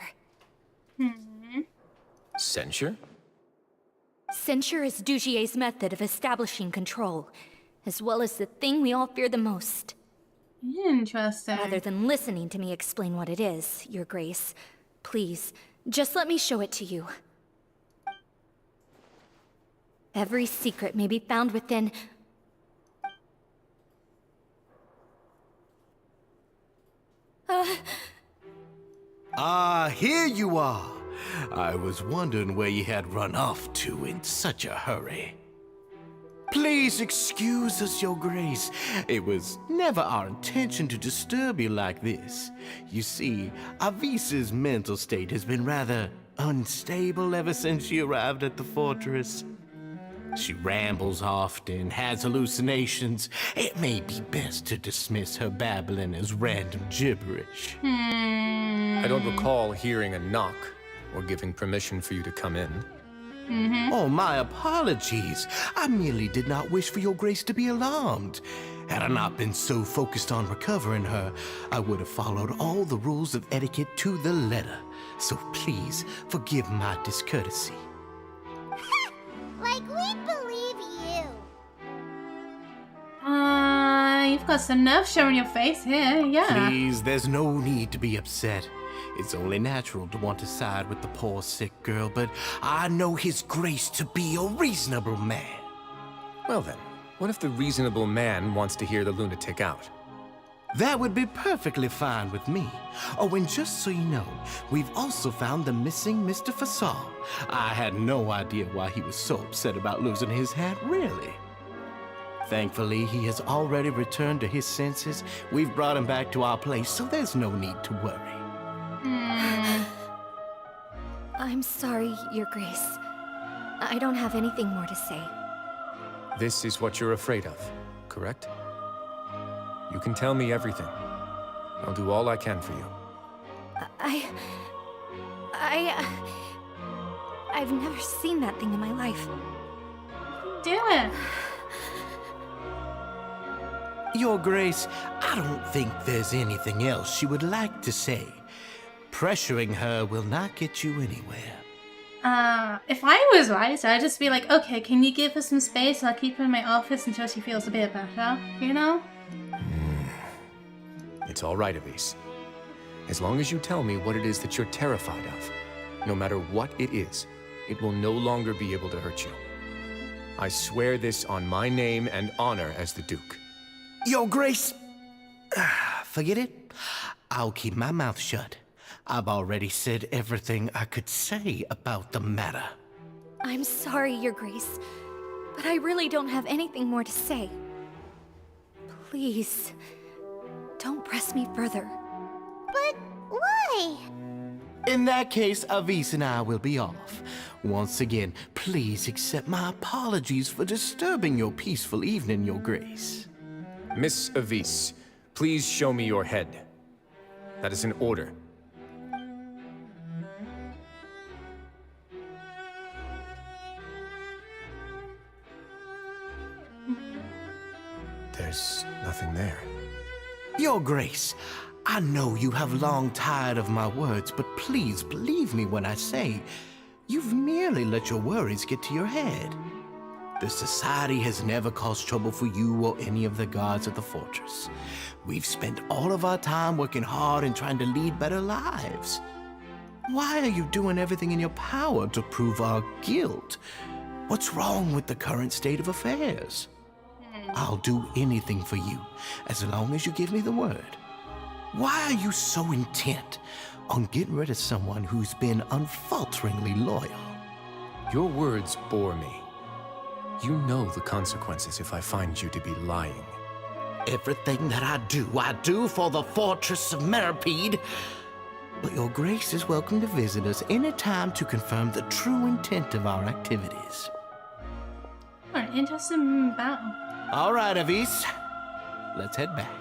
Censure? Censure is Dugier's method of establishing control, as well as the thing we all fear the most. Interesting. Rather than listening to me explain what it is, Your Grace, Please, just let me show it to you. Every secret may be found within... Here you are. I was wondering where you had run off to in such a hurry. Please excuse us, Your Grace. It was never our intention to disturb you like this. You see, Avisa's mental state has been rather unstable ever since she arrived at the fortress. She rambles often, has hallucinations. It may be best to dismiss her babbling as random gibberish. I don't recall hearing a knock or giving permission for you to come in. Oh, my apologies. I merely did not wish for Your Grace to be alarmed. Had I not been so focused on recovering her, I would have followed all the rules of etiquette to the letter. So please, forgive my discourtesy. Like we believe you. You've got some nerve showing your face here, yeah. Please, there's no need to be upset. It's only natural to want to side with the poor sick girl, but I know His Grace to be a reasonable man. Well then, what if the reasonable man wants to hear the lunatic out? That would be perfectly fine with me. Oh, and just so you know, we've also found the missing Mr. Fasal. I had no idea why he was so upset about losing his hat, really. Thankfully, he has already returned to his senses. We've brought him back to our place, so there's no need to worry. I'm sorry, Your Grace. I don't have anything more to say. This is what you're afraid of, correct? You can tell me everything. I'll do all I can for you. I've never seen that thing in my life. Do it. Your Grace, I don't think there's anything else she would like to say. Pressuring her will not get you anywhere. If I was wise, I'd just be like, okay, can you give her some space? I'll keep her in my office until she feels a bit better, you know? It's all right, Avise. As long as you tell me what it is that you're terrified of, no matter what it is, it will no longer be able to hurt you. I swear this on my name and honor as the Duke. Your Grace, forget it. I'll keep my mouth shut. I've already said everything I could say about the matter. I'm sorry, Your Grace, but I really don't have anything more to say. Please, don't press me further. But why? In that case, Avise and I will be off. Once again, please accept my apologies for disturbing your peaceful evening, Your Grace. Miss Avise, please show me your head. That is an order. There's nothing there. Your Grace, I know you have long tired of my words, but please believe me when I say you've merely let your worries get to your head. The Society has never caused trouble for you or any of the guards at the fortress. We've spent all of our time working hard and trying to lead better lives. Why are you doing everything in your power to prove our guilt? What's wrong with the current state of affairs? I'll do anything for you, as long as you give me the word. Why are you so intent on getting rid of someone who's been unfalteringly loyal? Your words bore me. You know the consequences if I find you to be lying. Everything that I do for the Fortress of Meripede. But Your Grace is welcome to visit us any time to confirm the true intent of our activities. What an interesting battle. All right, Avise. Let's head back.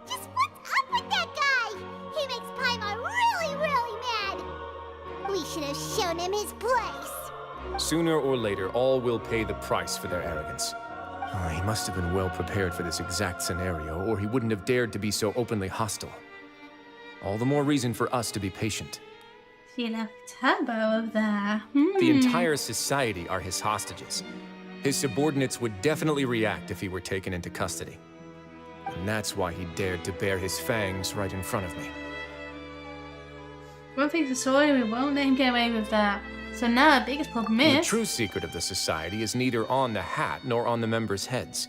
Just what's up with that guy? He makes Paimon really, really mad. We should have shown him his place. Sooner or later, all will pay the price for their arrogance. He must have been well prepared for this exact scenario, or he wouldn't have dared to be so openly hostile. All the more reason for us to be patient. She left Turbo there. The entire society are his hostages. His subordinates would definitely react if he were taken into custody. And that's why he dared to bare his fangs right in front of me. One thing's the story, we won't let him get away with that. So now our biggest problem is... The true secret of the society is neither on the hat nor on the members' heads.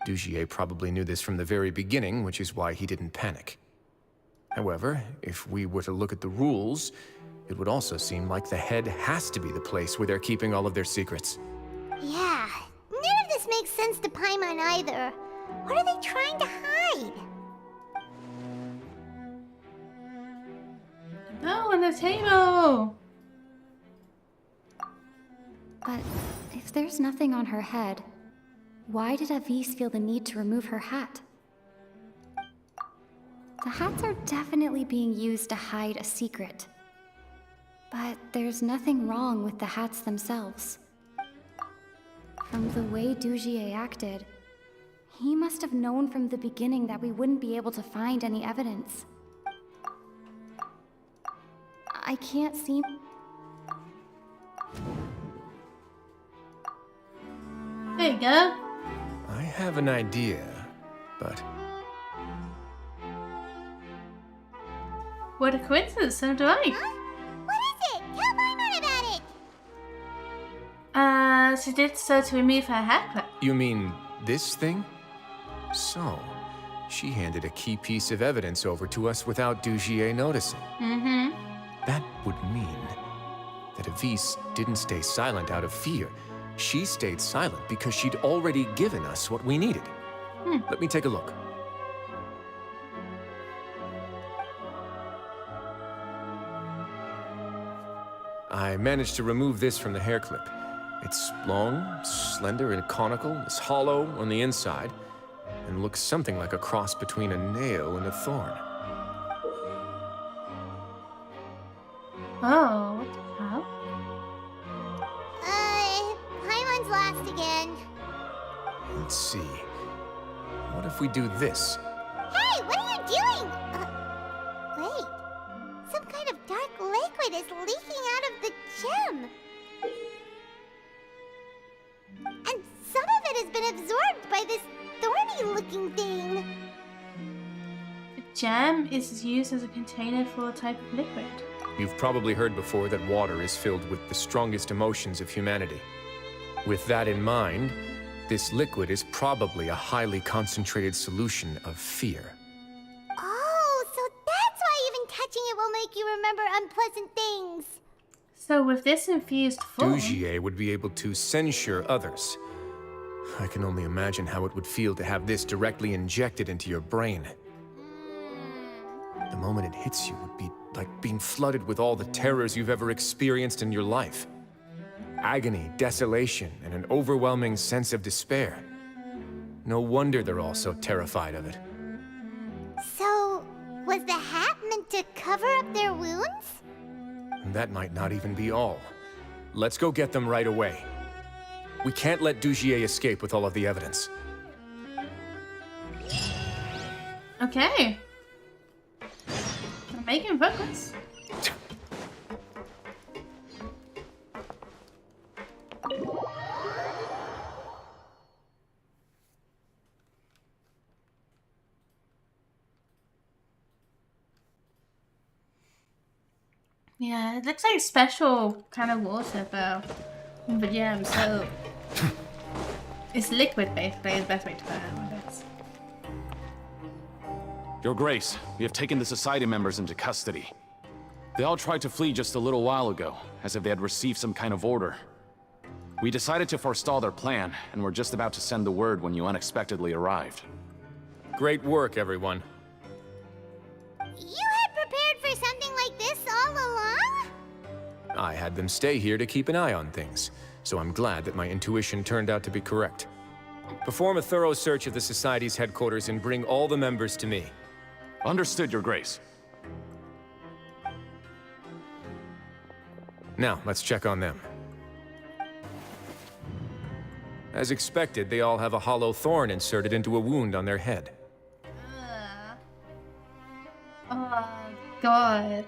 Dugier probably knew this from the very beginning, which is why he didn't panic. However, if we were to look at the rules, it would also seem like the head has to be the place where they're keeping all of their secrets. Yeah, none of this makes sense to Paimon either. What are they trying to hide? No, on the table! But if there's nothing on her head, why did Avis feel the need to remove her hat? The hats are definitely being used to hide a secret. But there's nothing wrong with the hats themselves. From the way Dugier acted, he must have known from the beginning that we wouldn't be able to find any evidence. I can't seem... There you go. I have an idea, but... What a coincidence, so do I. Huh? What is it? Tell Paimon about it! She did so to remove her hat clip. You mean this thing? So, she handed a key piece of evidence over to us without Dugier noticing. Mm-hmm. That would mean that Avis didn't stay silent out of fear. She stayed silent because she'd already given us what we needed. Let me take a look. I managed to remove this from the hair clip. It's long, slender, and conical. It's hollow on the inside, and looks something like a cross between a nail and a thorn. Oh, what the hell? Paimon's lost again. Let's see. What if we do this? Hey, what are you doing? Wait. Some kind of dark liquid is leaking out of the gem. And some of it has been absorbed by this thorny-looking thing. The gem is used as a container for a type of liquid. You've probably heard before that water is filled with the strongest emotions of humanity. With that in mind, this liquid is probably a highly concentrated solution of fear. Oh, so that's why even touching it will make you remember unpleasant things. So with this infused form... Dugier would be able to censure others. I can only imagine how it would feel to have this directly injected into your brain. The moment it hits you would be like being flooded with all the terrors you've ever experienced in your life. Agony, desolation, and an overwhelming sense of despair. No wonder they're all so terrified of it. So, was the hat meant to cover up their wounds? And that might not even be all. Let's go get them right away. We can't let Dugier escape with all of the evidence. Okay. I'm making progress. Yeah, it looks like a special kind of water though. But yeah, so it's liquid basically is the best way to put it, I guess. Your Grace, we have taken the Society members into custody. They all tried to flee just a little while ago, as if they had received some kind of order. We decided to forestall their plan, and were just about to send the word when you unexpectedly arrived. Great work, everyone. You had prepared for something like this all along? I had them stay here to keep an eye on things, so I'm glad that my intuition turned out to be correct. Perform a thorough search of the Society's headquarters and bring all the members to me. Understood, Your Grace. Now, let's check on them. As expected, they all have a hollow thorn inserted into a wound on their head. Oh, God.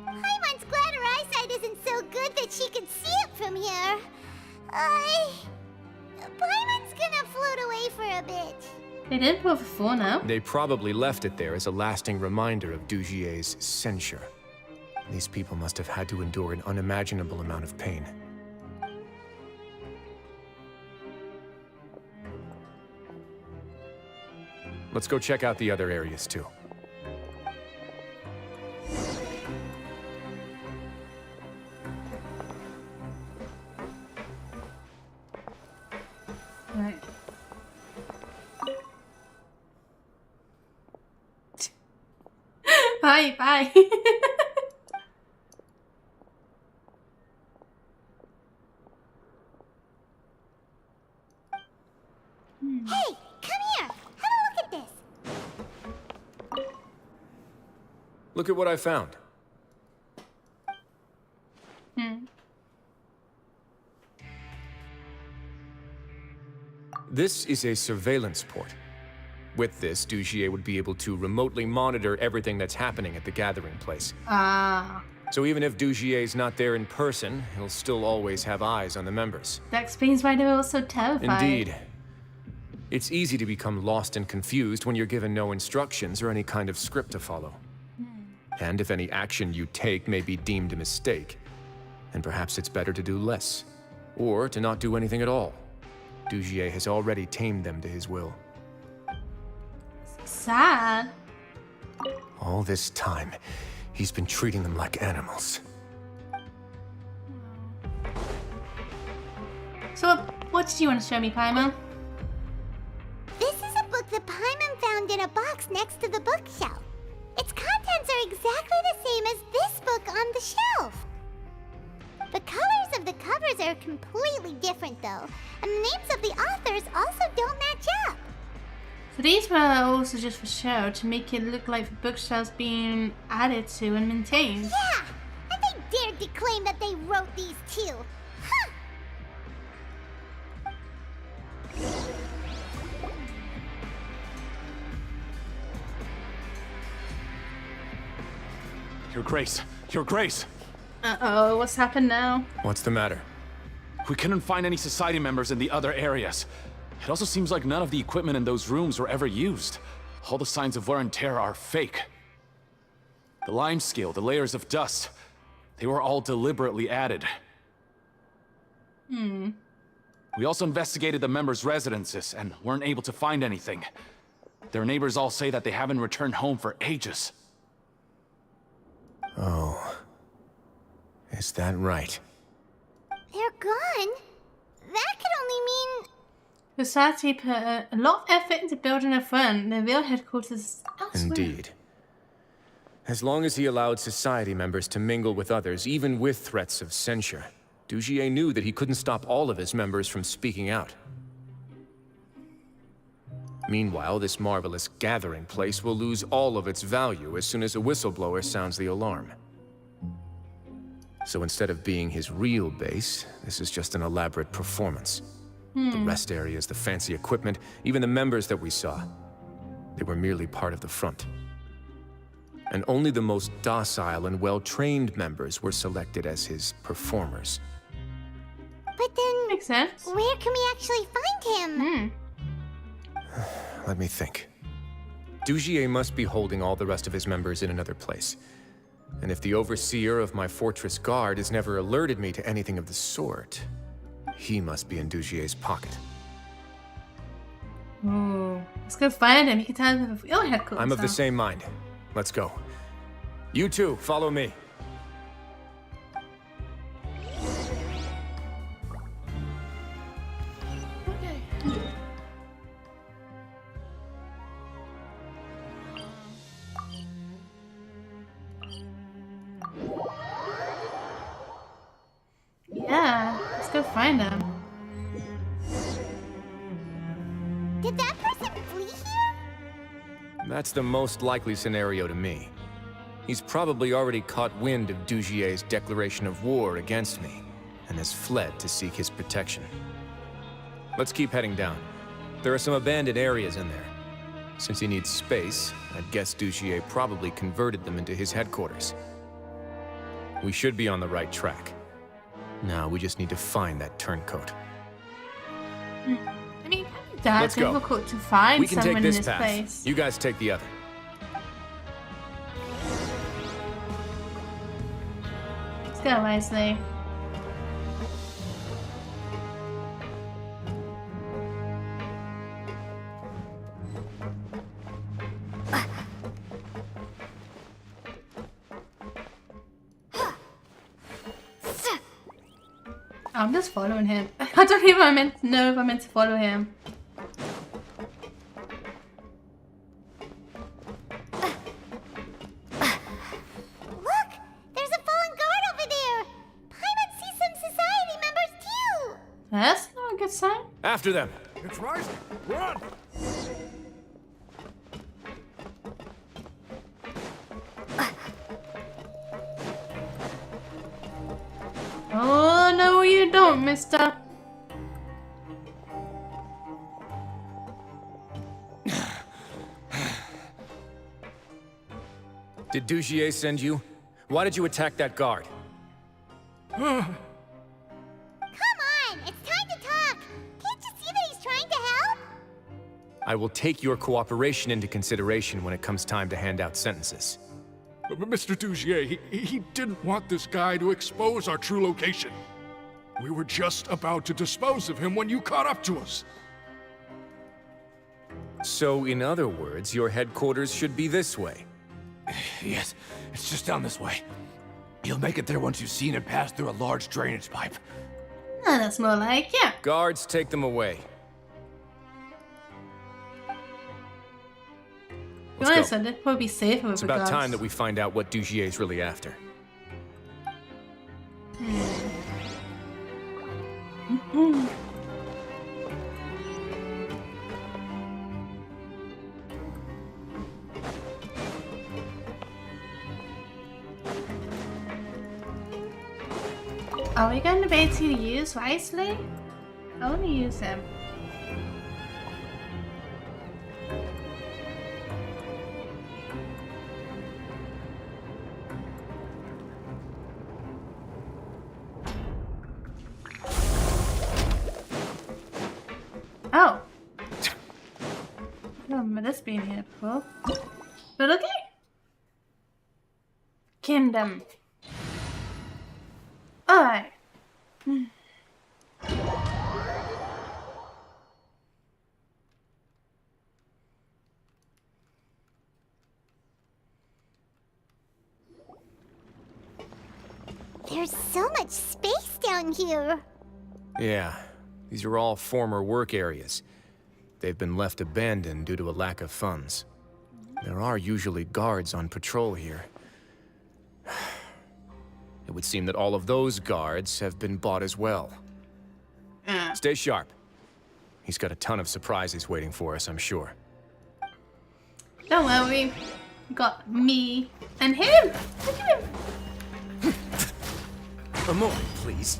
Paimon's glad her eyesight isn't so good that she can see it from from here. Paimon's gonna float away for a bit. They did put before now. They probably left it there as a lasting reminder of Dugier's censure. These people must have had to endure an unimaginable amount of pain. Let's go check out the other areas too. Right. Bye, bye. Hey, come here. Have a look at this. Look at what I found. This is a surveillance port. With this, Dugier would be able to remotely monitor everything that's happening at the gathering place. Ah. So even if Dugier's not there in person, he'll still always have eyes on the members. That explains why they were all so terrified. Indeed. It's easy to become lost and confused when you're given no instructions or any kind of script to follow. And if any action you take may be deemed a mistake, then perhaps it's better to do less, or to not do anything at all. Dugier has already tamed them to his will. Sad. All this time, he's been treating them like animals. So, what did you want to show me, Paimon? This is a book that Paimon found in a box next to the bookshelf. Its contents are exactly the same as this book on the shelf. The colors of the covers are completely different though, and the names of the authors also don't match up. So these were also just for show, to make it look like the bookshelves being added to and maintained. Yeah, and they dared to claim that they wrote these too. Huh! Your Grace! Your Grace! Uh-oh, what's happened now? What's the matter? We couldn't find any society members in the other areas. It also seems like none of the equipment in those rooms were ever used. All the signs of wear and tear are fake. The lime scale, the layers of dust, they were all deliberately added. We also investigated the members' residences and weren't able to find anything. Their neighbors all say that they haven't returned home for ages. Oh. Is that right? They're gone? That could only mean... Society put a lot of effort into building a front. Their real headquarters is elsewhere. Indeed. As long as he allowed society members to mingle with others, even with threats of censure, Dugier knew that he couldn't stop all of his members from speaking out. Meanwhile, this marvelous gathering place will lose all of its value as soon as a whistleblower sounds the alarm. So instead of being his real base, this is just an elaborate performance. The rest areas, the fancy equipment, even the members that we saw, they were merely part of the front. And only the most docile and well-trained members were selected as his performers. But then... Makes sense. Where can we actually find him? Let me think. Dugier must be holding all the rest of his members in another place. And if the overseer of my fortress guard has never alerted me to anything of the sort, he must be in Dugier's pocket. Ooh. Let's go find him. You can tell him the real headquarters. I'm of the same mind. Let's go. You two, follow me. Yeah, let's go find him. Did that person flee here? That's the most likely scenario to me. He's probably already caught wind of Dugier's declaration of war against me, and has fled to seek his protection. Let's keep heading down. There are some abandoned areas in there. Since he needs space, I'd guess Dugier probably converted them into his headquarters. We should be on the right track. Now we just need to find that turncoat. I mean, that's Let's go. difficult to find We can someone take in this this path. place. You guys take the other. Let's go, Wesley. I'm just following him. I don't even know if I'm meant to follow him. Look! There's a fallen guard over there! Paimon sees some society members too! That's not a good sign. After them. It's rising. Run! Oh, no you don't, mister. Did Dugier send you? Why did you attack that guard? Come on! It's time to talk! Can't you see that he's trying to help? I will take your cooperation into consideration when it comes time to hand out sentences. Mr. Dugier, he didn't want this guy to expose our true location. We were just about to dispose of him when you caught up to us. So, in other words, your headquarters should be this way. Yes, it's just down this way. You'll make it there once you've seen it pass through a large drainage pipe. No, that's more like, yeah. Guards, take them away. To be honest, I'd probably be safer with It's the about guards. time that we find out what Dugier's really after. Are we going to be able to use Wriothesley? I want to use him. Oh. I don't remember this being here before. But okay. Kingdom. Alright. There's so much space down here. Yeah, these are all former work areas. They've been left abandoned due to a lack of funds. There are usually guards on patrol here. It would seem that all of those guards have been bought as well. Stay sharp. He's got a ton of surprises waiting for us, I'm sure. Don't worry. We got me and him. Look at him. A moment, please.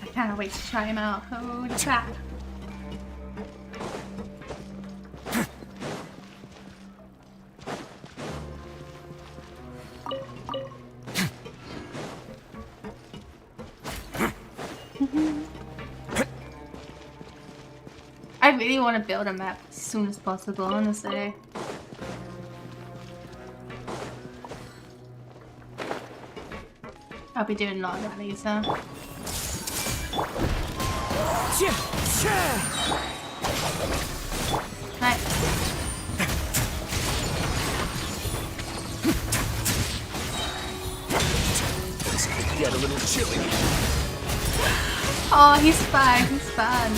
I can't wait to try him out. Holy crap. I really want to build a map as soon as possible, honestly. I'll be doing a lot of that later. Right. This could get a little chilly. Oh, he's fine, he's fun.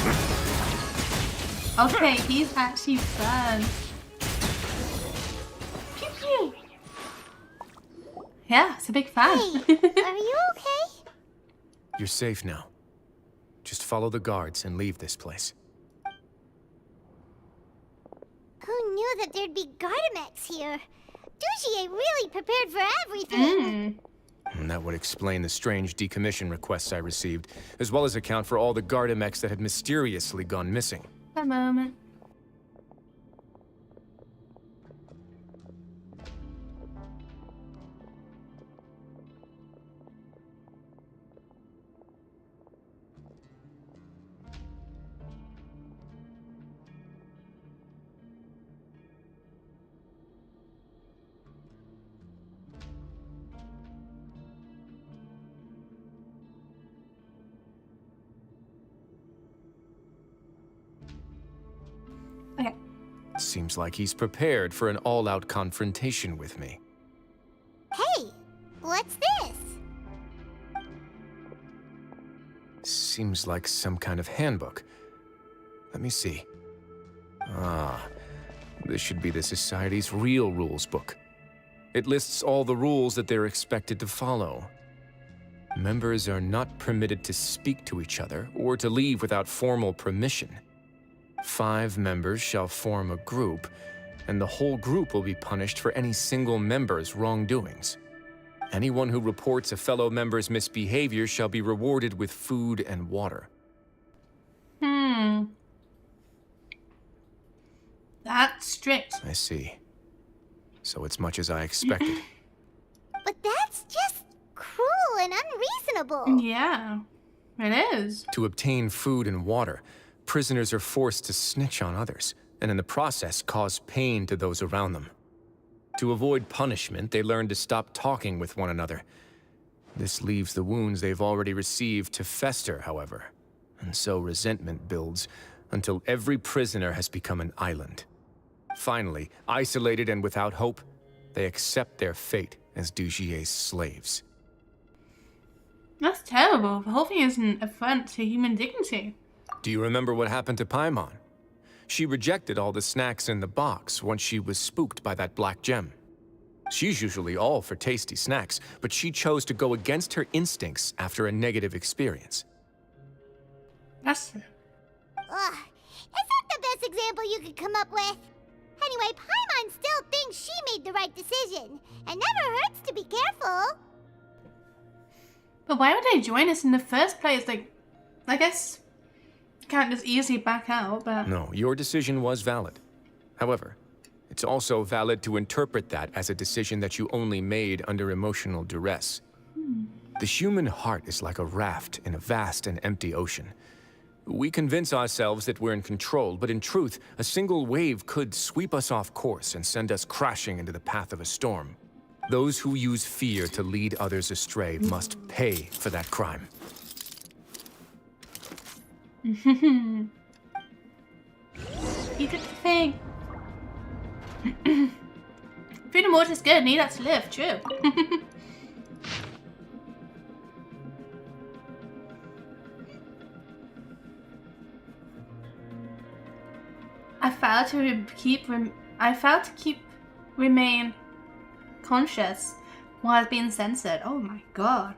Okay, he's actually fun. Pew pew. Yeah, it's a big fan. Hey, are you okay? You're safe now. Just follow the guards and leave this place. Who knew that there'd be Gardamex here? Dugier really prepared for everything. And that would explain the strange decommission requests I received, as well as account for all the Gardamex that had mysteriously gone missing. A moment. Seems like he's prepared for an all-out confrontation with me. Hey, what's this? Seems like some kind of handbook. Let me see. Ah, this should be the Society's real rules book. It lists all the rules that they're expected to follow. Members are not permitted to speak to each other or to leave without formal permission. 5 members shall form a group, and the whole group will be punished for any single member's wrongdoings. Anyone who reports a fellow member's misbehavior shall be rewarded with food and water. That's strict. I see. So it's much as I expected. But that's just cruel and unreasonable. Yeah, it is. To obtain food and water, prisoners are forced to snitch on others, and in the process cause pain to those around them. To avoid punishment, they learn to stop talking with one another. This leaves the wounds they've already received to fester, however, and so resentment builds until every prisoner has become an island. Finally, isolated and without hope, they accept their fate as Dugier's slaves. That's terrible. The whole thing is an affront to human dignity. Do you remember what happened to Paimon? She rejected all the snacks in the box once she was spooked by that black gem. She's usually all for tasty snacks, but she chose to go against her instincts after a negative experience. That's... Ugh, is that the best example you could come up with? Anyway, Paimon still thinks she made the right decision. It never hurts to be careful. But why would they join us in the first place? Like, I guess you can't just easily back out, but... No, your decision was valid. However, it's also valid to interpret that as a decision that you only made under emotional duress. The human heart is like a raft in a vast and empty ocean. We convince ourselves that we're in control, but in truth, a single wave could sweep us off course and send us crashing into the path of a storm. Those who use fear to lead others astray must pay for that crime. You did the thing. Food and water is good, need that to live, true. I failed to remain conscious while being censored. Oh my god.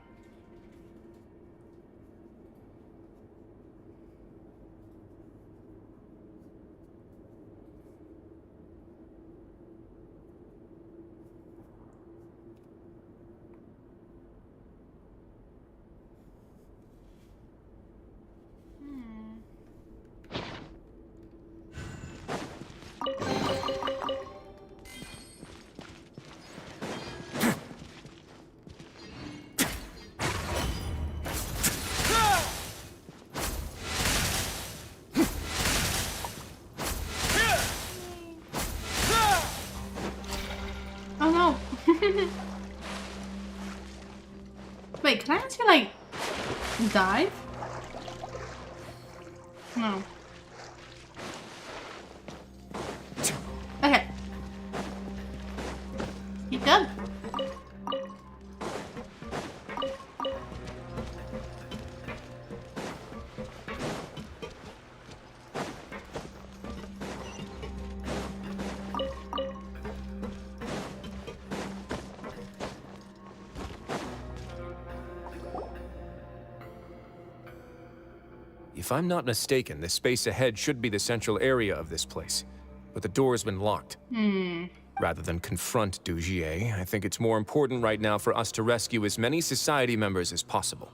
Wait, can I actually, like, dive? No. Okay. You done? If I'm not mistaken, the space ahead should be the central area of this place, but the door's been locked. Rather than confront Dugier, I think it's more important right now for us to rescue as many society members as possible.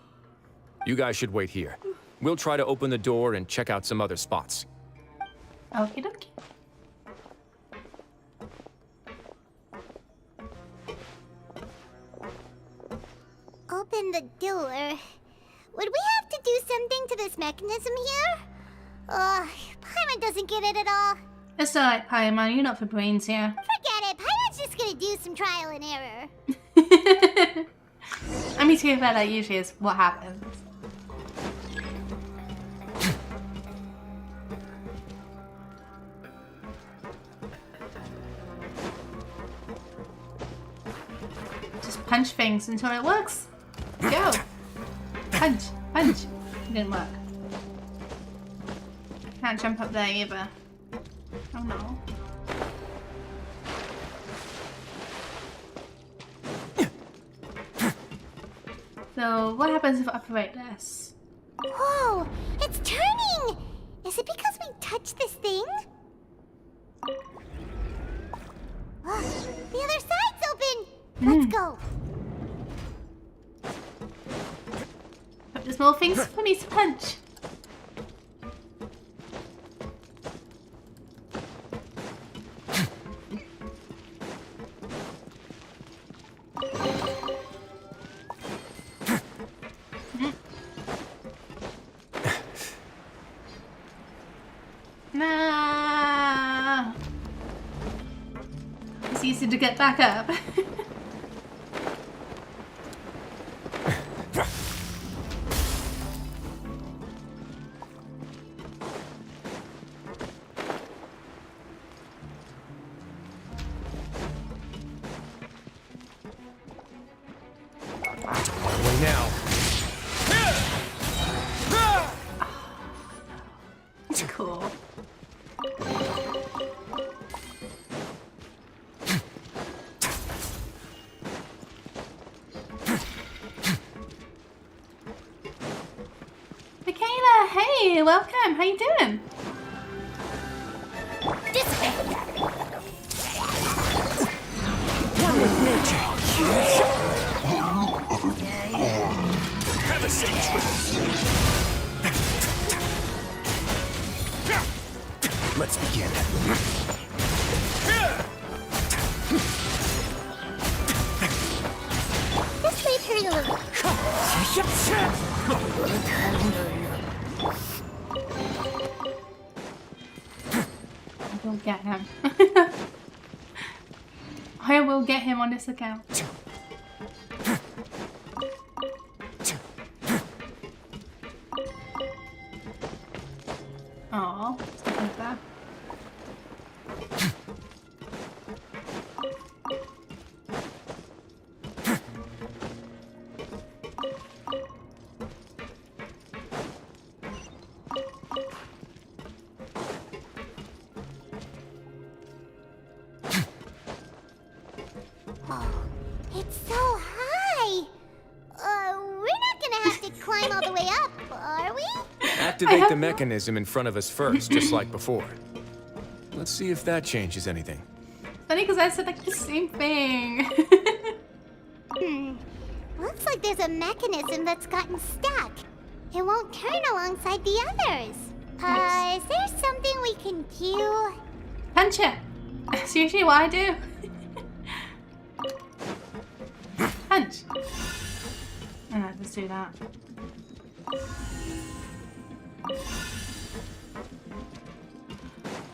You guys should wait here. We'll try to open the door and check out some other spots. Okie dokie. Open the door. Would we have to do something to this mechanism here? Paimon doesn't get it at all. It's alright, Paimon, you're not for brains here. Forget it, Paimon's just gonna do some trial and error. I mean, to be fair, that usually is what happens. things until it works. Go. Punch. Punch. It didn't work. I can't jump up there either. Oh no. So, what happens if I operate this? Whoa! It's turning! Is it because we touched this thing? Oh, the other side's open! Let's go! But there's more things for me to punch. Nah. It's easy to get back up. Cool. Michaela, hey, welcome. How you doing? This way. One with nature. Have a seat. Let's begin. This way, turn a little. I will get him. I will get him on this account. Aww, stuff like that. Oh, it's so high. We're not gonna have to climb all the way up, are we? Activate the mechanism in front of us first, just like before. Let's see if that changes anything. Funny because I said like the same thing. Looks like there's a mechanism that's gotten stuck. It won't turn alongside the others. Is there something we can do? Punch it. That's usually what I do. Punch. Alright, let's do that.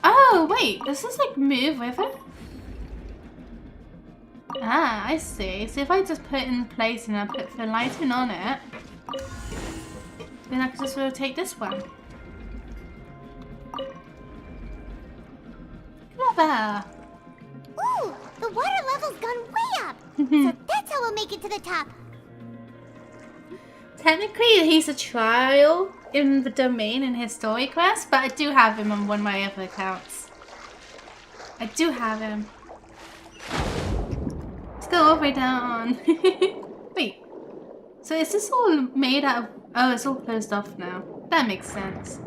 Oh, wait. Does this like move with it? Ah, I see. So if I just put it in place and I put the lighting on it, then I can just rotate this one. Clever. Ooh, the water level's gone way up. So that's how we'll make it to the top. Technically, he's a trial in the domain in his story quest, but I do have him on one of my other accounts. I do have him. Let's go all the way down. Wait. So is this all made out of... Oh, it's all closed off now. That makes sense.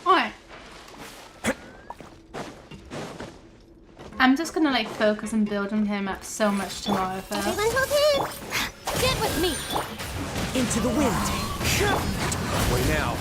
Alright. I'm just gonna like focus on building him up so much tomorrow first. Everyone hold him. Get with me. Into the wind. Way now.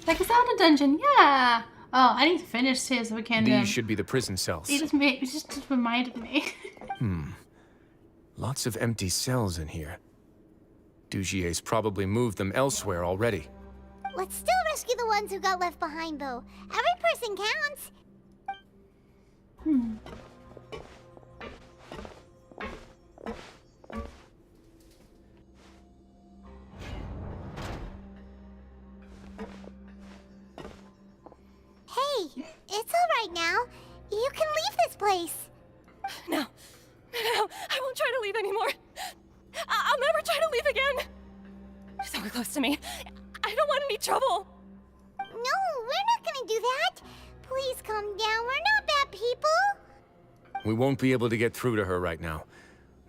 Like, is that a dungeon? Yeah. Oh, I need to finish here so we can. These should be the prison cells. It just reminded me. Lots of empty cells in here. Dugier's probably moved them elsewhere already. Let's still rescue the ones who got left behind, though. Every person counts. Hey, it's all right now. You can leave this place. No, I won't try to leave anymore. I'll never try to leave again. So close to me. I don't want any trouble. No, we're not gonna do that. Please calm down. We're not bad people. We won't be able to get through to her right now.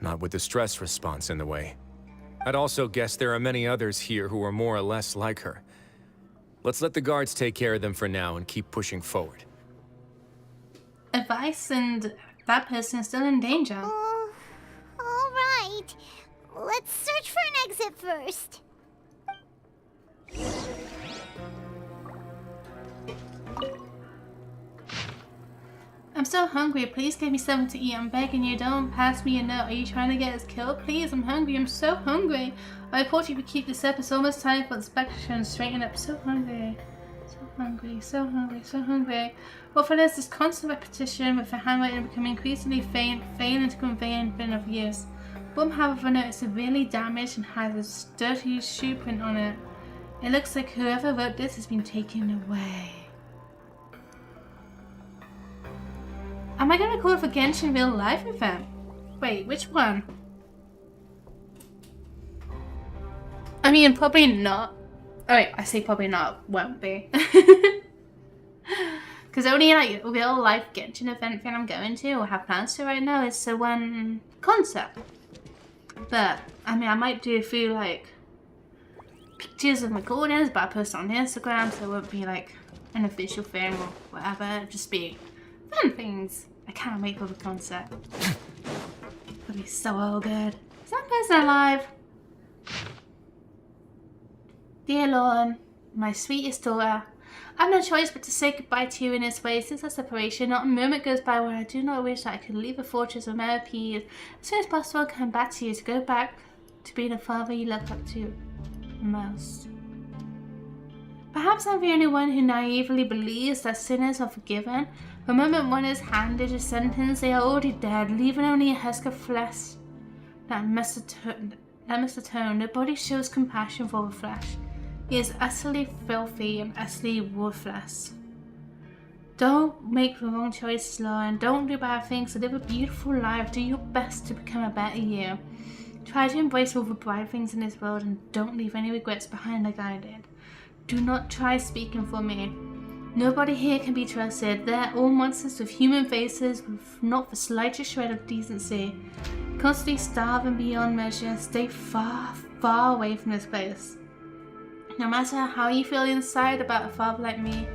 Not with the stress response in the way. I'd also guess there are many others here who are more or less like her. Let's let the guards take care of them for now and keep pushing forward. Advice, and that person is still in danger. All right. Let's search for an exit first. I'm so hungry. Please give me something to eat. I'm begging you. Don't pass me a note. Are you trying to get us killed? Please, I'm hungry. I'm so hungry. I report you to keep this up. It's almost time for inspection. Straighten up. So hungry. So hungry. So hungry. So hungry. Well, for this constant repetition with the handwriting becoming increasingly faint, failing to convey anything of use. One, however, note is severely damaged and has a sturdy shoe print on it. It looks like whoever wrote this has been taken away. Am I gonna call for Genshin real life event? Wait, which one? I mean, probably not. Oh wait, I say probably not, won't be. Because only like real life Genshin event thing I'm going to or have plans to right now is the one concert. But I mean, I might do a few like pictures of recordings, but I post on Instagram, so it won't be like an official thing or whatever. It'll just be fun things. I can't wait for the concert. It'll be so good. Is that person alive? Dear Lauren, my sweetest daughter, I have no choice but to say goodbye to you in this way. Since our separation, not a moment goes by where I do not wish that I could leave the fortress of Peace as soon as possible and come back to you, to go back to being the father you look up to most. Perhaps I'm the only one who naively believes that sinners are forgiven. The moment one is handed a sentence, they are already dead, leaving only a husk of flesh that must atone. Nobody shows compassion for the flesh. He is utterly filthy and utterly worthless. Don't make the wrong choices, Lauren. Don't do bad things. Live a beautiful life. Do your best to become a better you. Try to embrace all the bright things in this world and don't leave any regrets behind like I did. Do not try speaking for me. Nobody here can be trusted. They're all monsters with human faces, with not the slightest shred of decency. Constantly starving beyond measure. Stay far, far away from this place. No matter how you feel inside about a father like me,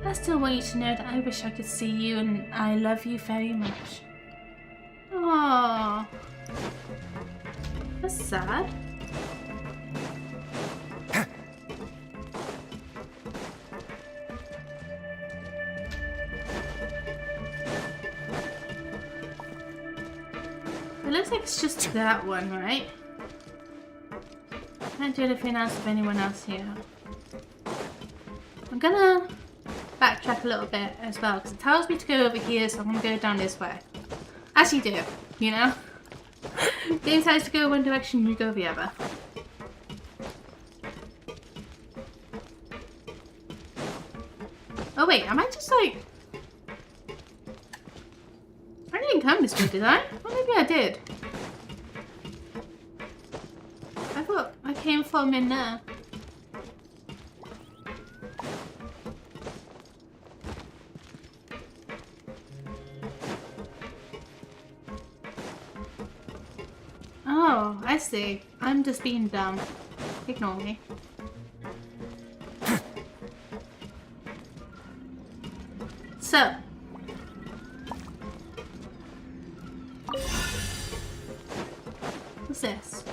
I still want you to know that I wish I could see you and I love you very much. Aww. That's sad. It looks like it's just that one, right? Can't do anything else with anyone else here. I'm gonna backtrack a little bit as well because it tells me to go over here, so I'm gonna go down this way. As you do, you know? Game decides to go one direction, you go the other. Oh wait, am I just like... I didn't come this way, did I? Well, maybe I did. I thought I came from in there. Oh, I see. I'm just being dumb. Ignore me. So. What's this?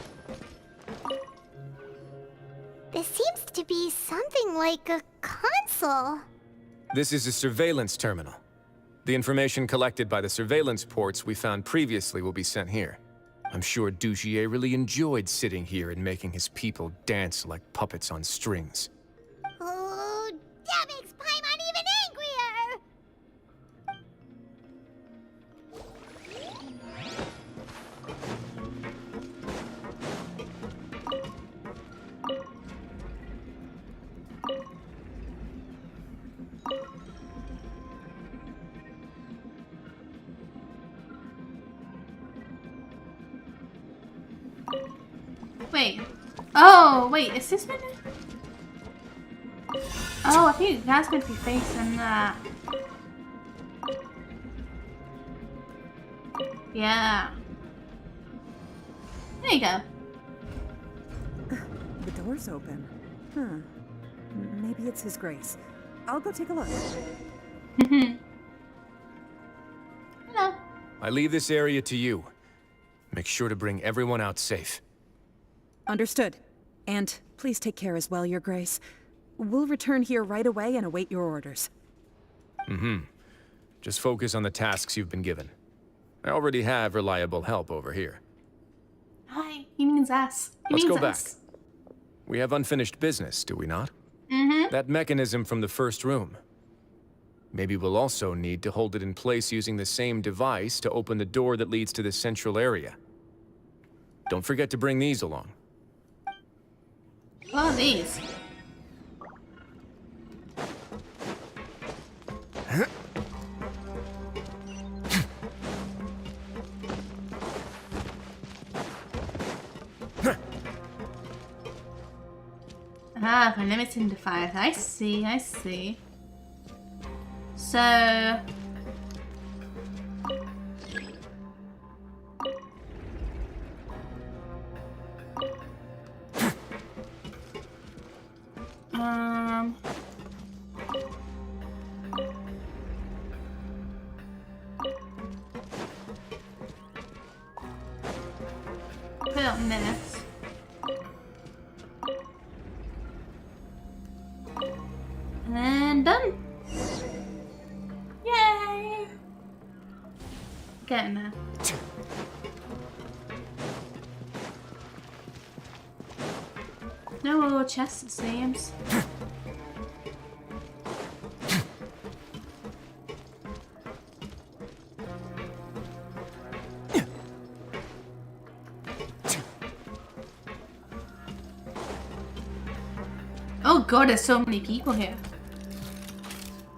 This seems to be something like a console. This is a surveillance terminal. The information collected by the surveillance ports we found previously will be sent here. I'm sure Dugier really enjoyed sitting here and making his people dance like puppets on strings. Wait. Oh, wait, is this one? Oh, I think that's meant to be facing that. Yeah. There you go. The door's open. Huh. Maybe it's His Grace. I'll go take a look. Hello. I leave this area to you. Make sure to bring everyone out safe. Understood. And please take care as well, Your Grace. We'll return here right away and await your orders. Just focus on the tasks you've been given. I already have reliable help over here. Hi, he means us. Let's go back. We have unfinished business, do we not? That mechanism from the first room. Maybe we'll also need to hold it in place using the same device to open the door that leads to the central area. Don't forget to bring these along. What are these? Ah, for limiting device. I see, I see. So... Put on this. And done. Yay! Getting there. No more chests, it seems. Oh god, there's so many people here.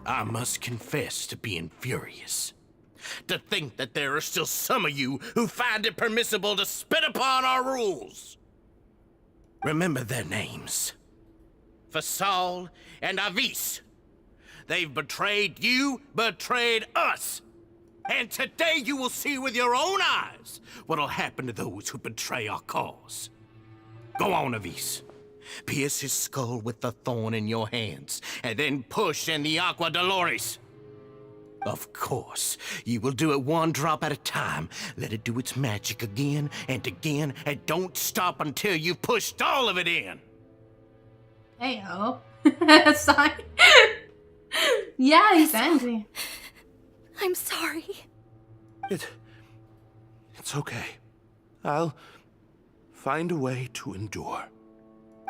I must confess to being furious. To think that there are still some of you who find it permissible to spit upon our rules. Remember their names. Fasal and Avis. They've betrayed you, betrayed us. And today you will see with your own eyes what'll happen to those who betray our cause. Go on, Avis. Pierce his skull with the thorn in your hands, and then push in the Aqua Dolores. Of course, you will do it one drop at a time. Let it do its magic again, and don't stop until you've pushed all of it in. Hey-ho. Sorry. Yeah, he's angry. I'm sorry. It's okay. I'll find a way to endure.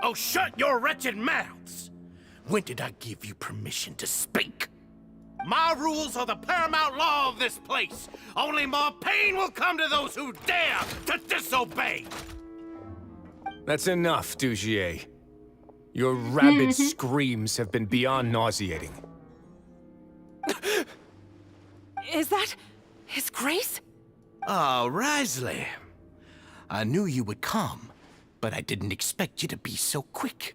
Oh, shut your wretched mouths! When did I give you permission to speak? My rules are the paramount law of this place. Only more pain will come to those who dare to disobey. That's enough, Dugier. Your rabid screams have been beyond nauseating. Is that His Grace? Oh, Wriothesley. I knew you would come, but I didn't expect you to be so quick.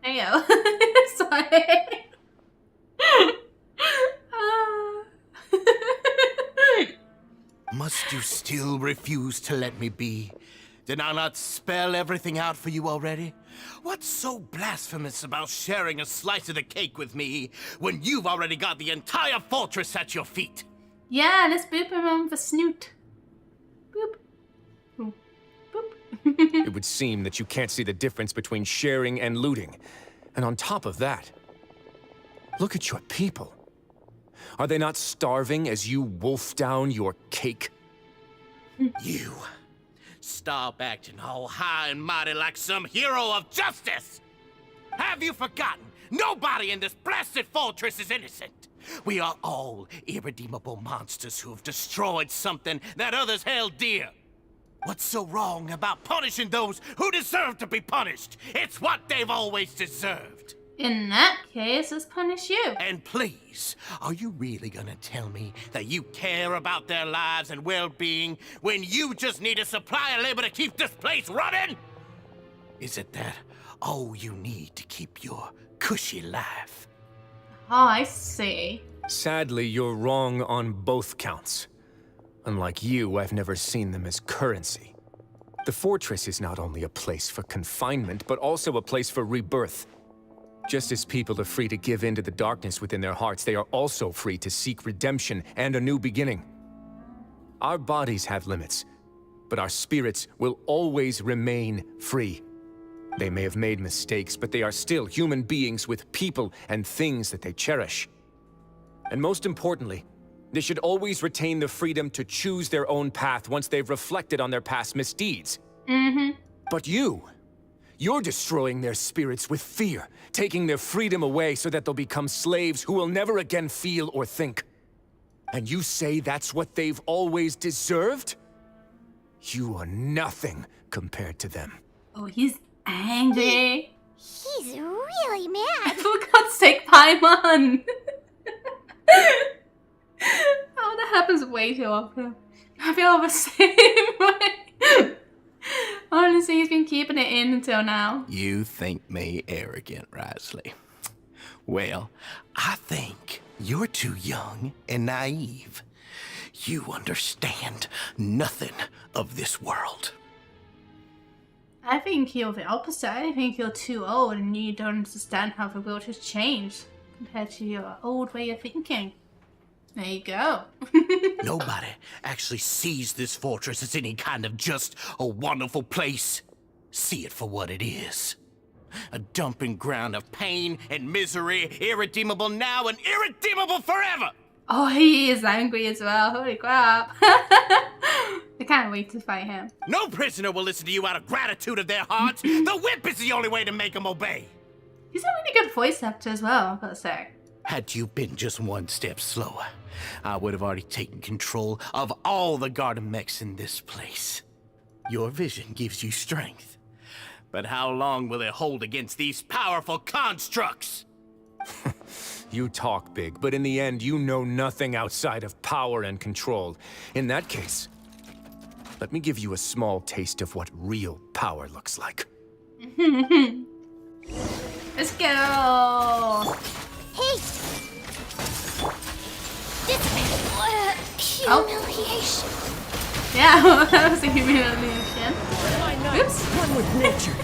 Heyo. Sorry. Must you still refuse to let me be? Did I not spell everything out for you already? What's so blasphemous about sharing a slice of the cake with me when you've already got the entire fortress at your feet? Yeah, let's boop him on the snoot. Boop. Boop. Boop. It would seem that you can't see the difference between sharing and looting. And on top of that, look at your people. Are they not starving as you wolf down your cake? You. Stop acting all high and mighty like some hero of justice! Have you forgotten? Nobody in this blasted fortress is innocent! We are all irredeemable monsters who have destroyed something that others held dear. What's so wrong about punishing those who deserve to be punished? It's what they've always deserved. In that case, let's punish you. And please, are you really gonna tell me that you care about their lives and well-being when you just need a supply of labor to keep this place running? Is it that all you need to keep your cushy life? Oh, I see. Sadly, you're wrong on both counts. Unlike you, I've never seen them as currency. The fortress is not only a place for confinement, but also a place for rebirth. Just as people are free to give in to the darkness within their hearts, they are also free to seek redemption and a new beginning. Our bodies have limits, but our spirits will always remain free. They may have made mistakes, but they are still human beings with people and things that they cherish. And most importantly, they should always retain the freedom to choose their own path once they've reflected on their past misdeeds. But you're destroying their spirits with fear, taking their freedom away so that they'll become slaves who will never again feel or think. And you say that's what they've always deserved? You are nothing compared to them. Oh, he's angry. He's really mad. For God's sake, Paimon! Oh, that happens way too often. I feel the same way. Honestly, he's been keeping it in until now. You think me arrogant, Wriothesley? Well, I think you're too young and naive. You understand nothing of this world. I think you're the opposite. I think you're too old and you don't understand how the world has changed compared to your old way of thinking. There you go. Nobody actually sees this fortress as any kind of just a wonderful place. See it for what it is. A dumping ground of pain and misery, irredeemable now and irredeemable forever! Oh, he is angry as well. Holy crap. I can't wait to fight him. No prisoner will listen to you out of gratitude of their hearts. The whip is the only way to make them obey. He's a really good voice actor as well, I've got to say. Had you been just one step slower, I would have already taken control of all the garden mechs in this place. Your vision gives you strength. But how long will it hold against these powerful constructs? You talk big, but in the end, you know nothing outside of power and control. In that case, let me give you a small taste of what real power looks like. Let's go! Hey! Humiliation. Yeah, that was a humiliation. Oops. One with nature.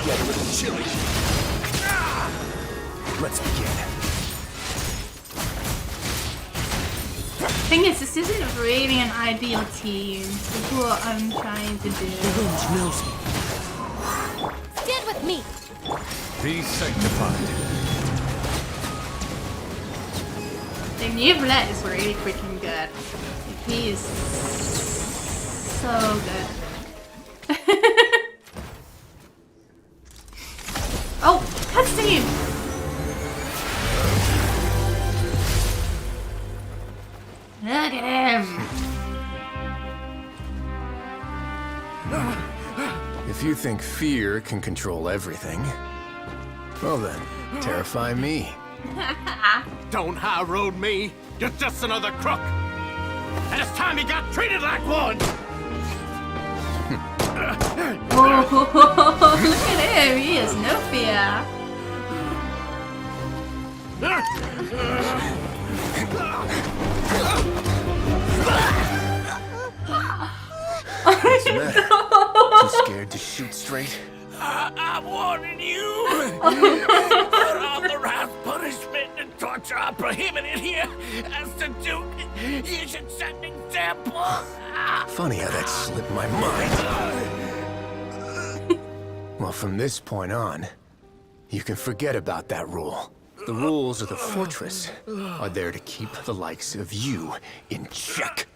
Get a little chilly. Let's begin. Thing is, this isn't really an ideal team. This is what I'm trying to do. Stand with me. Be sanctified. The new Beret is really freaking good. He is so good. Oh, cutscene! Look at him! If you think fear can control everything, well then, terrify me. Don't high road me. You're just another crook. And it's time you got treated like one. Oh, look at him. He has no fear. What's the matter? Too scared to shoot straight? I'm warning you. Unauthorized punishment and torture are prohibited here. As the Duke, you should set an example. Funny how that slipped my mind. Well, from this point on, you can forget about that rule. The rules of the fortress are there to keep the likes of you in check.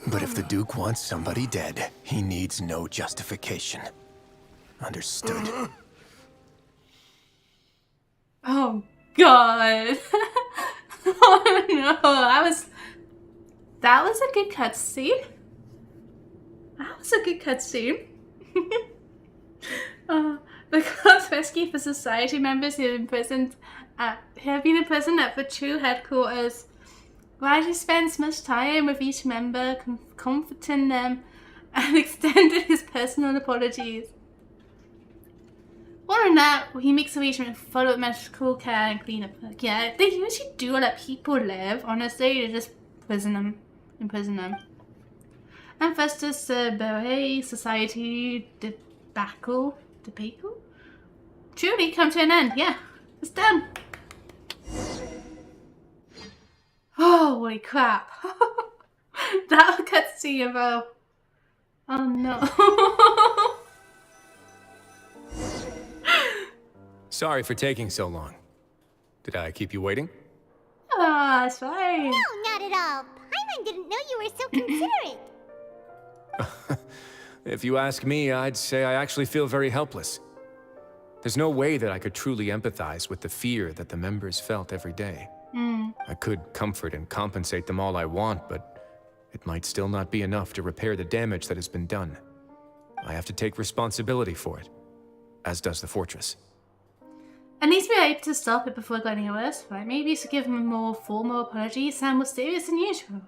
But if the Duke wants somebody dead, he needs no justification. Understood. Oh God! Oh no, that was a good cutscene. That was a good cutscene. The God's rescue for society members who have been imprisoned at the true headquarters Wriothesley spends much time with each member, comforting them, and extended his personal apologies. More than that, he makes arrangements for follow-up medical care and cleanup work. Yeah, they usually do let people live. Honestly, they just imprison them. And thus does the Beret Society debacle truly come to an end. Yeah, it's done. Holy crap. That cutscene though. Oh no. Sorry for taking so long. Did I keep you waiting? Ah, it's fine. No, not at all. Paimon didn't know you were so considerate. If you ask me, I'd say I actually feel very helpless. There's no way that I could truly empathize with the fear that the members felt every day. I could comfort and compensate them all I want, but it might still not be enough to repair the damage that has been done. I have to take responsibility for it, as does the fortress. At least we are able to stop it before it got any worse, right? Maybe to give him a more formal apology sound more serious than usual.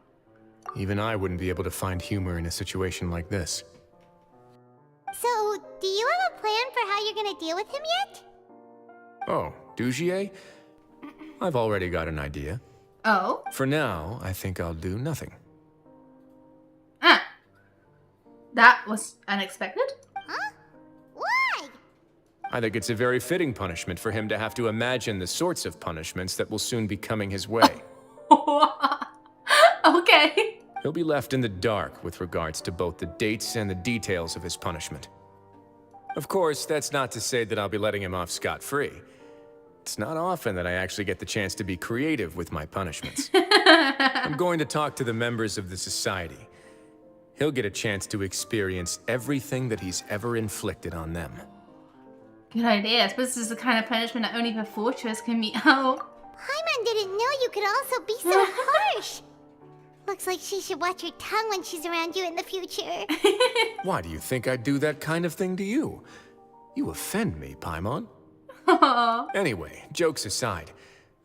Even I wouldn't be able to find humor in a situation like this. So, do you have a plan for how you're gonna deal with him yet? Oh, Dugier? I've already got an idea. Oh? For now, I think I'll do nothing. Ah. That was unexpected. Huh? Why? I think it's a very fitting punishment for him to have to imagine the sorts of punishments that will soon be coming his way. Okay. He'll be left in the dark with regards to both the dates and the details of his punishment. Of course, that's not to say that I'll be letting him off scot-free. It's not often that I actually get the chance to be creative with my punishments. I'm going to talk to the members of the society. He'll get a chance to experience everything that he's ever inflicted on them. Good idea. I suppose this is the kind of punishment that only the fortress can mete out. Paimon didn't know you could also be so harsh. Looks like she should watch her tongue when she's around you in the future. Why do you think I'd do that kind of thing to you? You offend me, Paimon. Anyway, jokes aside,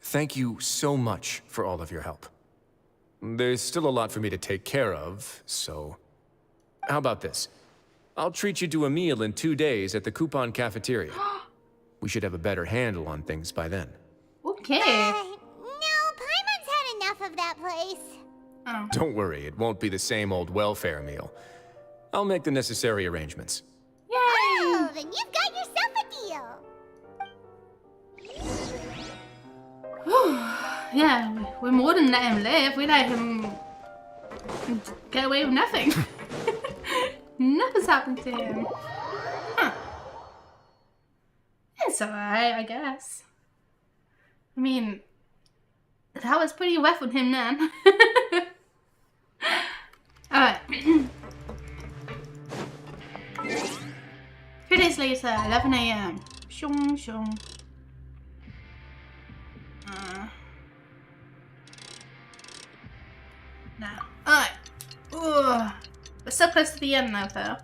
thank you so much for all of your help. There's still a lot for me to take care of, so... How about this? I'll treat you to a meal in 2 days at the Coupon Cafeteria. We should have a better handle on things by then. Okay. No, Paimon's had enough of that place. Oh. Don't worry, it won't be the same old welfare meal. I'll make the necessary arrangements. Yay! Oh, then you've got yourself a deal. Yeah, we're more than let him live. We let him get away with nothing. Nothing's happened to him. Huh. It's alright, I guess. I mean, that was pretty rough on him then. Alright. 3 days later, 11 AM. Shung shung. Now. Alright. Ugh. We're so close to the end now, though.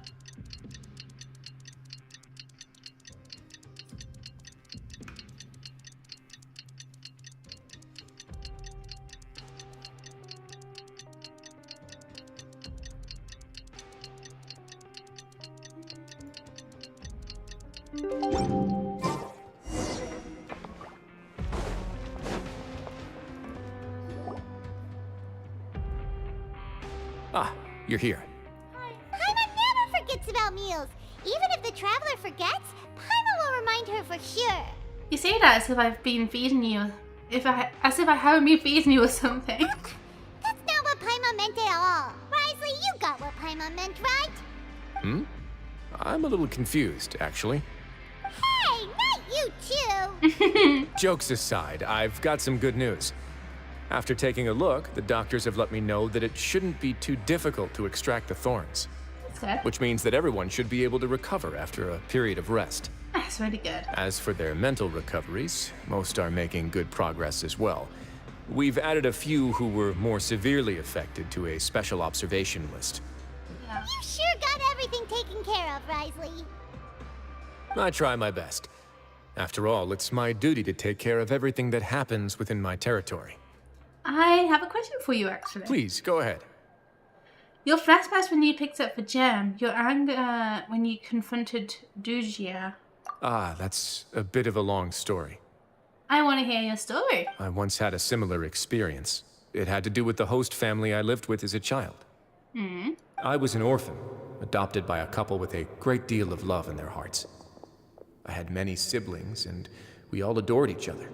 Ah, you're here. Paimon never forgets about meals. Even if the traveler forgets, Paimon will remind her for sure. You say that as if I've been feeding you. As if I haven't been feeding you or something. That's not what Paimon meant at all. Wriothesley, you got what Paimon meant, right? I'm a little confused, actually. Hey, not you too. Jokes aside, I've got some good news. After taking a look, the doctors have let me know that it shouldn't be too difficult to extract the thorns. Okay. Which means that everyone should be able to recover after a period of rest. That's really good. As for their mental recoveries, most are making good progress as well. We've added a few who were more severely affected to a special observation list. Yeah. You sure got everything taken care of, Wriothesley. I try my best. After all, it's my duty to take care of everything that happens within my territory. I have a question for you, actually. Please, go ahead. Your flashbacks when you picked up the gem, your anger when you confronted Dugia. Ah, that's a bit of a long story. I want to hear your story. I once had a similar experience. It had to do with the host family I lived with as a child. Hmm. I was an orphan, adopted by a couple with a great deal of love in their hearts. I had many siblings, and we all adored each other.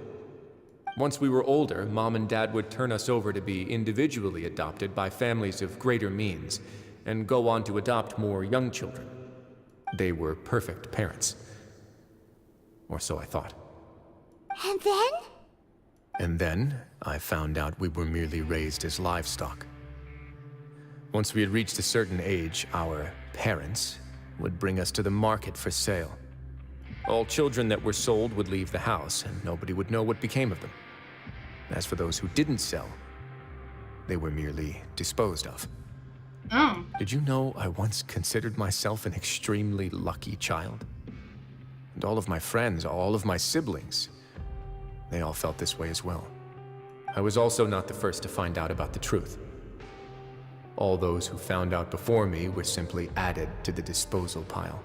Once we were older, Mom and Dad would turn us over to be individually adopted by families of greater means, and go on to adopt more young children. They were perfect parents. Or so I thought. And then? And then, I found out we were merely raised as livestock. Once we had reached a certain age, our parents would bring us to the market for sale. All children that were sold would leave the house, and nobody would know what became of them. As for those who didn't sell, they were merely disposed of. Oh. Did you know I once considered myself an extremely lucky child? And all of my friends, all of my siblings, they all felt this way as well. I was also not the first to find out about the truth. All those who found out before me were simply added to the disposal pile.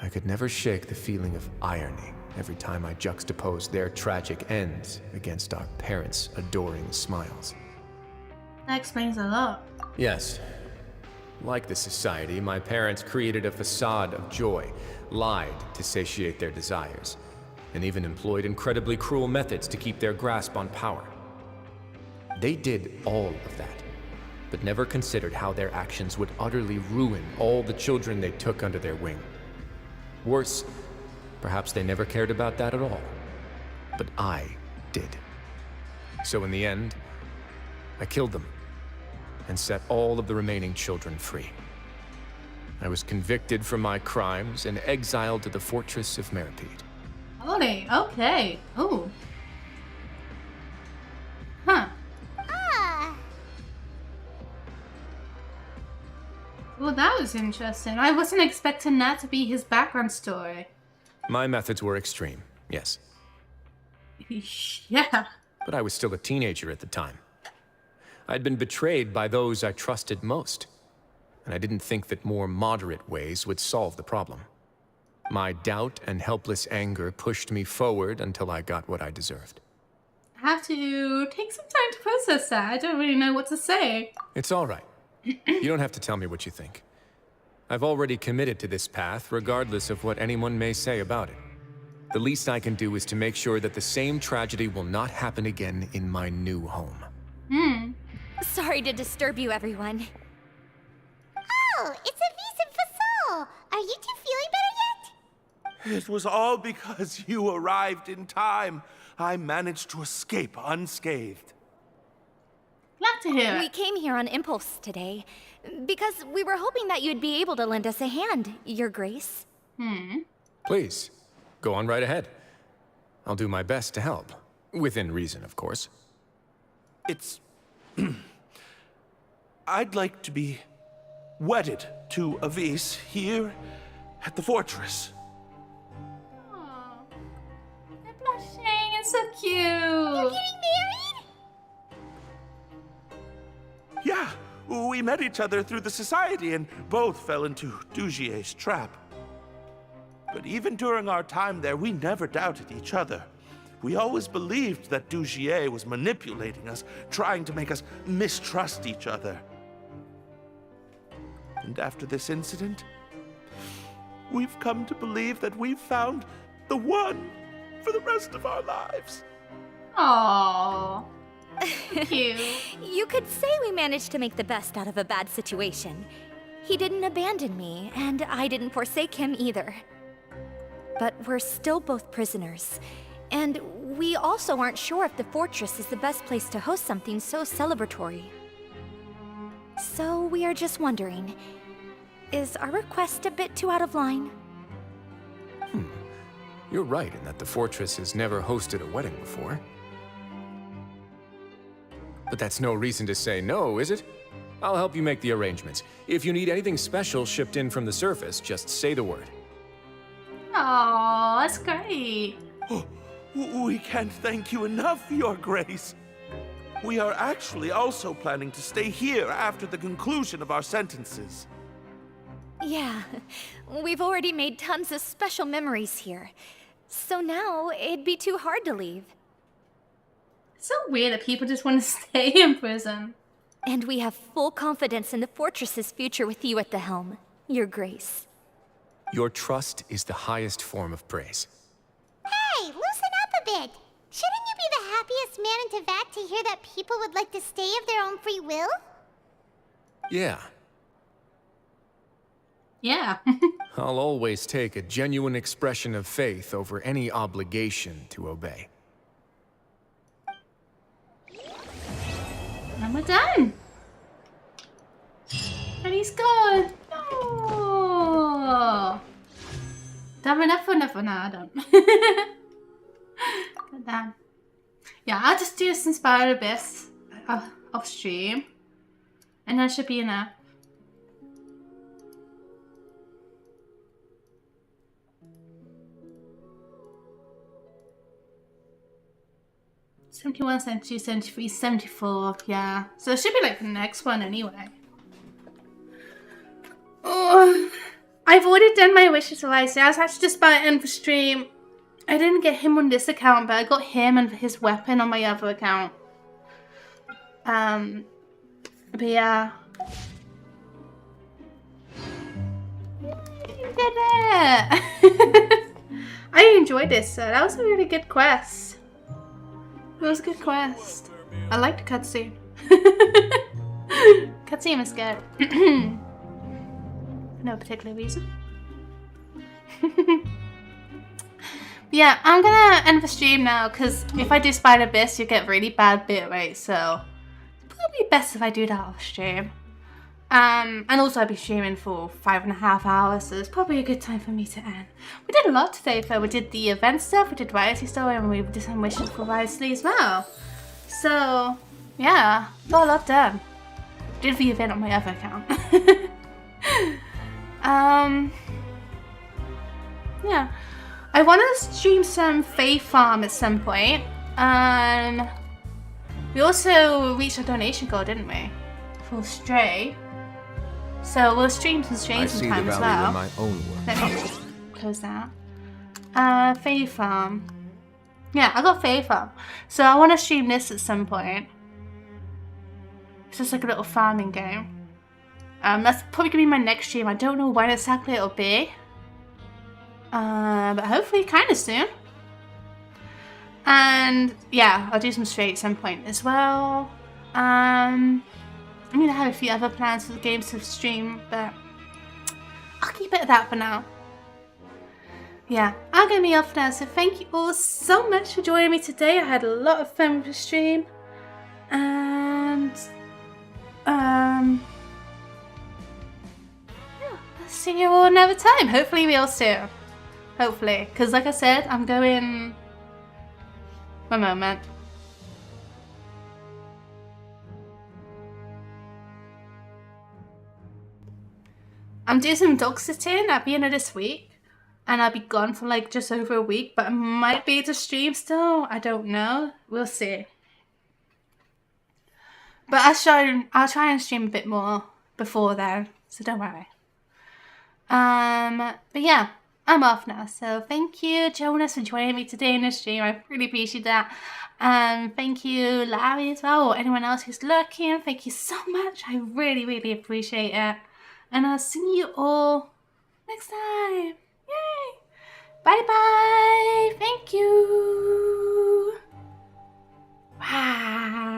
I could never shake the feeling of irony every time I juxtaposed their tragic ends against our parents' adoring smiles. That explains a lot. Yes. Like the society, my parents created a facade of joy, lied to satiate their desires, and even employed incredibly cruel methods to keep their grasp on power. They did all of that, but never considered how their actions would utterly ruin all the children they took under their wing. Worse, perhaps they never cared about that at all. But I did. So in the end, I killed them and set all of the remaining children free. I was convicted for my crimes and exiled to the fortress of Meripede. Holy, okay. Ooh. Huh. Ah. Well, that was interesting. I wasn't expecting that to be his background story. My methods were extreme, yes. Yeah. But I was still a teenager at the time. I'd been betrayed by those I trusted most, and I didn't think that more moderate ways would solve the problem. My doubt and helpless anger pushed me forward until I got what I deserved. I have to take some time to process that. I don't really know what to say. It's all right. You don't have to tell me what you think. I've already committed to this path, regardless of what anyone may say about it. The least I can do is to make sure that the same tragedy will not happen again in my new home. Sorry to disturb you, everyone. Oh, it's Avis and Fasol. Are you two feeling better yet? It was all because you arrived in time. I managed to escape unscathed. Glad to hear it. We came here on impulse today, because we were hoping that you'd be able to lend us a hand, Your Grace. Please, go on right ahead. I'll do my best to help. Within reason, of course. It's... I'd like to be wedded to Avis here at the fortress. Aww. They're blushing. It's so cute. You're getting married? Yeah, we met each other through the society and both fell into Dugier's trap. But even during our time there, we never doubted each other. We always believed that Dugier was manipulating us, trying to make us mistrust each other. And after this incident, we've come to believe that we've found the one for the rest of our lives. Aww. Cute. You could say we managed to make the best out of a bad situation. He didn't abandon me, and I didn't forsake him either. But we're still both prisoners, and we also aren't sure if the fortress is the best place to host something so celebratory. So we are just wondering, is our request a bit too out of line? You're right in that the fortress has never hosted a wedding before. But that's no reason to say no, is it? I'll help you make the arrangements. If you need anything special shipped in from the surface, just say the word. Aww, that's great. Oh, we can't thank you enough, Your Grace. We are actually also planning to stay here after the conclusion of our sentences. Yeah, we've already made tons of special memories here. So now, it'd be too hard to leave. It's so weird that people just want to stay in prison. And we have full confidence in the fortress's future with you at the helm, Your Grace. Your trust is the highest form of praise. Hey, loosen up a bit. Shouldn't you be the happiest man in Teyvat to hear that people would like to stay of their own free will? Yeah. Yeah. I'll always take a genuine expression of faith over any obligation to obey. And we're done. And he's gone. Oh. Done enough for nothing. No, I don't. But damn. Yeah, I'll just do some Inspired Abyss off stream. And that should be enough. $71, $72, $73, $74, yeah. So it should be like the next one anyway. Oh, I've already done my wishes for Isaiah. I was actually just about to end the stream. I didn't get him on this account, but I got him and his weapon on my other account. But yeah. You did it! I enjoyed this, so that was a really good quest. It was a good quest. I liked the cutscene. Cutscene was good. For no particular reason. Yeah, I'm gonna end the stream now because if I do Spider Abyss, you get really bad bitrate, so it's probably best if I do that off stream. And also I'll be streaming for 5.5 hours, so it's probably a good time for me to end. We did a lot today, though. We did the event stuff, we did Wriothesley story, and we did some wishes for Wriothesley as well. So, yeah, got a lot done. Did the event on my other account. Yeah. I want to stream some Fae Farm at some point. We also reached a donation goal, didn't we? For Stray. So we'll stream some Stray sometime as well. In my own work. Let me just close that. Fae Farm. Yeah, I got Fae Farm. So I want to stream this at some point. It's just like a little farming game. That's probably going to be my next stream. I don't know when exactly it'll be. But hopefully kind of soon. And yeah, I'll do some Stray at some point as well. I'm going to have a few other plans for the games to stream, but I'll keep it at that for now. Yeah, I'm going to be off now, so thank you all so much for joining me today. I had a lot of fun with the stream. And yeah, I'll see you all another time. Hopefully real soon. Hopefully, because like I said, I'm going... One moment. I'm doing some dog sitting at the end of this week, and I'll be gone for like just over a week, but I might be able to stream still. I don't know. We'll see. But I'll try and stream a bit more before then, so don't worry. But yeah, I'm off now. So thank you, Jonas, for joining me today in the stream. I really appreciate that. Thank you, Larry, as well, or anyone else who's looking. Thank you so much. I really, really appreciate it. And I'll see you all next time. Yay! Bye-bye!